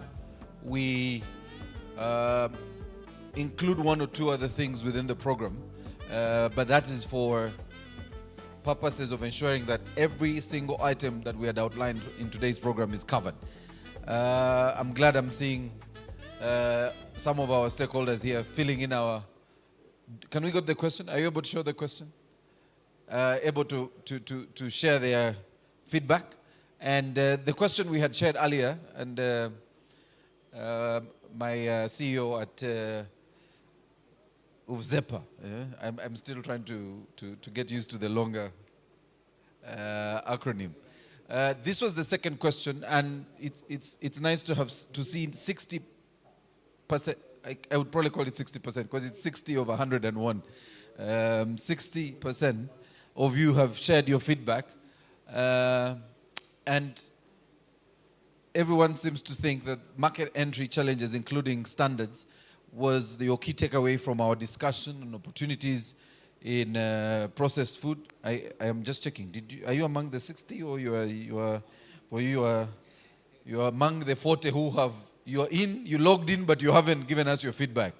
we include one or two other things within the program. But that is for purposes of ensuring that every single item that we had outlined in today's program is covered. I'm glad I'm seeing some of our stakeholders here filling in our... Can we get the question? Are you able to show the question? Able to share their feedback. And the question we had shared earlier, and my CEO at UVZEPA, I'm still trying to get used to the longer acronym. This was the second question, and it's nice to see 60%. I would probably call it 60% because it's 60 over 101. 60% of you have shared your feedback. And everyone seems to think that market entry challenges, including standards, was your key takeaway from our discussion on opportunities in processed food. I am just checking. Are you among the 60, or you are among the 40 who have you logged in, but you haven't given us your feedback?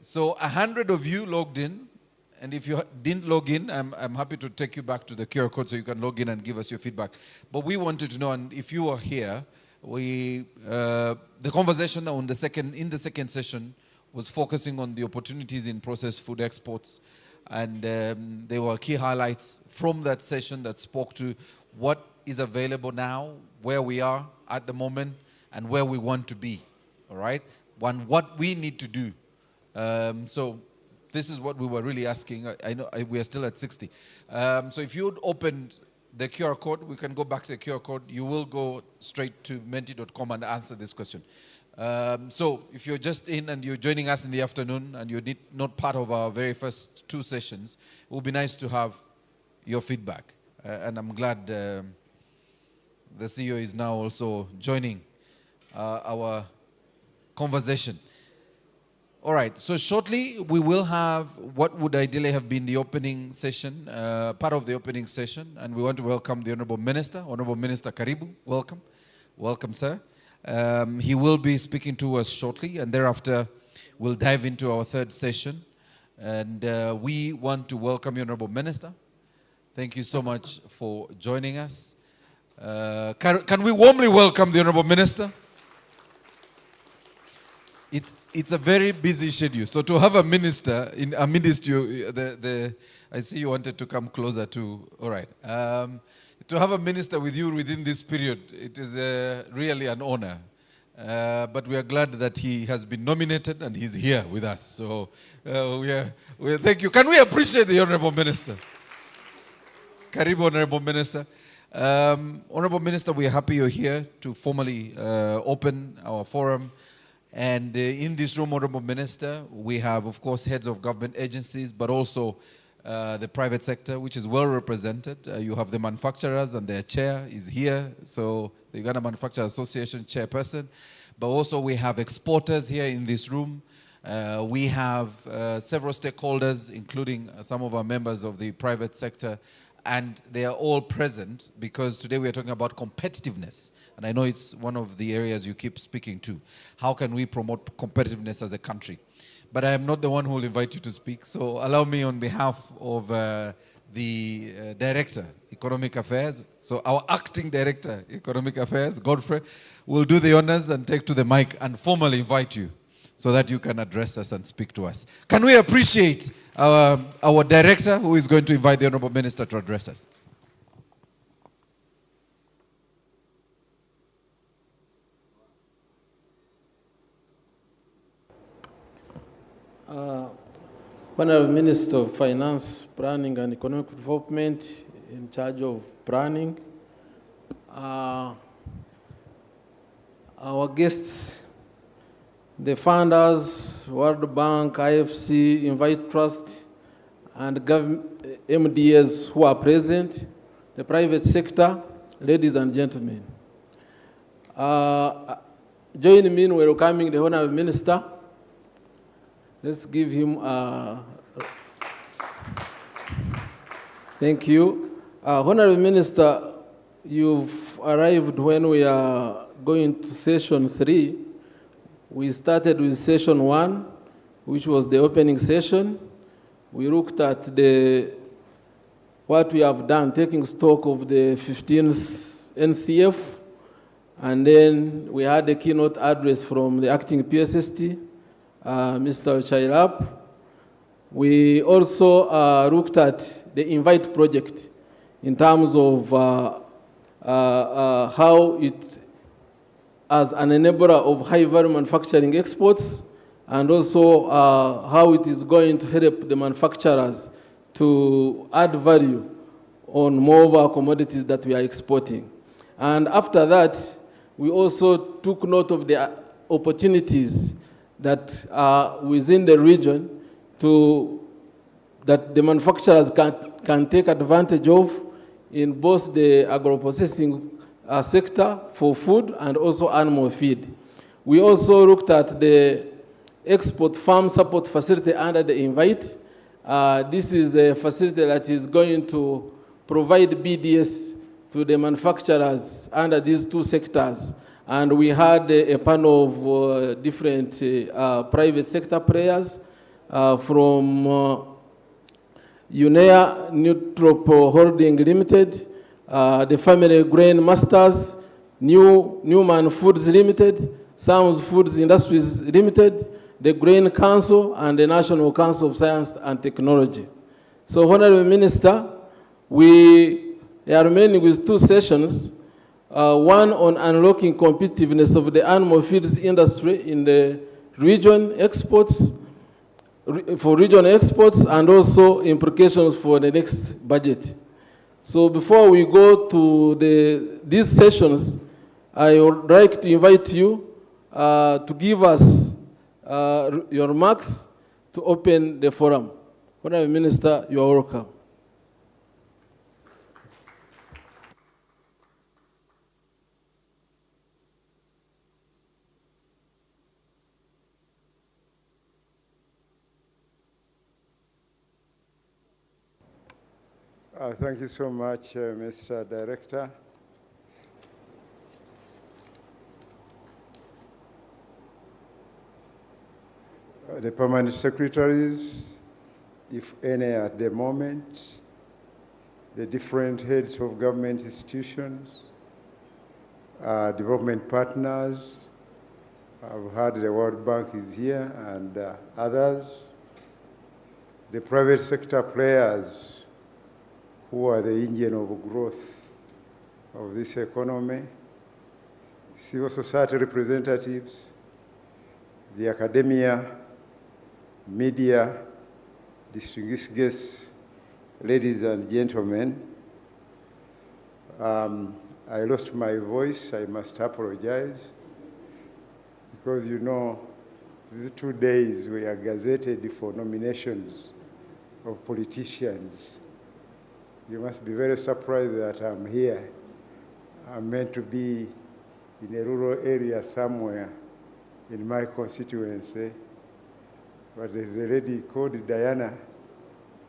So 100 of you logged in. And if you didn't log in, I'm happy to take you back to the QR code so you can log in and give us your feedback. But we wanted to know, and if you are here, the conversation in the second session was focusing on the opportunities in processed food exports. And there were key highlights from that session that spoke to what is available now, where we are at the moment, and where we want to be, all right? What we need to do. So this is what we were really asking. I know we are still at 60. So if you would open the QR code, we can go back to the QR code. You will go straight to menti.com and answer this question. So if you're just in and you're joining us in the afternoon and you're not part of our very first two sessions, it would be nice to have your feedback. And I'm glad the CEO is now also joining our conversation. All right, so shortly we will have what would ideally have been the opening session, part of the opening session, and we want to welcome the Honorable Minister. Honorable Minister Karibu, welcome. Welcome, sir. He will be speaking to us shortly, and thereafter we'll dive into our third session. And we want to welcome you, Honorable Minister. Thank you so much for joining us. Can we warmly welcome the Honorable Minister? It's a very busy schedule. So to have a minister amidst you, I see you wanted to come closer to. All right. To have a minister with you within this period, it is really an honor. But we are glad that he has been nominated and he's here with us. So thank you. Can we appreciate the Honorable Minister? Karibu, Honorable Minister. Honorable Minister, we are happy you're here to formally open our forum. And in this room, Honorable Minister, we have, of course, heads of government agencies, but also the private sector, which is well represented. You have the manufacturers, and their chair is here. So the Uganda Manufacturers Association chairperson. But also we have exporters here in this room. We have several stakeholders, including some of our members of the private sector, and they are all present because today we are talking about competitiveness. And I know it's one of the areas you keep speaking to. How can we promote competitiveness as a country? But I am not the one who will invite you to speak, so allow me on behalf of the Director, Economic Affairs, so our Acting Director, Economic Affairs, Godfrey, will do the honors and take to the mic and formally invite you so that you can address us and speak to us. Can we appreciate our Director who is going to invite the Honorable Minister to address us? Honorable Minister of Finance, Planning and Economic Development, in charge of planning, our guests, the funders, World Bank, IFC, Invite Trust, and MDS who are present, the private sector, ladies and gentlemen. Join me in welcoming the Honorable Minister. Let's give him thank you. Honorable Minister, you've arrived when we are going to session 3. We started with session 1, which was the opening session. We looked at what we have done, taking stock of the 15th NCF, and then we had a keynote address from the acting PSST, Mr. Chairap. We also looked at the Invite project in terms of how it, as an enabler of high-value manufacturing exports, and also how it is going to help the manufacturers to add value on more of our commodities that we are exporting. And after that, we also took note of the opportunities that are within the region that the manufacturers can take advantage of in both the agro-processing sector for food and also animal feed. We also looked at the export farm support facility under the Invite. This is a facility that is going to provide BDS to the manufacturers under these two sectors. And we had a panel of different private sector players from UNEA, Nutrop Holding Limited, the Family Grain Masters, Newman Foods Limited, Sounds Foods Industries Limited, the Grain Council, and the National Council of Science and Technology. So, Honorable Minister, we are remaining with 2 sessions, one on unlocking competitiveness of the animal feeds industry in the region exports, for regional exports, and also implications for the next budget. So before we go to these sessions, I would like to invite you to give us your remarks to open the forum. Honorable Minister, you are welcome. Thank you so much, Mr. Director. The permanent secretaries, if any at the moment, the different heads of government institutions, development partners, I've heard the World Bank is here, and others, the private sector players, who are the engine of growth of this economy, civil society representatives, the academia, media, distinguished guests, ladies and gentlemen. I lost my voice, I must apologize, because you know these 2 days we are gazetted for nominations of politicians. You must be very surprised that I'm here. I'm meant to be in a rural area somewhere in my constituency. But there's a lady called Diana.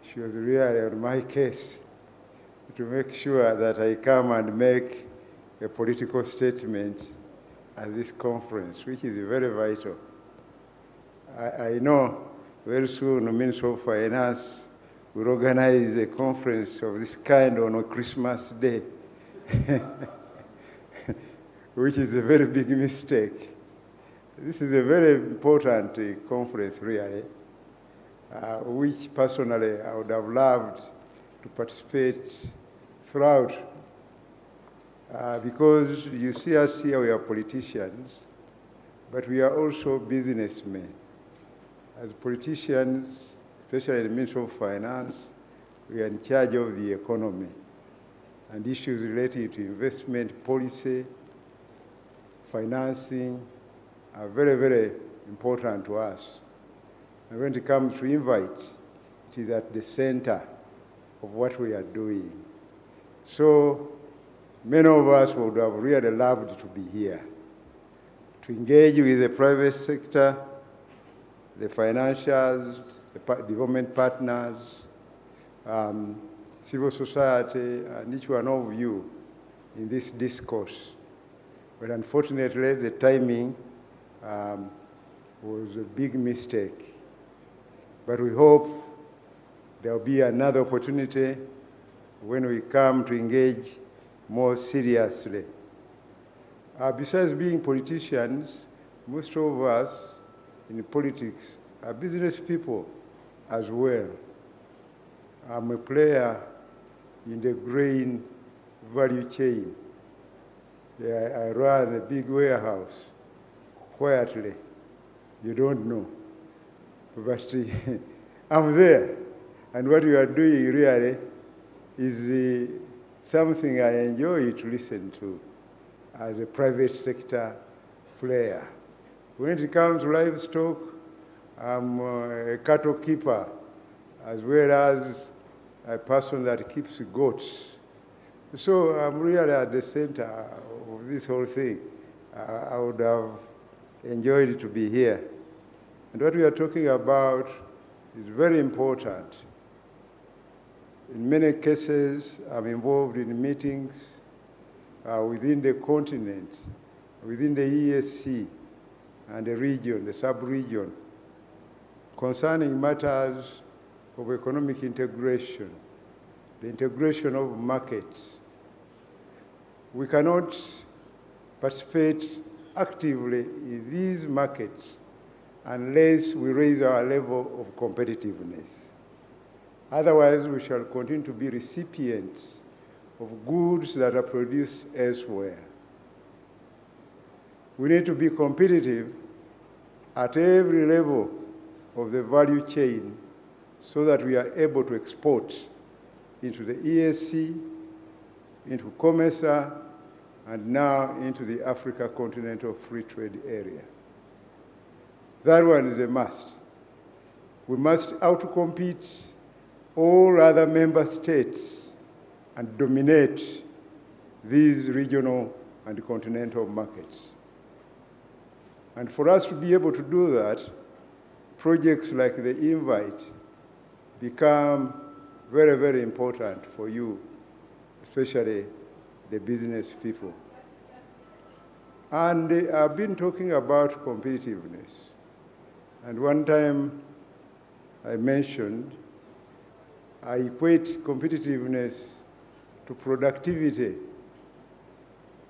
She was really on my case to make sure that I come and make a political statement at this conference, which is very vital. I know very soon the Minister of Finance will organize a conference of this kind on a Christmas Day, which is a very big mistake. This is a very important conference, really, which personally I would have loved to participate throughout, because you see us here, we are politicians, but we are also businessmen. As politicians, especially the Ministry of Finance, we are in charge of the economy and issues relating to investment policy, financing are very, very important to us. And when it comes to invite, it is at the center of what we are doing. So many of us would have really loved to be here, to engage with the private sector, the financials, the development partners, civil society, and each one of you in this discourse. But unfortunately, the timing was a big mistake. But we hope there will be another opportunity when we come to engage more seriously. Besides being politicians, most of us in politics are business people as well. I'm a player in the grain value chain. I run a big warehouse quietly. You don't know. But I'm there. And what you are doing really is something I enjoy to listen to as a private sector player. When it comes to livestock, I'm a cattle keeper, as well as a person that keeps goats. So I'm really at the center of this whole thing. I would have enjoyed to be here. And what we are talking about is very important. In many cases, I'm involved in meetings within the continent, within the ESC, and the region, the sub-region, concerning matters of economic integration, the integration of markets. We cannot participate actively in these markets unless we raise our level of competitiveness. Otherwise, we shall continue to be recipients of goods that are produced elsewhere. We need to be competitive at every level of the value chain so that we are able to export into the ESC, into COMESA, and now into the Africa Continental Free Trade Area. That one is a must. We must outcompete all other member states and dominate these regional and continental markets. And for us to be able to do that, projects like the Invite become very, very important for you, especially the business people. And I've been talking about competitiveness. And one time I mentioned, I equate competitiveness to productivity,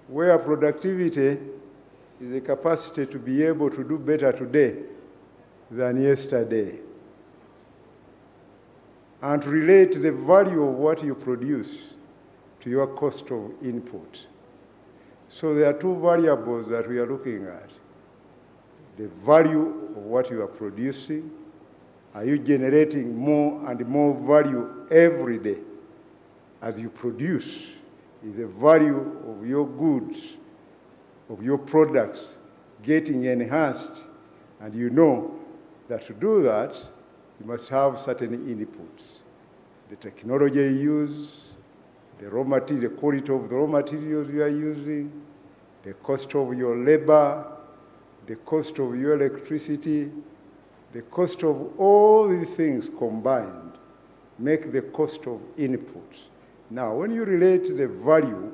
where productivity is the capacity to be able to do better today than yesterday, and to relate the value of what you produce to your cost of input. So there are two variables that we are looking at. The value of what you are producing. Are you generating more and more value every day as you produce? Is the value of your goods, of your products, getting enhanced, and you know that to do that, you must have certain inputs. The technology you use, the raw material, the quality of the raw materials you are using, the cost of your labor, the cost of your electricity, the cost of all these things combined make the cost of inputs. Now, when you relate the value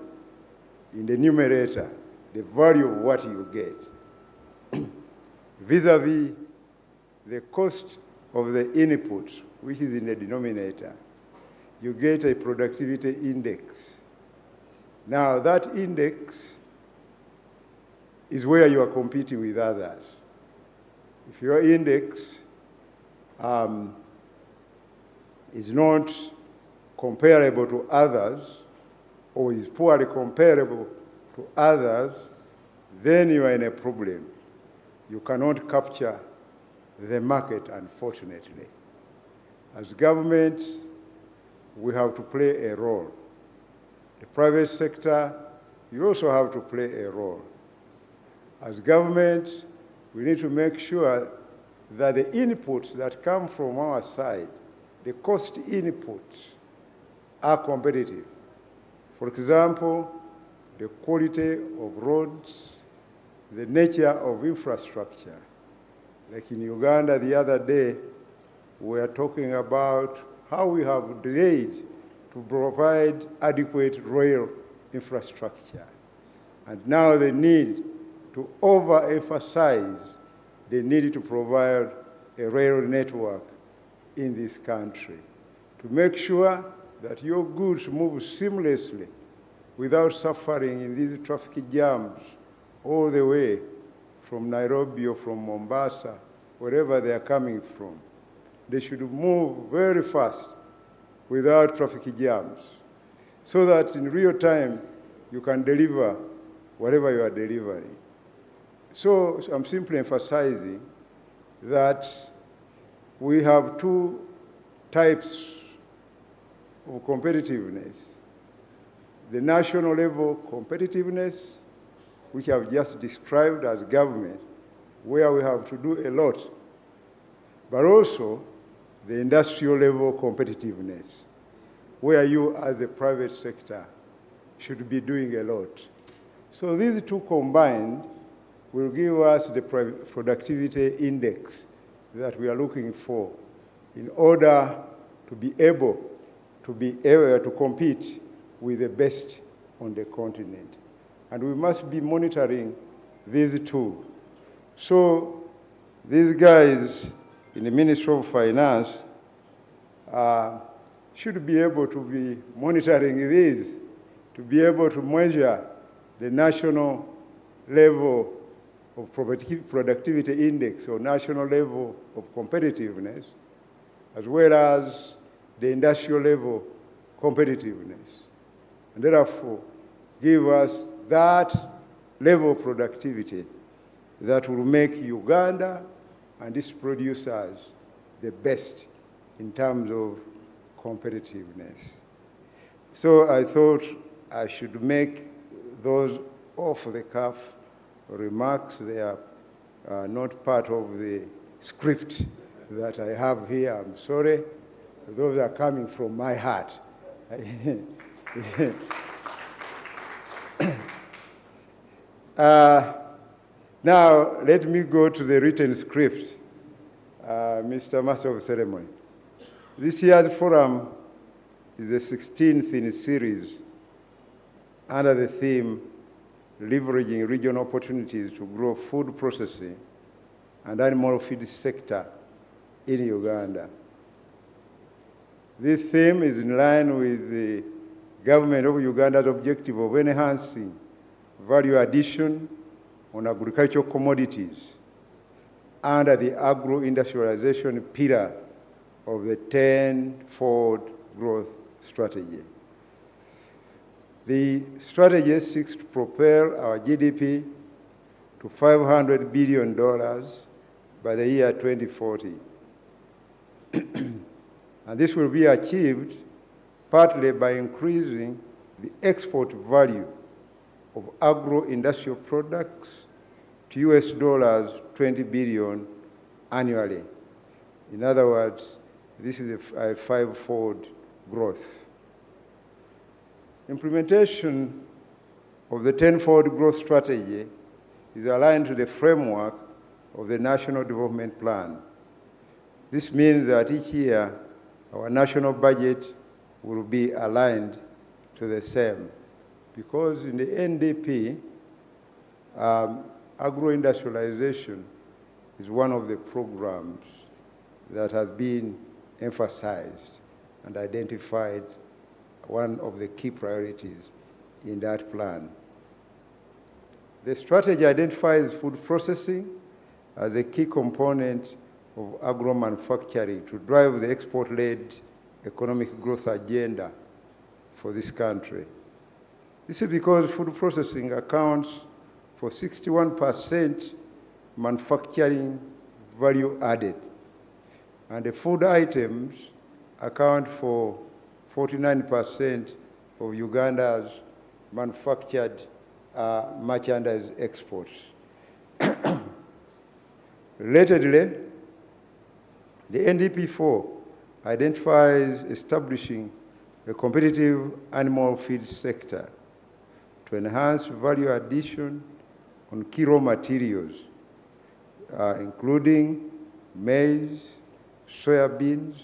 in the numerator, the value of what you get, vis-a-vis the cost of the inputs, which is in the denominator, you get a productivity index. Now, that index is where you are competing with others. If your index is not comparable to others, or is poorly comparable to others, then you are in a problem. You cannot capture the market, unfortunately. As government, we have to play a role. The private sector, you also have to play a role. As government, we need to make sure that the inputs that come from our side, the cost inputs, are competitive. For example, the quality of roads, the nature of infrastructure. Like in Uganda the other day, we were talking about how we have delayed to provide adequate rail infrastructure. And now the need to overemphasize the need to provide a rail network in this country to make sure that your goods move seamlessly without suffering in these traffic jams all the way from Nairobi or from Mombasa, wherever they are coming from. They should move very fast without traffic jams so that in real time you can deliver whatever you are delivering. So I'm simply emphasizing that we have two types of competitiveness. The national level competitiveness, which I've just described as government, where we have to do a lot, but also the industrial level competitiveness, where you as a private sector should be doing a lot. So these two combined will give us the productivity index that we are looking for in order to be able to compete with the best on the continent. And we must be monitoring these two. So these guys in the Ministry of Finance should be able to be monitoring these, to be able to measure the national level of productivity index or national level of competitiveness, as well as the industrial level competitiveness. And therefore, give us that level of productivity that will make Uganda and its producers the best in terms of competitiveness. So I thought I should make those off-the-cuff remarks. They are not part of the script that I have here. I'm sorry. Those are coming from my heart. Now, let me go to the written script, Mr. Master of Ceremony. This year's forum is the 16th in a series under the theme, Leveraging Regional Opportunities to Grow Food Processing and Animal Feed Sector in Uganda. This theme is in line with the Government of Uganda's objective of enhancing value addition on agricultural commodities under the agro-industrialization pillar of the 10-fold growth strategy. The strategy seeks to propel our GDP to $500 billion by the year 2040. And this will be achieved partly by increasing the export value of agro-industrial products to US dollars 20 billion annually. In other words, this is a five-fold growth. Implementation of the 10-fold growth strategy is aligned to the framework of the National Development Plan. This means that each year our national budget will be aligned to the same. Because in the NDP, agro-industrialization is one of the programs that has been emphasized and identified one of the key priorities in that plan. The strategy identifies food processing as a key component of agro-manufacturing to drive the export-led economic growth agenda for this country. This is because food processing accounts for 61% manufacturing value added, and the food items account for 49% of Uganda's manufactured merchandise exports. Relatedly, the NDP4 identifies establishing a competitive animal feed sector to enhance value addition on key raw materials, including maize, soybeans,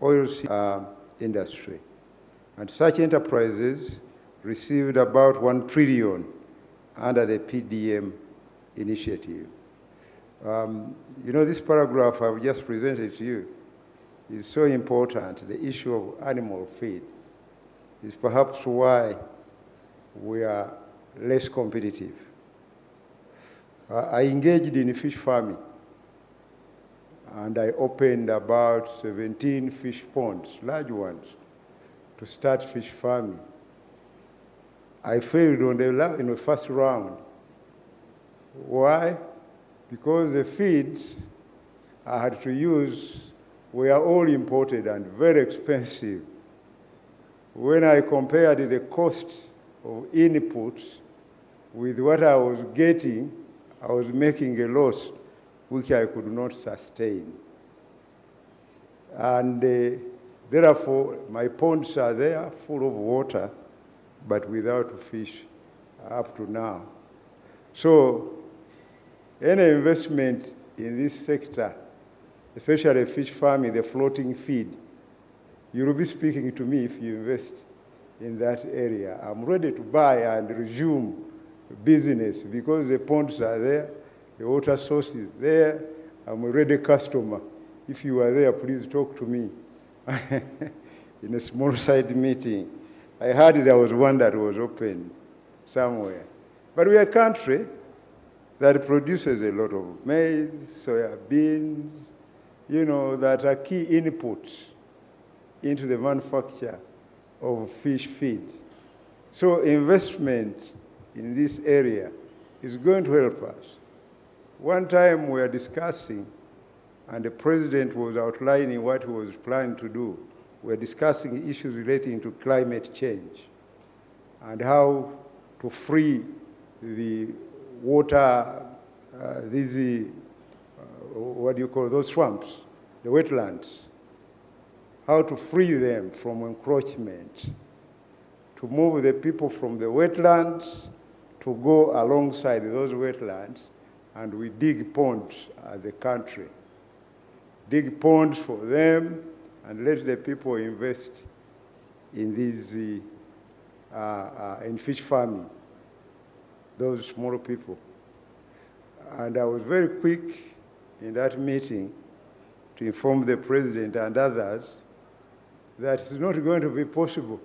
oilseed industry. And such enterprises received about 1 trillion under the PDM initiative. You know, this paragraph I've just presented to you is so important. The issue of animal feed is perhaps why we are less competitive. I engaged in fish farming, and I opened about 17 fish ponds, large ones, to start fish farming. I failed on the first round. Why? Because the feeds I had to use were all imported and very expensive. When I compared the cost of inputs with what I was getting, I was making a loss which I could not sustain. And therefore, my ponds are there full of water, but without fish up to now. So any investment in this sector, especially fish farming, the floating feed, you will be speaking to me if you invest in that area. I'm ready to buy and resume business because the ponds are there, the water source is there. I'm a ready customer. If you are there, please talk to me in a small side meeting. I heard there was one that was open somewhere. But we are a country that produces a lot of maize, soya beans, you know, that are key inputs into the manufacture of fish feed. So investment in this area is going to help us. One time we were discussing, and the president was outlining what he was planning to do. We were discussing issues relating to climate change and how to free the water, what do you call those swamps, the wetlands, how to free them from encroachment, to move the people from the wetlands to go alongside those wetlands, and we dig ponds as a country. Dig ponds for them and let the people invest in these, in fish farming, those small people. And I was very quick in that meeting to inform the president and others that it's not going to be possible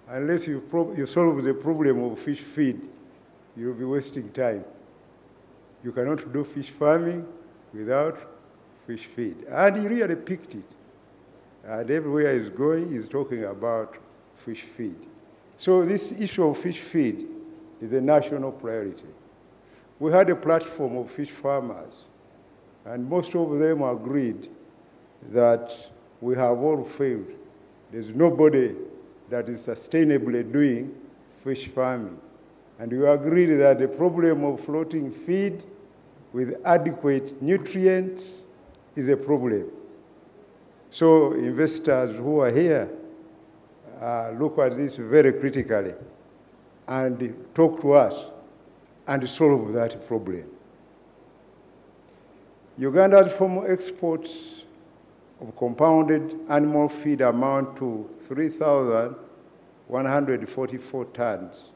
unless you solve the problem of fish feed. You'll be wasting time. You cannot do fish farming without fish feed. And he really picked it. And everywhere he's going, he's talking about fish feed. So this issue of fish feed is a national priority. We had a platform of fish farmers, and most of them agreed that we have all failed. There's nobody that is sustainably doing fish farming. And we agreed that the problem of floating feed with adequate nutrients is a problem. So investors who are here look at this very critically and talk to us and solve that problem. Uganda's formal exports of compounded animal feed amount to 3,144 tons.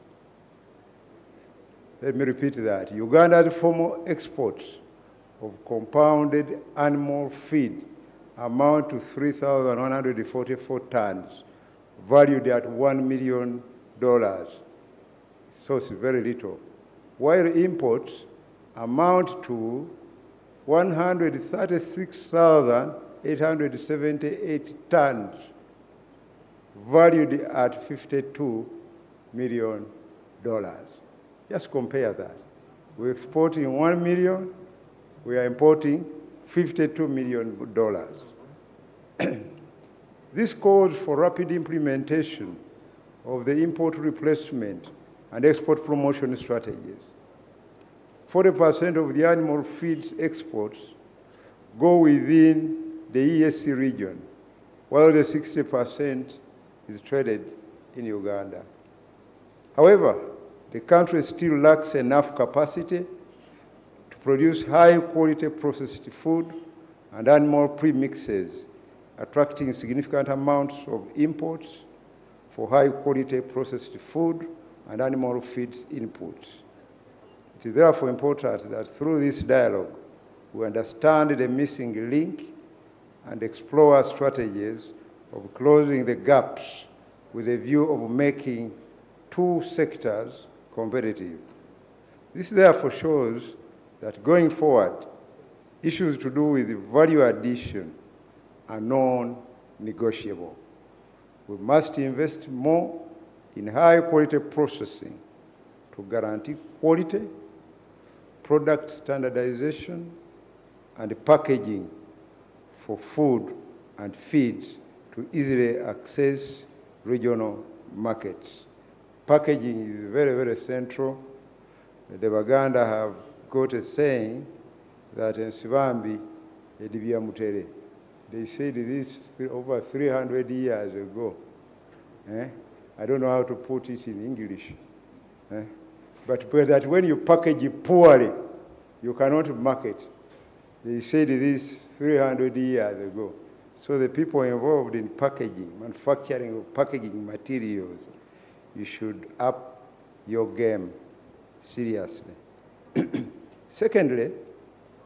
Let me repeat that. Uganda's formal exports of compounded animal feed amount to 3,144 tons, valued at $1 million. So it's very little. While imports amount to 136,878 tons, valued at $52 million. Just compare that. We're exporting 1 million, we are importing $52 million. This calls for rapid implementation of the import replacement and export promotion strategies. 40% of the animal feeds exports go within the EAC region, while the 60% is traded in Uganda. However, the country still lacks enough capacity to produce high-quality processed food and animal premixes, attracting significant amounts of imports for high-quality processed food and animal feeds inputs. It is therefore important that through this dialogue, we understand the missing link and explore strategies of closing the gaps with a view of making two sectors competitive. This therefore shows that going forward, issues to do with value addition are non-negotiable. We must invest more in high-quality processing to guarantee quality, product standardization, and packaging for food and feeds to easily access regional markets. Packaging is very, very central. The Baganda have got a saying that in Sivambi, Edibia Mutere. They said this over 300 years ago. I don't know how to put it in English. But that when you package it poorly, you cannot market. They said this 300 years ago. So the people involved in packaging, manufacturing of packaging materials, you should up your game seriously. Secondly,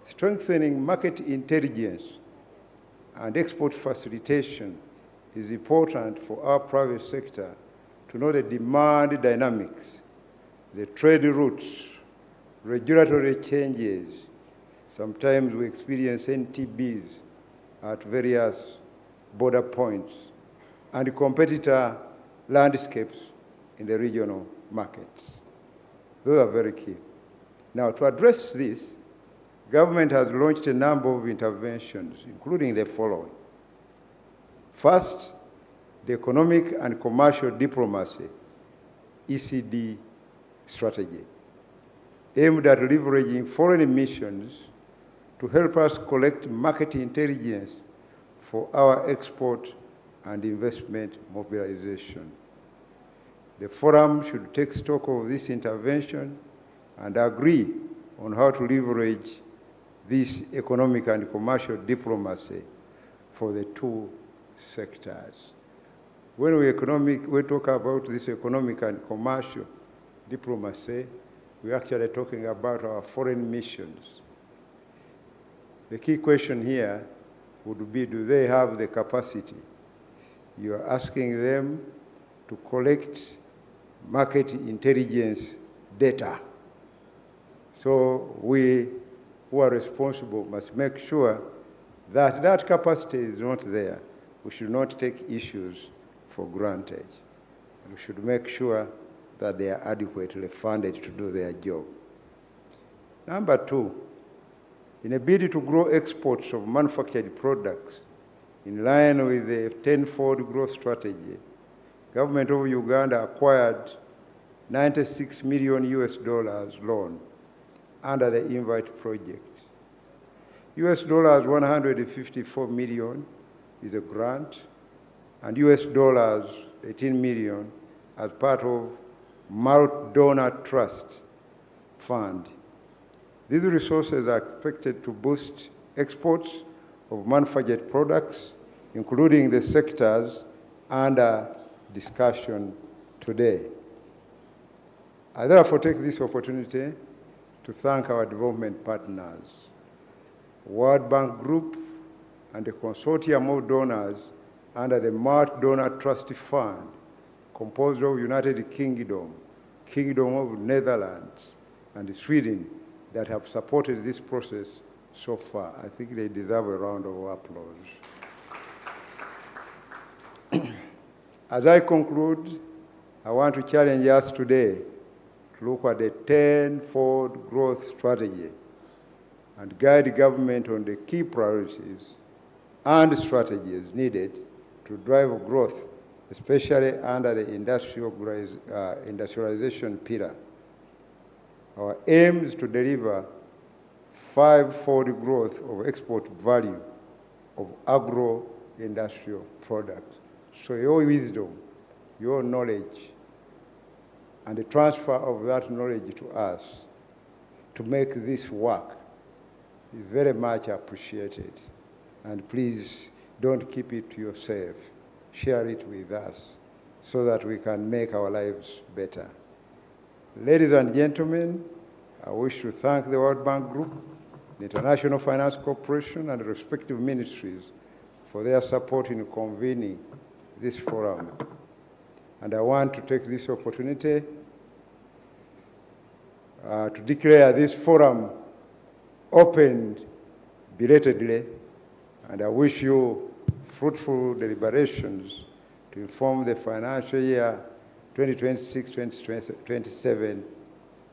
strengthening market intelligence and export facilitation is important for our private sector to know the demand dynamics, the trade routes, regulatory changes. Sometimes we experience NTBs at various border points and competitor landscapes in the regional markets. Those are very key. Now, to address this, government has launched a number of interventions, including the following. First, the Economic and Commercial Diplomacy, ECD strategy, aimed at leveraging foreign missions to help us collect market intelligence for our export and investment mobilization. The forum should take stock of this intervention and agree on how to leverage this economic and commercial diplomacy for the two sectors. When we talk about this economic and commercial diplomacy, we're actually talking about our foreign missions. The key question here would be, do they have the capacity? You are asking them to collect market intelligence data. So we who are responsible must make sure that that capacity is not there. We should not take issues for granted. We should make sure that they are adequately funded to do their job. Number two, in a bid to grow exports of manufactured products in line with the 10-fold growth strategy, government of Uganda acquired $96 million loan under the Invite project. US dollars 154 million is a grant, and US dollars 18 million as part of Malt Donor Trust Fund. These resources are expected to boost exports of manufactured products, including the sectors under discussion today. I therefore take this opportunity to thank our development partners, World Bank Group, and the consortium of donors under the Malt Donor Trust Fund, composed of United Kingdom, Kingdom of Netherlands, and Sweden, that have supported this process so far. I think they deserve a round of applause. As I conclude, I want to challenge us today to look at the 10-fold growth strategy and guide government on the key priorities and strategies needed to drive growth, especially under the industrialization pillar. Our aim is to deliver 5-fold growth of export value of agro-industrial products. So your wisdom, your knowledge, and the transfer of that knowledge to us to make this work is very much appreciated. And please don't keep it to yourself. Share it with us so that we can make our lives better. Ladies and gentlemen, I wish to thank the World Bank Group, the International Finance Corporation, and the respective ministries for their support in convening this forum. And I want to take this opportunity to declare this forum opened belatedly, and I wish you fruitful deliberations to inform the financial year 2026-2027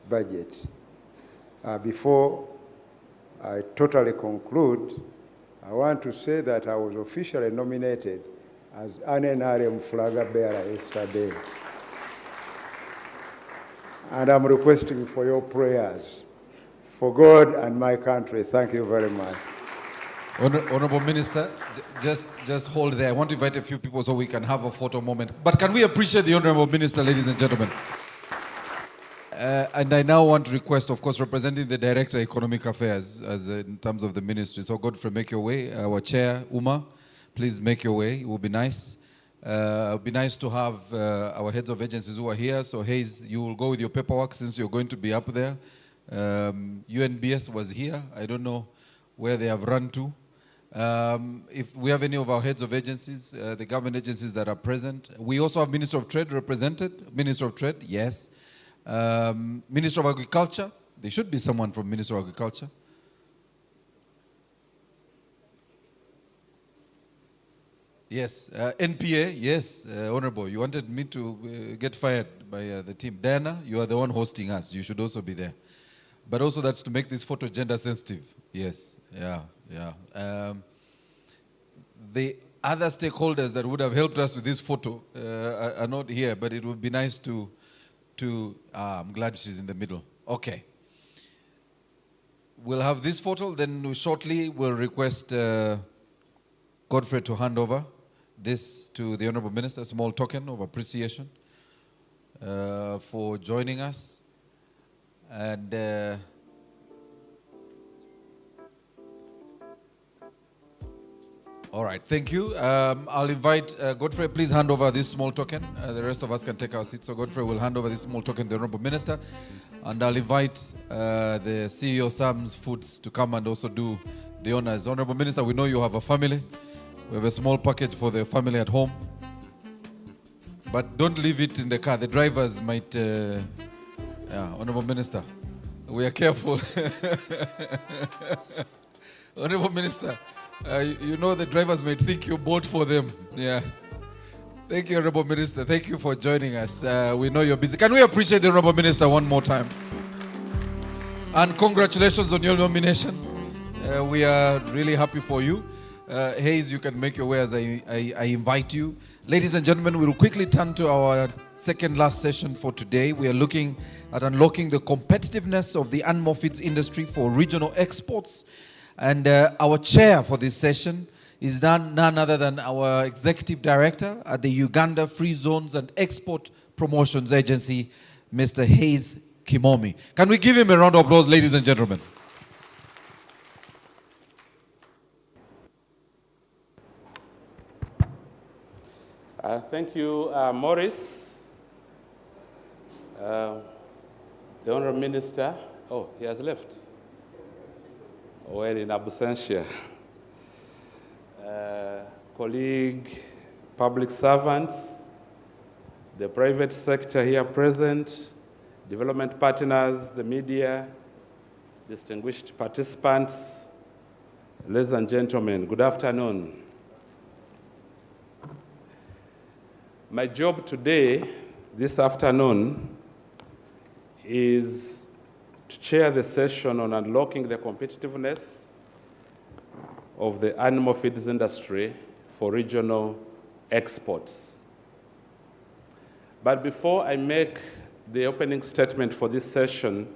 budget. Before I totally conclude, I want to say that I was officially nominated as an NRM flag bearer yesterday. And I'm requesting for your prayers for God and my country. Thank you very much. Honorable Minister, just hold there. I want to invite a few people so we can have a photo moment. But can we appreciate the Honorable Minister, ladies and gentlemen? And I now want to request, of course, representing the Director of Economic Affairs in terms of the ministry. So Godfrey, make your way. Our Chair, Uma, please make your way. It will be nice. It would be nice to have our heads of agencies who are here. So Hayes, you will go with your paperwork since you're going to be up there. UNBS was here. I don't know where they have run to. If we have any of our heads of agencies, the government agencies that are present. We also have Minister of Trade represented. Minister of Trade, yes. Minister of Agriculture. There should be someone from Minister of Agriculture. Yes, NPA, yes, Honorable. You wanted me to get fired by the team. Diana, you are the one hosting us. You should also be there. But also that's to make this photo gender sensitive. Yes, yeah. The other stakeholders that would have helped us with this photo are not here, but it would be nice to I'm glad she's in the middle. Okay. We'll have this photo, then shortly we'll request Godfrey to hand over this to the Honorable Minister, a small token of appreciation for joining us. And all right, thank you. I'll invite Godfrey, please hand over this small token. The rest of us can take our seats. So Godfrey will hand over this small token to the Honorable Minister. And I'll invite the CEO, Sam's Foods, to come and also do the honors. Honorable Minister, we know you have a family. We have a small package for the family at home. But don't leave it in the car. The drivers might... Honorable Minister, we are careful. Honorable Minister, you know the drivers might think you bought for them. Yeah. Thank you, Honorable Minister. Thank you for joining us. We know you're busy. Can we appreciate the Honorable Minister one more time? And congratulations on your nomination. We are really happy for you. Hayes, you can make your way as I invite you. Ladies and gentlemen, we'll quickly turn to our second last session for today. We are looking at unlocking the competitiveness of the animal feeds industry for regional exports. And our chair for this session is none other than our executive director at the Uganda Free Zones and Export Promotions Agency, Mr. Hayes Kimomi. Can we give him a round of applause, ladies and gentlemen? Thank you, Maurice. The Honourable Minister, oh, he has left. Well, in absentia. Colleague, public servants, the private sector here present, development partners, the media, distinguished participants, ladies and gentlemen, good afternoon. My job today, this afternoon, is to chair the session on unlocking the competitiveness of the animal feeds industry for regional exports. But before I make the opening statement for this session,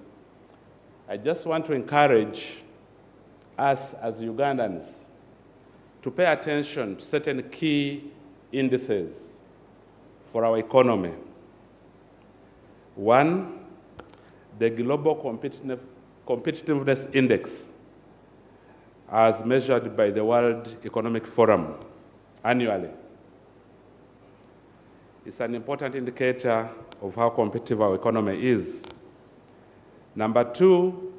I just want to encourage us as Ugandans to pay attention to certain key indices for our economy. One, the Global Competitiveness Index, as measured by the World Economic Forum annually. It's an important indicator of how competitive our economy is. Number two,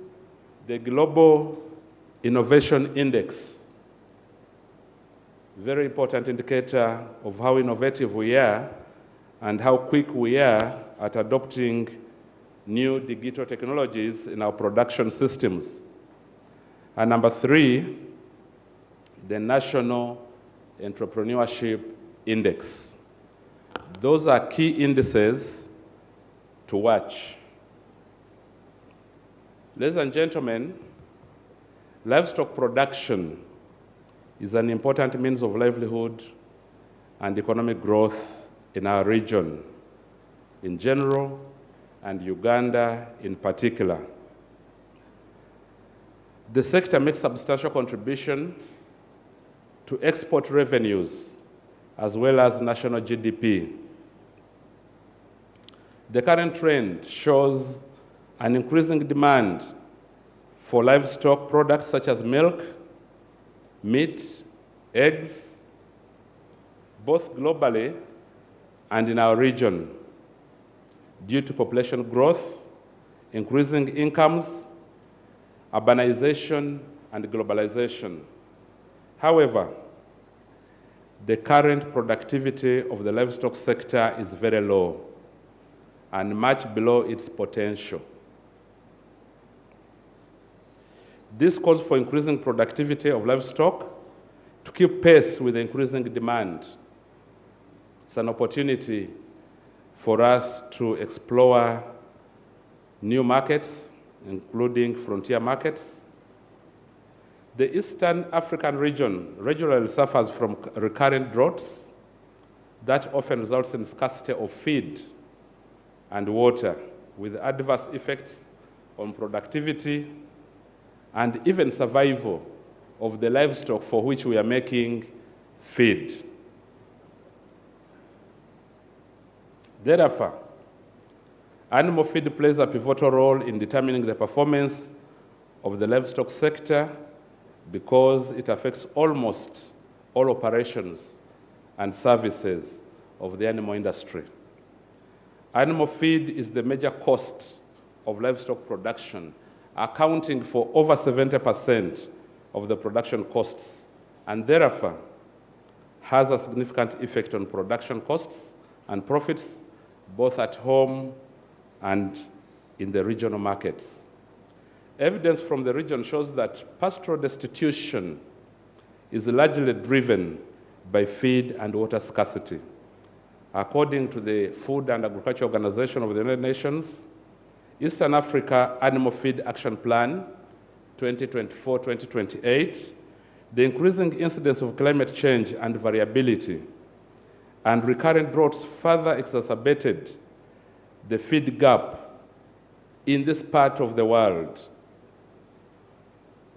the Global Innovation Index, very important indicator of how innovative we are and how quick we are at adopting new digital technologies in our production systems. And number three, the National Entrepreneurship Index. Those are key indices to watch. Ladies and gentlemen, livestock production is an important means of livelihood and economic growth in our region in general and Uganda in particular. The sector makes substantial contribution to export revenues as well as national GDP. The current trend shows an increasing demand for livestock products such as milk, meat, eggs, both globally and in our region, due to population growth, increasing incomes, urbanization, and globalization. However, the current productivity of the livestock sector is very low and much below its potential. This calls for increasing productivity of livestock to keep pace with the increasing demand. It's an opportunity for us to explore new markets, including frontier markets. The Eastern African region regularly suffers from recurrent droughts that often results in scarcity of feed and water, with adverse effects on productivity and even survival of the livestock for which we are making feed. Therefore, animal feed plays a pivotal role in determining the performance of the livestock sector because it affects almost all operations and services of the animal industry. Animal feed is the major cost of livestock production, accounting for over 70% of the production costs, and therefore has a significant effect on production costs and profits, both at home and in the regional markets. Evidence from the region shows that pastoral destitution is largely driven by feed and water scarcity. According to the Food and Agriculture Organization of the United Nations, Eastern Africa Animal Feed Action Plan 2024-2028 The increasing incidence of climate change and variability and recurrent droughts further exacerbated the feed gap in this part of the world.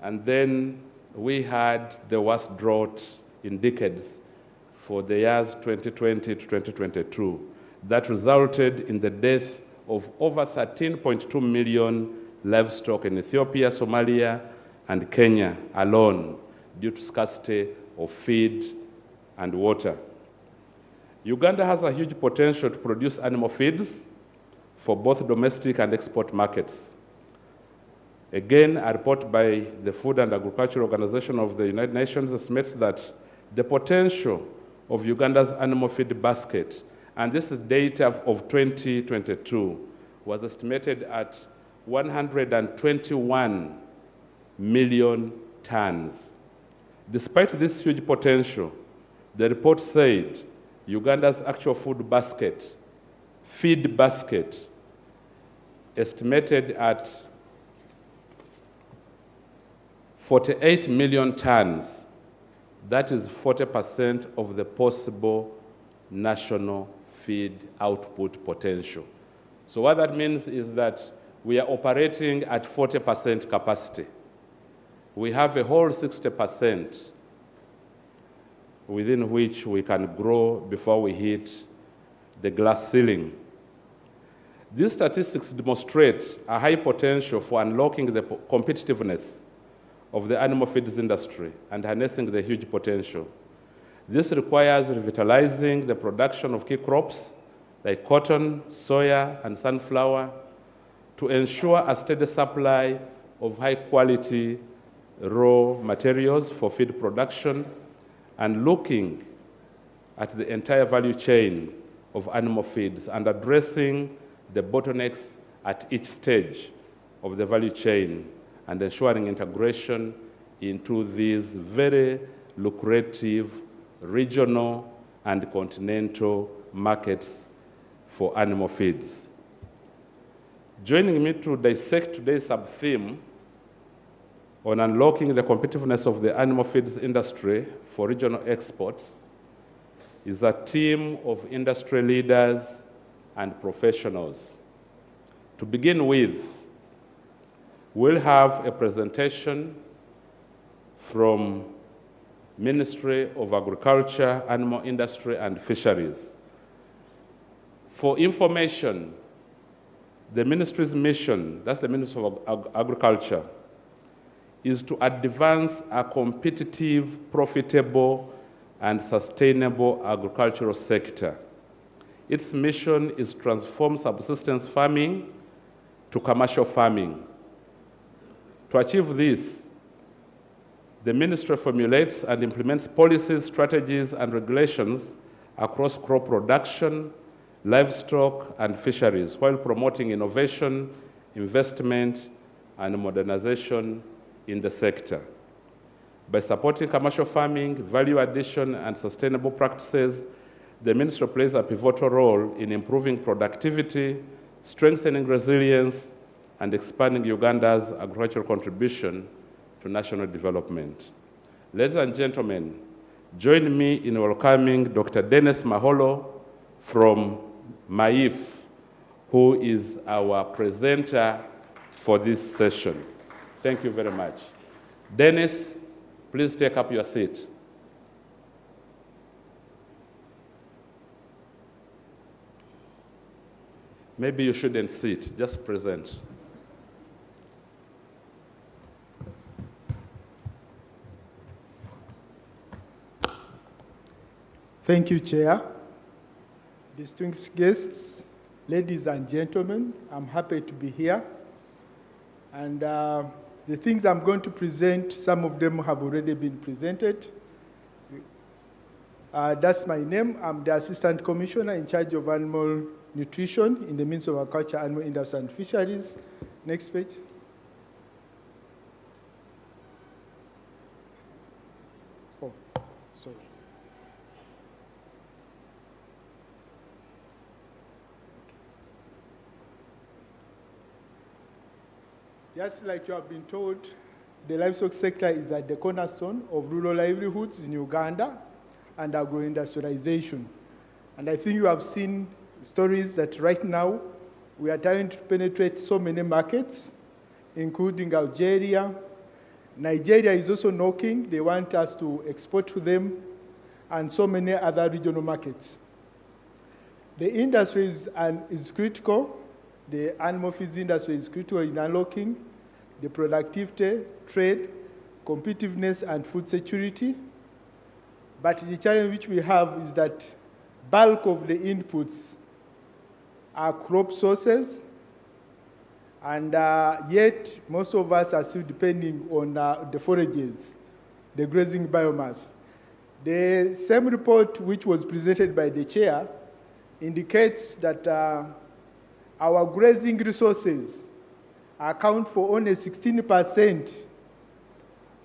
And then we had the worst drought in decades for the years 2020 to 2022. That resulted in the death of over 13.2 million livestock in Ethiopia, Somalia, and Kenya alone due to scarcity of feed and water. Uganda has a huge potential to produce animal feeds for both domestic and export markets. Again, a report by the Food and Agriculture Organization of the United Nations estimates that the potential of Uganda's animal feed basket, and this is data of 2022, was estimated at 121 million tons. Despite this huge potential, the report said Uganda's actual feed basket, estimated at 48 million tons. That is 40% of the possible national feed output potential. So what that means is that we are operating at 40% capacity. We have a whole 60% within which we can grow before we hit the glass ceiling. These statistics demonstrate a high potential for unlocking the competitiveness of the animal feeds industry and harnessing the huge potential. This requires revitalizing the production of key crops like cotton, soya, and sunflower to ensure a steady supply of high-quality raw materials for feed production and looking at the entire value chain of animal feeds and addressing the bottlenecks at each stage of the value chain and ensuring integration into these very lucrative regional and continental markets for animal feeds. Joining me to dissect today's sub-theme on unlocking the competitiveness of the animal feeds industry for regional exports is a team of industry leaders and professionals. To begin with, we'll have a presentation from Ministry of Agriculture, Animal Industry and Fisheries. For information, the ministry's mission, that's the Ministry of Agriculture, is to advance a competitive, profitable, and sustainable agricultural sector. Its mission is to transform subsistence farming to commercial farming. To achieve this, the ministry formulates and implements policies, strategies, and regulations across crop production, livestock, and fisheries, while promoting innovation, investment, and modernization in the sector. By supporting commercial farming, value addition, and sustainable practices, the ministry plays a pivotal role in improving productivity, strengthening resilience, and expanding Uganda's agricultural contribution to national development. Ladies and gentlemen, join me in welcoming Dr. Dennis Maholo from MAIF, who is our presenter for this session. Thank you very much. Dennis, please take up your seat. Maybe you shouldn't sit, just present. Thank you, Chair. Distinguished guests, ladies and gentlemen, I'm happy to be here. And the things I'm going to present, some of them have already been presented. That's my name. I'm the Assistant Commissioner in charge of Animal Nutrition in the Ministry of Agriculture, Animal Industry and Fisheries. Next page. Oh, sorry. Just like you have been told, the livestock sector is at the cornerstone of rural livelihoods in Uganda and agro-industrialization. And I think you have seen stories that right now we are trying to penetrate so many markets, including Algeria. Nigeria is also knocking. They want us to export to them, and so many other regional markets. The industry is critical. The animal feeds industry is critical in unlocking the productivity, trade, competitiveness, and food security. But the challenge which we have is that bulk of the inputs are crop sources, and yet most of us are still depending on the forages, the grazing biomass. The same report which was presented by the chair indicates that our grazing resources account for only 16%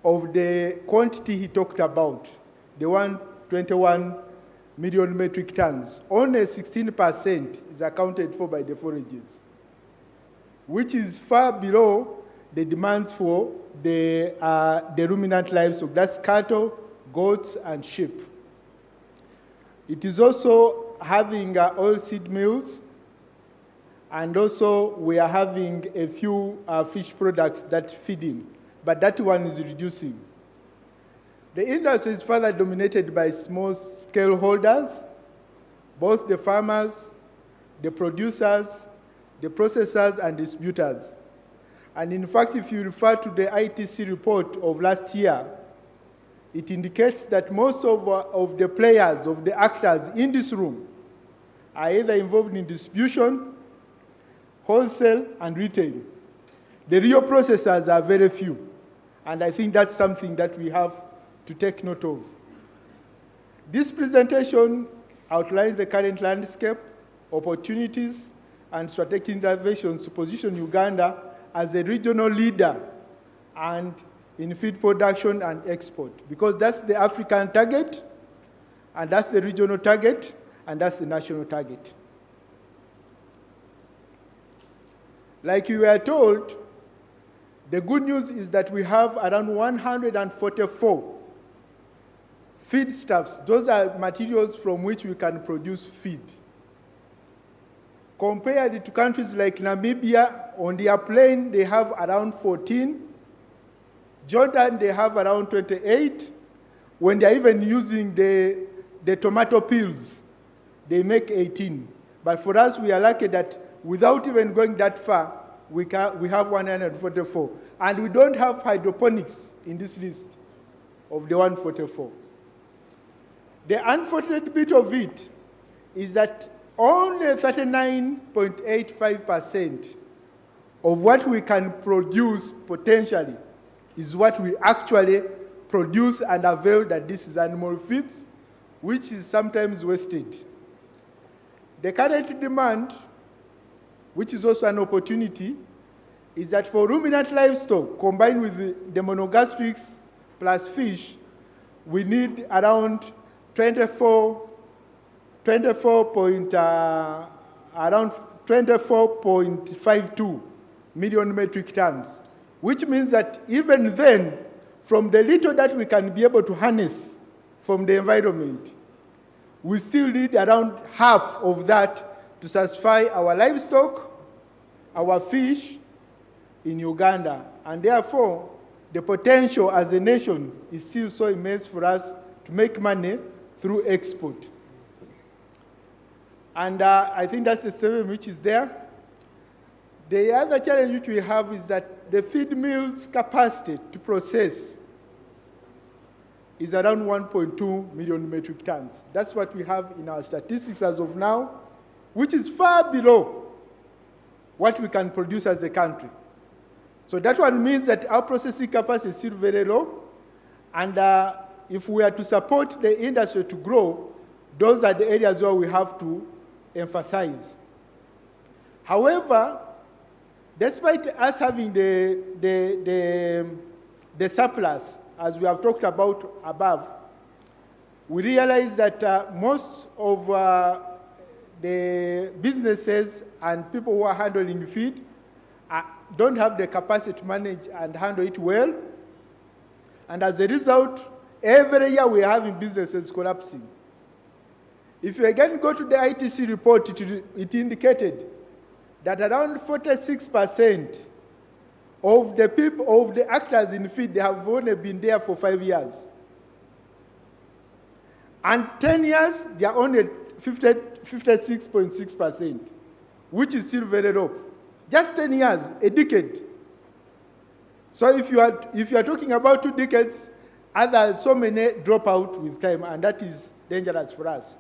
of the quantity he talked about, the 121 million metric tons. Only 16% is accounted for by the forages, which is far below the demands for the ruminant livestock. That's cattle, goats, and sheep. It is also having oilseed mills, and also we are having a few fish products that feed in, but that one is reducing. The industry is further dominated by small-scale holders, both the farmers, the producers, the processors, and distributors. And in fact, if you refer to the ITC report of last year, it indicates that most of the players, of the actors in this room, are either involved in distribution, wholesale, and retail. The real processors are very few, and I think that's something that we have to take note of. This presentation outlines the current landscape, opportunities, and strategic interventions to position Uganda as a regional leader and in feed production and export, because that's the African target, and that's the regional target, and that's the national target. Like you were told, the good news is that we have around 144 feedstuffs. Those are materials from which we can produce feed. Compared to countries like Namibia, on their plain, they have around 14. Jordan, they have around 28. When they're even using the tomato peels, they make 18. But for us, we are lucky that without even going that far, we have 144. And we don't have hydroponics in this list of the 144. The unfortunate bit of it is that only 39.85% of what we can produce potentially is what we actually produce and avail that this is animal feeds, which is sometimes wasted. The current demand, which is also an opportunity, is that for ruminant livestock, combined with the monogastrics plus fish, we need around 24.52 million metric tons, which means that even then, from the little that we can be able to harness from the environment, we still need around half of that to satisfy our livestock, our fish in Uganda. And therefore, the potential as a nation is still so immense for us to make money through export. And I think that's the same which is there. The other challenge which we have is that the feed mill's capacity to process is around 1.2 million metric tons. That's what we have in our statistics as of now, which is far below what we can produce as a country. So that one means that our processing capacity is still very low, and if we are to support the industry to grow, those are the areas where we have to emphasize. However, despite us having the surplus, as we have talked about above, we realize that most of the businesses and people who are handling feed don't have the capacity to manage and handle it well, And as a result, every year we are having businesses collapsing. If you again go to the ITC report, it indicated that around 46% of the people, of the actors in feed, they have only been there for 5 years. And 10 years, they are only 56.6%, which is still very low. Just 10 years, a decade. So if you are talking about 2 decades, so many drop out with time, and that is dangerous for us.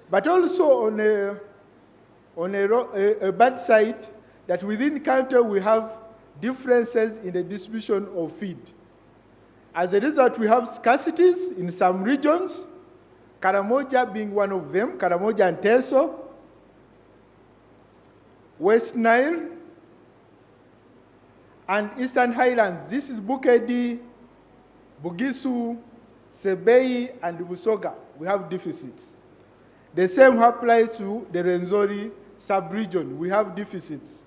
But also on a bad side, that within country we have differences in the distribution of feed. As a result, we have scarcities in some regions, Karamoja being one of them, Karamoja and Teso, West Nile, and Eastern Highlands. This is Bukedi, Bugisu, Sebei, and Busoga. We have deficits. The same applies to the Renzori sub-region. We have deficits.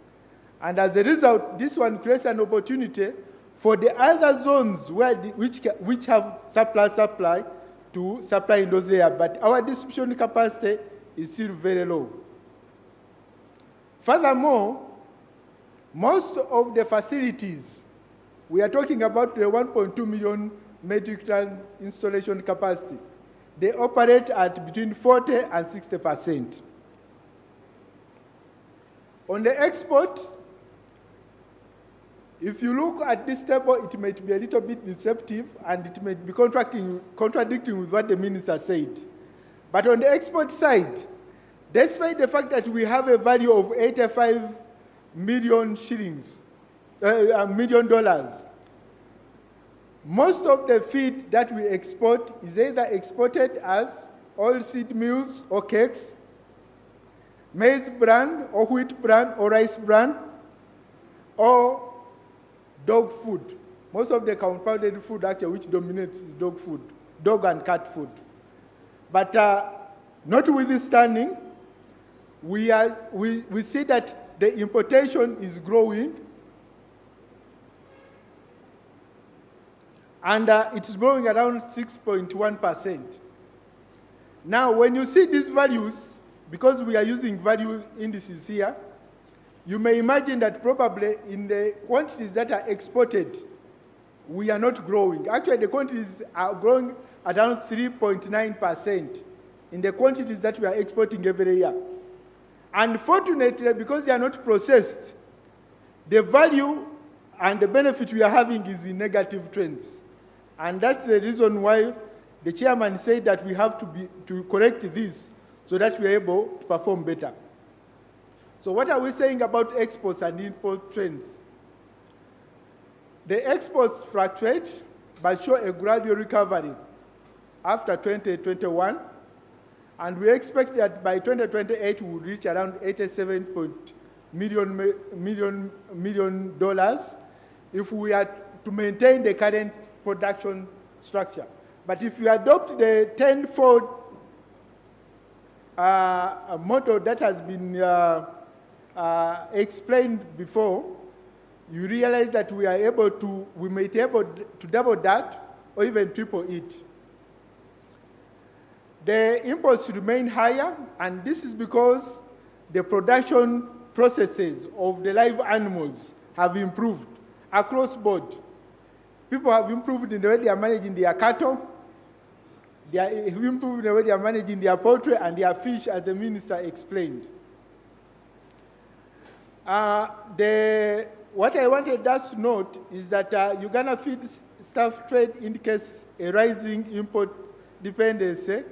And as a result, this one creates an opportunity for the other zones which have supply to supply in those areas. But our distribution capacity is still very low. Furthermore, most of the facilities, we are talking about the 1.2 million metric tons installation capacity. They operate at between 40 and 60%. On the export, if you look at this table, it might be a little bit deceptive and it might be contradicting with what the minister said. But on the export side, despite the fact that we have a value of 85 million shillings, $1 million, most of the feed that we export is either exported as oilseed meals or cakes, maize bran or wheat bran or rice bran, or dog food. Most of the compounded food actually which dominates is dog food, dog and cat food. But notwithstanding, we see that the importation is growing, and it is growing around 6.1%. Now, when you see these values, because we are using value indices here, you may imagine that probably in the quantities that are exported, we are not growing. Actually, the quantities are growing around 3.9% in the quantities that we are exporting every year. Unfortunately, because they are not processed, the value and the benefit we are having is in negative trends. And that's the reason why the chairman said that we have to correct this so that we are able to perform better. So what are we saying about exports and import trends? The exports fluctuate but show a gradual recovery after 2021, and we expect that by 2028 we will reach around $87 million if we are to maintain the current production structure. But if you adopt the tenfold model that has been explained before, you realize that we may be able to double that or even triple it. The imports remain higher, and this is because the production processes of the live animals have improved across board. People have improved in the way they are managing their cattle, they have improved in the way they are managing their poultry and their fish, as the minister explained. What I wanted us to note is that Uganda feedstuff trade indicates a rising import dependency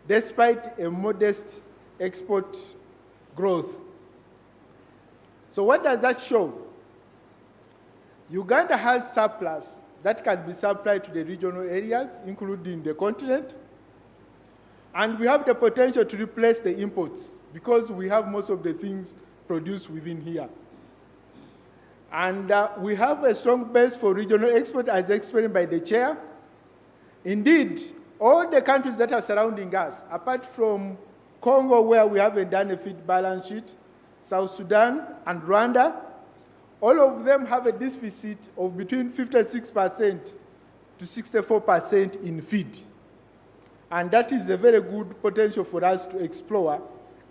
despite a modest export growth. So what does that show? Uganda has surplus that can be supplied to the regional areas, including the continent, and we have the potential to replace the imports because we have most of the things produced within here. And we have a strong base for regional export, as explained by the chair. Indeed, all the countries that are surrounding us, apart from Congo, where we haven't done a feed balance sheet, South Sudan and Rwanda, all of them have a deficit of between 56% to 64% in feed. And that is a very good potential for us to explore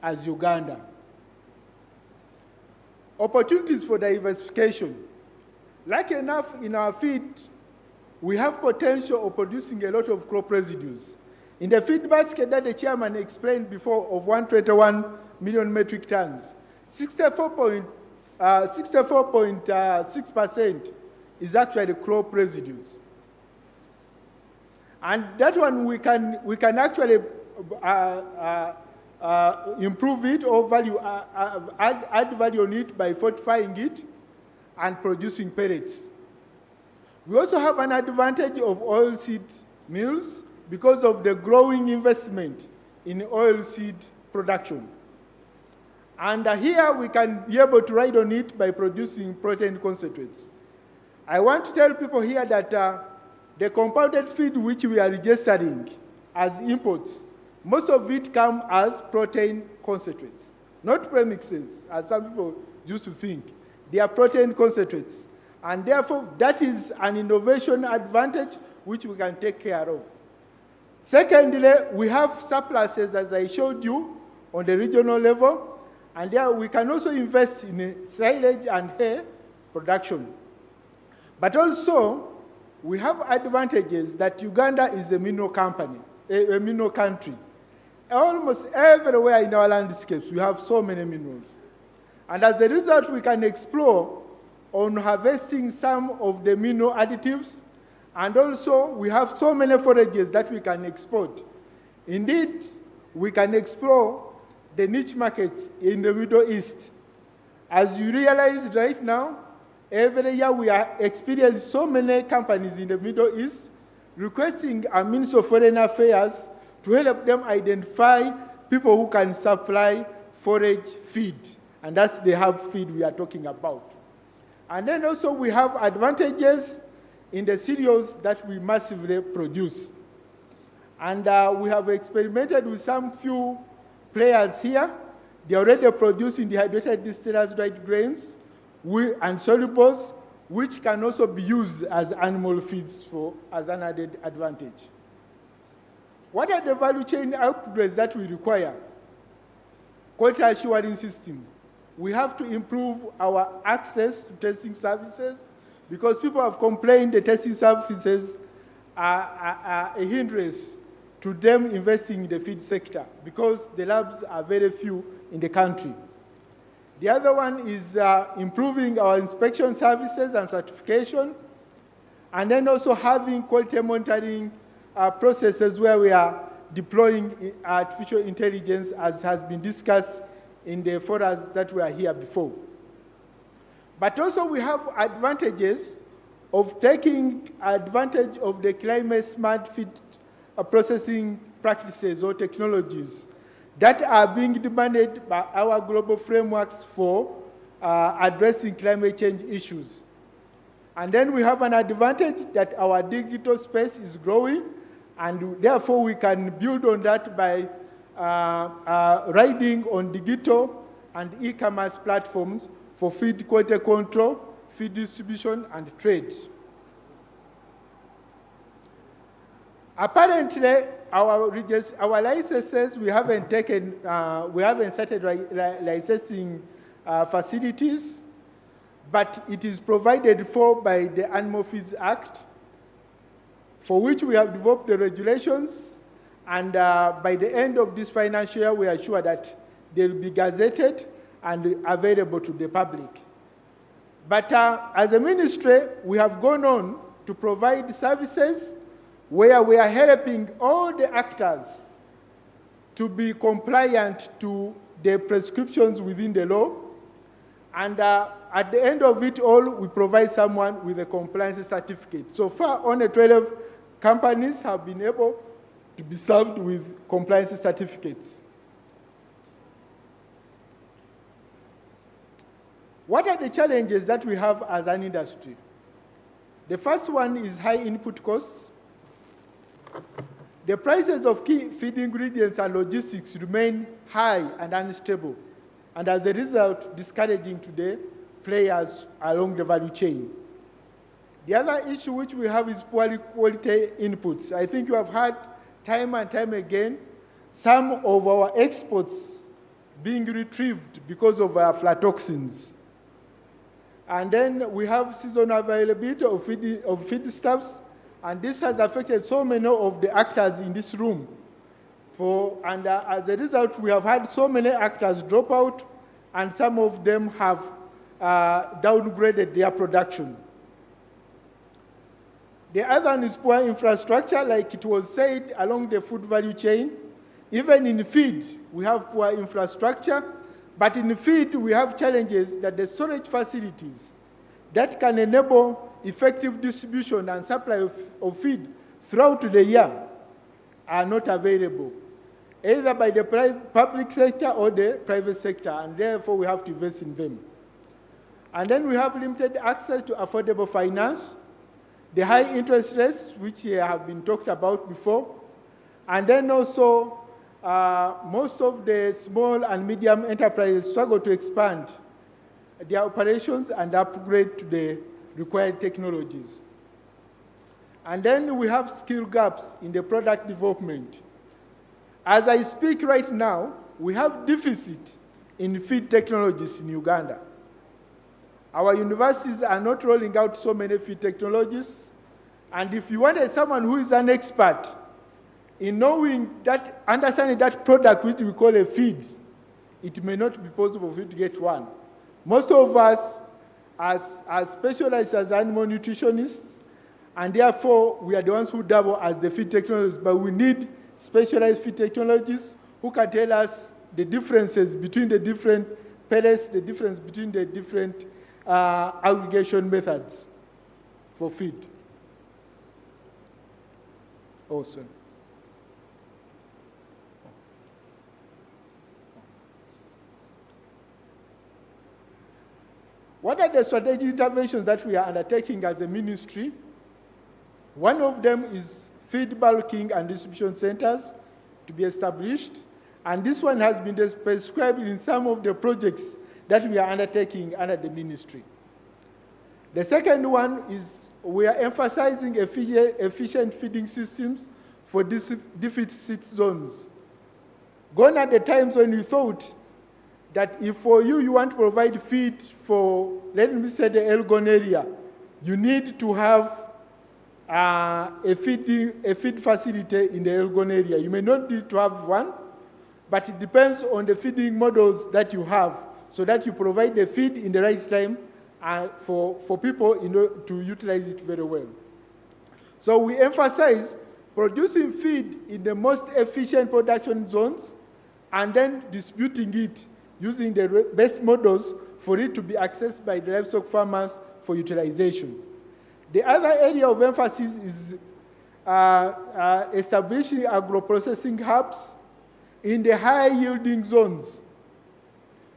as Uganda. Opportunities for diversification. Like enough in our feed, we have potential of producing a lot of crop residues. In the feed basket that the chairman explained before of 121 million metric tons, 64.6% is actually crop residues. And that one we can actually improve it or add value on it by fortifying it and producing pellets. We also have an advantage of oilseed mills because of the growing investment in oilseed production. And here we can be able to ride on it by producing protein concentrates. I want to tell people here that the compounded feed which we are registering as imports, most of it come as protein concentrates, not premixes, as some people used to think. They are protein concentrates. And therefore, that is an innovation advantage which we can take care of. Secondly, we have surpluses, as I showed you, on the regional level. And there we can also invest in silage and hay production. But also, we have advantages that Uganda is a mineral company, a mineral country. Almost everywhere in our landscapes, we have so many minerals. And as a result, we can explore on harvesting some of the mineral additives. And also, we have so many forages that we can export. Indeed, we can explore the niche markets in the Middle East. As you realize right now, every year we are experiencing so many companies in the Middle East requesting a Minister of Foreign Affairs to help them identify people who can supply forage feed. And that's the hub feed we are talking about. And then also we have advantages in the cereals that we massively produce. And we have experimented with some few players here. They're already producing dehydrated distillers dried grains and solubles, which can also be used as animal feeds as an added advantage. What are the value chain upgrades that we require? Quality assurance system. We have to improve our access to testing services because people have complained the testing services are a hindrance to them investing in the feed sector because the labs are very few in the country. The other one is improving our inspection services and certification, and then also having quality monitoring processes where we are deploying artificial intelligence as has been discussed in the forums that were here before. But also we have advantages of taking advantage of the climate smart feed processing practices or technologies that are being demanded by our global frameworks for addressing climate change issues. And then we have an advantage that our digital space is growing, and therefore we can build on that by riding on digital and e-commerce platforms for feed quality control, feed distribution, and trade. Apparently, our licenses, we haven't started licensing facilities, but it is provided for by the Animal Feeds Act, for which we have developed the regulations, and by the end of this financial year, we are sure that they'll be gazetted and available to the public. But as a ministry, we have gone on to provide services where we are helping all the actors to be compliant to the prescriptions within the law. And at the end of it all, we provide someone with a compliance certificate. So far, only 12 companies have been able to be served with compliance certificates. What are the challenges that we have as an industry? The first one is high input costs. The prices of key feed ingredients and logistics remain high and unstable, and as a result, discouraging today players along the value chain. The other issue which we have is poor quality inputs. I think you have heard time and time again some of our exports being retrieved because of aflatoxins. And then we have seasonal availability of feedstuffs, and this has affected so many of the actors in this room. As a result, we have had so many actors drop out, and some of them have downgraded their production. The other one is poor infrastructure, like it was said, along the food value chain. Even in feed, we have poor infrastructure, but in feed, we have challenges that the storage facilities that can enable effective distribution and supply of feed throughout the year are not available, either by the public sector or the private sector, and therefore we have to invest in them. And then we have limited access to affordable finance, the high interest rates, which have been talked about before, and then also most of the small and medium enterprises struggle to expand their operations and upgrade to the required technologies. And then we have skill gaps in the product development. As I speak right now, we have deficit in feed technologies in Uganda. Our universities are not rolling out so many feed technologies, and if you wanted someone who is an expert in knowing that, understanding that product which we call a feed, it may not be possible for you to get one. Most of us are specialized as animal nutritionists, and therefore we are the ones who double as the feed technologists, but we need specialized feed technologists who can tell us the differences between the different pellets, the difference between the different aggregation methods for feed. Oh, sorry. What are the strategic interventions that we are undertaking as a ministry? One of them is feed bulking and distribution centers to be established, and this one has been prescribed in some of the projects that we are undertaking under the ministry. The second one is we are emphasizing efficient feeding systems for deficit zones. Gone are the times when we thought that if for you want to provide feed for, let me say, the Elgon area, you need to have a feed facility in the Elgon area. You may not need to have one, but it depends on the feeding models that you have, so that you provide the feed in the right time for people to utilize it very well. So we emphasize producing feed in the most efficient production zones and then distributing it using the best models for it to be accessed by the livestock farmers for utilization. The other area of emphasis is establishing agro-processing hubs in the high-yielding zones.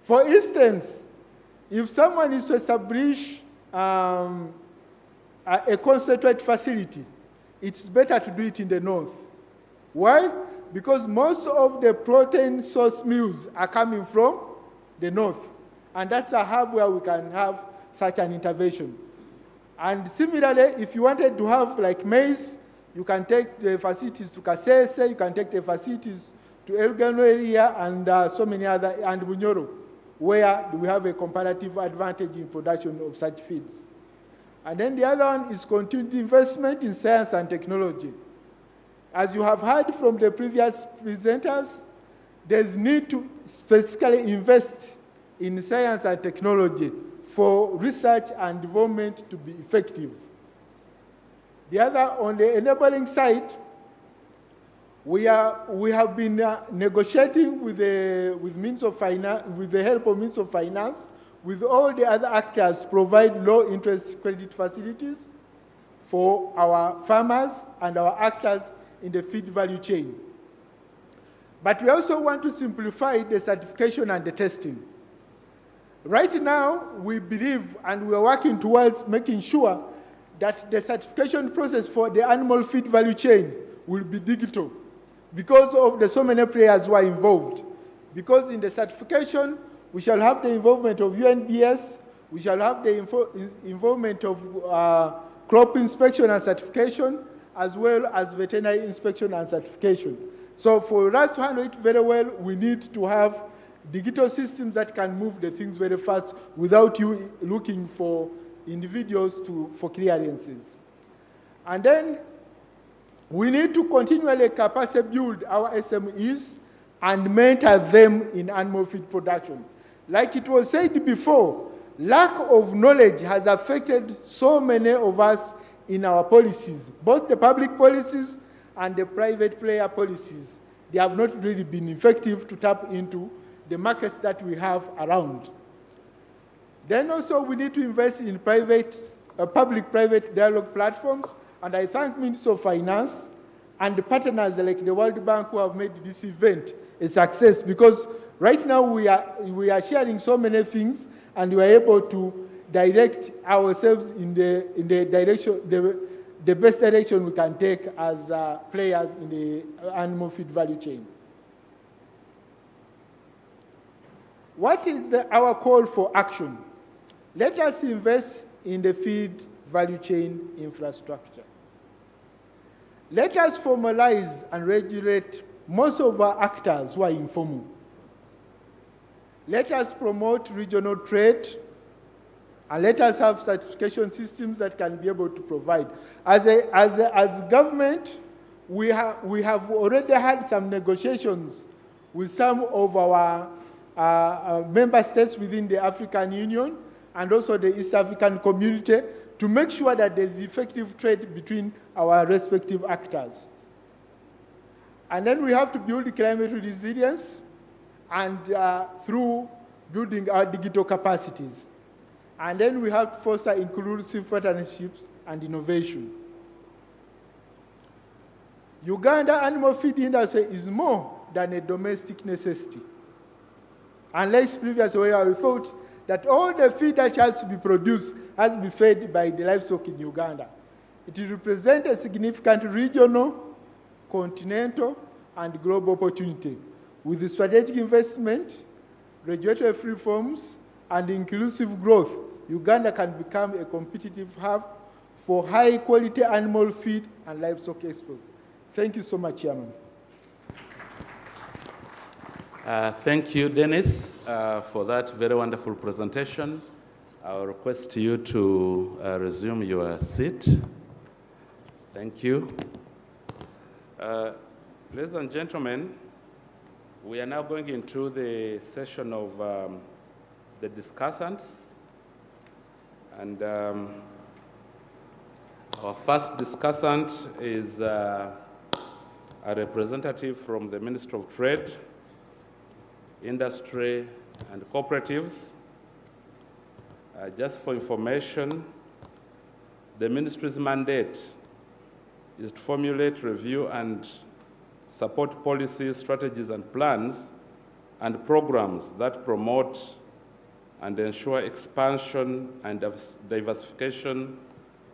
For instance, if someone is to establish a concentrate facility, it's better to do it in the north. Why? Because most of the protein source mills are coming from the north, and that's a hub where we can have such an intervention. And similarly, if you wanted to have like maize, you can take the facilities to Kasese, you can take the facilities to Elgano area and so many other, and Bunyoro, where we have a comparative advantage in production of such feeds. And then the other one is continued investment in science and technology. As you have heard from the previous presenters, there's need to specifically invest in science and technology for research and development to be effective. The other, on the enabling side, we have been negotiating with the help of means of finance, with all the other actors, provide low interest credit facilities for our farmers and our actors in the feed value chain. But we also want to simplify the certification and the testing. Right now, we believe and we are working towards making sure that the certification process for the animal feed value chain will be digital because of the so many players who are involved. Because in the certification, we shall have the involvement of UNBS, we shall have the involvement of crop inspection and certification, as well as veterinary inspection and certification. So for us to handle it very well, we need to have digital systems that can move the things very fast without you looking for individuals for clearances. And then we need to continually capacity build our SMEs and mentor them in animal feed production. Like it was said before, lack of knowledge has affected so many of us in our policies, both the public policies and the private player policies. They have not really been effective to tap into the markets that we have around. Then also we need to invest in public-private dialogue platforms, and I thank Minister of Finance and the partners like the World Bank who have made this event a success, because right now we are sharing so many things, and we are able to direct ourselves in the direction, the best direction we can take as players in the animal feed value chain. What is our call for action? Let us invest in the feed value chain infrastructure. Let us formalize and regulate most of our actors who are informal. Let us promote regional trade, and let us have certification systems that can be able to provide. As government, we have already had some negotiations with some of our member states within the African Union and also the East African community to make sure that there's effective trade between our respective actors. And then we have to build climate resilience and through building our digital capacities. And then we have to foster inclusive partnerships and innovation. Uganda animal feed industry is more than a domestic necessity. Unless previously we thought that all the feed that has to be produced has to be fed by the livestock in Uganda. It represents a significant regional, continental, and global opportunity. With the strategic investment, regulatory reforms, and inclusive growth, Uganda can become a competitive hub for high-quality animal feed and livestock exports. Thank you so much, Chairman. Thank you, Dennis, for that very wonderful presentation. I'll request you to resume your seat. Thank you. Ladies and gentlemen, we are now going into the session of the discussants. And our first discussant is a representative from the Ministry of Trade, Industry, and Cooperatives. Just for information, the ministry's mandate is to formulate, review, and support policies, strategies, and plans and programs that promote and ensure expansion and diversification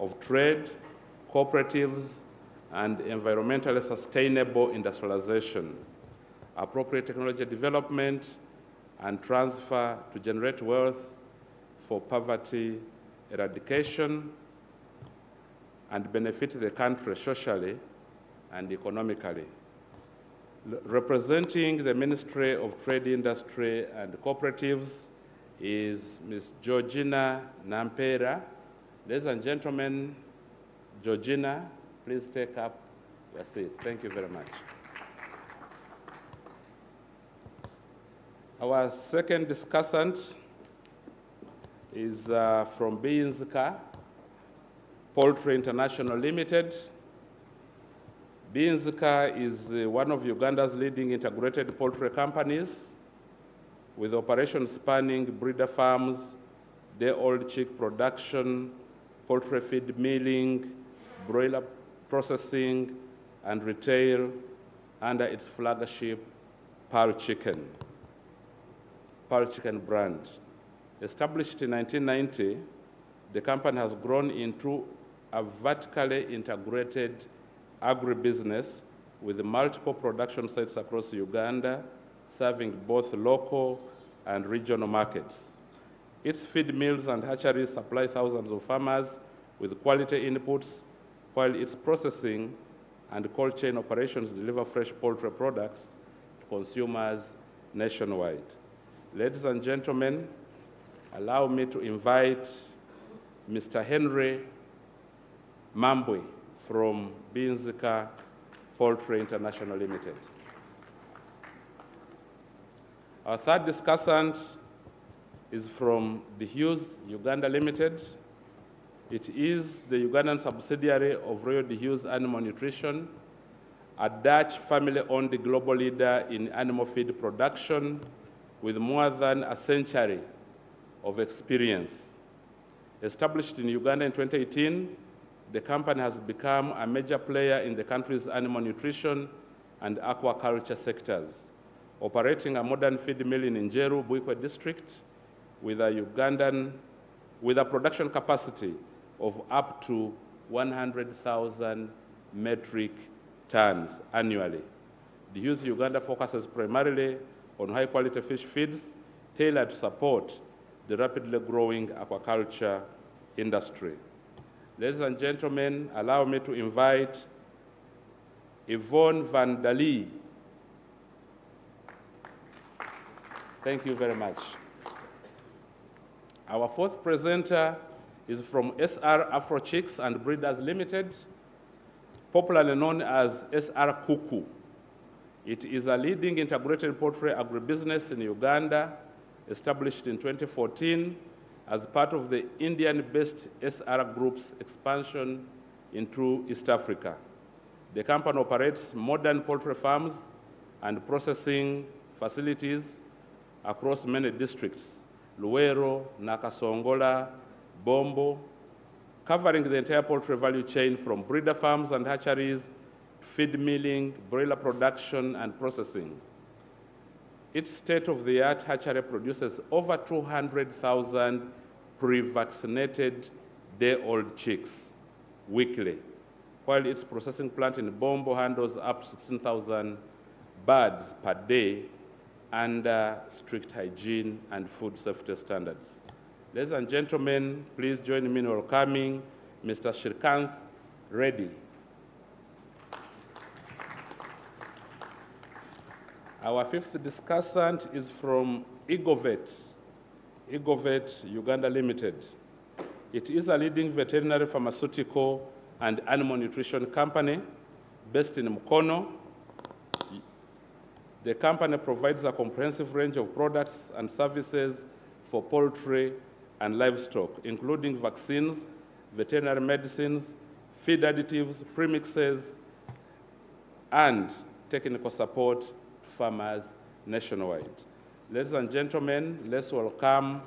of trade, cooperatives, and environmentally sustainable industrialization, appropriate technology development, and transfer to generate wealth for poverty eradication and benefit the country socially and economically. Representing the Ministry of Trade, Industry, and Cooperatives is Ms. Georgina Nampera. Ladies and gentlemen, Georgina, please take up your seat. Thank you very much. Our second discussant is from Binzika Poultry International Limited. Binzika is one of Uganda's leading integrated poultry companies with operations spanning breeder farms, day-old chick production, poultry feed milling, broiler processing, and retail under its flagship Pearl Chicken brand. Established in 1990, the company has grown into a vertically integrated agribusiness with multiple production sites across Uganda, serving both local and regional markets. Its feed mills and hatcheries supply thousands of farmers with quality inputs, while its processing and cold chain operations deliver fresh poultry products to consumers nationwide. Ladies and gentlemen, allow me to invite Mr. Henry Mambwe from Binzika Poultry International Limited. Our third discussant is from the Hughes Uganda Limited. It is the Ugandan subsidiary of Royal de Hughes Animal Nutrition, a Dutch family-owned global leader in animal feed production with more than a century of experience. Established in Uganda in 2018, the company has become a major player in the country's animal nutrition and aquaculture sectors, operating a modern feed mill in Njeru, Buikwe district, with a production capacity of up to 100,000 metric tons annually. The Hughes Uganda focuses primarily on high-quality fish feeds tailored to support the rapidly growing aquaculture industry. Ladies and gentlemen, allow me to invite Yvonne van der Lee. Thank you very much. Our fourth presenter is from SR Afro Chicks and Breeders Limited, popularly known as SR Kuku. It is a leading integrated poultry agribusiness in Uganda, established in 2014 as part of the Indian-based SR Group's expansion into East Africa. The company operates modern poultry farms and processing facilities across many districts, Luwero, Nakasongola, Bombo, covering the entire poultry value chain from breeder farms and hatcheries to feed milling, broiler production, and processing. Its state-of-the-art hatchery produces over 200,000 pre-vaccinated day-old chicks weekly, while its processing plant in Bombo handles up to 16,000 birds per day under strict hygiene and food safety standards. Ladies and gentlemen, please join me in welcoming Mr. Srikanth Reddy. Our fifth discussant is from Egovet Uganda Limited. It is a leading veterinary pharmaceutical and animal nutrition company based in Mukono. The company provides a comprehensive range of products and services for poultry and livestock, including vaccines, veterinary medicines, feed additives, premixes, and technical support to farmers nationwide. Ladies and gentlemen, let's welcome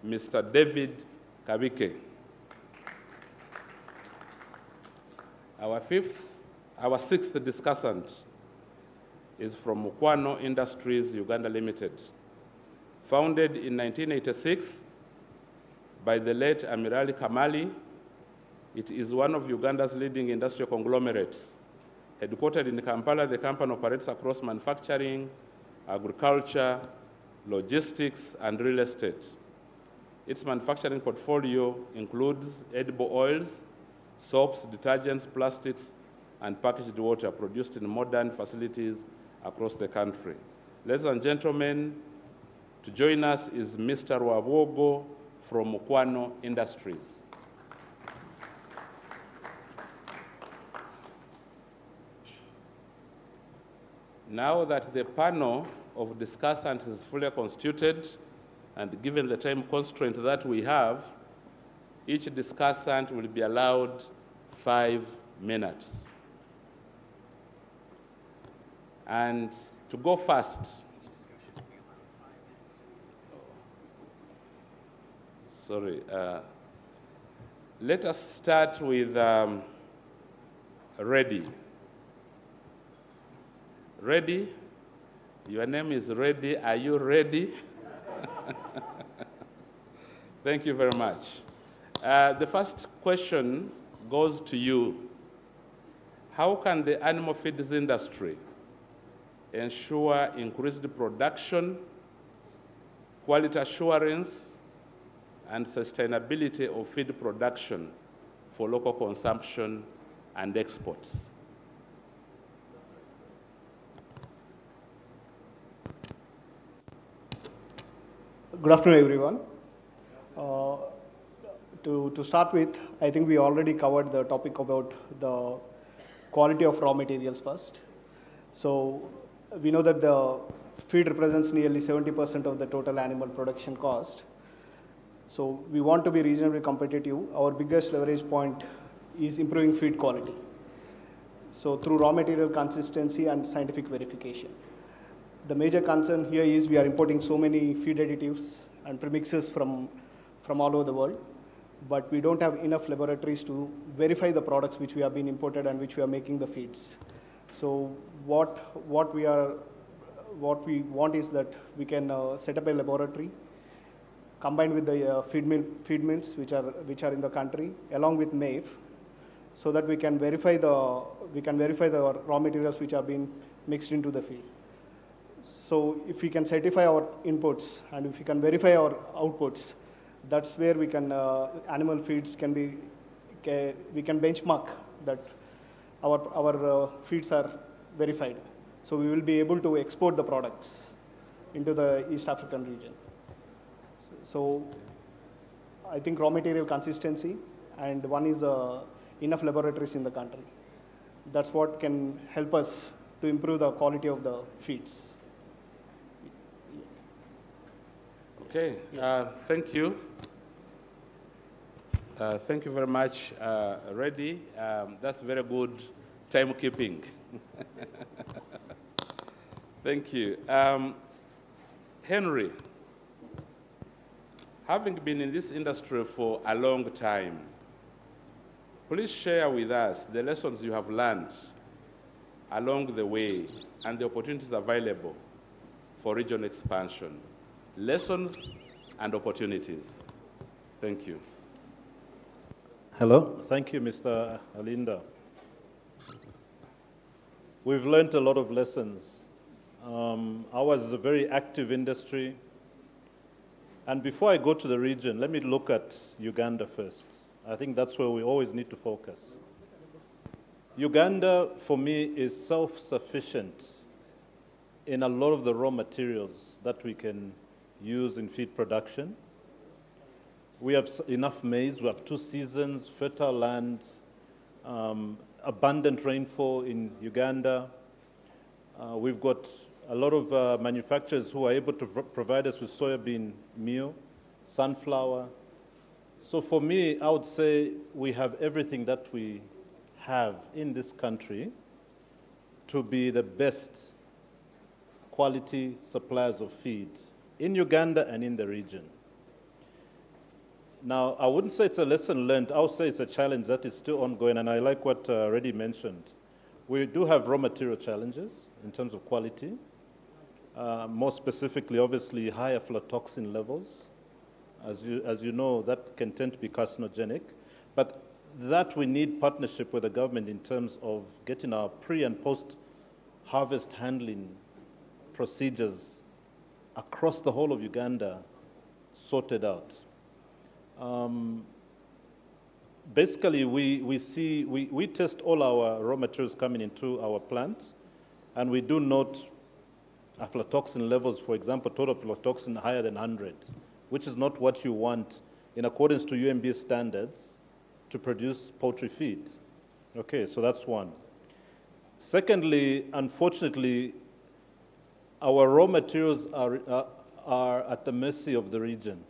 Mr. David Kabike. Our sixth discussant is from Mukwano Industries Uganda Limited. Founded in 1986 by the late Amirali Kamali, it is one of Uganda's leading industrial conglomerates. Headquartered in Kampala, the company operates across manufacturing, agriculture, logistics, and real estate. Its manufacturing portfolio includes edible oils, soaps, detergents, plastics, and packaged water produced in modern facilities across the country. Ladies and gentlemen, to join us is Mr. Wabogo from Mukwano Industries. Now that the panel of discussants is fully constituted, and given the time constraint that we have, each discussant will be allowed 5 minutes. And to go fast, let us start with Reddy. Reddy? Your name is Reddy. Are you ready? Thank you very much. The first question goes to you. How can the animal feeds industry ensure increased production, quality assurance, and sustainability of feed production for local consumption and exports. Good afternoon, everyone. To start with, I think we already covered the topic about the quality of raw materials first. So we know that the feed represents nearly 70% of the total animal production cost. So we want to be reasonably competitive. Our biggest leverage point is improving feed quality. So through raw material consistency and scientific verification. The major concern here is we are importing so many feed additives and premixes from all over the world, but we don't have enough laboratories to verify the products which we have been imported and which we are making the feeds. So what we want is that we can set up a laboratory combined with the feed mills which are in the country, along with MAVE, so that we can verify the raw materials which are being mixed into the feed. So if we can certify our inputs and if we can verify our outputs, that's where we can animal feeds can be we can benchmark that our feeds are verified. So we will be able to export the products into the East African region. So I think raw material consistency, and one is enough laboratories in the country. That's what can help us to improve the quality of the feeds. Okay, thank you. Thank you very much, Reddy. That's very good timekeeping. Thank you. Henry, having been in this industry for a long time, please share with us the lessons you have learned along the way and the opportunities available for regional expansion. Lessons and opportunities. Thank you. Hello. Thank you, Mr. Alinda. We've learned a lot of lessons. Ours is a very active industry. And before I go to the region, let me look at Uganda first. I think that's where we always need to focus. Uganda, for me, is self-sufficient in a lot of the raw materials that we can use in feed production. We have enough maize, we have 2 seasons, fertile land, abundant rainfall in Uganda. We've got a lot of manufacturers who are able to provide us with soybean meal, sunflower. So for me, I would say we have everything that we have in this country to be the best quality suppliers of feed in Uganda and in the region. Now, I wouldn't say it's a lesson learned. I would say it's a challenge that is still ongoing, and I like what Reddy mentioned. We do have raw material challenges in terms of quality. More specifically, obviously, high aflatoxin levels. As you know, that can tend to be carcinogenic. But that we need partnership with the government in terms of getting our pre- and post-harvest handling procedures across the whole of Uganda sorted out. Basically, we test all our raw materials coming into our plant, and we do note aflatoxin levels, for example, total aflatoxin higher than 100, which is not what you want in accordance to UNB standards to produce poultry feed. Okay, so that's one. Secondly, unfortunately, our raw materials are at the mercy of the region.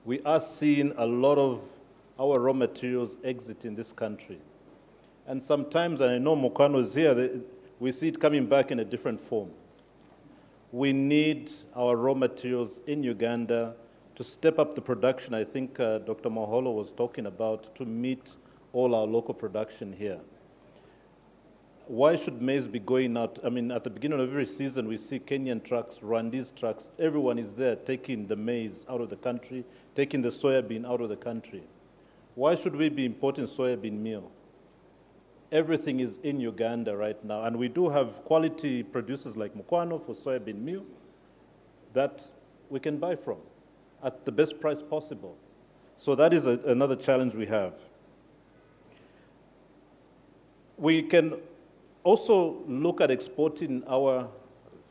We are seeing a lot of our raw materials exit in this country. And sometimes, and I know Mokano is here, we see it coming back in a different form. We need our raw materials in Uganda to step up the production. I think Dr. Maholo was talking about to meet all our local production here. Why should maize be going out? I mean, at the beginning of every season, we see Kenyan trucks, Rwandese trucks. Everyone is there taking the maize out of the country, taking the soybean out of the country. Why should we be importing soybean meal? Everything is in Uganda right now, and we do have quality producers like Mukwano for soybean meal that we can buy from at the best price possible. So that is another challenge we have. We can also look at exporting our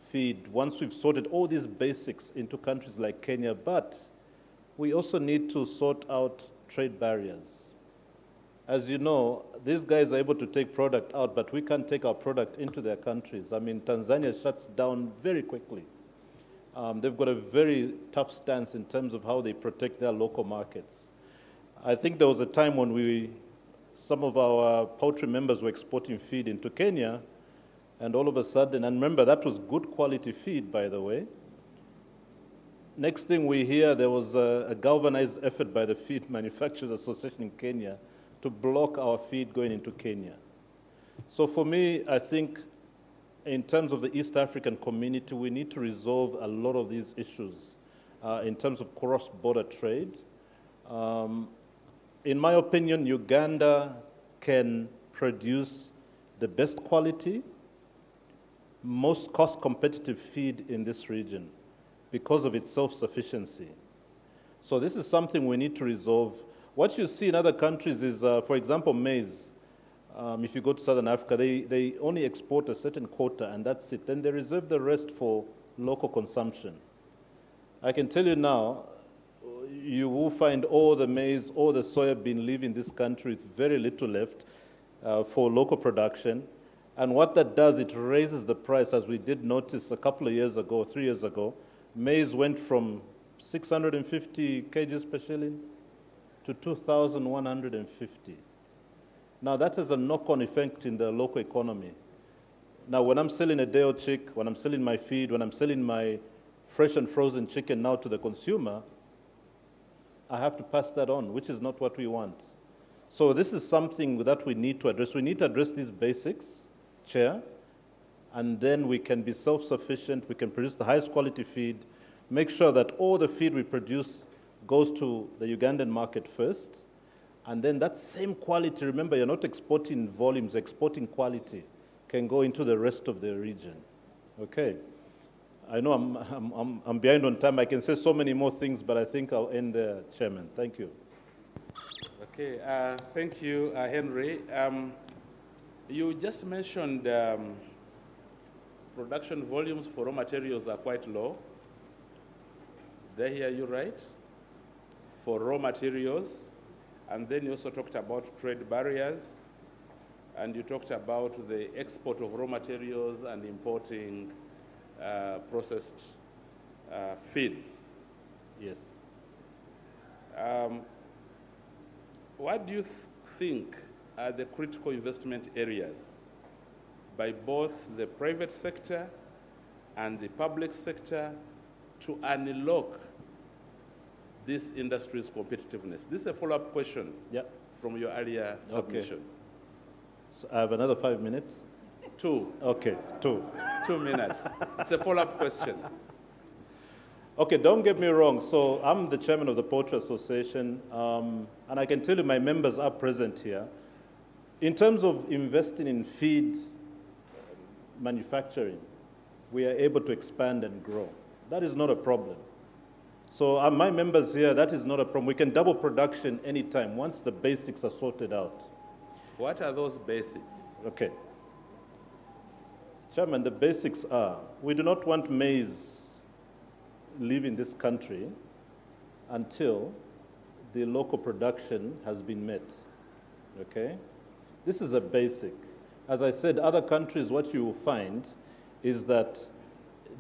feed once we've sorted all these basics into countries like Kenya, but we also need to sort out trade barriers. As you know, these guys are able to take product out, but we can't take our product into their countries. I mean, Tanzania shuts down very quickly. They've got a very tough stance in terms of how they protect their local markets. I think there was a time when some of our poultry members were exporting feed into Kenya, and all of a sudden, and remember that was good quality feed, by the way. Next thing we hear, there was a galvanized effort by the Feed Manufacturers Association in Kenya to block our feed going into Kenya. So for me, I think in terms of the East African community, we need to resolve a lot of these issues in terms of cross-border trade. In my opinion, Uganda can produce the best quality, most cost-competitive feed in this region because of its self-sufficiency. So this is something we need to resolve. What you see in other countries is, for example, maize. If you go to Southern Africa, they only export a certain quota, and that's it. Then they reserve the rest for local consumption. I can tell you now, you will find all the maize, all the soya bean leaving this country with very little left for local production. And what that does, it raises the price, as we did notice a couple of years ago, 3 years ago. Maize went from 650 kgs per shilling to 2,150. Now that has a knock-on effect in the local economy. Now when I'm selling a day-old chick, when I'm selling my feed, when I'm selling my fresh and frozen chicken now to the consumer, I have to pass that on, which is not what we want. So this is something that we need to address. We need to address these basics, Chair, and then we can be self-sufficient, we can produce the highest quality feed, make sure that all the feed we produce goes to the Ugandan market first, and then that same quality, remember, you're not exporting volumes, exporting quality, can go into the rest of the region. Okay. I know I'm behind on time. I can say so many more things, but I think I'll end there, Chairman. Thank you. Okay, thank you, Henry. You just mentioned production volumes for raw materials are quite low. Did I hear you right? For raw materials. And then you also talked about trade barriers. And you talked about the export of raw materials and importing processed feeds. Yes. What do you think are the critical investment areas by both the private sector and the public sector to unlock this industry's competitiveness? This is a follow-up question from your earlier submission. Okay. So I have another 5 minutes? 2. Okay, 2. 2 minutes. It's a follow-up question. Okay, don't get me wrong. So I'm the chairman of the Poultry Association, and I can tell you my members are present here. In terms of investing in feed manufacturing, we are able to expand and grow. That is not a problem. So my members here, that is not a problem. We can double production anytime once the basics are sorted out. What are those basics? Okay. Chairman, the basics are, we do not want maize leaving this country until the local production has been met, okay? This is a basic. As I said, other countries, what you will find is that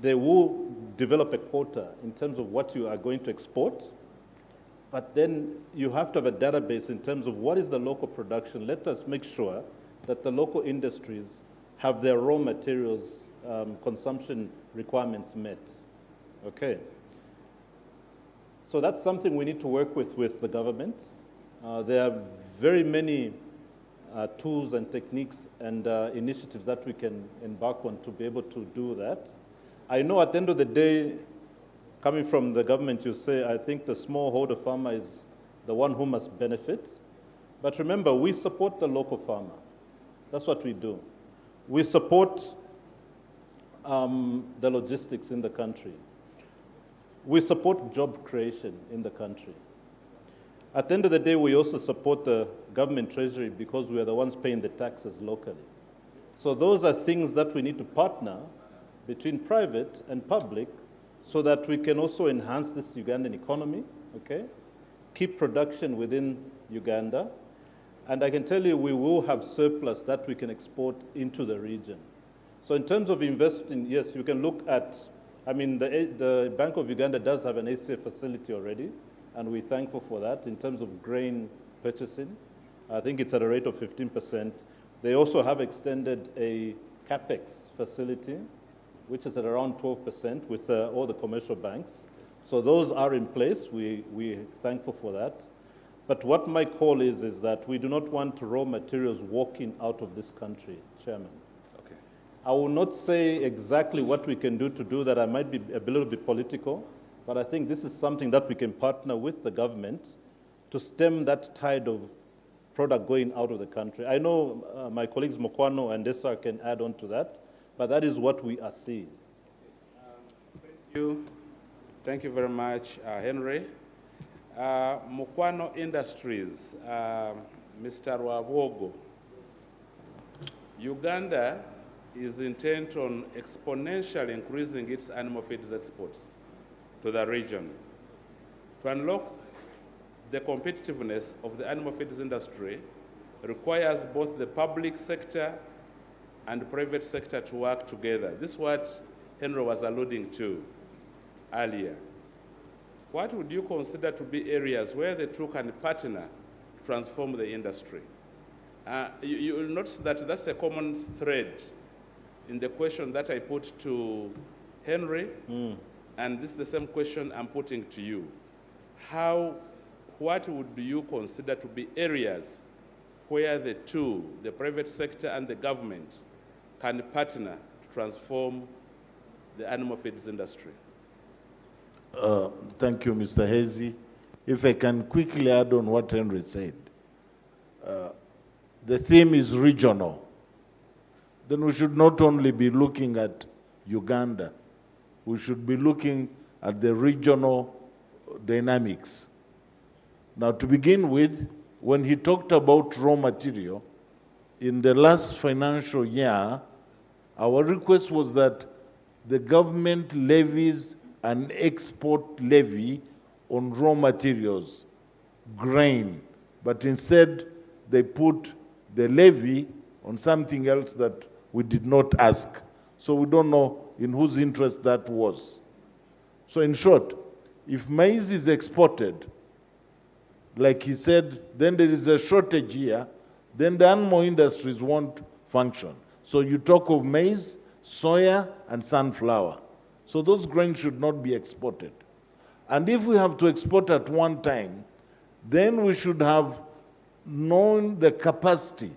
they will develop a quota in terms of what you are going to export, but then you have to have a database in terms of what is the local production. Let us make sure that the local industries have their raw materials consumption requirements met, okay? So that's something we need to work with the government. There are very many tools and techniques and initiatives that we can embark on to be able to do that. I know at the end of the day, coming from the government, you say, I think the smallholder farmer is the one who must benefit. But remember, we support the local farmer. That's what we do. We support the logistics in the country. We support job creation in the country. At the end of the day, we also support the government treasury because we are the ones paying the taxes locally. So those are things that we need to partner between private and public so that we can also enhance this Ugandan economy, okay? Keep production within Uganda. And I can tell you we will have surplus that we can export into the region. So in terms of investing, yes, you can look at, I mean, the Bank of Uganda does have an ACF facility already, and we're thankful for that in terms of grain purchasing. I think it's at a rate of 15%. They also have extended a CAPEX facility, which is at around 12% with all the commercial banks. So those are in place. We're thankful for that. But what my call is that we do not want raw materials walking out of this country, Chairman. Okay. I will not say exactly what we can do to do that. I might be a little bit political, but I think this is something that we can partner with the government to stem that tide of product going out of the country. I know my colleagues Mokwano and Desa can add on to that, but that is what we are seeing. Thank you very much, Henry. Mokwano Industries, Mr. Wabogo. Uganda is intent on exponentially increasing its animal feeds exports to the region. To unlock the competitiveness of the animal feeds industry requires both the public sector and the private sector to work together. This is what Henry was alluding to earlier. What would you consider to be areas where the two can partner to transform the industry? You will notice that that's a common thread in the question that I put to Henry, and this is the same question I'm putting to you. What would you consider to be areas where the two, the private sector and the government, can partner to transform the animal feeds industry? Thank you, Mr. Hezi. If I can quickly add on what Henry said. The theme is regional. Then we should not only be looking at Uganda, we should be looking at the regional dynamics. Now, to begin with, when he talked about raw material, in the last financial year, our request was that the government levies an export levy on raw materials, grain, but instead they put the levy on something else that we did not ask. So we don't know in whose interest that was. So in short, if maize is exported, like he said, then there is a shortage here, then the animal industries won't function. So you talk of maize, soya, and sunflower. So those grains should not be exported. And if we have to export at one time, then we should have known the capacity.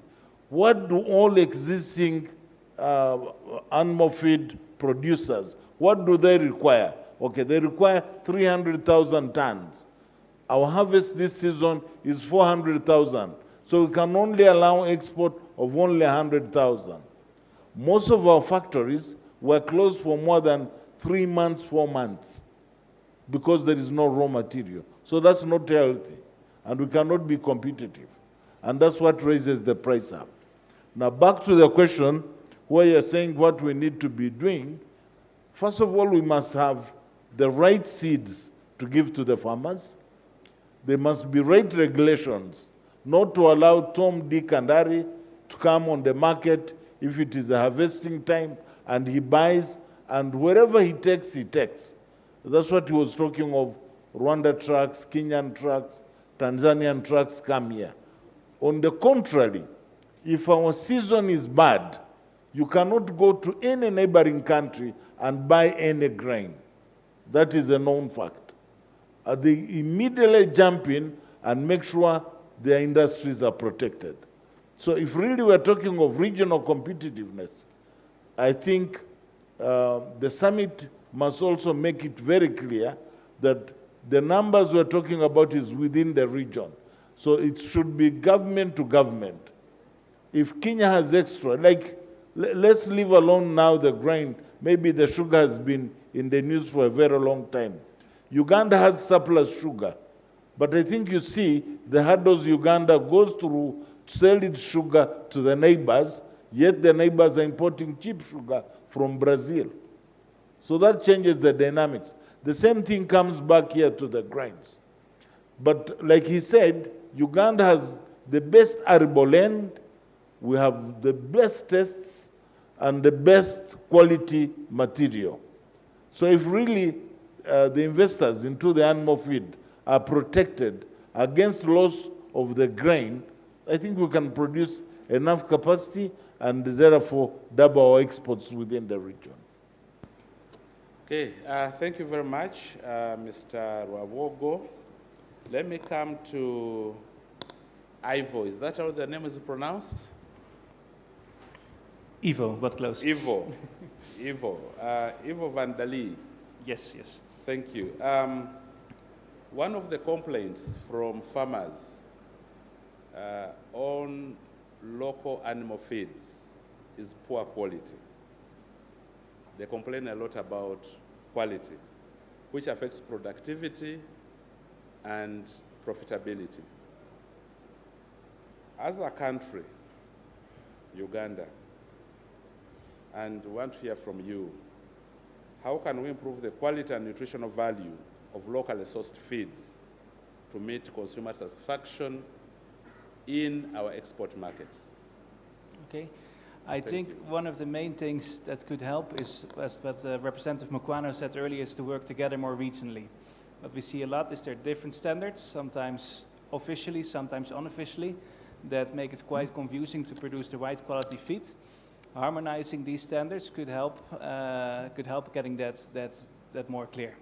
What do all existing animal feed producers, what do they require? Okay, they require 300,000 tons. Our harvest this season is 400,000. So we can only allow export of only 100,000. Most of our factories were closed for more than 3 months, 4 months, because there is no raw material. So that's not healthy, and we cannot be competitive. And that's what raises the price up. Now back to the question where you're saying what we need to be doing. First of all, we must have the right seeds to give to the farmers. There must be right regulations, not to allow Tom, Dick, and Harry to come on the market if it is a harvesting time, and he buys, and wherever he takes, he takes. That's what he was talking of, Rwanda trucks, Kenyan trucks, Tanzanian trucks come here. On the contrary, if our season is bad, you cannot go to any neighboring country and buy any grain. That is a known fact. They immediately jump in and make sure their industries are protected. So if really we're talking of regional competitiveness, I think the summit must also make it very clear that the numbers we're talking about is within the region. So it should be government to government. If Kenya has extra, like, let's leave alone now the grain. Maybe the sugar has been in the news for a very long time. Uganda has surplus sugar. But I think you see the hurdles Uganda goes through to sell its sugar to the neighbors, yet the neighbors are importing cheap sugar from Brazil. So that changes the dynamics. The same thing comes back here to the grains. But like he said, Uganda has the best arable land, we have the best tests, and the best quality material. So if really the investors into the animal feed are protected against loss of the grain, I think we can produce enough capacity and therefore double our exports within the region. Okay, thank you very much, Mr. Rwabogo. Let me come to Ivo. Is that how the name is pronounced? Ivo, but close. Ivo. Ivo. Ivo Vandali. Yes, yes. Thank you. One of the complaints from farmers on local animal feeds is poor quality. They complain a lot about quality, which affects productivity and profitability. As a country, Uganda, and want to hear from you, how can we improve the quality and nutritional value of locally sourced feeds to meet consumer satisfaction in our export markets? Okay. I think one of the main things that could help is, as what Representative Mokwano said earlier, is to work together more regionally. What we see a lot is there are different standards, sometimes officially, sometimes unofficially, that make it quite confusing to produce the right quality feed. Harmonizing these standards could help getting that more clear.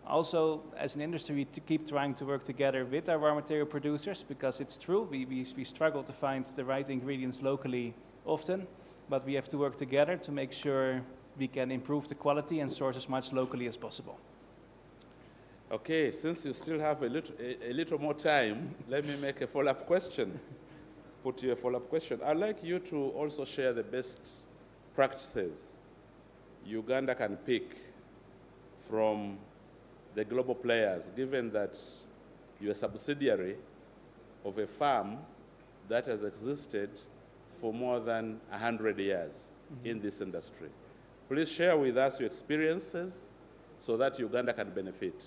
Also, as an industry, we keep trying to work together with our raw material producers, because it's true, we struggle to find the right ingredients locally often, but we have to work together to make sure we can improve the quality and source as much locally as possible. Okay, since you still have a little more time, let me make a follow-up question. Put you a follow-up question. I'd like you to also share the best practices Uganda can pick from the global players, given that you're a subsidiary of a farm that has existed for more than 100 years in this industry. Please share with us your experiences so that Uganda can benefit.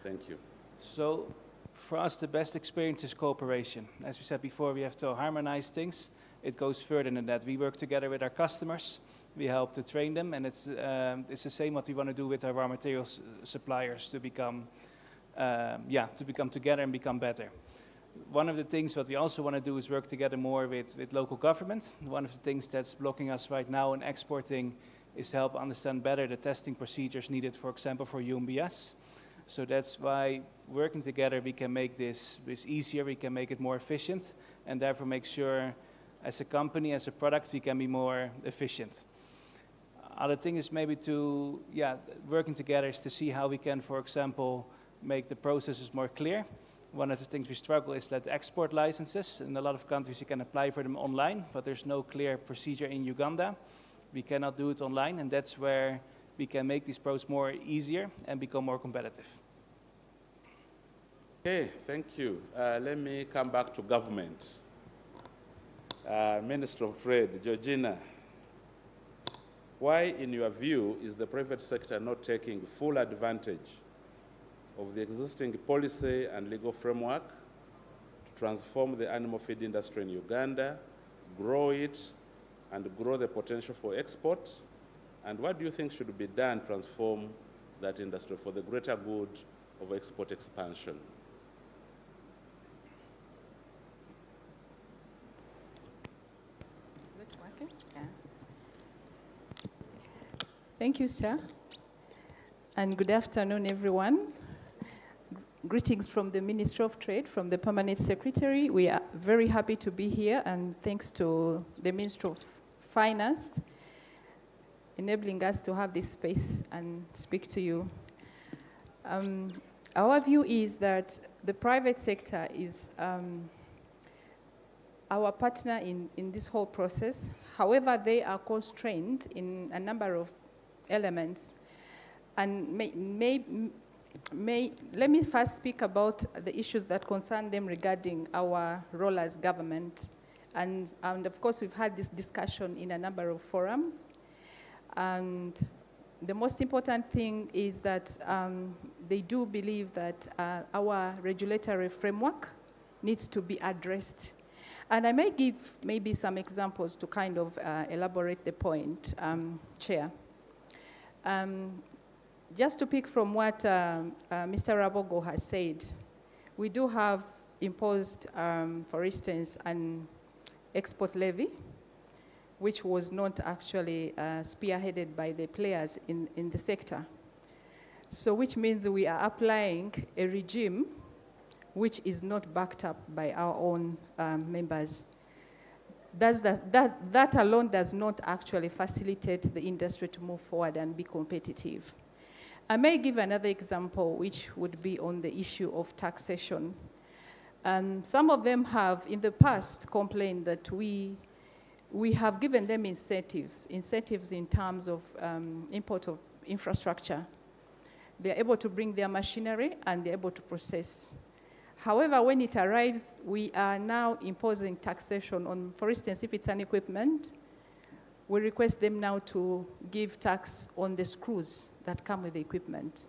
Thank you. So, for us, the best experience is cooperation. As we said before, we have to harmonize things. It goes further than that. We work together with our customers. We help to train them, and it's the same what we want to do with our raw materials suppliers to become together and become better. One of the things what we also want to do is work together more with local government. One of the things that's blocking us right now in exporting is to help understand better the testing procedures needed, for example, for UMBS. So that's why working together we can make this easier, we can make it more efficient, and therefore make sure as a company, as a product, we can be more efficient. Other thing is maybe working together is to see how we can, for example, make the processes more clear. One of the things we struggle is that export licenses, in a lot of countries you can apply for them online, but there's no clear procedure in Uganda. We cannot do it online, and that's where we can make this process more easier and become more competitive. Okay, thank you. Let me come back to government. Minister of Trade, Georgina, why, in your view, is the private sector not taking full advantage of the existing policy and legal framework to transform the animal feed industry in Uganda, grow it, and grow the potential for export? And what do you think should be done to transform that industry for the greater good of export expansion? Thank you, sir. And good afternoon, everyone. Greetings from the Ministry of Trade, from the Permanent Secretary. We are very happy to be here, and thanks to the Ministry of Finance enabling us to have this space and speak to you. Our view is that the private sector is our partner in this whole process. However, they are constrained in a number of elements, and let me first speak about the issues that concern them regarding our role as government. And of course, we've had this discussion in a number of forums. And the most important thing is that they do believe that our regulatory framework needs to be addressed. And I may give maybe some examples to kind of elaborate the point, Chair. Just to pick from what Mr. Rabogo has said, we do have imposed, for instance, an export levy, which was not actually spearheaded by the players in the sector. So which means we are applying a regime which is not backed up by our own members. That alone does not actually facilitate the industry to move forward and be competitive. I may give another example, which would be on the issue of taxation. Some of them have, in the past, complained that we have given them incentives in terms of import of infrastructure. They're able to bring their machinery and they're able to process. However, when it arrives, we are now imposing taxation on, for instance, if it's an equipment, we request them now to give tax on the screws that come with the equipment.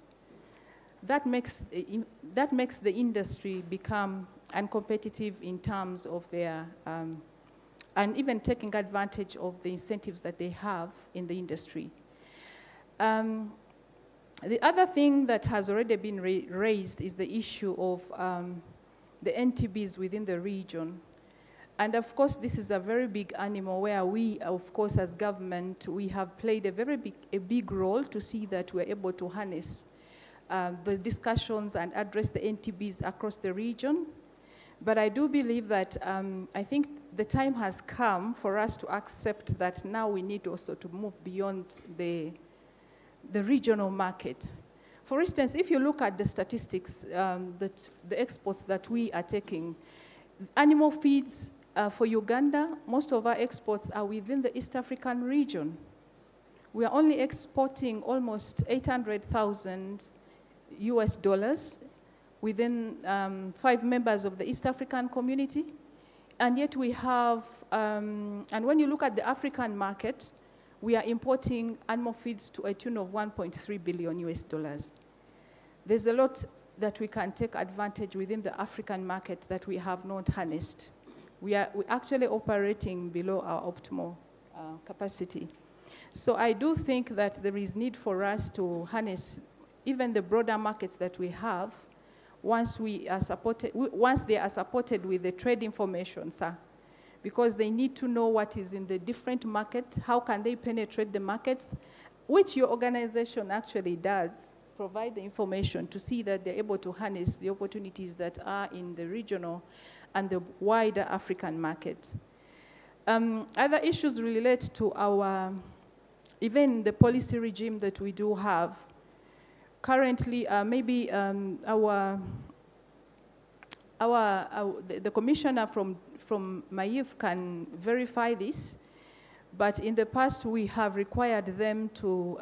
That makes the industry become uncompetitive in terms of their, and even taking advantage of the incentives that they have in the industry. The other thing that has already been raised is the issue of the NTBs within the region. And of course, this is a very big animal where we, of course, as government, we have played a very big role to see that we're able to harness the discussions and address the NTBs across the region. But I do believe that I think the time has come for us to accept that now we need also to move beyond the regional market. For instance, if you look at the statistics, that the exports that we are taking, animal feeds for Uganda, most of our exports are within the East African region. We are only exporting almost 800,000 US dollars within 5 members of the East African community. And yet we have, and when you look at the African market, we are importing animal feeds to a tune of 1.3 billion US dollars. There's a lot that we can take advantage within the African market that we have not harnessed. We're actually operating below our optimal capacity. So I do think that there is need for us to harness even the broader markets that we have once they are supported with the trade information, sir. Because they need to know what is in the different markets, how can they penetrate the markets, which your organization actually does, provide the information to see that they're able to harness the opportunities that are in the regional and the wider African market. Other issues relate to our, even the policy regime that we do have. Currently, maybe the commissioner from MAIF can verify this, but in the past we have required them to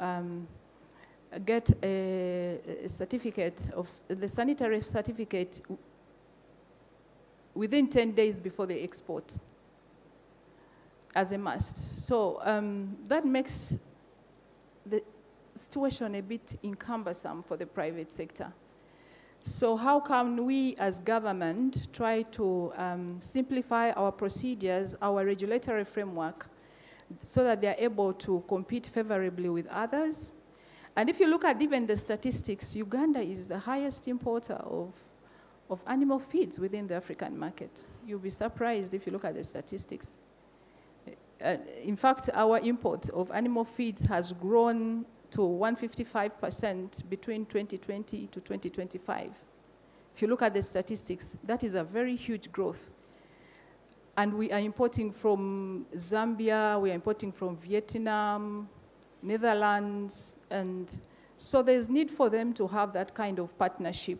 get a certificate of the sanitary certificate within 10 days before they export as a must. So that makes the situation a bit cumbersome for the private sector. So how can we as government try to simplify our procedures, our regulatory framework, so that they're able to compete favorably with others? And if you look at even the statistics, Uganda is the highest importer of animal feeds within the African market. You'll be surprised if you look at the statistics. In fact, our import of animal feeds has grown to 155% between 2020 to 2025. If you look at the statistics, that is a very huge growth. And we are importing from Zambia, we are importing from Vietnam, Netherlands, and so there's need for them to have that kind of partnership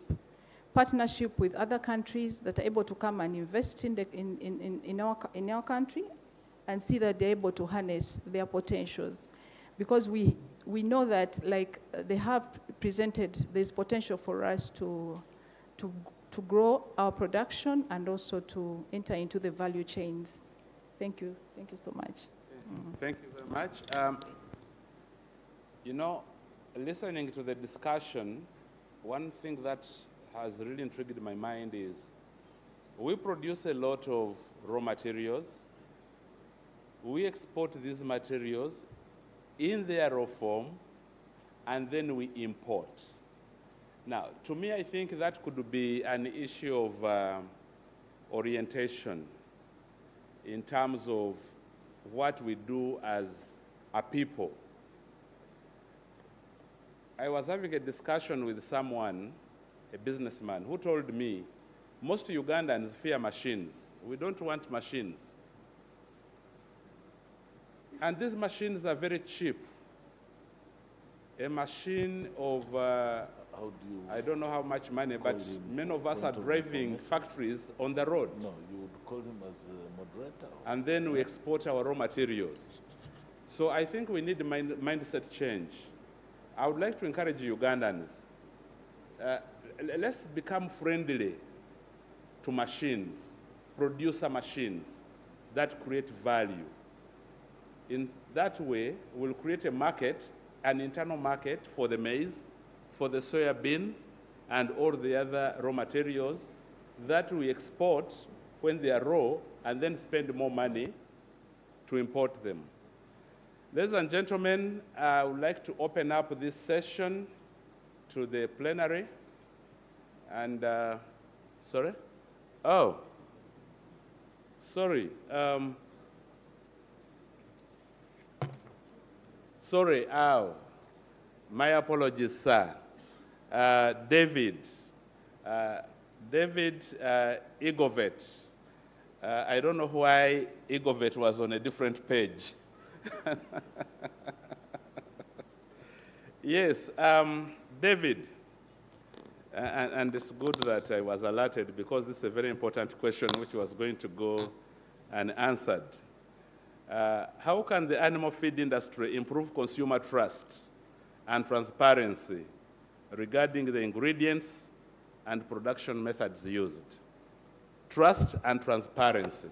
with other countries that are able to come and invest in our country and see that they're able to harness their potentials. Because we we know that, like they have presented, there's potential for us to grow our production and also to enter into the value chains. Thank you. Thank you so much. Thank you very much. You know, listening to the discussion, one thing that has really intrigued my mind is we produce a lot of raw materials. We export these materials in their raw form, and then we import. Now, to me, I think that could be an issue of orientation in terms of what we do as a people. I was having a discussion with someone, a businessman, who told me, most Ugandans fear machines. We don't want machines. And these machines are very cheap. A machine of, I don't know how much money, but many of us are driving factories on the road. No, you would call him as a moderator. And then we export our raw materials. So I think we need mindset change. I would like to encourage Ugandans, let's become friendly to machines, producer machines that create value. In that way, we'll create a market, an internal market for the maize, for the soya bean, and all the other raw materials that we export when they are raw and then spend more money to import them. Ladies and gentlemen, I would like to open up this session to the plenary. And, sorry? Oh, sorry. Sorry, my apologies, sir. David Igovet. I don't know why Igovet was on a different page. Yes, David, and it's good that I was alerted because this is a very important question which was going to go unanswered. How can the animal feed industry improve consumer trust and transparency regarding the ingredients and production methods used? Trust and transparency.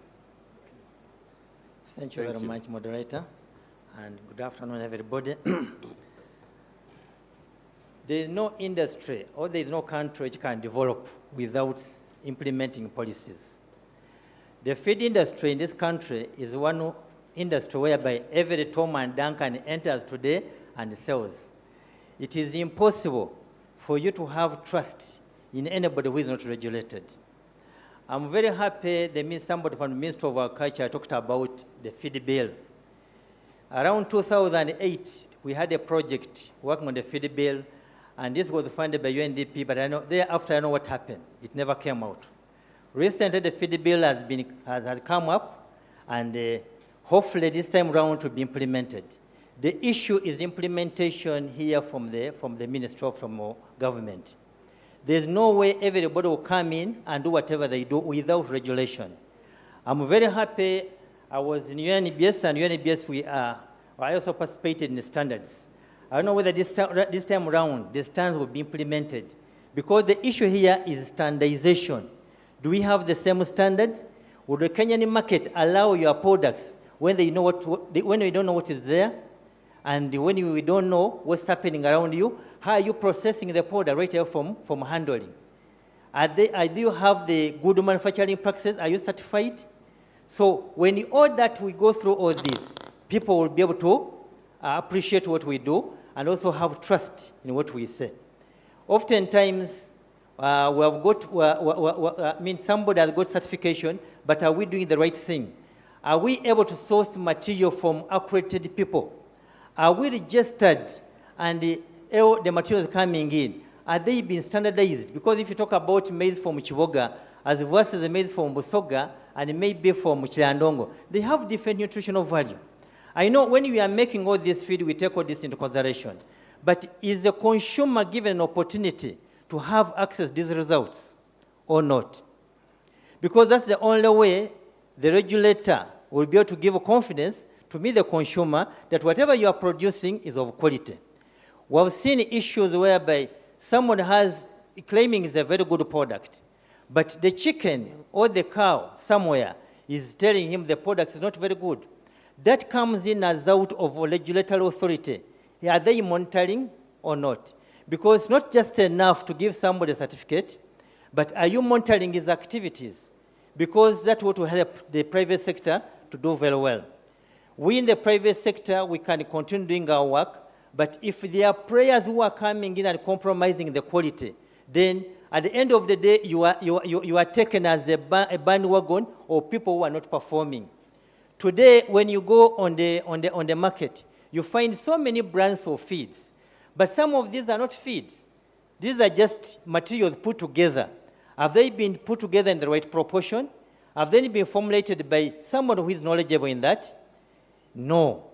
Thank you very much, moderator, and good afternoon, everybody. There is no industry or there is no country which can develop without implementing policies. The feed industry in this country is one industry whereby every Tom and Duncan enters today and sells. It is impossible for you to have trust in anybody who is not regulated. I'm very happy somebody from the Ministry of Agriculture talked about the feed bill. Around 2008, we had a project working on the feed bill, and this was funded by UNDP, but thereafter I know what happened. It never came out. Recently, the feed bill has come up, and hopefully this time round to be implemented. The issue is implementation here from the Ministry from government. There's no way everybody will come in and do whatever they do without regulation. I'm very happy I was in UNBS, and UNBS I also participated in the standards. I don't know whether this time around the standards will be implemented, because the issue here is standardization. Do we have the same standards? Would the Kenyan market allow your products when they know when we don't know what is there, and when we don't know what's happening around you? How are you processing the product right here from handling? Do you have the good manufacturing practices? Are you certified? So when all that we go through all this, people will be able to appreciate what we do and also have trust in what we say. Oftentimes, somebody has got certification, but are we doing the right thing? Are we able to source material from accredited people? Are we registered, and the materials coming in, are they being standardized? Because if you talk about maize from Chiboga as versus the maize from Busoga and maybe from Chilandongo, they have different nutritional value. I know when we are making all this feed, we take all this into consideration. But is the consumer given an opportunity to have access to these results or not? Because that's the only way the regulator will be able to give confidence to me, the consumer, that whatever you are producing is of quality. We have seen issues whereby someone has claiming it's a very good product, but the chicken or the cow somewhere is telling him the product is not very good. That comes in as out of a regulatory authority. Are they monitoring or not? Because it's not just enough to give somebody a certificate, but are you monitoring his activities? Because that's what will help the private sector to do very well. We in the private sector, we can continue doing our work, but if there are players who are coming in and compromising the quality, then at the end of the day, you are taken as a bandwagon of people who are not performing. Today, when you go on the market, you find so many brands of feeds, but some of these are not feeds. These are just materials put together. Have they been put together in the right proportion? Have they been formulated by someone who is knowledgeable in that? No.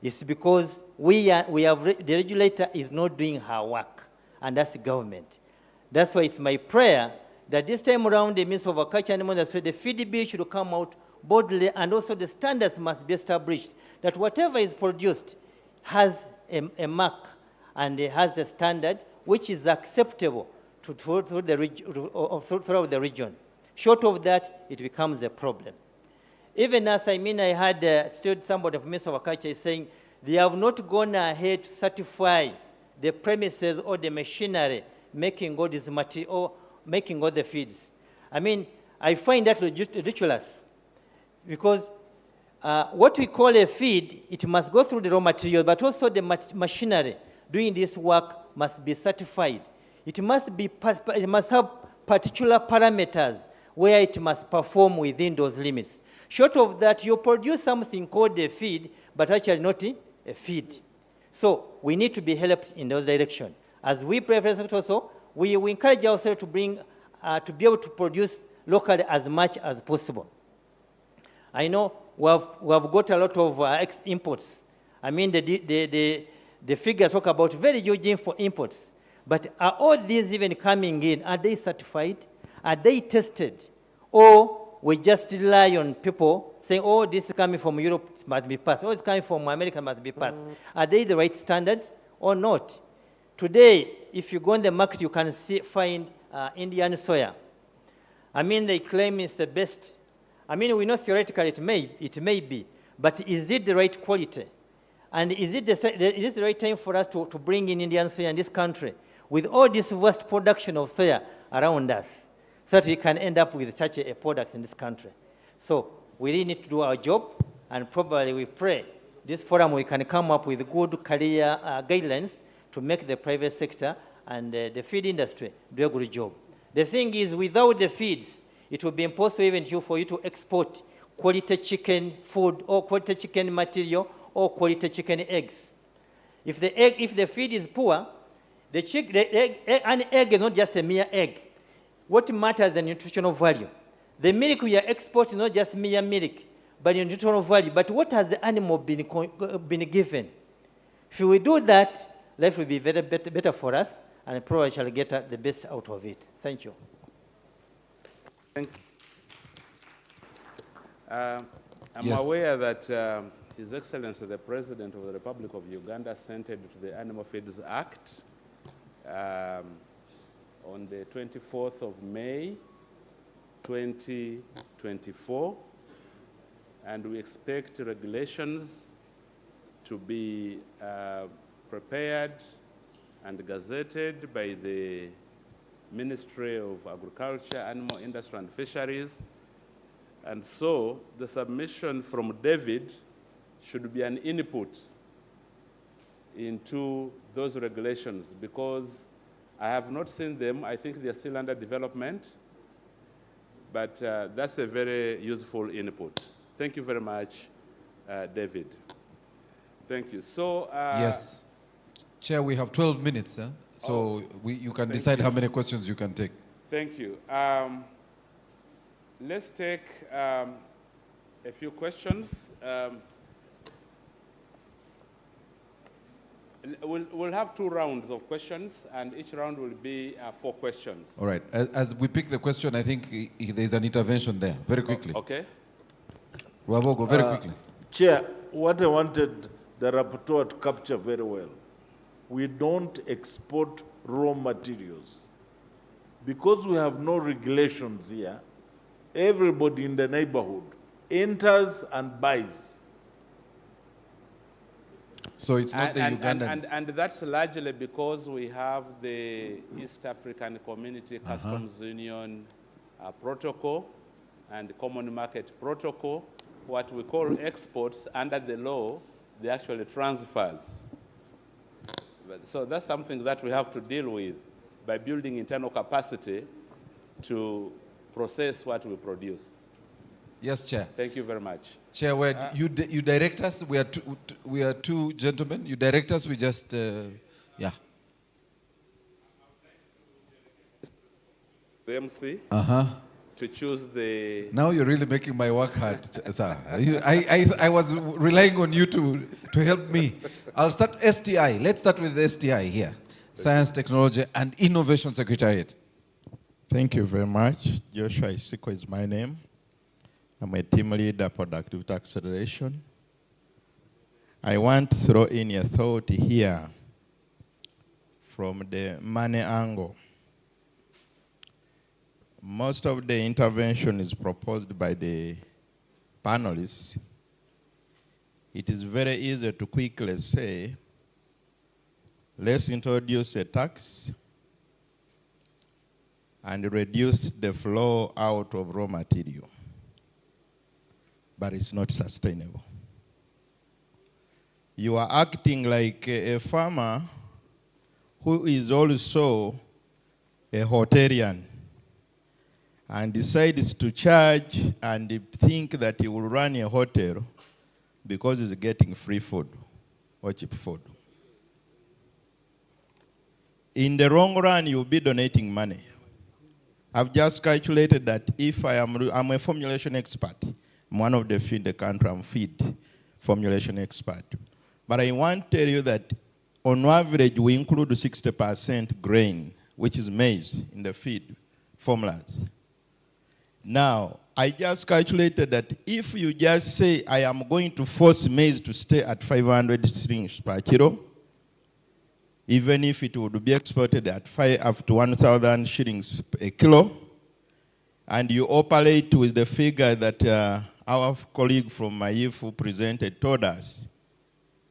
It's because the regulator is not doing her work, and that's the government. That's why it's my prayer that this time around, the Minister of Agriculture and Industry, the feed bill should come out boldly, and also the standards must be established, that whatever is produced has a mark and it has a standard which is acceptable throughout the region. Short of that, it becomes a problem. Even as I had still somebody from Minister of Agriculture saying they have not gone ahead to certify the premises or the machinery making all this material or making all the feeds. I find that ridiculous, because what we call a feed, it must go through the raw material, but also the machinery doing this work must be certified. It must have particular parameters where it must perform within those limits. Short of that, you produce something called a feed, but actually not a feed. So we need to be helped in those directions. As we private sector also, we encourage ourselves to be able to produce locally as much as possible. I know we have got a lot of imports. The figures talk about very huge imports. But are all these even coming in? Are they certified? Are they tested? Or we just rely on people saying, oh, this is coming from Europe, it must be passed. Oh, it's coming from America, it must be passed. Are they the right standards or not? Today, if you go in the market, you can find Indian soya. They claim it's the best. We know theoretically it may be, but is it the right quality? And is it the right time for us to bring in Indian soya in this country with all this vast production of soya around us, so that we can end up with such a product in this country? So we really need to do our job, and probably we pray this forum we can come up with good career guidelines to make the private sector and the feed industry do a good job. The thing is, without the feeds, it will be impossible even for you to export quality chicken food or quality chicken material or quality chicken eggs. If the feed is poor, an egg is not just a mere egg. What matters is the nutritional value. The milk we are exporting is not just mere milk, but the nutritional value. But what has the animal been given? If we do that, life will be better for us, and probably shall get the best out of it. Thank you. Thank you. I'm aware that His Excellency the President of the Republic of Uganda assented to the Animal Feeds Act on the 24th of May, 2024, and we expect regulations to be prepared and gazetted by the Ministry of Agriculture, Animal Industry and Fisheries. And so the submission from David should be an input into those regulations, because I have not seen them. I think they're still under development, but that's a very useful input. Thank you very much, David. Thank you. So yes, Chair, we have 12 minutes, so you can decide how many questions you can take. Thank you. Let's take a few questions. We'll have 2 rounds of questions, and each round will be 4 questions. All right. As we pick the question, I think there's an intervention there, very quickly. Okay. Ruabogo, very quickly. Chair, what I wanted the rapporteur to capture very well. We don't export raw materials. Because we have no regulations here, everybody in the neighborhood enters and buys. So it's not the Ugandans. And that's largely because we have the East African Community Customs Union protocol and Common Market Protocol. What we call exports under the law, they actually transfers. So that's something that we have to deal with by building internal capacity to process what we produce. Yes, Chair. Thank you very much. Chair, you direct us. We are two gentlemen. You direct us. We just, yeah. The MC. To choose the. Now you're really making my work hard, sir. I was relying on you to help me. I'll start STI. Let's start with the STI here. Science, Technology, and Innovation Secretariat. Thank you very much. Joshua Isiko is my name. I'm a team leader for productivity acceleration. I want to throw in a thought here from the money angle. Most of the intervention is proposed by the panelists. It is very easy to quickly say, let's introduce a tax and reduce the flow out of raw material. But it's not sustainable. You are acting like a farmer who is also a hotelier and decides to charge and think that he will run a hotel because he's getting free food or cheap food. In the long run, you'll be donating money. I've just calculated that if I'm a formulation expert, I'm one of the few in the country, I'm feed formulation expert. But I want to tell you that on average, we include 60% grain, which is maize, in the feed formulas. Now, I just calculated that if you just say, I am going to force maize to stay at 500 shillings per kilo, even if it would be exported at up to 1,000 shillings a kilo, and you operate with the figure that our colleague from Maifu presented told us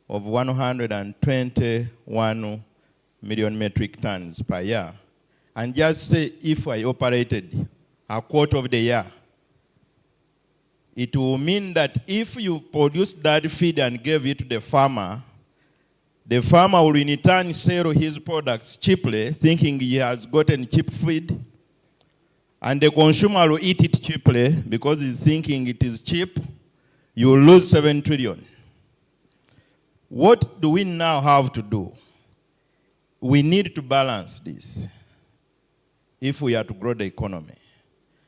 of 121 million metric tons per year, and just say if I operated a quarter of the year, it will mean that if you produce that feed and give it to the farmer will in turn sell his products cheaply, thinking he has gotten cheap feed, and the consumer will eat it cheaply because he's thinking it is cheap. You will lose 7 trillion. What do we now have to do? We need to balance this if we are to grow the economy.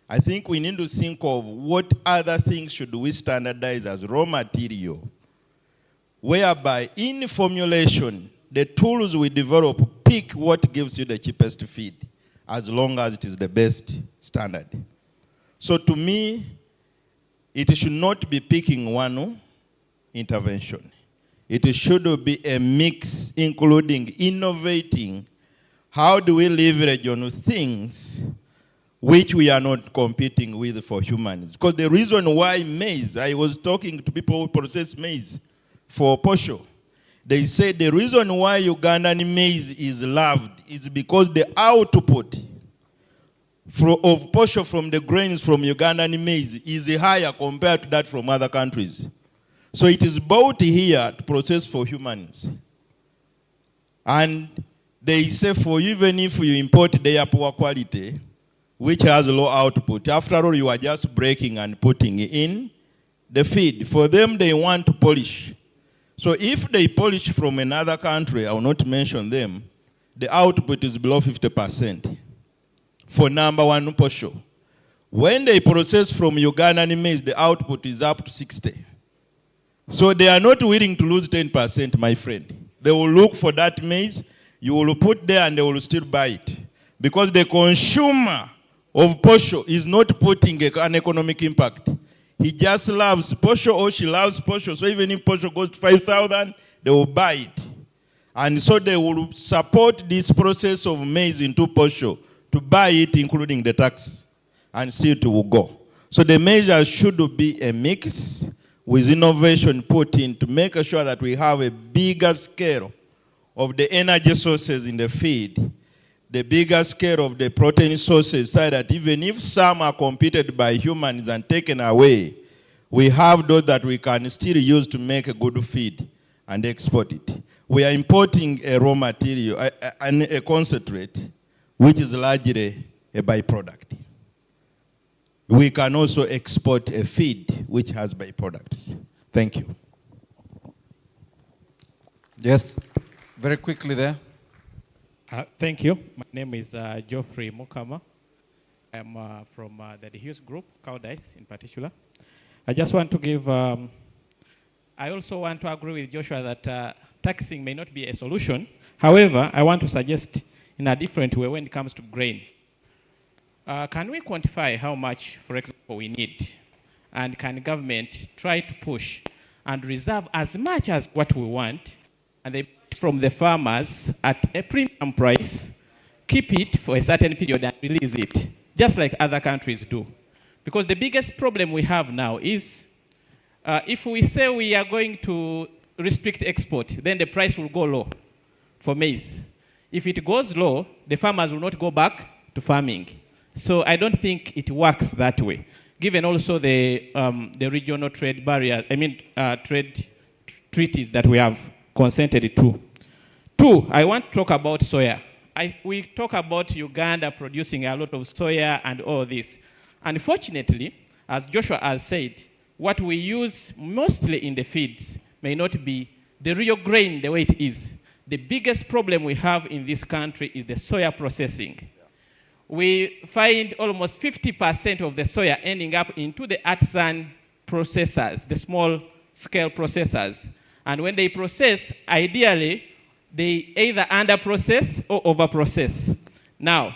I think we need to think of what other things should we standardize as raw material, whereby in formulation, the tools we develop pick what gives you the cheapest feed, as long as it is the best standard. So to me, it should not be picking one intervention. It should be a mix, including innovating. How do we leverage on things which we are not competing with for humans? Because the reason why maize, I was talking to people who process maize for posho. They say the reason why Ugandan maize is loved is because the output of posho from the grains from Ugandan maize is higher compared to that from other countries. So it is bought here to process for humans. And they say for even if you import their poor quality, which has low output, after all you are just breaking and putting in the feed. For them, they want to polish. So if they polish from another country, I will not mention them, the output is below 50% for number one posho. When they process from Ugandan maize, the output is up to 60. So they are not willing to lose 10%, my friend. They will look for that maize, you will put there and they will still buy it. Because the consumer of posho is not putting an economic impact. He just loves posho, or she loves posho. So even if posho goes to 5,000, they will buy it. And so they will support this process of maize into posho to buy it, including the tax, and see it will go. So the measure should be a mix with innovation put in to make sure that we have a bigger scale of the energy sources in the feed, the bigger scale of the protein sources, so that even if some are competed by humans and taken away, we have those that we can still use to make a good feed and export it. We are importing a raw material, a concentrate, which is largely a byproduct. We can also export a feed which has byproducts. Thank you. Yes, very quickly there. Thank you. My name is Geoffrey Mukama. I'm from the Hughes Group, Cowdice in particular. I just want to give, I also want to agree with Joshua that taxing may not be a solution. However, I want to suggest in a different way when it comes to grain. Can we quantify how much, for example, we need? And can government try to push and reserve as much as what we want, and they from the farmers at a premium price, keep it for a certain period and release it, just like other countries do? Because the biggest problem we have now is if we say we are going to restrict export, then the price will go low for maize. If it goes low, the farmers will not go back to farming. So I don't think it works that way, given also the regional trade barrier, trade treaties that we have consented to. Two, I want to talk about soya. We talk about Uganda producing a lot of soya and all this. Unfortunately, as Joshua has said, what we use mostly in the feeds may not be the real grain the way it is. The biggest problem we have in this country is the soya processing. We find almost 50% of the soya ending up into the artisan processors, the small-scale processors. And when they process, ideally, they either under-process or over-process. Now,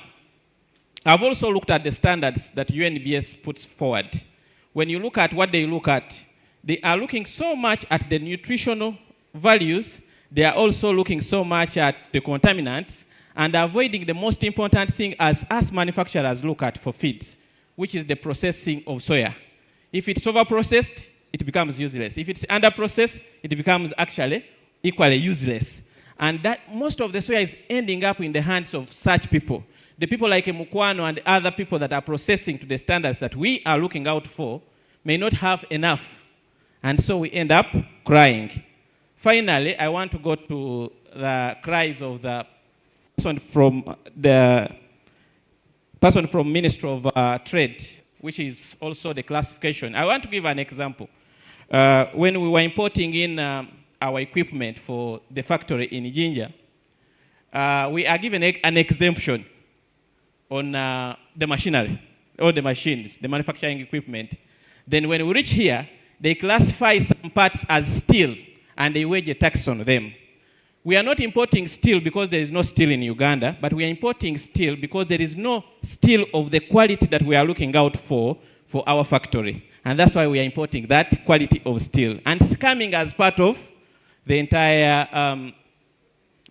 I've also looked at the standards that UNBS puts forward. When you look at what they look at, they are looking so much at the nutritional values, they are also looking so much at the contaminants, and avoiding the most important thing as us manufacturers look at for feeds, which is the processing of soya. If it's over-processed, it becomes useless. If it's under-processed, it becomes actually equally useless. And that most of the soya is ending up in the hands of such people. The people like Mukwano and other people that are processing to the standards that we are looking out for may not have enough. And so we end up crying. Finally, I want to go to the cries of the person from Ministry of Trade, which is also the classification. I want to give an example. When we were importing in our equipment for the factory in Jinja, we are given an exemption on the machinery, all the machines, the manufacturing equipment. Then when we reach here, they classify some parts as steel, and they wage a tax on them. We are not importing steel because there is no steel in Uganda, but we are importing steel because there is no steel of the quality that we are looking out for our factory. And that's why we are importing that quality of steel. And it's coming as part of the entire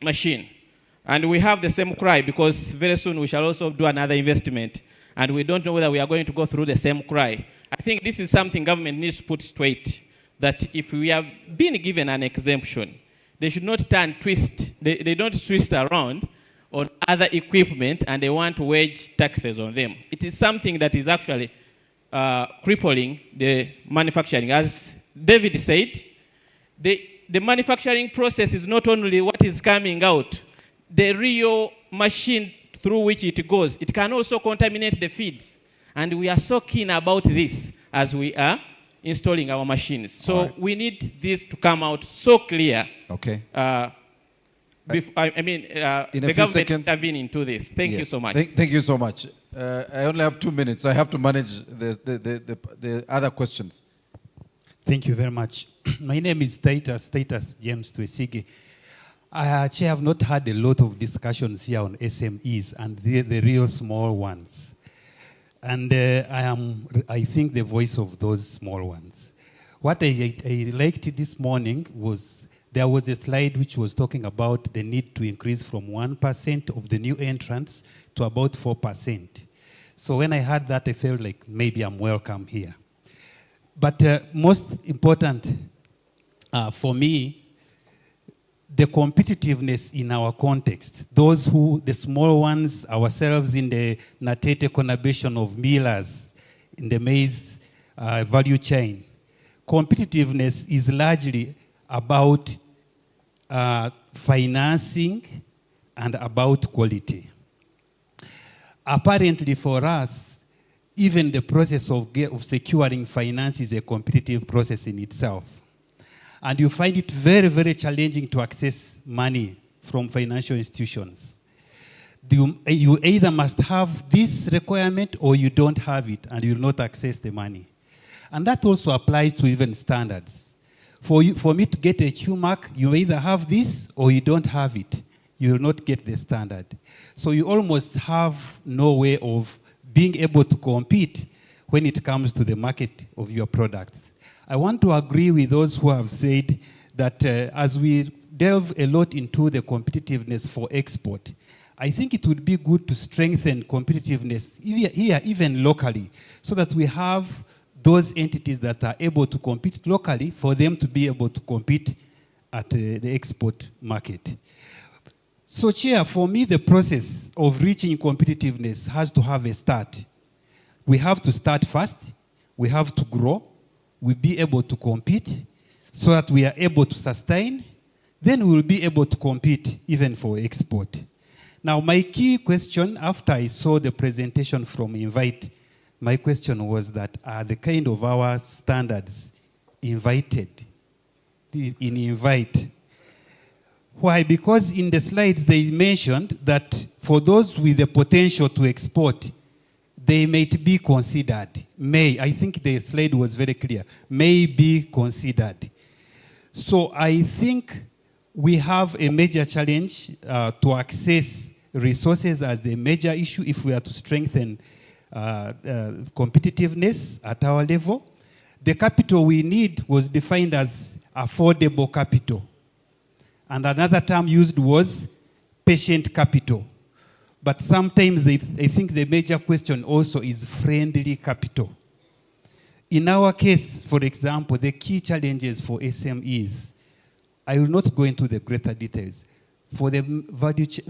machine. And we have the same cry because very soon we shall also do another investment. And we don't know whether we are going to go through the same cry. I think this is something government needs to put straight, that if we have been given an exemption, they should not twist. They don't twist around on other equipment and they want to wage taxes on them. It is something that is actually crippling the manufacturing. As David said, the manufacturing process is not only what is coming out, the real machine through which it goes. It can also contaminate the feeds. And we are so keen about this as we are installing our machines. So we need this to come out so clear. Okay. The government intervene into this. Thank you so much. Thank you so much. I only have 2 minutes. I have to manage the other questions. Thank you very much. My name is Status James Twesige. I actually have not had a lot of discussions here on SMEs and the real small ones. And I think, the voice of those small ones. What I liked this morning was there was a slide which was talking about the need to increase from 1% of the new entrants to about 4%. So when I heard that, I felt like maybe I'm welcome here. But most important for me, the competitiveness in our context, those who, the small ones, ourselves in the Natete conurbation of millers, in the maize value chain, competitiveness is largely about financing and about quality. Apparently for us, even the process of securing finance is a competitive process in itself. And you find it very, very challenging to access money from financial institutions. You either must have this requirement or you don't have it and you will not access the money. And that also applies to even standards. For me to get a Q mark, you either have this or you don't have it. You will not get the standard. So you almost have no way of being able to compete when it comes to the market of your products. I want to agree with those who have said that as we delve a lot into the competitiveness for export, I think it would be good to strengthen competitiveness here, even locally, so that we have those entities that are able to compete locally for them to be able to compete at the export market. So, Chair, for me, the process of reaching competitiveness has to have a start. We have to start fast. We have to grow. We'll be able to compete so that we are able to sustain. Then we will be able to compete even for export. Now, my key question after I saw the presentation from Invite, my question was that are the kind of our standards invited in Invite? Why? Because in the slides they mentioned that for those with the potential to export, they might be considered. I think the slide was very clear. May be considered. So I think we have a major challenge to access resources as the major issue if we are to strengthen competitiveness at our level. The capital we need was defined as affordable capital. And another term used was patient capital. But sometimes I think the major question also is friendly capital. In our case, for example, the key challenges for SMEs, I will not go into the greater details. For the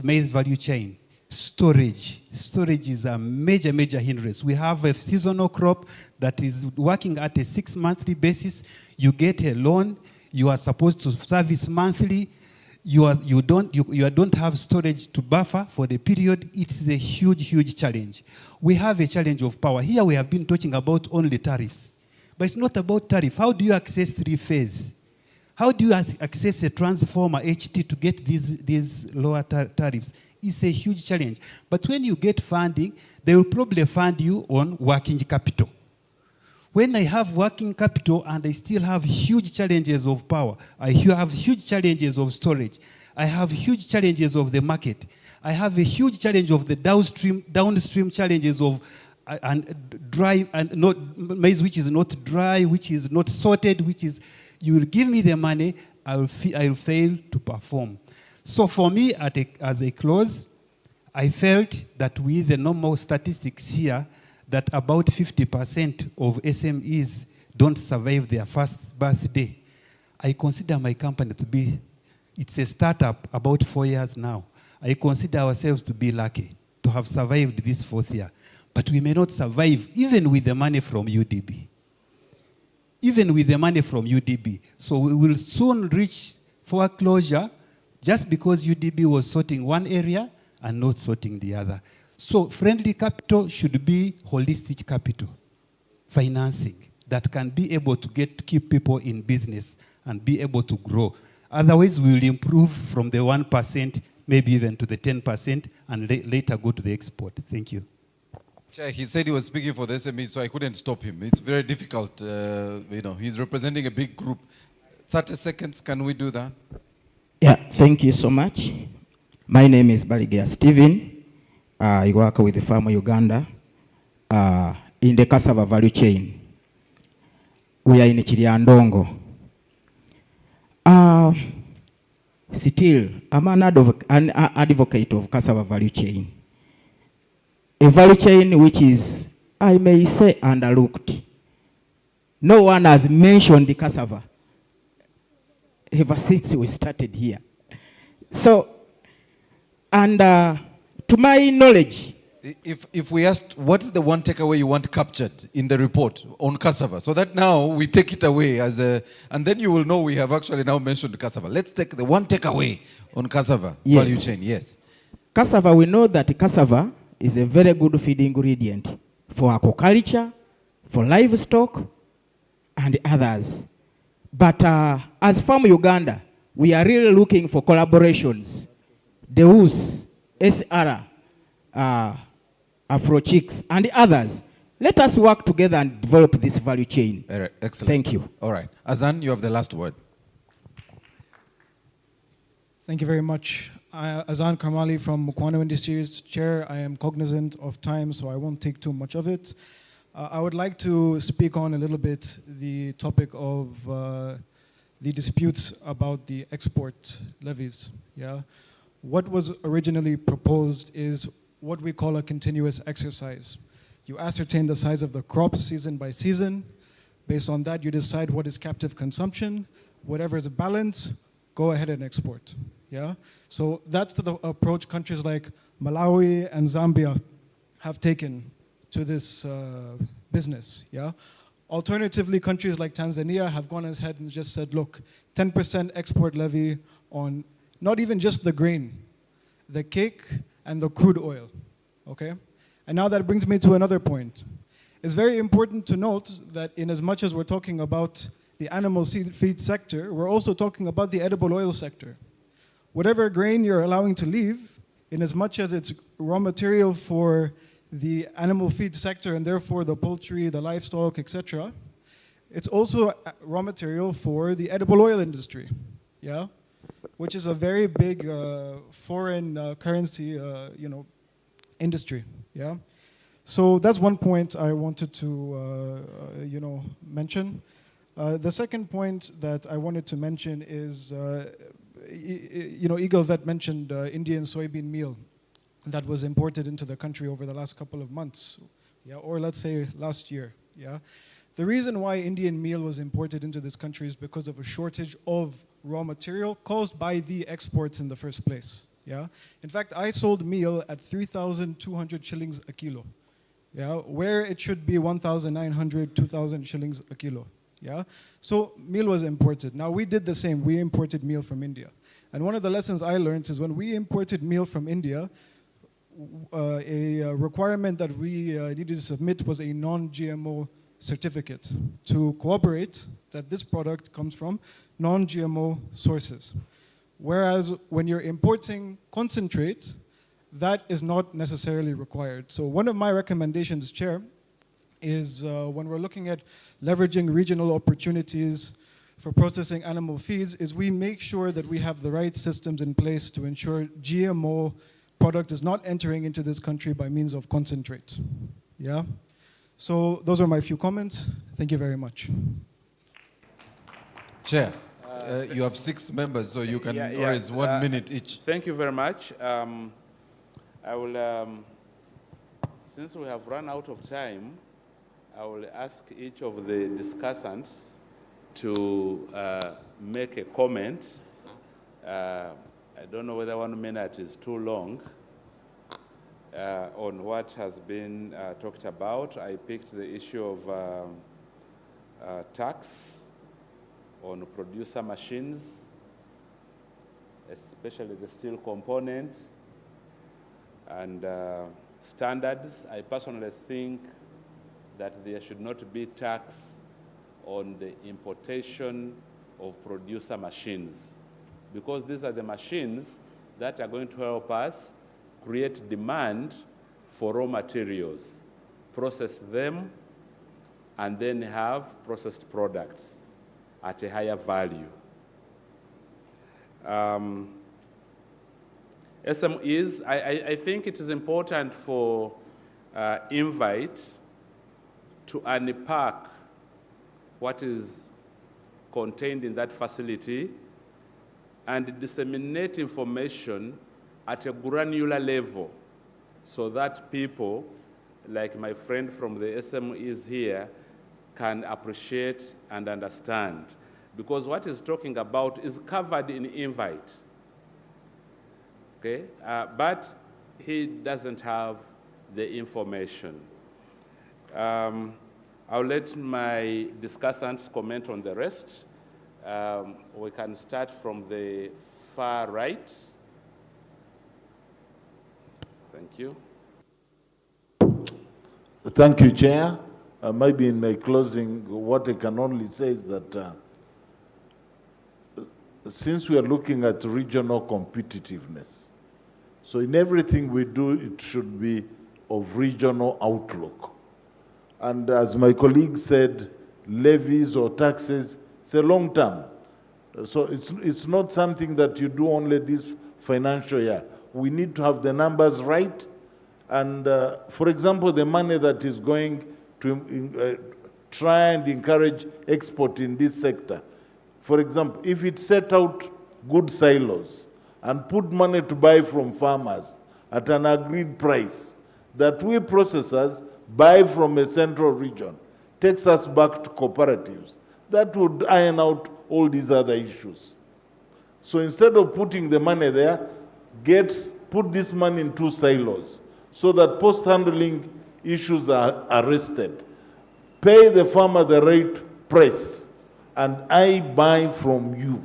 maize value chain, storage. Storage is a major, major hindrance. We have a seasonal crop that is working at a 6-monthly basis. You get a loan. You are supposed to service monthly. You don't have storage to buffer for the period. It is a huge, huge challenge. We have a challenge of power. Here we have been talking about only tariffs. But it's not about tariff. How do you access 3-phase? How do you access a transformer HT to get these lower tariffs? It's a huge challenge. But when you get funding, they will probably fund you on working capital. When I have working capital and I still have huge challenges of power, I have huge challenges of storage, I have huge challenges of the market, I have a huge challenge of the downstream challenges of dry and not maize which is not dry, which is not sorted, which is, you will give me the money, I will fail to perform. So for me, as a close, I felt that with the normal statistics here, that about 50% of SMEs don't survive their first birthday. I consider my company to be, it's a startup about 4 years now. I consider ourselves to be lucky to have survived this 4th year. But we may not survive even with the money from UDB. Even with the money from UDB. So we will soon reach foreclosure just because UDB was sorting one area and not sorting the other. So friendly capital should be holistic capital, financing that can be able to keep people in business and be able to grow. Otherwise, we will improve from the 1%, maybe even to the 10%, and later go to the export. Thank you. Chair, he said he was speaking for the SME, so I couldn't stop him. It's very difficult. He's representing a big group. 30 seconds, can we do that? Yeah, thank you so much. My name is Baligea Stephen. I work with the Farmer Uganda. in the cassava value chain. We are in Chiriandongo. Still, I'm an advocate of cassava value chain. A value chain which is, I may say, underlooked. No one has mentioned the cassava ever since we started here. So, and to my knowledge, If we asked, what is the one takeaway you want captured in the report on cassava? So that now we take it away as a, and then you will know we have actually now mentioned cassava. Let's take the one takeaway on cassava value chain. Yes. Cassava, we know that cassava is a very good feed ingredient for aquaculture, for livestock, and others. But as Farm Uganda, we are really looking for collaborations. The US, SR, Afrochicks, and others. Let us work together and develop this value chain. All right, excellent. Thank you. All right. Azan, you have the last word. Thank you very much. Azan Karmali from Mukwano Industries Chair. I am cognizant of time, so I won't take too much of it. I would like to speak on a little bit the topic of the disputes about the export levies. Yeah, what was originally proposed is what we call a continuous exercise. You ascertain the size of the crop season by season. Based on that, you decide what is captive consumption. Whatever is balance, go ahead and export. Yeah? So that's the approach countries like Malawi and Zambia have taken to this business. Yeah? Alternatively, countries like Tanzania have gone ahead and just said, look, 10% export levy on not even just the grain, the cake, and the crude oil, okay? And now that brings me to another point. It's very important to note that in as much as we're talking about the animal feed sector, we're also talking about the edible oil sector. Whatever grain you're allowing to leave, in as much as it's raw material for the animal feed sector and therefore the poultry, the livestock, etc., it's also raw material for the edible oil industry, yeah? Which is a very big foreign currency, industry. Yeah. So that's one point I wanted to, mention. The second point that I wanted to mention is, Eagle Vet mentioned Indian soybean meal that was imported into the country over the last couple of months, yeah, or let's say last year. Yeah. The reason why Indian meal was imported into this country is because of a shortage of raw material caused by the exports in the first place. Yeah? In fact, I sold meal at 3,200 shillings a kilo, yeah? Where it should be 1,900, 2,000 shillings a kilo. Yeah? So meal was imported. Now we did the same. We imported meal from India. And one of the lessons I learned is when we imported meal from India, a requirement that we needed to submit was a non-GMO certificate to corroborate that this product comes from non-GMO sources. Whereas when you're importing concentrate, that is not necessarily required. So one of my recommendations, Chair, is when we're looking at leveraging regional opportunities for processing animal feeds, is we make sure that we have the right systems in place to ensure GMO product is not entering into this country by means of concentrate. Yeah? So those are my few comments. Thank you very much. Chair, you have 6 members, so you can raise 1 minute each. Thank you very much. I will, since we have run out of time, I will ask each of the discussants to make a comment. I don't know whether 1 minute is too long on what has been talked about. I picked the issue of tax on producer machines, especially the steel component, and standards. I personally think that there should not be tax on the importation of producer machines, because these are the machines that are going to help us create demand for raw materials, process them, and then have processed products at a higher value. SMEs, I think it is important for Invite to unpack what is contained in that facility and disseminate information at a granular level so that people, like my friend from the SMEs here, can appreciate and understand. Because what he's talking about is covered in invite, okay? But he doesn't have the information. I'll let my discussants comment on the rest. We can start from the far right. Thank you. Thank you, Chair. Maybe in my closing, what I can only say is that since we are looking at regional competitiveness, so in everything we do, it should be of regional outlook. And as my colleague said, levies or taxes, it's a long term. So it's not something that you do only this financial year. We need to have the numbers right. And for example, the money that is going to try and encourage export in this sector. For example, if it set out good silos and put money to buy from farmers at an agreed price, that we processors buy from a central region, takes us back to cooperatives, that would iron out all these other issues. So instead of putting the money there, put this money in 2 silos so that post-handling issues are arrested. Pay the farmer the right price, and I buy from you.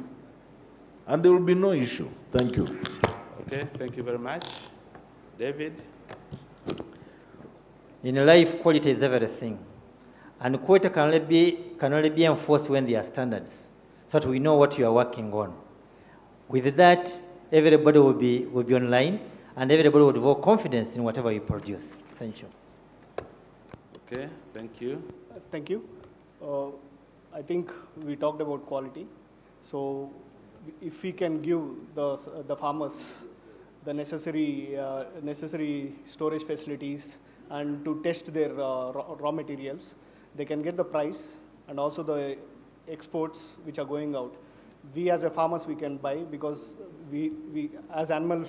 And there will be no issue. Thank you. Okay, thank you very much. David? In life, quality is everything. And quality can only be enforced when there are standards, so that we know what you are working on. With that, everybody will be online, and everybody will develop confidence in whatever you produce. Thank you. Okay, thank you. Thank you. I think we talked about quality. So if we can give the farmers the necessary storage facilities and to test their raw materials, they can get the price and also the exports which are going out. We as a farmers, we can buy because we as animal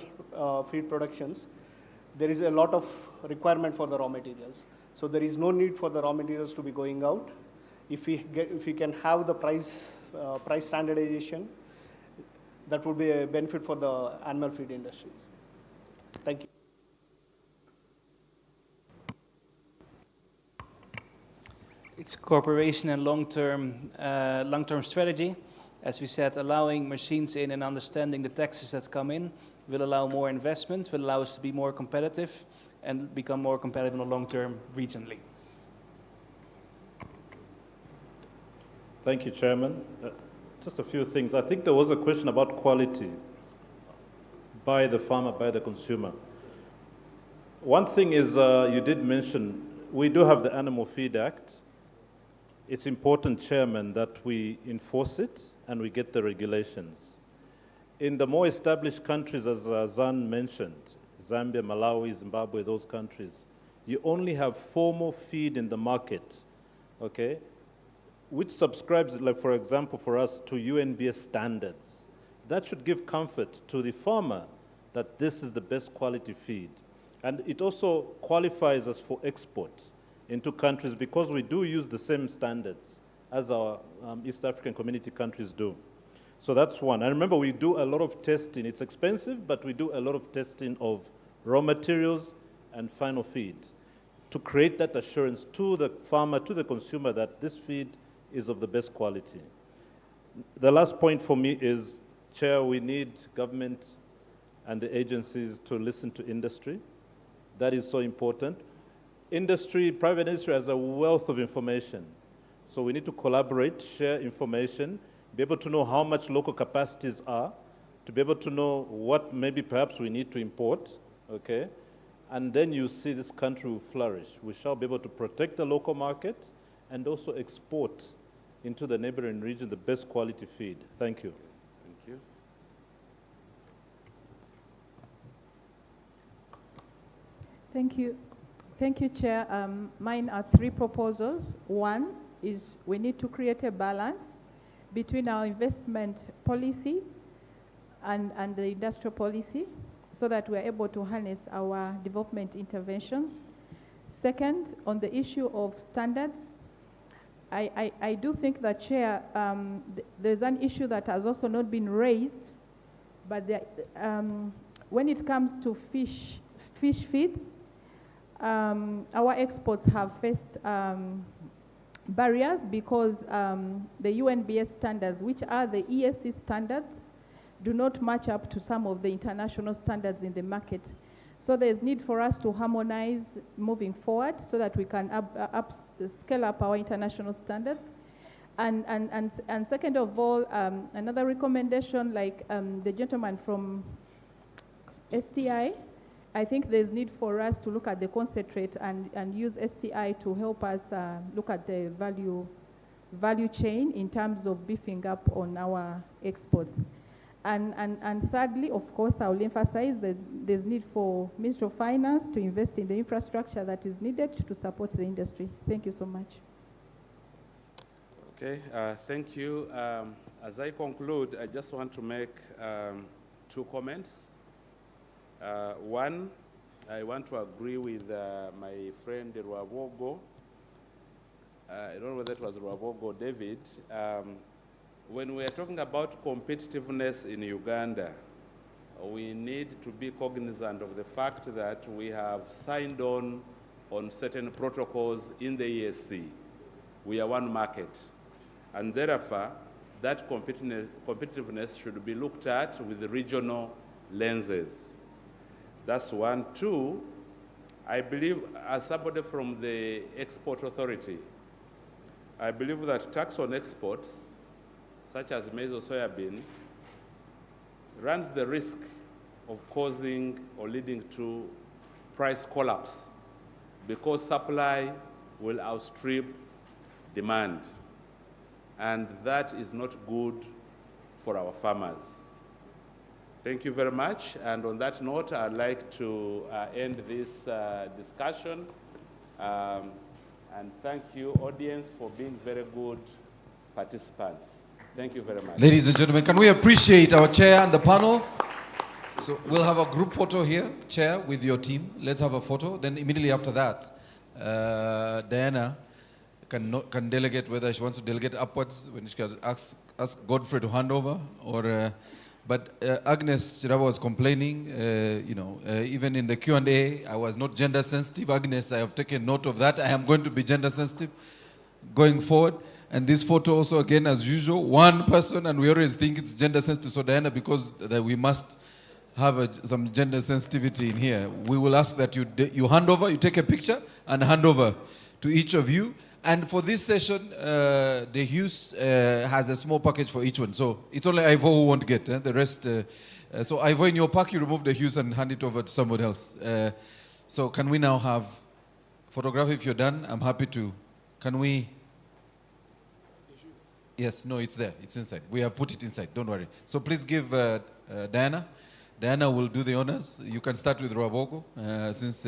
feed productions, there is a lot of requirement for the raw materials. So there is no need for the raw materials to be going out. If we can have the price standardization, that would be a benefit for the animal feed industries. Thank you. It's cooperation and long-term strategy. As we said, allowing machines in and understanding the taxes that come in will allow more investment, will allow us to be more competitive and become more competitive in the long term regionally. Thank you, Chairman. Just a few things. I think there was a question about quality by the farmer, by the consumer. One thing is, you did mention, we do have the Animal Feed Act. It's important, Chairman, that we enforce it and we get the regulations. In the more established countries, as Zan mentioned, Zambia, Malawi, Zimbabwe, those countries, you only have formal feed in the market, okay, which subscribes, like for example, for us, to UNBS standards. That should give comfort to the farmer that this is the best quality feed. And it also qualifies us for export into countries because we do use the same standards as our East African community countries do. So that's one. And remember, we do a lot of testing. It's expensive, but we do a lot of testing of raw materials and final feed to create that assurance to the farmer, to the consumer, that this feed is of the best quality. The last point for me is, Chair, we need government and the agencies to listen to industry. That is so important. Industry, private industry has a wealth of information. So we need to collaborate, share information, be able to know how much local capacities are, to be able to know what maybe perhaps we need to import, okay? And then you see this country will flourish. We shall be able to protect the local market and also export into the neighboring region the best quality feed. Thank you. Thank you. Thank you. Thank you, Chair. Mine are 3 proposals. One is we need to create a balance between our investment policy and the industrial policy so that we're able to harness our development interventions. Second, on the issue of standards, I do think that, Chair, there's an issue that has also not been raised, but when it comes to fish feeds, our exports have faced barriers because the UNBS standards, which are the ESC standards, do not match up to some of the international standards in the market. So there's need for us to harmonize moving forward so that we can scale up our international standards. And second of all, another recommendation, like the gentleman from STI, I think there's need for us to look at the concentrate and use STI to help us look at the value chain in terms of beefing up on our exports. And thirdly, of course, I will emphasize that there's need for Ministry of Finance to invest in the infrastructure that is needed to support the industry. Thank you so much. Okay, thank you. As I conclude, I just want to make 2 comments. One, I want to agree with my friend Rwabogo. I don't know whether it was Rwabogo or David. When we are talking about competitiveness in Uganda, we need to be cognizant of the fact that we have signed on certain protocols in the ESC. We are one market. And therefore, that competitiveness should be looked at with the regional lenses. That's one. 2, I believe, as somebody from the Export Authority, I believe that tax on exports, such as maize or soybean, runs the risk of causing or leading to price collapse because supply will outstrip demand. And that is not good for our farmers. Thank you very much. And on that note, I'd like to end this discussion. And thank you, audience, for being very good participants. Thank you very much. Ladies and gentlemen, can we appreciate our chair and the panel? So we'll have a group photo here, chair, with your team. Let's have a photo. Then immediately after that, Diana can delegate whether she wants to delegate upwards when she can ask Godfrey to hand over. But Agnes Chiraba was complaining, even in the Q&A, I was not gender sensitive. Agnes, I have taken note of that. I am going to be gender sensitive going forward. And this photo also, again, as usual, one person, and we always think it's gender sensitive. So Diana, because we must have some gender sensitivity in here, we will ask that you hand over, you take a picture and hand over to each of you. And for this session, the Hughes has a small package for each one. So it's only Ivo who won't get the rest. So Ivo, in your pack, you remove the Hughes and hand it over to somebody else. So can we now have photograph if you're done? I'm happy to. Can we? Yes, no, it's there. It's inside. We have put it inside. Don't worry. So please give Diana. Diana will do the honors. You can start with Rwabogo since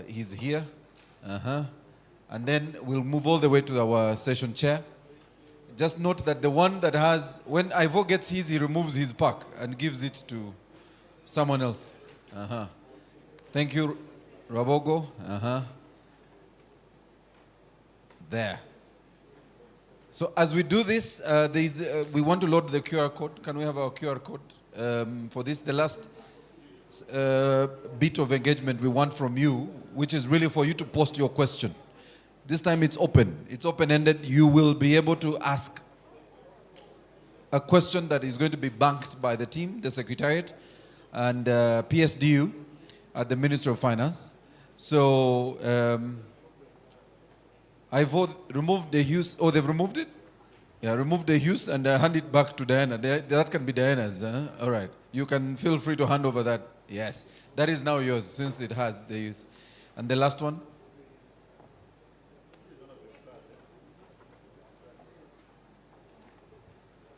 he's here. And then we'll move all the way to our session chair. Just note that the one that has, when Ivo gets his, he removes his pack and gives it to someone else. Thank you, Rwabogo. There. So as we do this, we want to load the QR code. Can we have our QR code for this? The last bit of engagement we want from you, which is really for you to post your question. This time it's open. It's open-ended. You will be able to ask a question that is going to be banked by the team, the Secretariat, and PSDU at the Ministry of Finance. So I vote remove the Hughes. Oh, they've removed it? Yeah, remove the Hughes and hand it back to Diana. That can be Diana's. All right. You can feel free to hand over that. Yes. That is now yours since it has the Hughes. And the last one?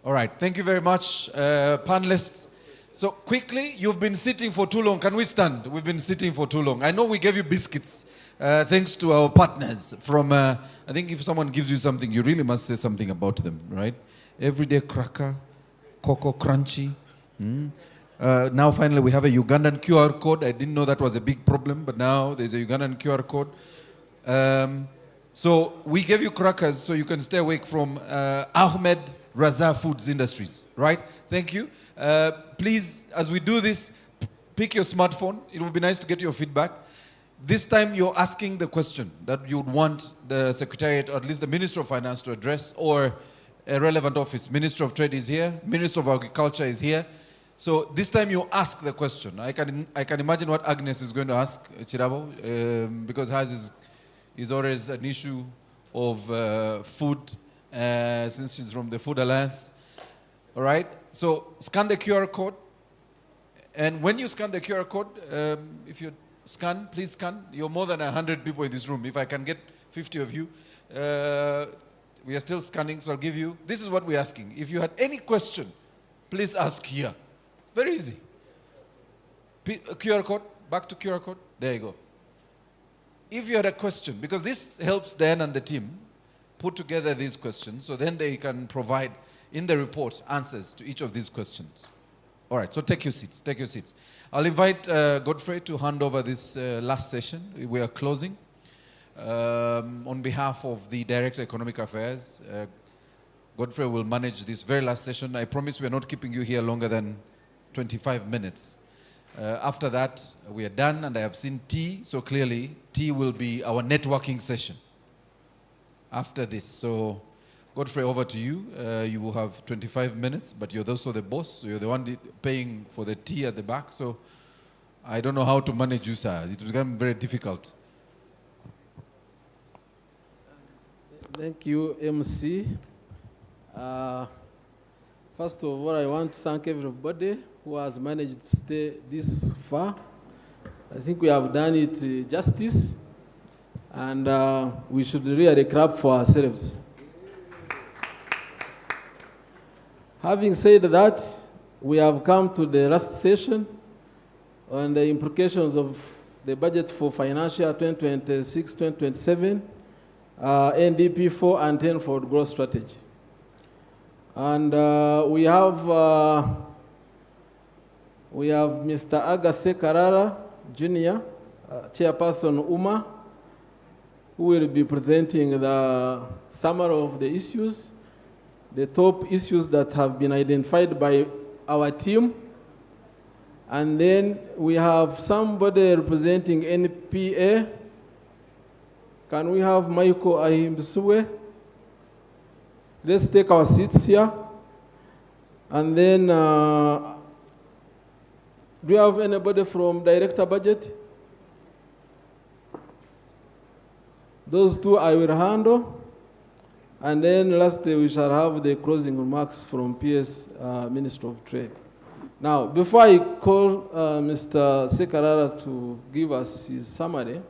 All right. Thank you very much, panelists. So quickly, you've been sitting for too long. Can we stand? We've been sitting for too long. I know we gave you biscuits, thanks to our partners from, I think if someone gives you something, you really must say something about them, right? Everyday cracker, Cocoa Crunchy. Now finally we have a Ugandan QR code. I didn't know that was a big problem, but now there's a Ugandan QR code. So we gave you crackers so you can stay awake from Ahmed Raza Foods Industries, right? Thank you. Please, as we do this, pick your smartphone. It would be nice to get your feedback. This time you're asking the question that you would want the Secretariat, or at least the Minister of Finance, to address, or a relevant office. Minister of Trade is here. Minister of Agriculture is here. So this time you ask the question. I can imagine what Agnes is going to ask, Chirabo, because hers is always an issue of food, since she's from the Food Alliance. All right? So scan the QR code. And when you scan the QR code, if you scan, please scan. You're more than 100 people in this room. If I can get 50 of you, we are still scanning, so I'll give you. This is what we're asking. If you had any question, please ask here. Very easy. QR code, back to QR code. There you go. If you had a question, because this helps Dan and the team put together these questions, so then they can provide in the report answers to each of these questions. All right, so take your seats, take your seats. I'll invite Godfrey to hand over this last session. We are closing. On behalf of the Director of Economic Affairs, Godfrey will manage this very last session. I promise we are not keeping you here longer than 25 minutes. After that, we are done, and I have seen tea, so clearly tea will be our networking session after this. So Godfrey, over to you. You will have 25 minutes, but you're also the boss, so you're the one paying for the tea at the back, so I don't know how to manage you, sir. It will become very difficult. Thank you, MC. First of all, I want to thank everybody who has managed to stay this far. I think we have done it justice, and we should really clap for ourselves. Having said that, we have come to the last session on the implications of the budget for financial 2026-2027, NDP 4 and 10 for growth strategy. And we have Mr. Agase Karara, Jr., Chairperson UMA, who will be presenting the summary of the issues, the top issues that have been identified by our team. And then we have somebody representing NPA. Can we have Michael Ahimsue? Let's take our seats here. And then, do you have anybody from Director Budget? Those two I will handle. And then lastly, we shall have the closing remarks from PS Minister of Trade. Now, before I call Mr. Sekarara to give us his summary,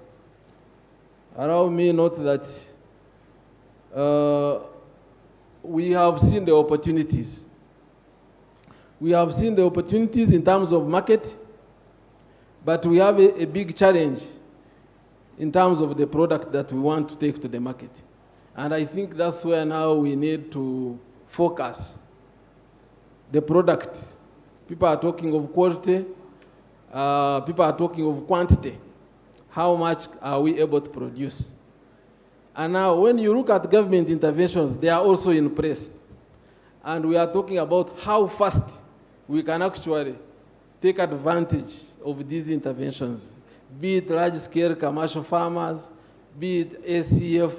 allow me note that we have seen the opportunities. We have seen the opportunities in terms of market, but we have a big challenge in terms of the product that we want to take to the market. And I think that's where now we need to focus the product. People are talking of quality, people are talking of quantity. How much are we able to produce? And now when you look at government interventions, they are also in place. And we are talking about how fast we can actually take advantage of these interventions, be it large-scale commercial farmers, be it ACF,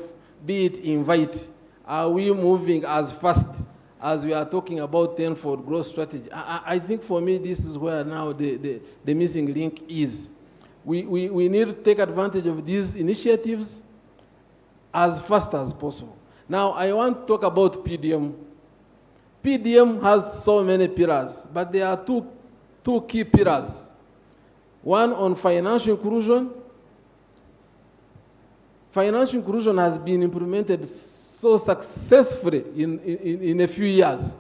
be it invite. Are we moving as fast as we are talking about 10 for growth strategy? I think for me, this is where now the missing link is. We need to take advantage of these initiatives as fast as possible. Now, I want to talk about PDM. PDM has so many pillars, but there are two key pillars. One on financial inclusion. Financial inclusion has been implemented so successfully in a few years.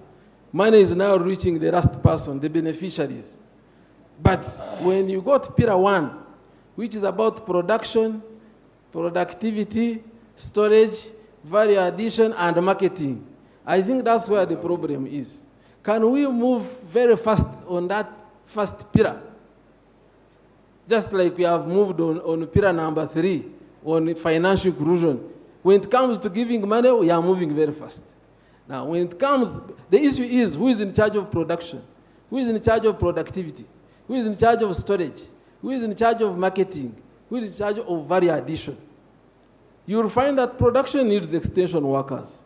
money is now reaching the last person, the beneficiaries. But when you go to Pillar 1, which is about production, productivity, storage, value addition, and marketing, I think that's where the problem is. Can we move very fast on that first pillar? Just like we have moved on pillar number 3, on financial inclusion. When it comes to giving money, we are moving very fast. Now, when it comes, the issue is who is in charge of production? Who is in charge of productivity? Who is in charge of storage? Who is in charge of marketing? Who is in charge of value addition? You will find that production needs extension workers.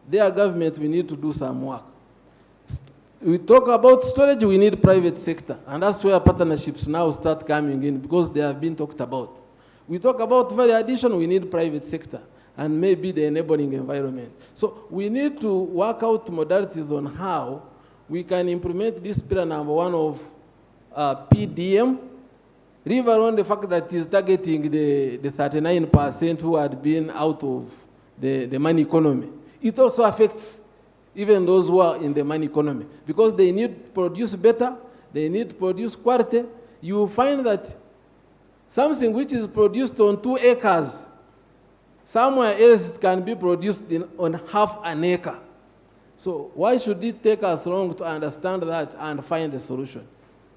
Their government, we need to do some work. We talk about storage, we need private sector. And that's where partnerships now start coming in because they have been talked about. We talk about value addition, we need private sector and maybe the enabling environment. So we need to work out modalities on how we can implement this pillar number 1 of PDM, leave alone the fact that it is targeting the 39% who had been out of the money economy. It also affects even those who are in the money economy, because they need to produce better, they need to produce quality. You will find that something which is produced on 2 acres, somewhere else it can be produced on half an acre. So why should it take us long to understand that and find a solution?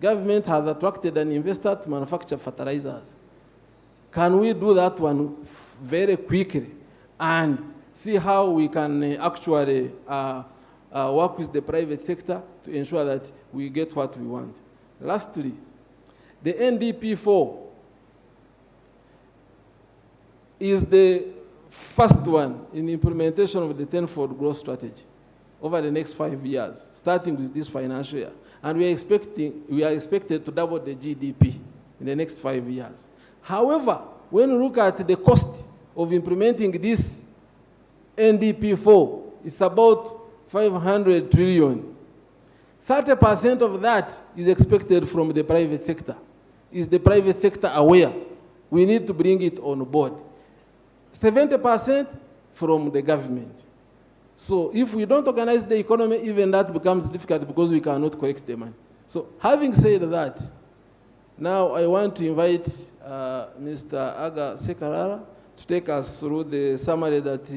Government has attracted an investor to manufacture fertilizers. Can we do that one very quickly and see how we can actually work with the private sector to ensure that we get what we want? Lastly, the NDP4 is the first one in implementation of the tenfold growth strategy over the next 5 years, starting with this financial year. And we are expected to double the GDP in the next 5 years. However, when you look at the cost of implementing this NDP4, it's about 500 trillion. 30% of that is expected from the private sector. Is the private sector aware? We need to bring it on board. 70% from the government. So if we don't organize the economy, even that becomes difficult because we cannot collect the money. So having said that, now I want to invite Mr. Aga Sekarara to take us through the summary that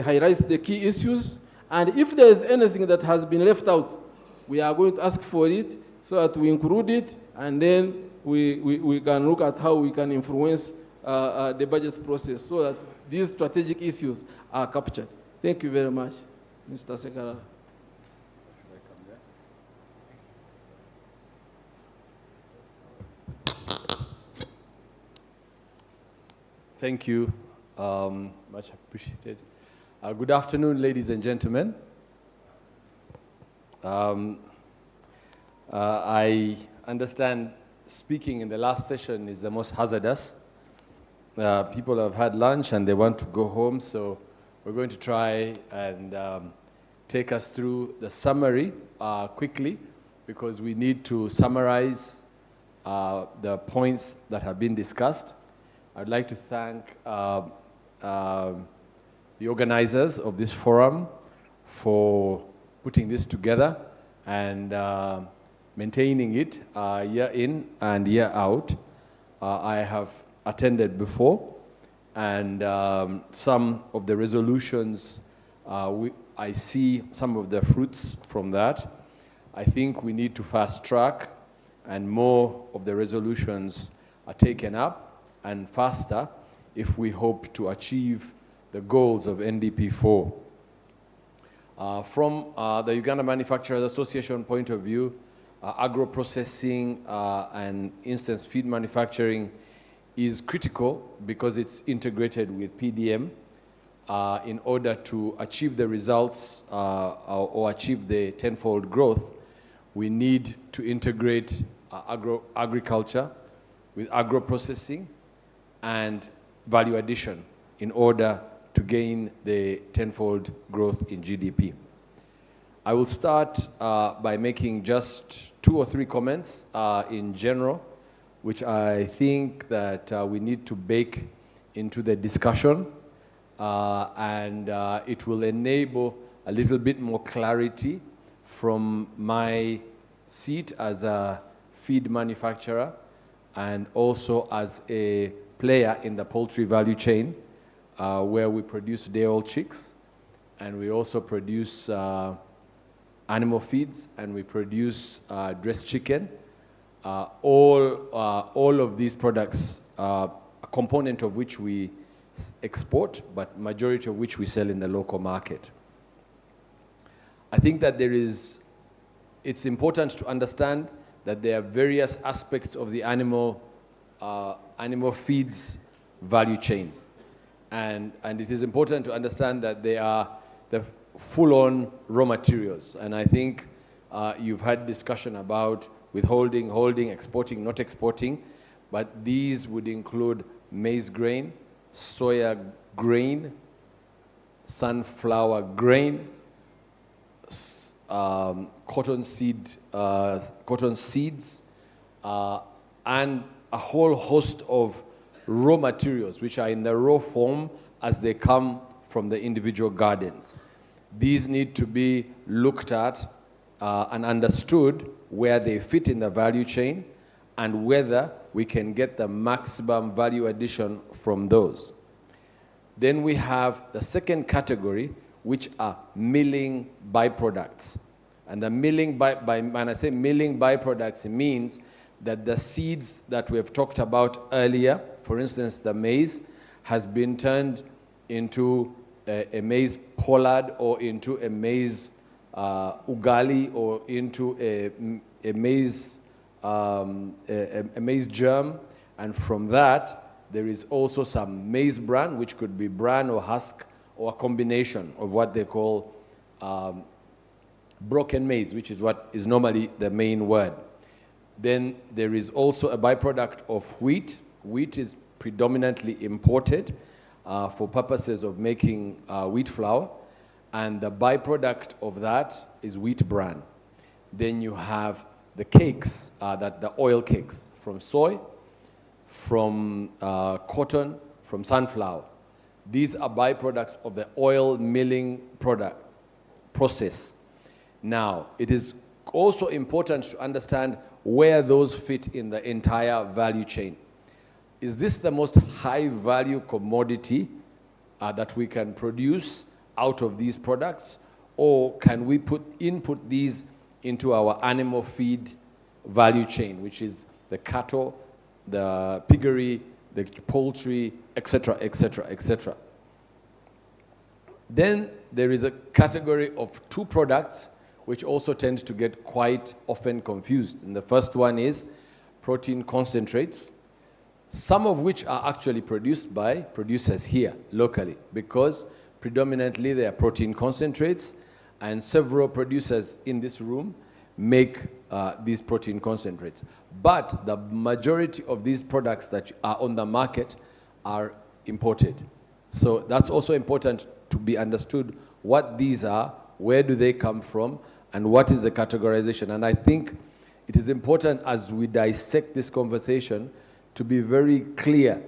highlights the key issues. And if there is anything that has been left out, we are going to ask for it so that we include it, and then we can look at how we can influence the budget process so that these strategic issues are captured. Thank you very much, Mr. Sekarara. Thank you. Much appreciated. Good afternoon, ladies and gentlemen. I understand speaking in the last session is the most hazardous. People have had lunch and they want to go home, so we're going to try and take us through the summary quickly, because we need to summarize the points that have been discussed. I'd like to thank the organizers of this forum for putting this together and maintaining it year in and year out. I have attended before, and some of the resolutions, I see some of the fruits from that. I think we need to fast track, and more of the resolutions are taken up and faster if we hope to achieve the goals of NDP4. From the Uganda Manufacturers Association point of view, agro-processing and instance feed manufacturing is critical because it's integrated with PDM in order to achieve the results or achieve the tenfold growth. We need to integrate agriculture with agro-processing and value addition in order to gain the tenfold growth in GDP. I will start by making just 2 or 3 comments in general, which I think that we need to bake into the discussion, and it will enable a little bit more clarity from my seat as a feed manufacturer and also as a player in the poultry value chain, where we produce day-old chicks, and we also produce animal feeds, and we produce dressed chicken. All of these products, a component of which we export, but majority of which we sell in the local market. I think that it's important to understand that there are various aspects of the animal feeds value chain. And it is important to understand that they are the full-on raw materials. And I think you've had discussion about withholding, holding, exporting, not exporting, but these would include maize grain, soya grain, sunflower grain, cotton seeds, and a whole host of raw materials which are in the raw form as they come from the individual gardens. These need to be looked at and understood where they fit in the value chain and whether we can get the maximum value addition from those. Then we have the second category, which are milling byproducts. And the milling, when I say milling byproducts, it means that the seeds that we have talked about earlier, for instance, the maize, has been turned into a maize pollard or into a maize ugali or into a maize germ, and from that there is also some maize bran, which could be bran or husk or a combination of what they call broken maize, which is what is normally the main word. Then there is also a byproduct of wheat. Wheat is predominantly imported for purposes of making wheat flour, and the byproduct of that is wheat bran. Then you have the cakes, the oil cakes from soy, from cotton, from sunflower. These are byproducts of the oil milling process. Now, it is also important to understand where those fit in the entire value chain. Is this the most high value commodity that we can produce out of these products, or can we input these into our animal feed value chain, which is the cattle, the piggery, the poultry, etc., etc., etc. Then there is a category of two products which also tend to get quite often confused. And the first one is protein concentrates, some of which are actually produced by producers here locally, because predominantly they are protein concentrates, and several producers in this room make these protein concentrates. But the majority of these products that are on the market are imported. So that's also important to be understood what these are, where do they come from, and what is the categorization. And I think it is important as we dissect this conversation to be very clear,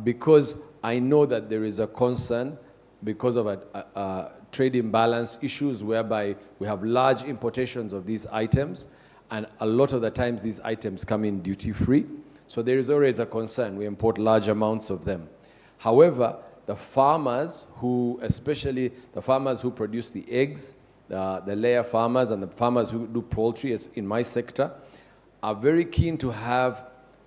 because I know that there is a concern because of trade imbalance issues whereby we have large importations of these items, and a lot of the times these items come in duty-free. So there is always a concern. We import large amounts of them. However, the farmers especially the farmers who produce the eggs, the layer farmers and the farmers who do poultry, as in my sector, are very keen to have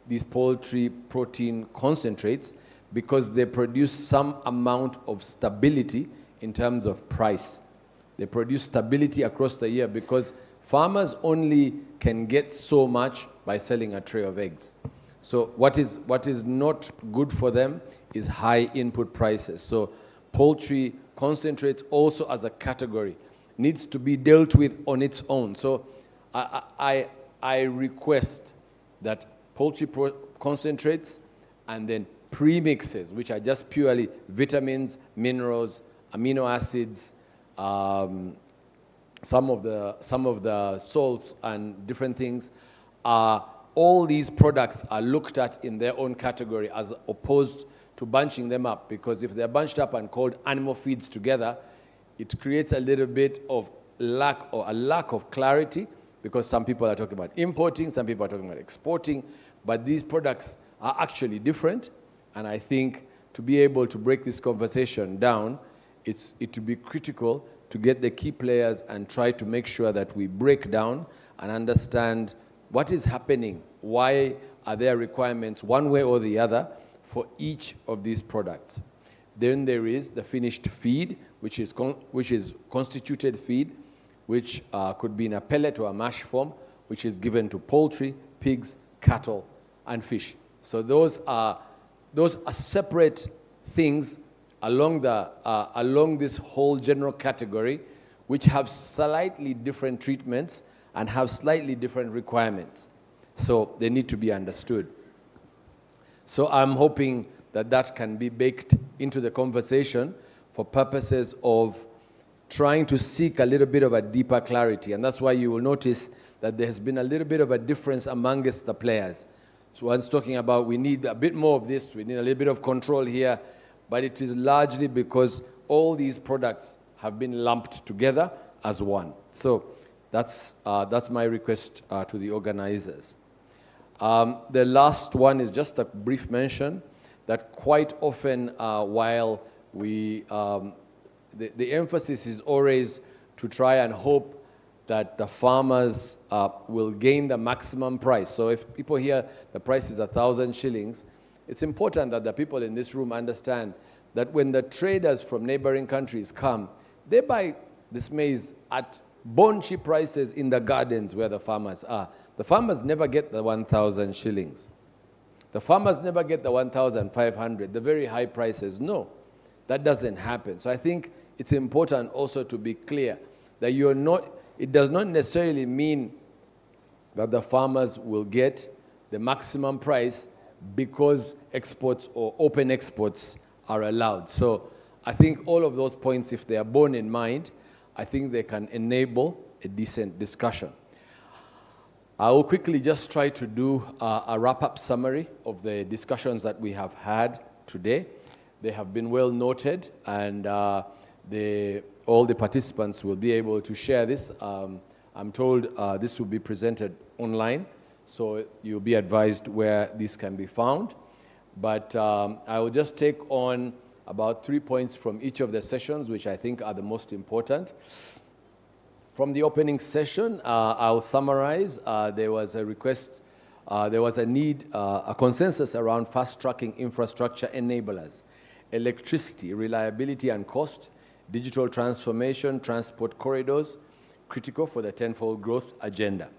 these poultry protein concentrates because they produce some amount of stability in terms of price. They produce stability across the year because farmers only can get so much by selling a tray of eggs. So what is not good for them is high input prices. So poultry concentrates also as a category needs to be dealt with on its own. So I request that poultry concentrates and then premixes, which are just purely vitamins, minerals, amino acids, some of the salts and different things, all these products are looked at in their own category as opposed to bunching them up, because if they're bunched up and called animal feeds together, it creates a little bit of lack of clarity, because some people are talking about importing, some people are talking about exporting, but these products are actually different. And I think to be able to break this conversation down, it would be critical to get the key players and try to make sure that we break down and understand what is happening, why are there requirements one way or the other for each of these products. Then there is the finished feed, which is constituted feed, which could be in a pellet or a mash form, which is given to poultry, pigs, cattle, and fish. So those are separate things along this whole general category, which have slightly different treatments and have slightly different requirements. So they need to be understood. So I'm hoping that that can be baked into the conversation for purposes of trying to seek a little bit of a deeper clarity. And that's why you will notice that there has been a little bit of a difference amongst the players. So one's talking about we need a bit more of this, we need a little bit of control here, but it is largely because all these products have been lumped together as one. So that's my request to the organizers. The last one is just a brief mention that quite often while we, the emphasis is always to try and hope that the farmers will gain the maximum price. So if people hear the price is 1,000 shillings, it's important that the people in this room understand that when the traders from neighboring countries come, they buy this maize at bone cheap prices in the gardens where the farmers are. The farmers never get the 1,000 shillings. The farmers never get the 1,500, the very high prices. No, that doesn't happen. So I think it's important also to be clear that it does not necessarily mean that the farmers will get the maximum price because exports or open exports are allowed. So I think all of those points, if they are borne in mind, I think they can enable a decent discussion. I will quickly just try to do a wrap-up summary of the discussions that we have had today. They have been well noted, and all the participants will be able to share this. I'm told this will be presented online, so you'll be advised where this can be found. But I will just take on about 3 points from each of the sessions, which I think are the most important. From the opening session, I'll summarize. There was a request, there was a need, a consensus around fast-tracking infrastructure enablers, electricity, reliability and cost, digital transformation, transport corridors, critical for the tenfold growth agenda.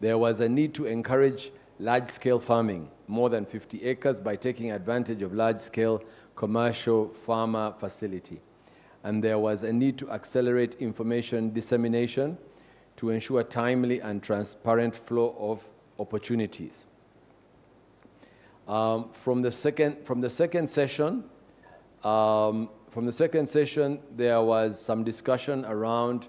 There was a need to encourage large-scale farming, more than 50 acres, by taking advantage of large-scale commercial farmer facility. And there was a need to accelerate information dissemination to ensure timely and transparent flow of opportunities. From the second session, there was some discussion around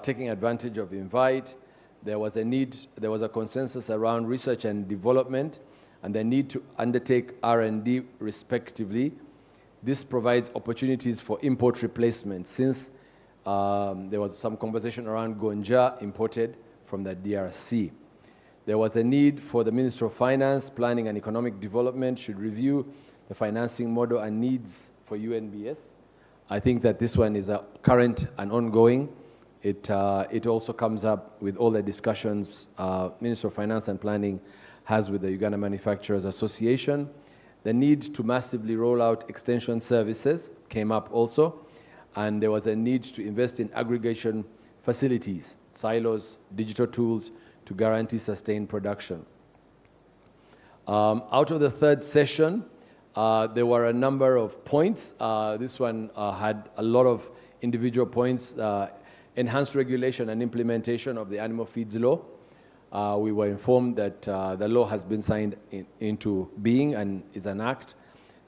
taking advantage of Invite. There was a consensus around research and development, and the need to undertake R&D respectively. This provides opportunities for import replacement, since there was some conversation around gonja imported from the DRC. There was a need for the Minister of Finance, Planning and Economic Development should review the financing model and needs for UNBS. I think that this one is a current and ongoing. It also comes up with all the discussions Minister of Finance and Planning has with the Uganda Manufacturers Association. The need to massively roll out extension services came up also, and there was a need to invest in aggregation facilities, silos, digital tools to guarantee sustained production. Out of the third session, there were a number of points. This one had a lot of individual points. Enhanced regulation and implementation of the animal feeds law. We were informed that the law has been signed into being and is an act.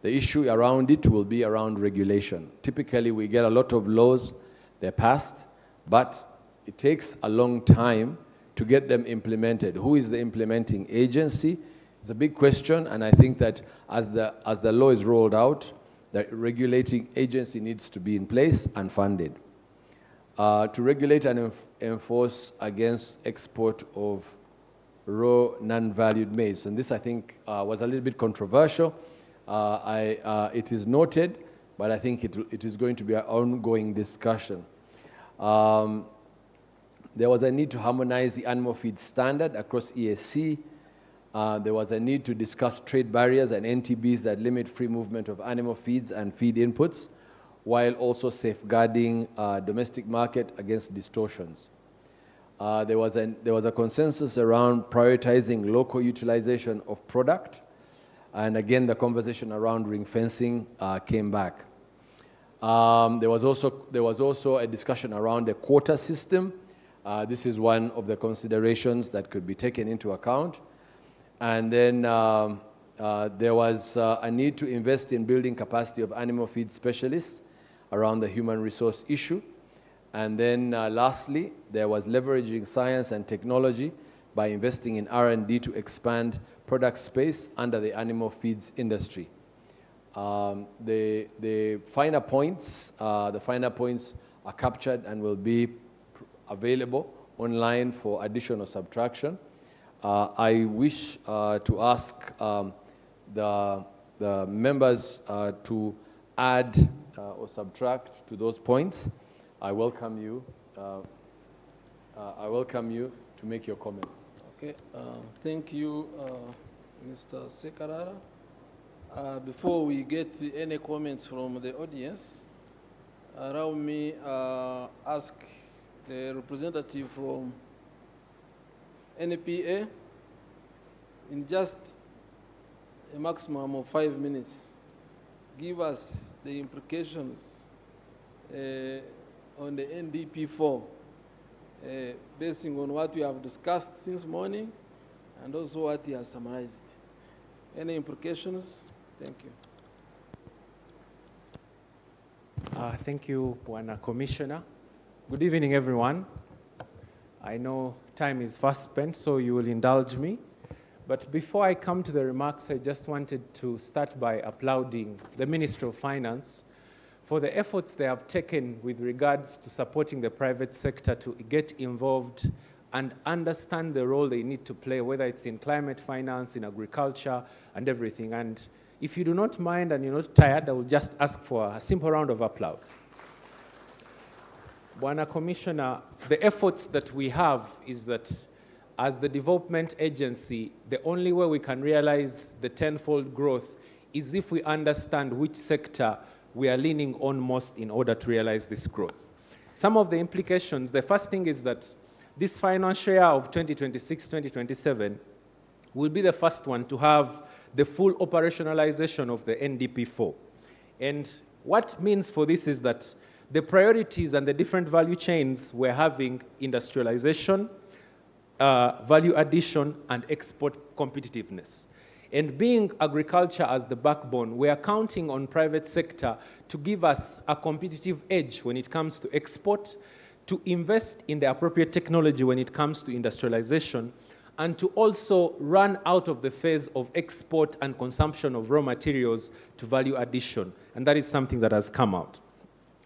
The issue around it will be around regulation. Typically, we get a lot of laws, they're passed, but it takes a long time to get them implemented. Who is the implementing agency? It's a big question, and I think that as the law is rolled out, the regulating agency needs to be in place and funded. to regulate and enforce against export of raw, non-valued maize. And this, I think, was a little bit controversial. It is noted, but I think it is going to be an ongoing discussion. There was a need to harmonize the animal feed standard across EAC. There was a need to discuss trade barriers and NTBs that limit free movement of animal feeds and feed inputs, while also safeguarding domestic market against distortions. There was a consensus around prioritizing local utilization of product, and again, the conversation around ring fencing came back. There was also a discussion around the quota system. This is one of the considerations that could be taken into account. And then there was a need to invest in building capacity of animal feed specialists around the human resource issue. And then lastly, there was leveraging science and technology by investing in R&D to expand product space under the animal feeds industry. The finer points are captured and will be available online for addition or subtraction. I wish to ask the members to add or subtract to those points. I welcome you. I welcome you to make your comment. Okay, thank you, Mr. Sekarara. Before we get any comments from the audience, allow me ask the representative from NPA in just a maximum of 5 minutes, give us the implications on the NDP4, based on what we have discussed since morning and also what he has summarized. Any implications? Thank you. Thank you, Bwana Commissioner. Good evening, everyone. I know time is fast spent, so you will indulge me. But before I come to the remarks, I just wanted to start by applauding the Ministry of Finance for the efforts they have taken with regards to supporting the private sector to get involved and understand the role they need to play, whether it's in climate finance, in agriculture, and everything. And if you do not mind and you're not tired, I will just ask for a simple round of applause. Bwana Commissioner, the efforts that we have is that as the development agency, the only way we can realize the tenfold growth is if we understand which sector we are leaning on most in order to realize this growth. Some of the implications, the first thing is that this financial year of 2026-2027 will be the first one to have the full operationalization of the NDP4. And what means for this is that the priorities and the different value chains we're having industrialization, value addition, and export competitiveness. And being agriculture as the backbone, we are counting on private sector to give us a competitive edge when it comes to export, to invest in the appropriate technology when it comes to industrialization, and to also run out of the phase of export and consumption of raw materials to value addition. And that is something that has come out.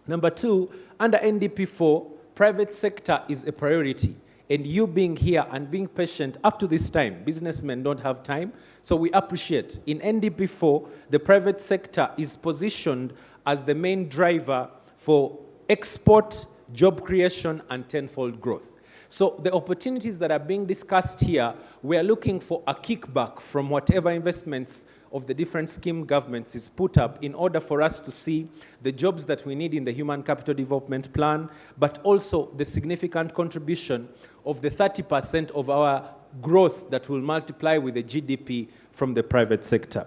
Number two, under NDP4, private sector is a priority. And you being here and being patient up to this time, businessmen don't have time, so we appreciate. In NDP4, the private sector is positioned as the main driver for export, job creation, and tenfold growth. So the opportunities that are being discussed here, we are looking for a kickback from whatever investments of the different scheme governments is put up in order for us to see the jobs that we need in the Human Capital Development Plan, but also the significant contribution of the 30% of our growth that will multiply with the GDP from the private sector.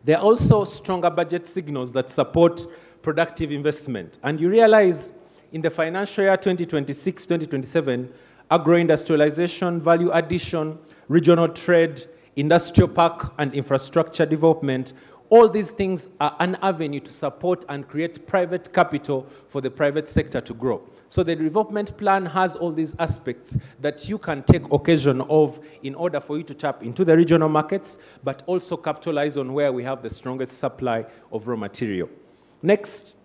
There are also stronger budget signals that support productive investment. And you realize in the financial year 2026-2027, agro-industrialization, value addition, regional trade, industrial park and infrastructure development, all these things are an avenue to support and create private capital for the private sector to grow. So the development plan has all these aspects that you can take occasion of in order for you to tap into the regional markets, but also capitalize on where we have the strongest supply of raw material. Next,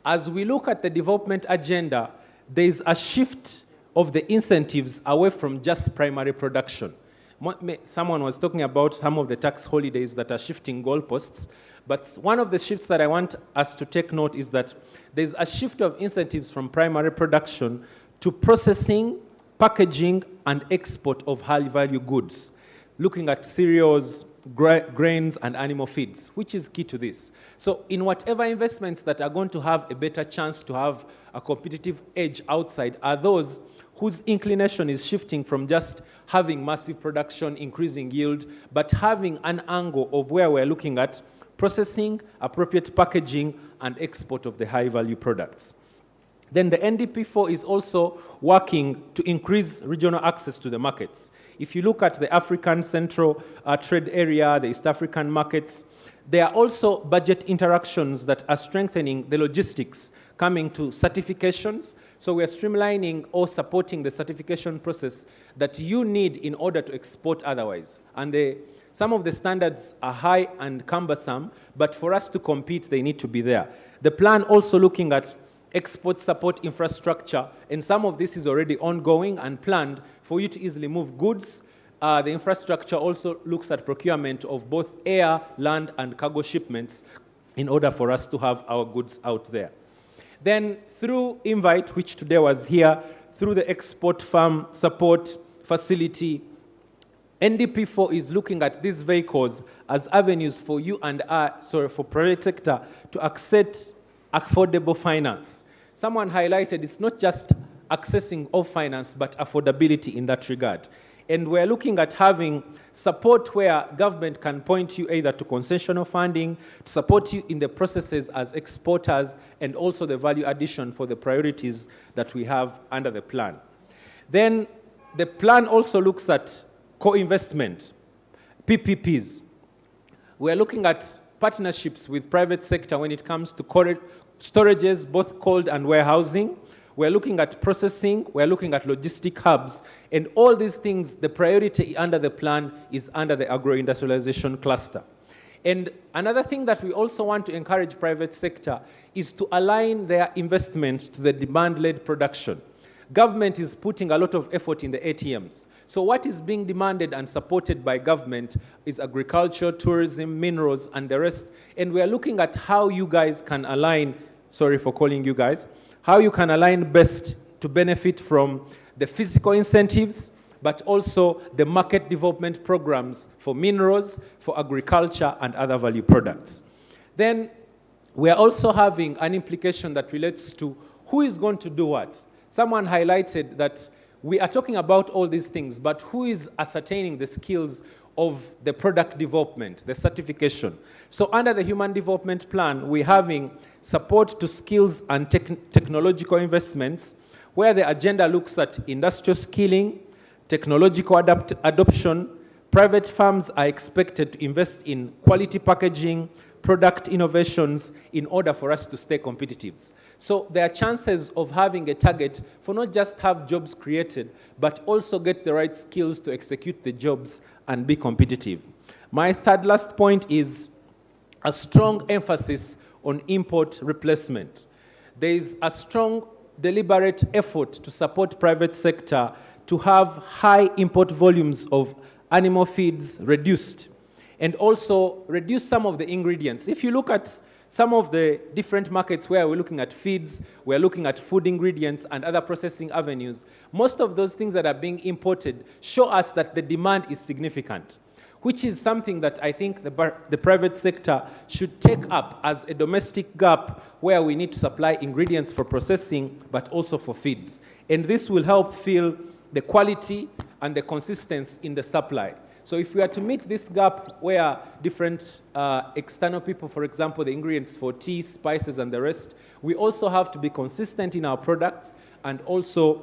as we look at the development agenda, there's a shift of the incentives away from just primary production. Someone was talking about some of the tax holidays that are shifting goalposts, but one of the shifts that I want us to take note is that there's a shift of incentives from primary production to processing, packaging, and export of high-value goods, looking at cereals, grains, and animal feeds, which is key to this. So in whatever investments that are going to have a better chance to have a competitive edge outside are those whose inclination is shifting from just having massive production, increasing yield, but having an angle of where we're looking at processing, appropriate packaging, and export of the high-value products. Then the NDP4 is also working to increase regional access to the markets. If you look at the African Central Trade Area, the East African markets, there are also budget interactions that are strengthening the logistics coming to certifications. So we're streamlining or supporting the certification process that you need in order to export otherwise. And some of the standards are high and cumbersome, but for us to compete, they need to be there. The plan also looking at export support infrastructure, and some of this is already ongoing and planned for you to easily move goods. The infrastructure also looks at procurement of both air, land, and cargo shipments in order for us to have our goods out there. Then through Invite, which today was here, through the export farm support facility, NDP4 is looking at these vehicles as avenues for you and for private sector to access affordable finance. Someone highlighted it's not just accessing of finance, but affordability in that regard. And we're looking at having support where government can point you either to concessional funding, to support you in the processes as exporters, and also the value addition for the priorities that we have under the plan. Then the plan also looks at co-investment, PPPs. We're looking at partnerships with private sector when it comes to storages, both cold and warehousing. We're looking at processing, we're looking at logistic hubs, and all these things, the priority under the plan is under the agro-industrialization cluster. And another thing that we also want to encourage private sector is to align their investments to the demand-led production. Government is putting a lot of effort in the ATMs. So what is being demanded and supported by government is agriculture, tourism, minerals, and the rest. And we are looking at how you guys can align, sorry for calling you guys, how you can align best to benefit from the physical incentives, but also the market development programs for minerals, for agriculture, and other value products. Then we are also having an implication that relates to who is going to do what. Someone highlighted that we are talking about all these things, but who is ascertaining the skills of the product development, the certification? So under the Human Development Plan, we're having support to skills and technological investments, where the agenda looks at industrial skilling, technological adoption. Private firms are expected to invest in quality packaging, product innovations in order for us to stay competitive. So there are chances of having a target for not just have jobs created, but also get the right skills to execute the jobs and be competitive. My third last point is a strong emphasis on import replacement. There is a strong, deliberate effort to support private sector to have high import volumes of animal feeds reduced, and also reduce some of the ingredients. If you look at some of the different markets where we're looking at feeds, we're looking at food ingredients and other processing avenues, most of those things that are being imported show us that the demand is significant, which is something that I think the private sector should take up as a domestic gap where we need to supply ingredients for processing, but also for feeds. And this will help fill the quality and the consistency in the supply. So if we are to meet this gap where different external people, for example, the ingredients for tea, spices, and the rest, we also have to be consistent in our products and also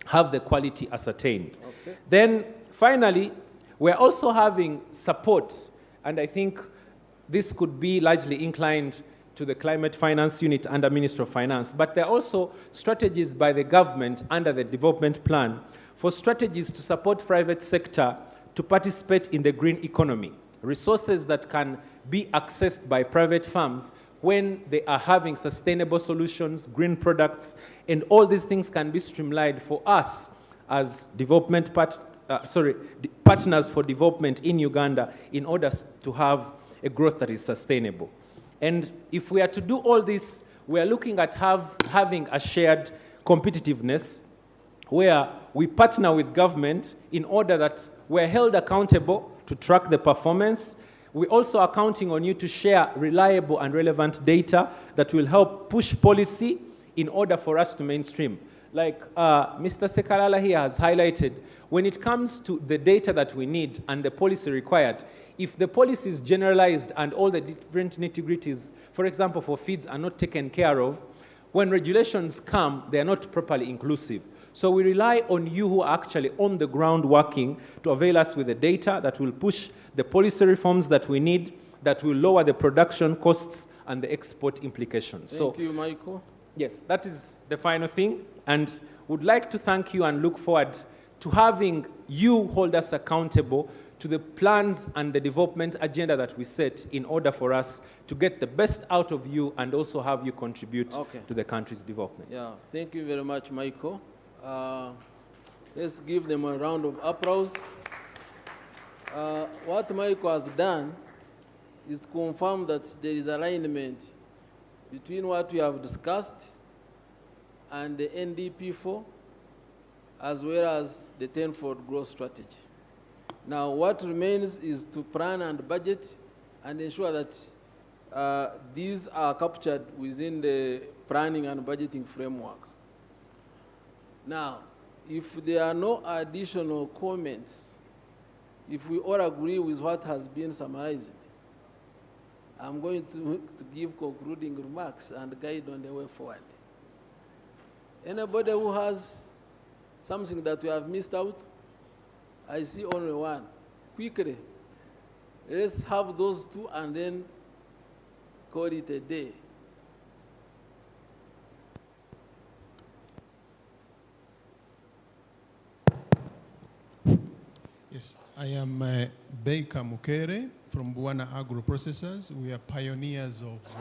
have the quality ascertained. Okay. Then finally, we're also having support, and I think this could be largely inclined to the Climate Finance Unit under Ministry of Finance, but there are also strategies by the government under the development plan for strategies to support private sector to participate in the green economy, resources that can be accessed by private firms when they are having sustainable solutions, green products, and all these things can be streamlined for us as partners for development in Uganda in order to have a growth that is sustainable. And if we are to do all this, we are looking at having a shared competitiveness where we partner with government in order that we're held accountable to track the performance. We also are counting on you to share reliable and relevant data that will help push policy in order for us to mainstream. Like Mr. Sekalala here has highlighted, when it comes to the data that we need and the policy required, if the policy is generalized and all the different nitty-gritties, for example, for feeds are not taken care of, when regulations come, they are not properly inclusive. So we rely on you who are actually on the ground working to avail us with the data that will push the policy reforms that we need, that will lower the production costs and the export implications. Thank you, Michael. Yes, that is the final thing. And would like to thank you and look forward to having you hold us accountable to the plans and the development agenda that we set in order for us to get the best out of you and also have you contribute to the country's development. Yeah, thank you very much, Michael. Let's give them a round of applause. What Michael has done is to confirm that there is alignment between what we have discussed and the NDP4, as well as the tenfold growth strategy. Now, what remains is to plan and budget and ensure that these are captured within the planning and budgeting framework. Now, if there are no additional comments, if we all agree with what has been summarized, I'm going to give concluding remarks and guide on the way forward. Anybody who has something that we have missed out? I see only one. Quickly, let's have those two and then call it a day. Yes, I am Baker Mukere from Buana Agro Processors. We are pioneers of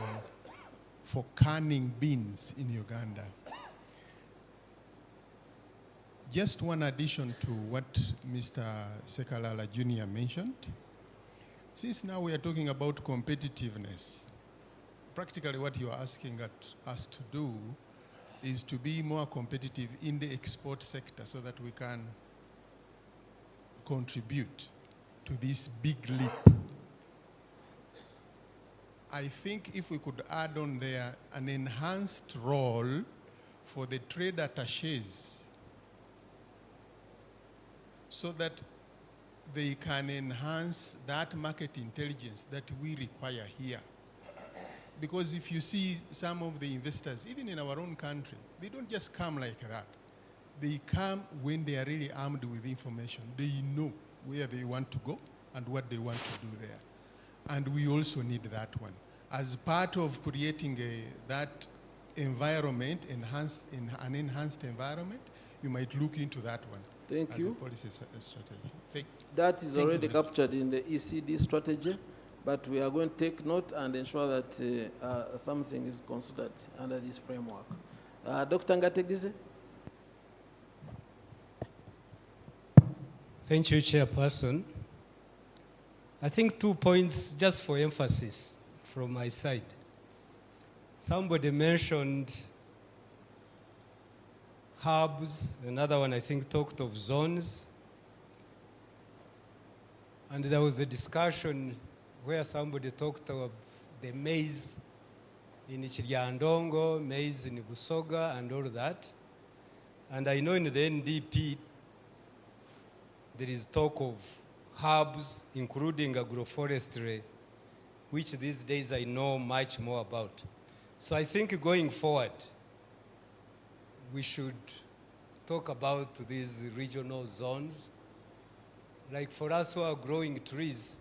for canning beans in Uganda. Just one addition to what Mr. Sekalala Jr. mentioned. Since now we are talking about competitiveness, practically what you are asking us to do is to be more competitive in the export sector so that we can contribute to this big leap. I think if we could add on there an enhanced role for the trade attaches so that they can enhance that market intelligence that we require here. Because if you see some of the investors, even in our own country, they don't just come like that. They come when they are really armed with information. They know where they want to go and what they want to do there. And we also need that one. As part of creating that environment, an enhanced environment, you might look into that one. Thank you. As a policy strategy. That is already captured in the ECD strategy, but we are going to take note and ensure that something is considered under this framework. Dr. Ngategize? Thank you, Chairperson. I think 2 points just for emphasis from my side. Somebody mentioned hubs, another one I think talked of zones. And there was a discussion where somebody talked of the maize in Chiryandongo, maize in Busoga, and all that. And I know in the NDP, there is talk of hubs, including agroforestry, which these days I know much more about. So I think going forward, we should talk about these regional zones. Like for us who are growing trees,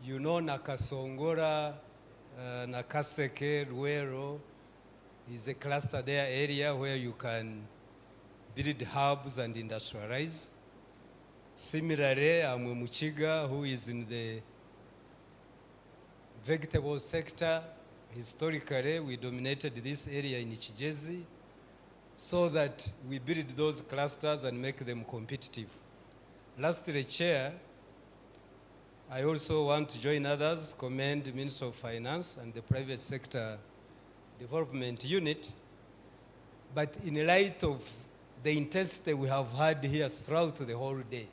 you know Nakasongora, Nakaseke, Ruero is a cluster there area where you can build hubs and industrialize. Similarly, Muchiga, who is in the vegetable sector, Historically, we dominated this area in Ichijezi so that we build those clusters and make them competitive. Lastly, Chair, I also want to join others, commend the Minister of Finance and the Private Sector Development Unit. But in light of the intensity we have had here throughout the whole day,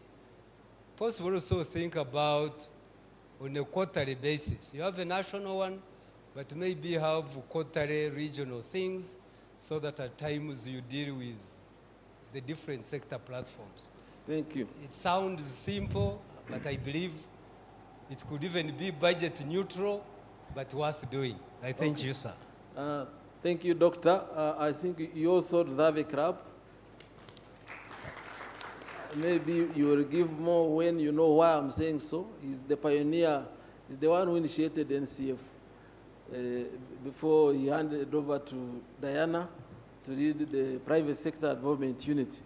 possible also think about on a quarterly basis. You have a national one, but maybe have quarterly regional things so that at times you deal with the different sector platforms. Thank you. It sounds simple, but I believe it could even be budget neutral, but worth doing. I thank you, sir. Thank you, Doctor. I think you also deserve a clap. Maybe you will give more when you know why I'm saying so. He's the pioneer. He's the one who initiated NCF before he handed over to Diana to lead the private sector development unit.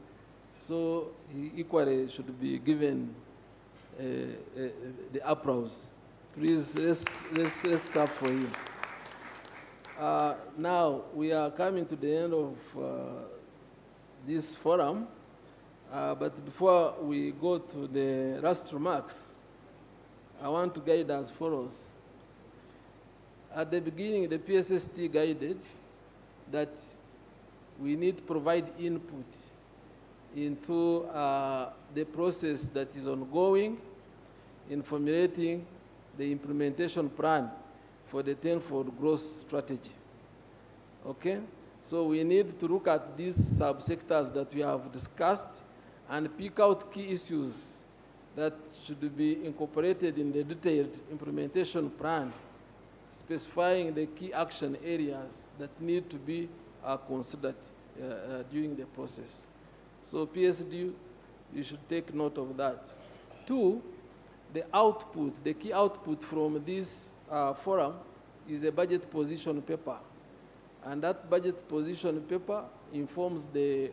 So he equally should be given the applause. Please, let's clap for him. Now, we are coming to the end of this forum. But before we go to the last remarks, I want to guide as follows. At the beginning, the PSST guided that we need to provide input into the process that is ongoing in formulating the implementation plan for the tenfold growth strategy. Okay? So we need to look at these subsectors that we have discussed and pick out key issues that should be incorporated in the detailed implementation plan, specifying the key action areas that need to be considered during the process. So PSD, you should take note of that. Two, the output, the key output from this forum is a budget position paper. And that budget position paper informs the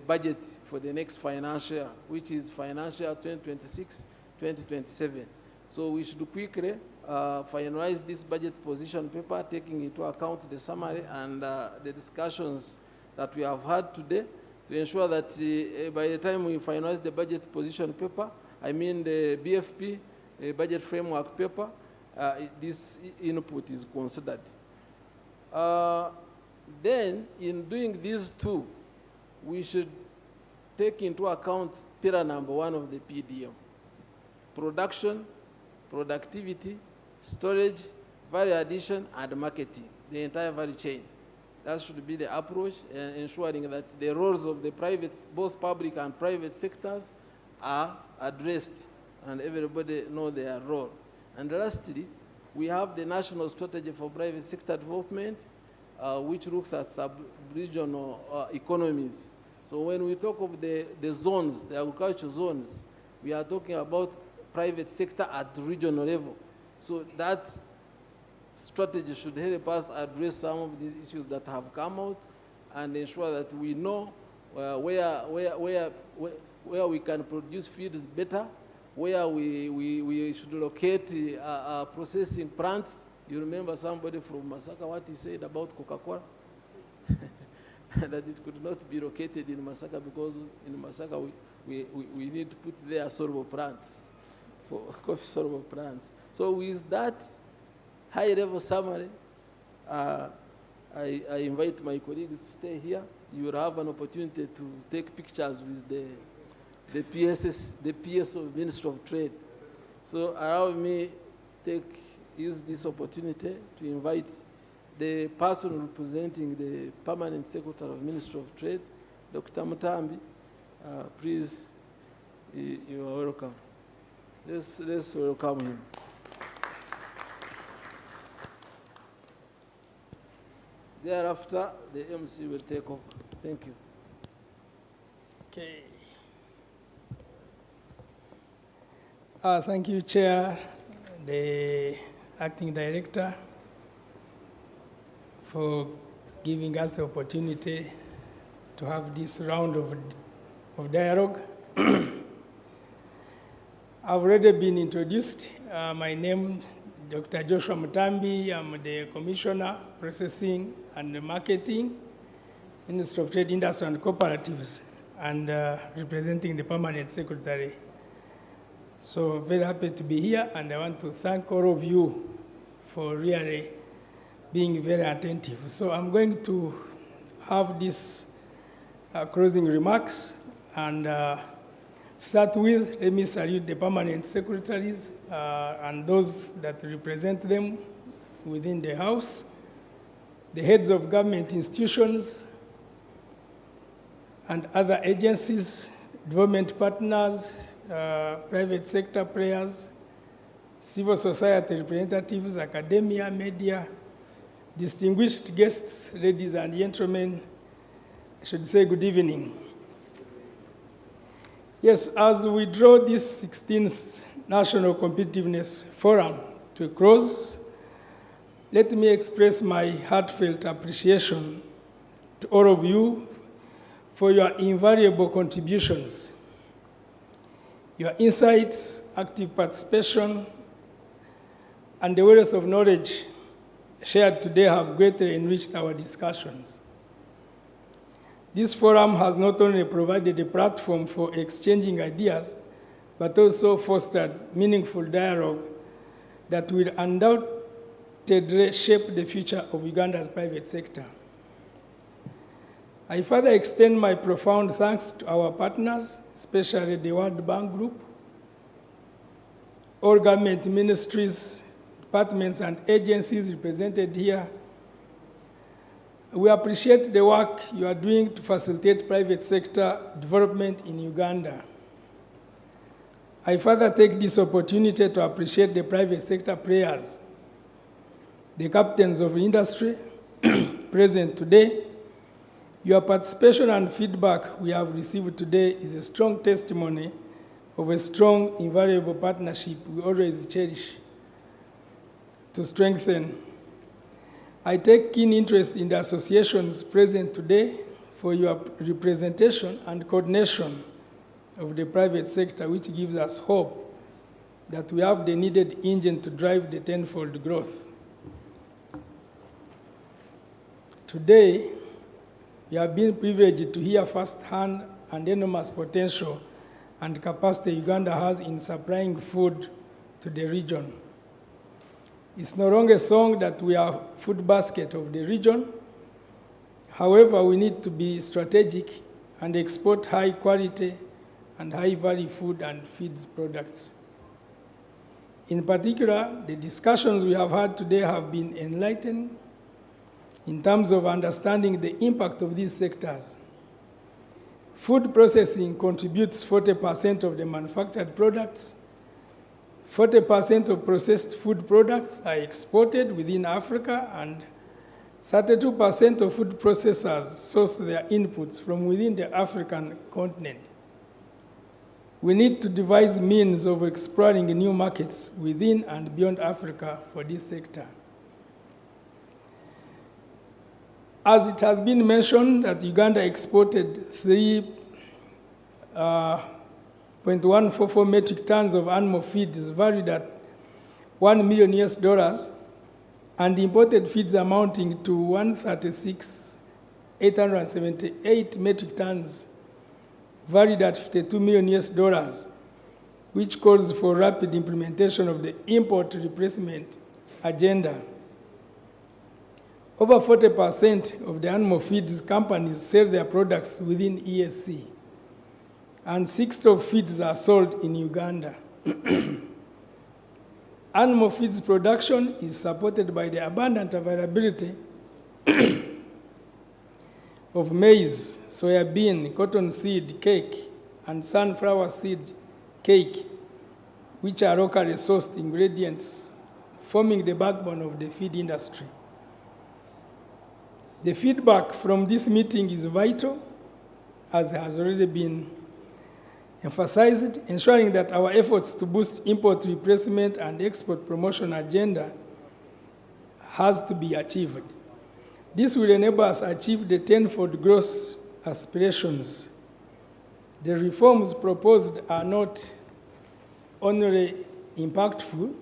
budget for the next financial year, which is financial 2026-2027. So we should quickly finalize this budget position paper, taking into account the summary and the discussions that we have had today, to ensure that by the time we finalize the budget position paper, I mean the BFP budget framework paper, this input is considered. Then, in doing these two, we should take into account pillar number 1 of the PDM. Production, productivity, storage, value addition, and marketing, the entire value chain. That should be the approach, ensuring that the roles of the private, both public and private sectors are addressed and everybody know their role. And lastly, we have the National Strategy for Private Sector Development, which looks at sub-regional economies. So when we talk of the zones, the agricultural zones, we are talking about private sector at the regional level. So that strategy should help us address some of these issues that have come out and ensure that we know where we can produce feeds better, where we should locate processing plants. You remember somebody from Masaka, what he said about Coca-Cola? That it could not be located in Masaka because in Masaka we need to put there soluble plants, for coffee soluble plants. So with that high-level summary, I invite my colleagues to stay here. You will have an opportunity to take pictures with the PS of Ministry of Trade. So allow me use this opportunity to invite the person representing the Permanent Secretary of Ministry of Trade, Dr. Mutambi. Please, you are welcome. Let's welcome him. Thereafter, the MC will take over. Thank you. Okay. Thank you, Chair, the Acting Director, for giving us the opportunity to have this round of dialogue. I've already been introduced. My name is Dr. Joshua Mutambi. I'm the Commissioner, Processing and Marketing, Ministry of Trade, Industry and Cooperatives, and representing the Permanent Secretary. So very happy to be here, and I want to thank all of you for really being very attentive. So I'm going to have these closing remarks, and start with, let me salute the permanent secretaries and those that represent them within the House, the heads of government institutions and other agencies, development partners, private sector players, civil society representatives, academia, media, distinguished guests, ladies and gentlemen. I should say good evening. Yes, as we draw this 16th National Competitiveness Forum to a close, let me express my heartfelt appreciation to all of you for your invaluable contributions. Your insights, active participation, and the wealth of knowledge shared today have greatly enriched our discussions. This forum has not only provided a platform for exchanging ideas, but also fostered meaningful dialogue that will undoubtedly shape the future of Uganda's private sector. I further extend my profound thanks to our partners, especially the World Bank Group, all government ministries, departments, and agencies represented here. We appreciate the work you are doing to facilitate private sector development in Uganda. I further take this opportunity to appreciate the private sector players, the captains of industry present today. Your participation and feedback we have received today is a strong testimony of a strong, invaluable partnership we always cherish to strengthen. I take keen interest in the associations present today for your representation and coordination of the private sector, which gives us hope that we have the needed engine to drive the tenfold growth. Today, we have been privileged to hear firsthand an enormous potential and capacity Uganda has in supplying food to the region. It's no longer a song that we are food basket of the region. However, we need to be strategic and export high quality and high value food and feeds products. In particular, the discussions we have had today have been enlightening in terms of understanding the impact of these sectors. Food processing contributes 40% of the manufactured products. 40% of processed food products are exported within Africa, and 32% of food processors source their inputs from within the African continent. We need to devise means of exploring new markets within and beyond Africa for this sector. As it has been mentioned that Uganda exported 3.144 metric tons of animal feeds valued at $1 million, and imported feeds amounting to 136,878 metric tons valued at $52 million, which calls for rapid implementation of the import replacement agenda. Over 40% of the animal feeds companies sell their products within ESC, and 60% of feeds are sold in Uganda. Animal feeds production is supported by the abundant availability of maize, soybean, cottonseed cake, and sunflower seed cake, which are locally sourced ingredients forming the backbone of the feed industry. The feedback from this meeting is vital, as has already been emphasized, ensuring that our efforts to boost import replacement and export promotion agenda has to be achieved. This will enable us to achieve the tenfold growth aspirations. The reforms proposed are not only impactful,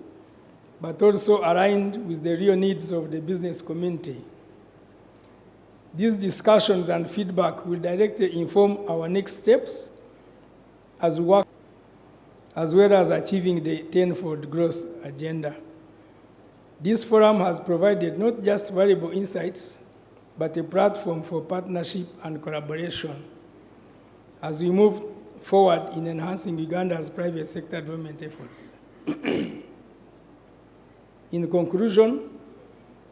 but also aligned with the real needs of the business community. These discussions and feedback will directly inform our next steps as we work, as well as achieving the tenfold growth agenda. This forum has provided not just valuable insights, but a platform for partnership and collaboration as we move forward in enhancing Uganda's private sector development efforts. In conclusion,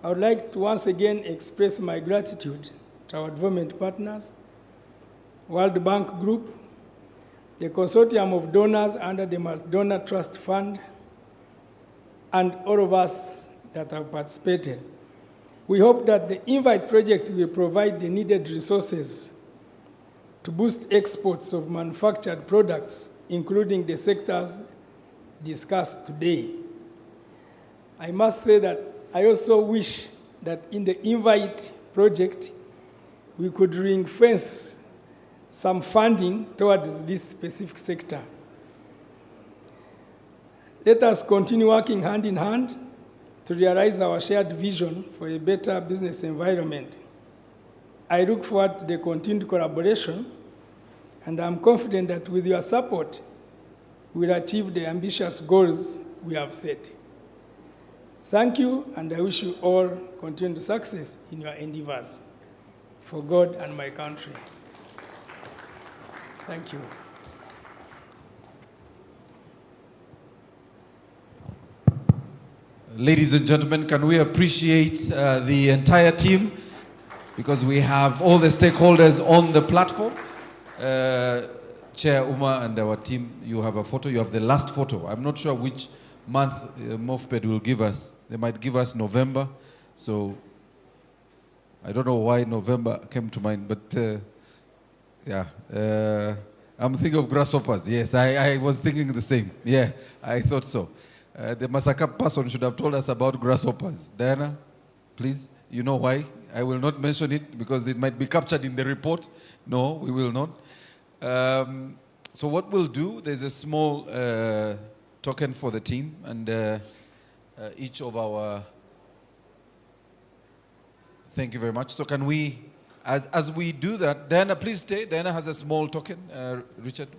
I would like to once again express my gratitude to our development partners, World Bank Group, the consortium of donors under the Donor Trust Fund, and all of us that have participated. We hope that the INVITE project will provide the needed resources to boost exports of manufactured products, including the sectors discussed today. I must say that I also wish that in the INVITE project, we could ring-fence some funding towards this specific sector. Let us continue working hand in hand to realize our shared vision for a better business environment. I look forward to the continued collaboration, and I'm confident that with your support, we'll achieve the ambitious goals we have set. Thank you, and I wish you all continued success in your endeavors for God and my country. Thank you. Ladies and gentlemen, can we appreciate the entire team, because we have all the stakeholders on the platform. Chair Uma and our team, you have a photo. You have the last photo. I'm not sure which month MOFPED will give us. They might give us November. So I don't know why November came to mind, but yeah. I'm thinking of grasshoppers. Yes, I was thinking the same. Yeah, I thought so. The Masaka person should have told us about grasshoppers. Diana, please, you know why? I will not mention it because it might be captured in the report. No, we will not. So what we'll do, there's a small token for the team, and each of our... Thank you very much. So can we, as we do that, Diana, please stay. Diana has a small token. Richard,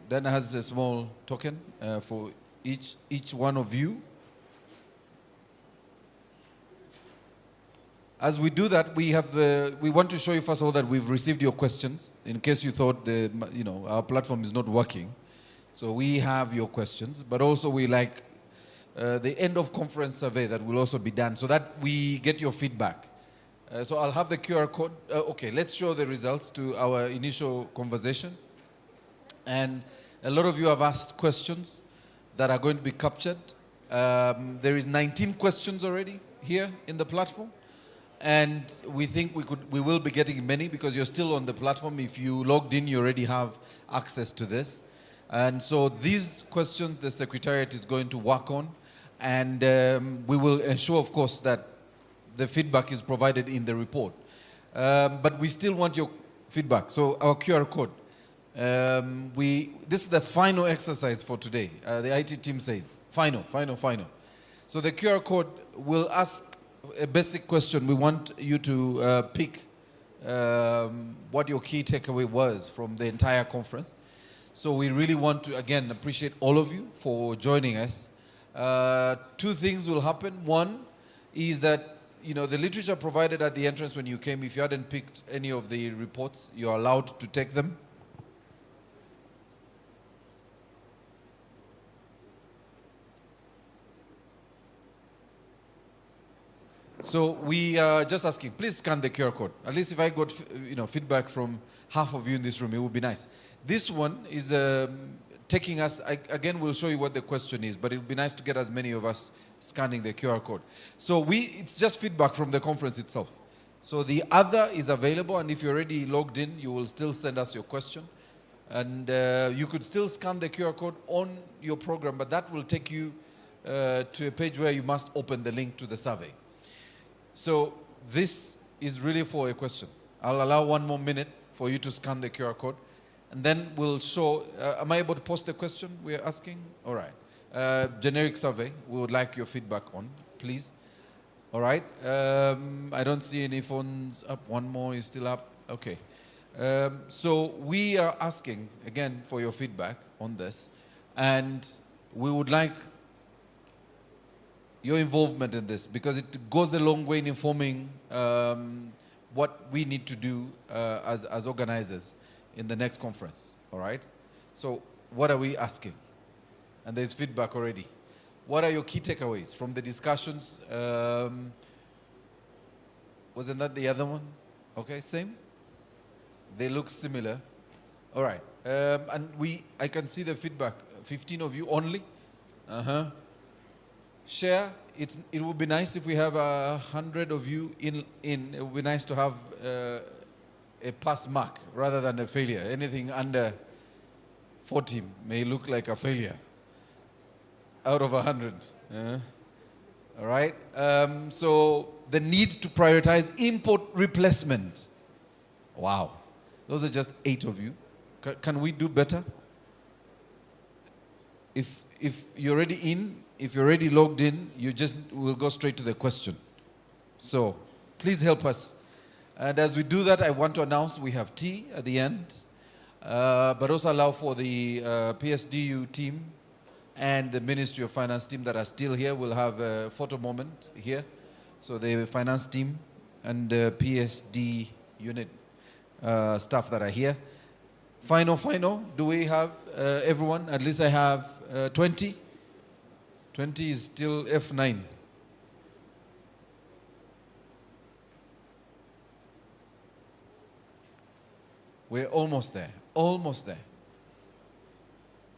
Diana has a small token for each one of you. As we do that, we want to show you first of all that we've received your questions, in case you thought our platform is not working. So we have your questions, but also we like the end of conference survey that will also be done so that we get your feedback. So I'll have the QR code. Okay, let's show the results to our initial conversation. And a lot of you have asked questions that are going to be captured. There is 19 questions already here in the platform. And we think we will be getting many because you're still on the platform. If you logged in, you already have access to this. And so these questions the Secretariat is going to work on. And we will ensure, of course, that the feedback is provided in the report. But we still want your feedback. So our QR code. This is the final exercise for today. The IT team says, final. So the QR code will ask a basic question. We want you to pick what your key takeaway was from the entire conference. So we really want to, again, appreciate all of you for joining us. Two things will happen. One is that, the literature provided at the entrance when you came, if you hadn't picked any of the reports, you're allowed to take them. So we are just asking, please scan the QR code. At least if I got feedback from half of you in this room, it would be nice. This one is taking us, again, we'll show you what the question is, but it would be nice to get as many of us scanning the QR code. So it's just feedback from the conference itself. So the other is available, and if you're already logged in, you will still send us your question. And you could still scan the QR code on your program, but that will take you to a page where you must open the link to the survey. So this is really for a question. I'll allow 1 more minute for you to scan the QR code. And then we'll show, am I able to post the question we're asking? All right. generic survey we would like your feedback on, please. All right. I don't see any phones up. One more is still up. Okay. So we are asking, again, for your feedback on this. And we would like your involvement in this because it goes a long way in informing what we need to do as organizers in the next conference. All right? So what are we asking? And there's feedback already. What are your key takeaways from the discussions? Wasn't that the other one? Okay, same? They look similar. All right. And I can see the feedback. 15 of you only. Share. It would be nice if we have 100 of you in. It would be nice to have a pass mark rather than a failure. Anything under 40 may look like a failure out of 100. All right. So the need to prioritize import replacement. Wow. Those are just 8 of you. Can we do better? If you're already in, if you're already logged in, you just will go straight to the question. So please help us. And as we do that, I want to announce we have tea at the end, but also allow for the PSDU team and the Ministry of Finance team that are still here. We'll have a photo moment here. So the finance team and the PSD unit staff that are here. Final, do we have everyone? At least I have 20. 20 is still F9. We're almost there,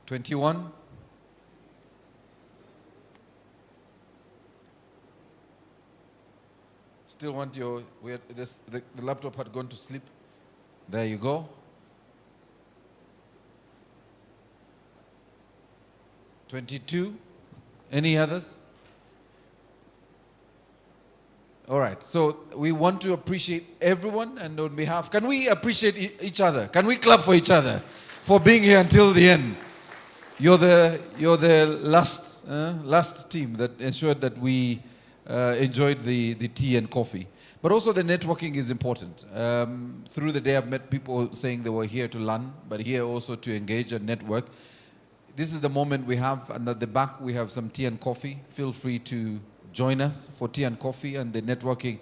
21. Still want the laptop had gone to sleep. There you go. 22. Any others? All right. So we want to appreciate everyone, and on behalf, can we appreciate each other? Can we clap for each other for being here until the end? You're the last team that ensured that we enjoyed the tea and coffee. But also the networking is important. Through the day, I've met people saying they were here to learn, but here also to engage and network. This is the moment we have, and at the back we have some tea and coffee. Feel free to join us for tea and coffee, and the networking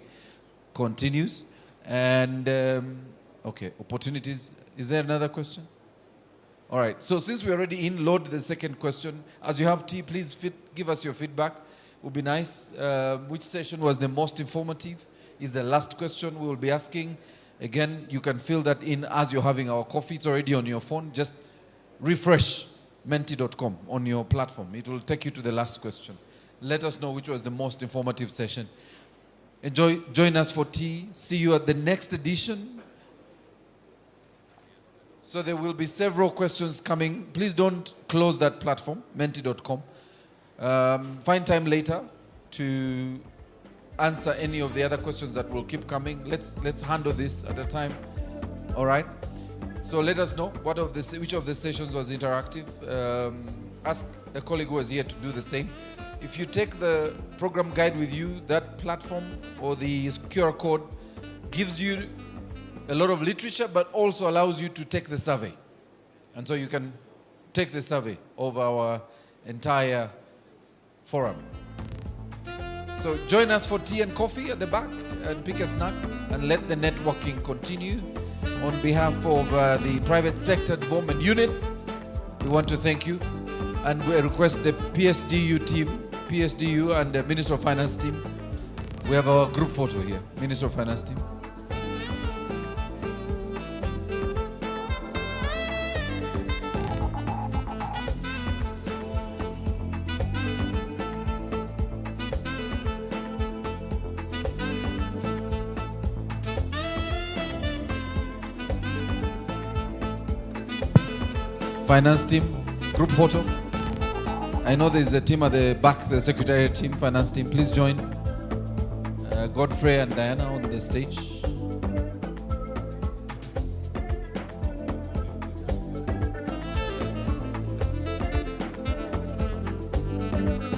continues. And, okay, opportunities. Is there another question? All right, so since we're already in, load the second question. As you have tea, please give us your feedback. It would be nice. Which session was the most informative? Is the last question we will be asking. Again, you can fill that in as you're having our coffee. It's already on your phone. Just refresh menti.com on your platform. It will take you to the last question. Let us know which was the most informative session. Join us for tea. See you at the next edition. So there will be several questions coming. Please don't close that platform, menti.com. Find time later to answer any of the other questions that will keep coming. Let's handle this at a time. All right. So let us know which of the sessions was interactive. Ask a colleague who was here to do the same. If you take the program guide with you, that platform or the QR code gives you a lot of literature, but also allows you to take the survey. And so you can take the survey of our entire forum. So join us for tea and coffee at the back and pick a snack and let the networking continue. On behalf of the private sector development unit, we want to thank you, and we request the PSDU team, PSDU and the Minister of Finance team. We have our group photo here, Minister of Finance team. Finance team, group photo. I know there's a team at the back, the secretariat team, finance team. Please join Godfrey and Diana on the stage. you.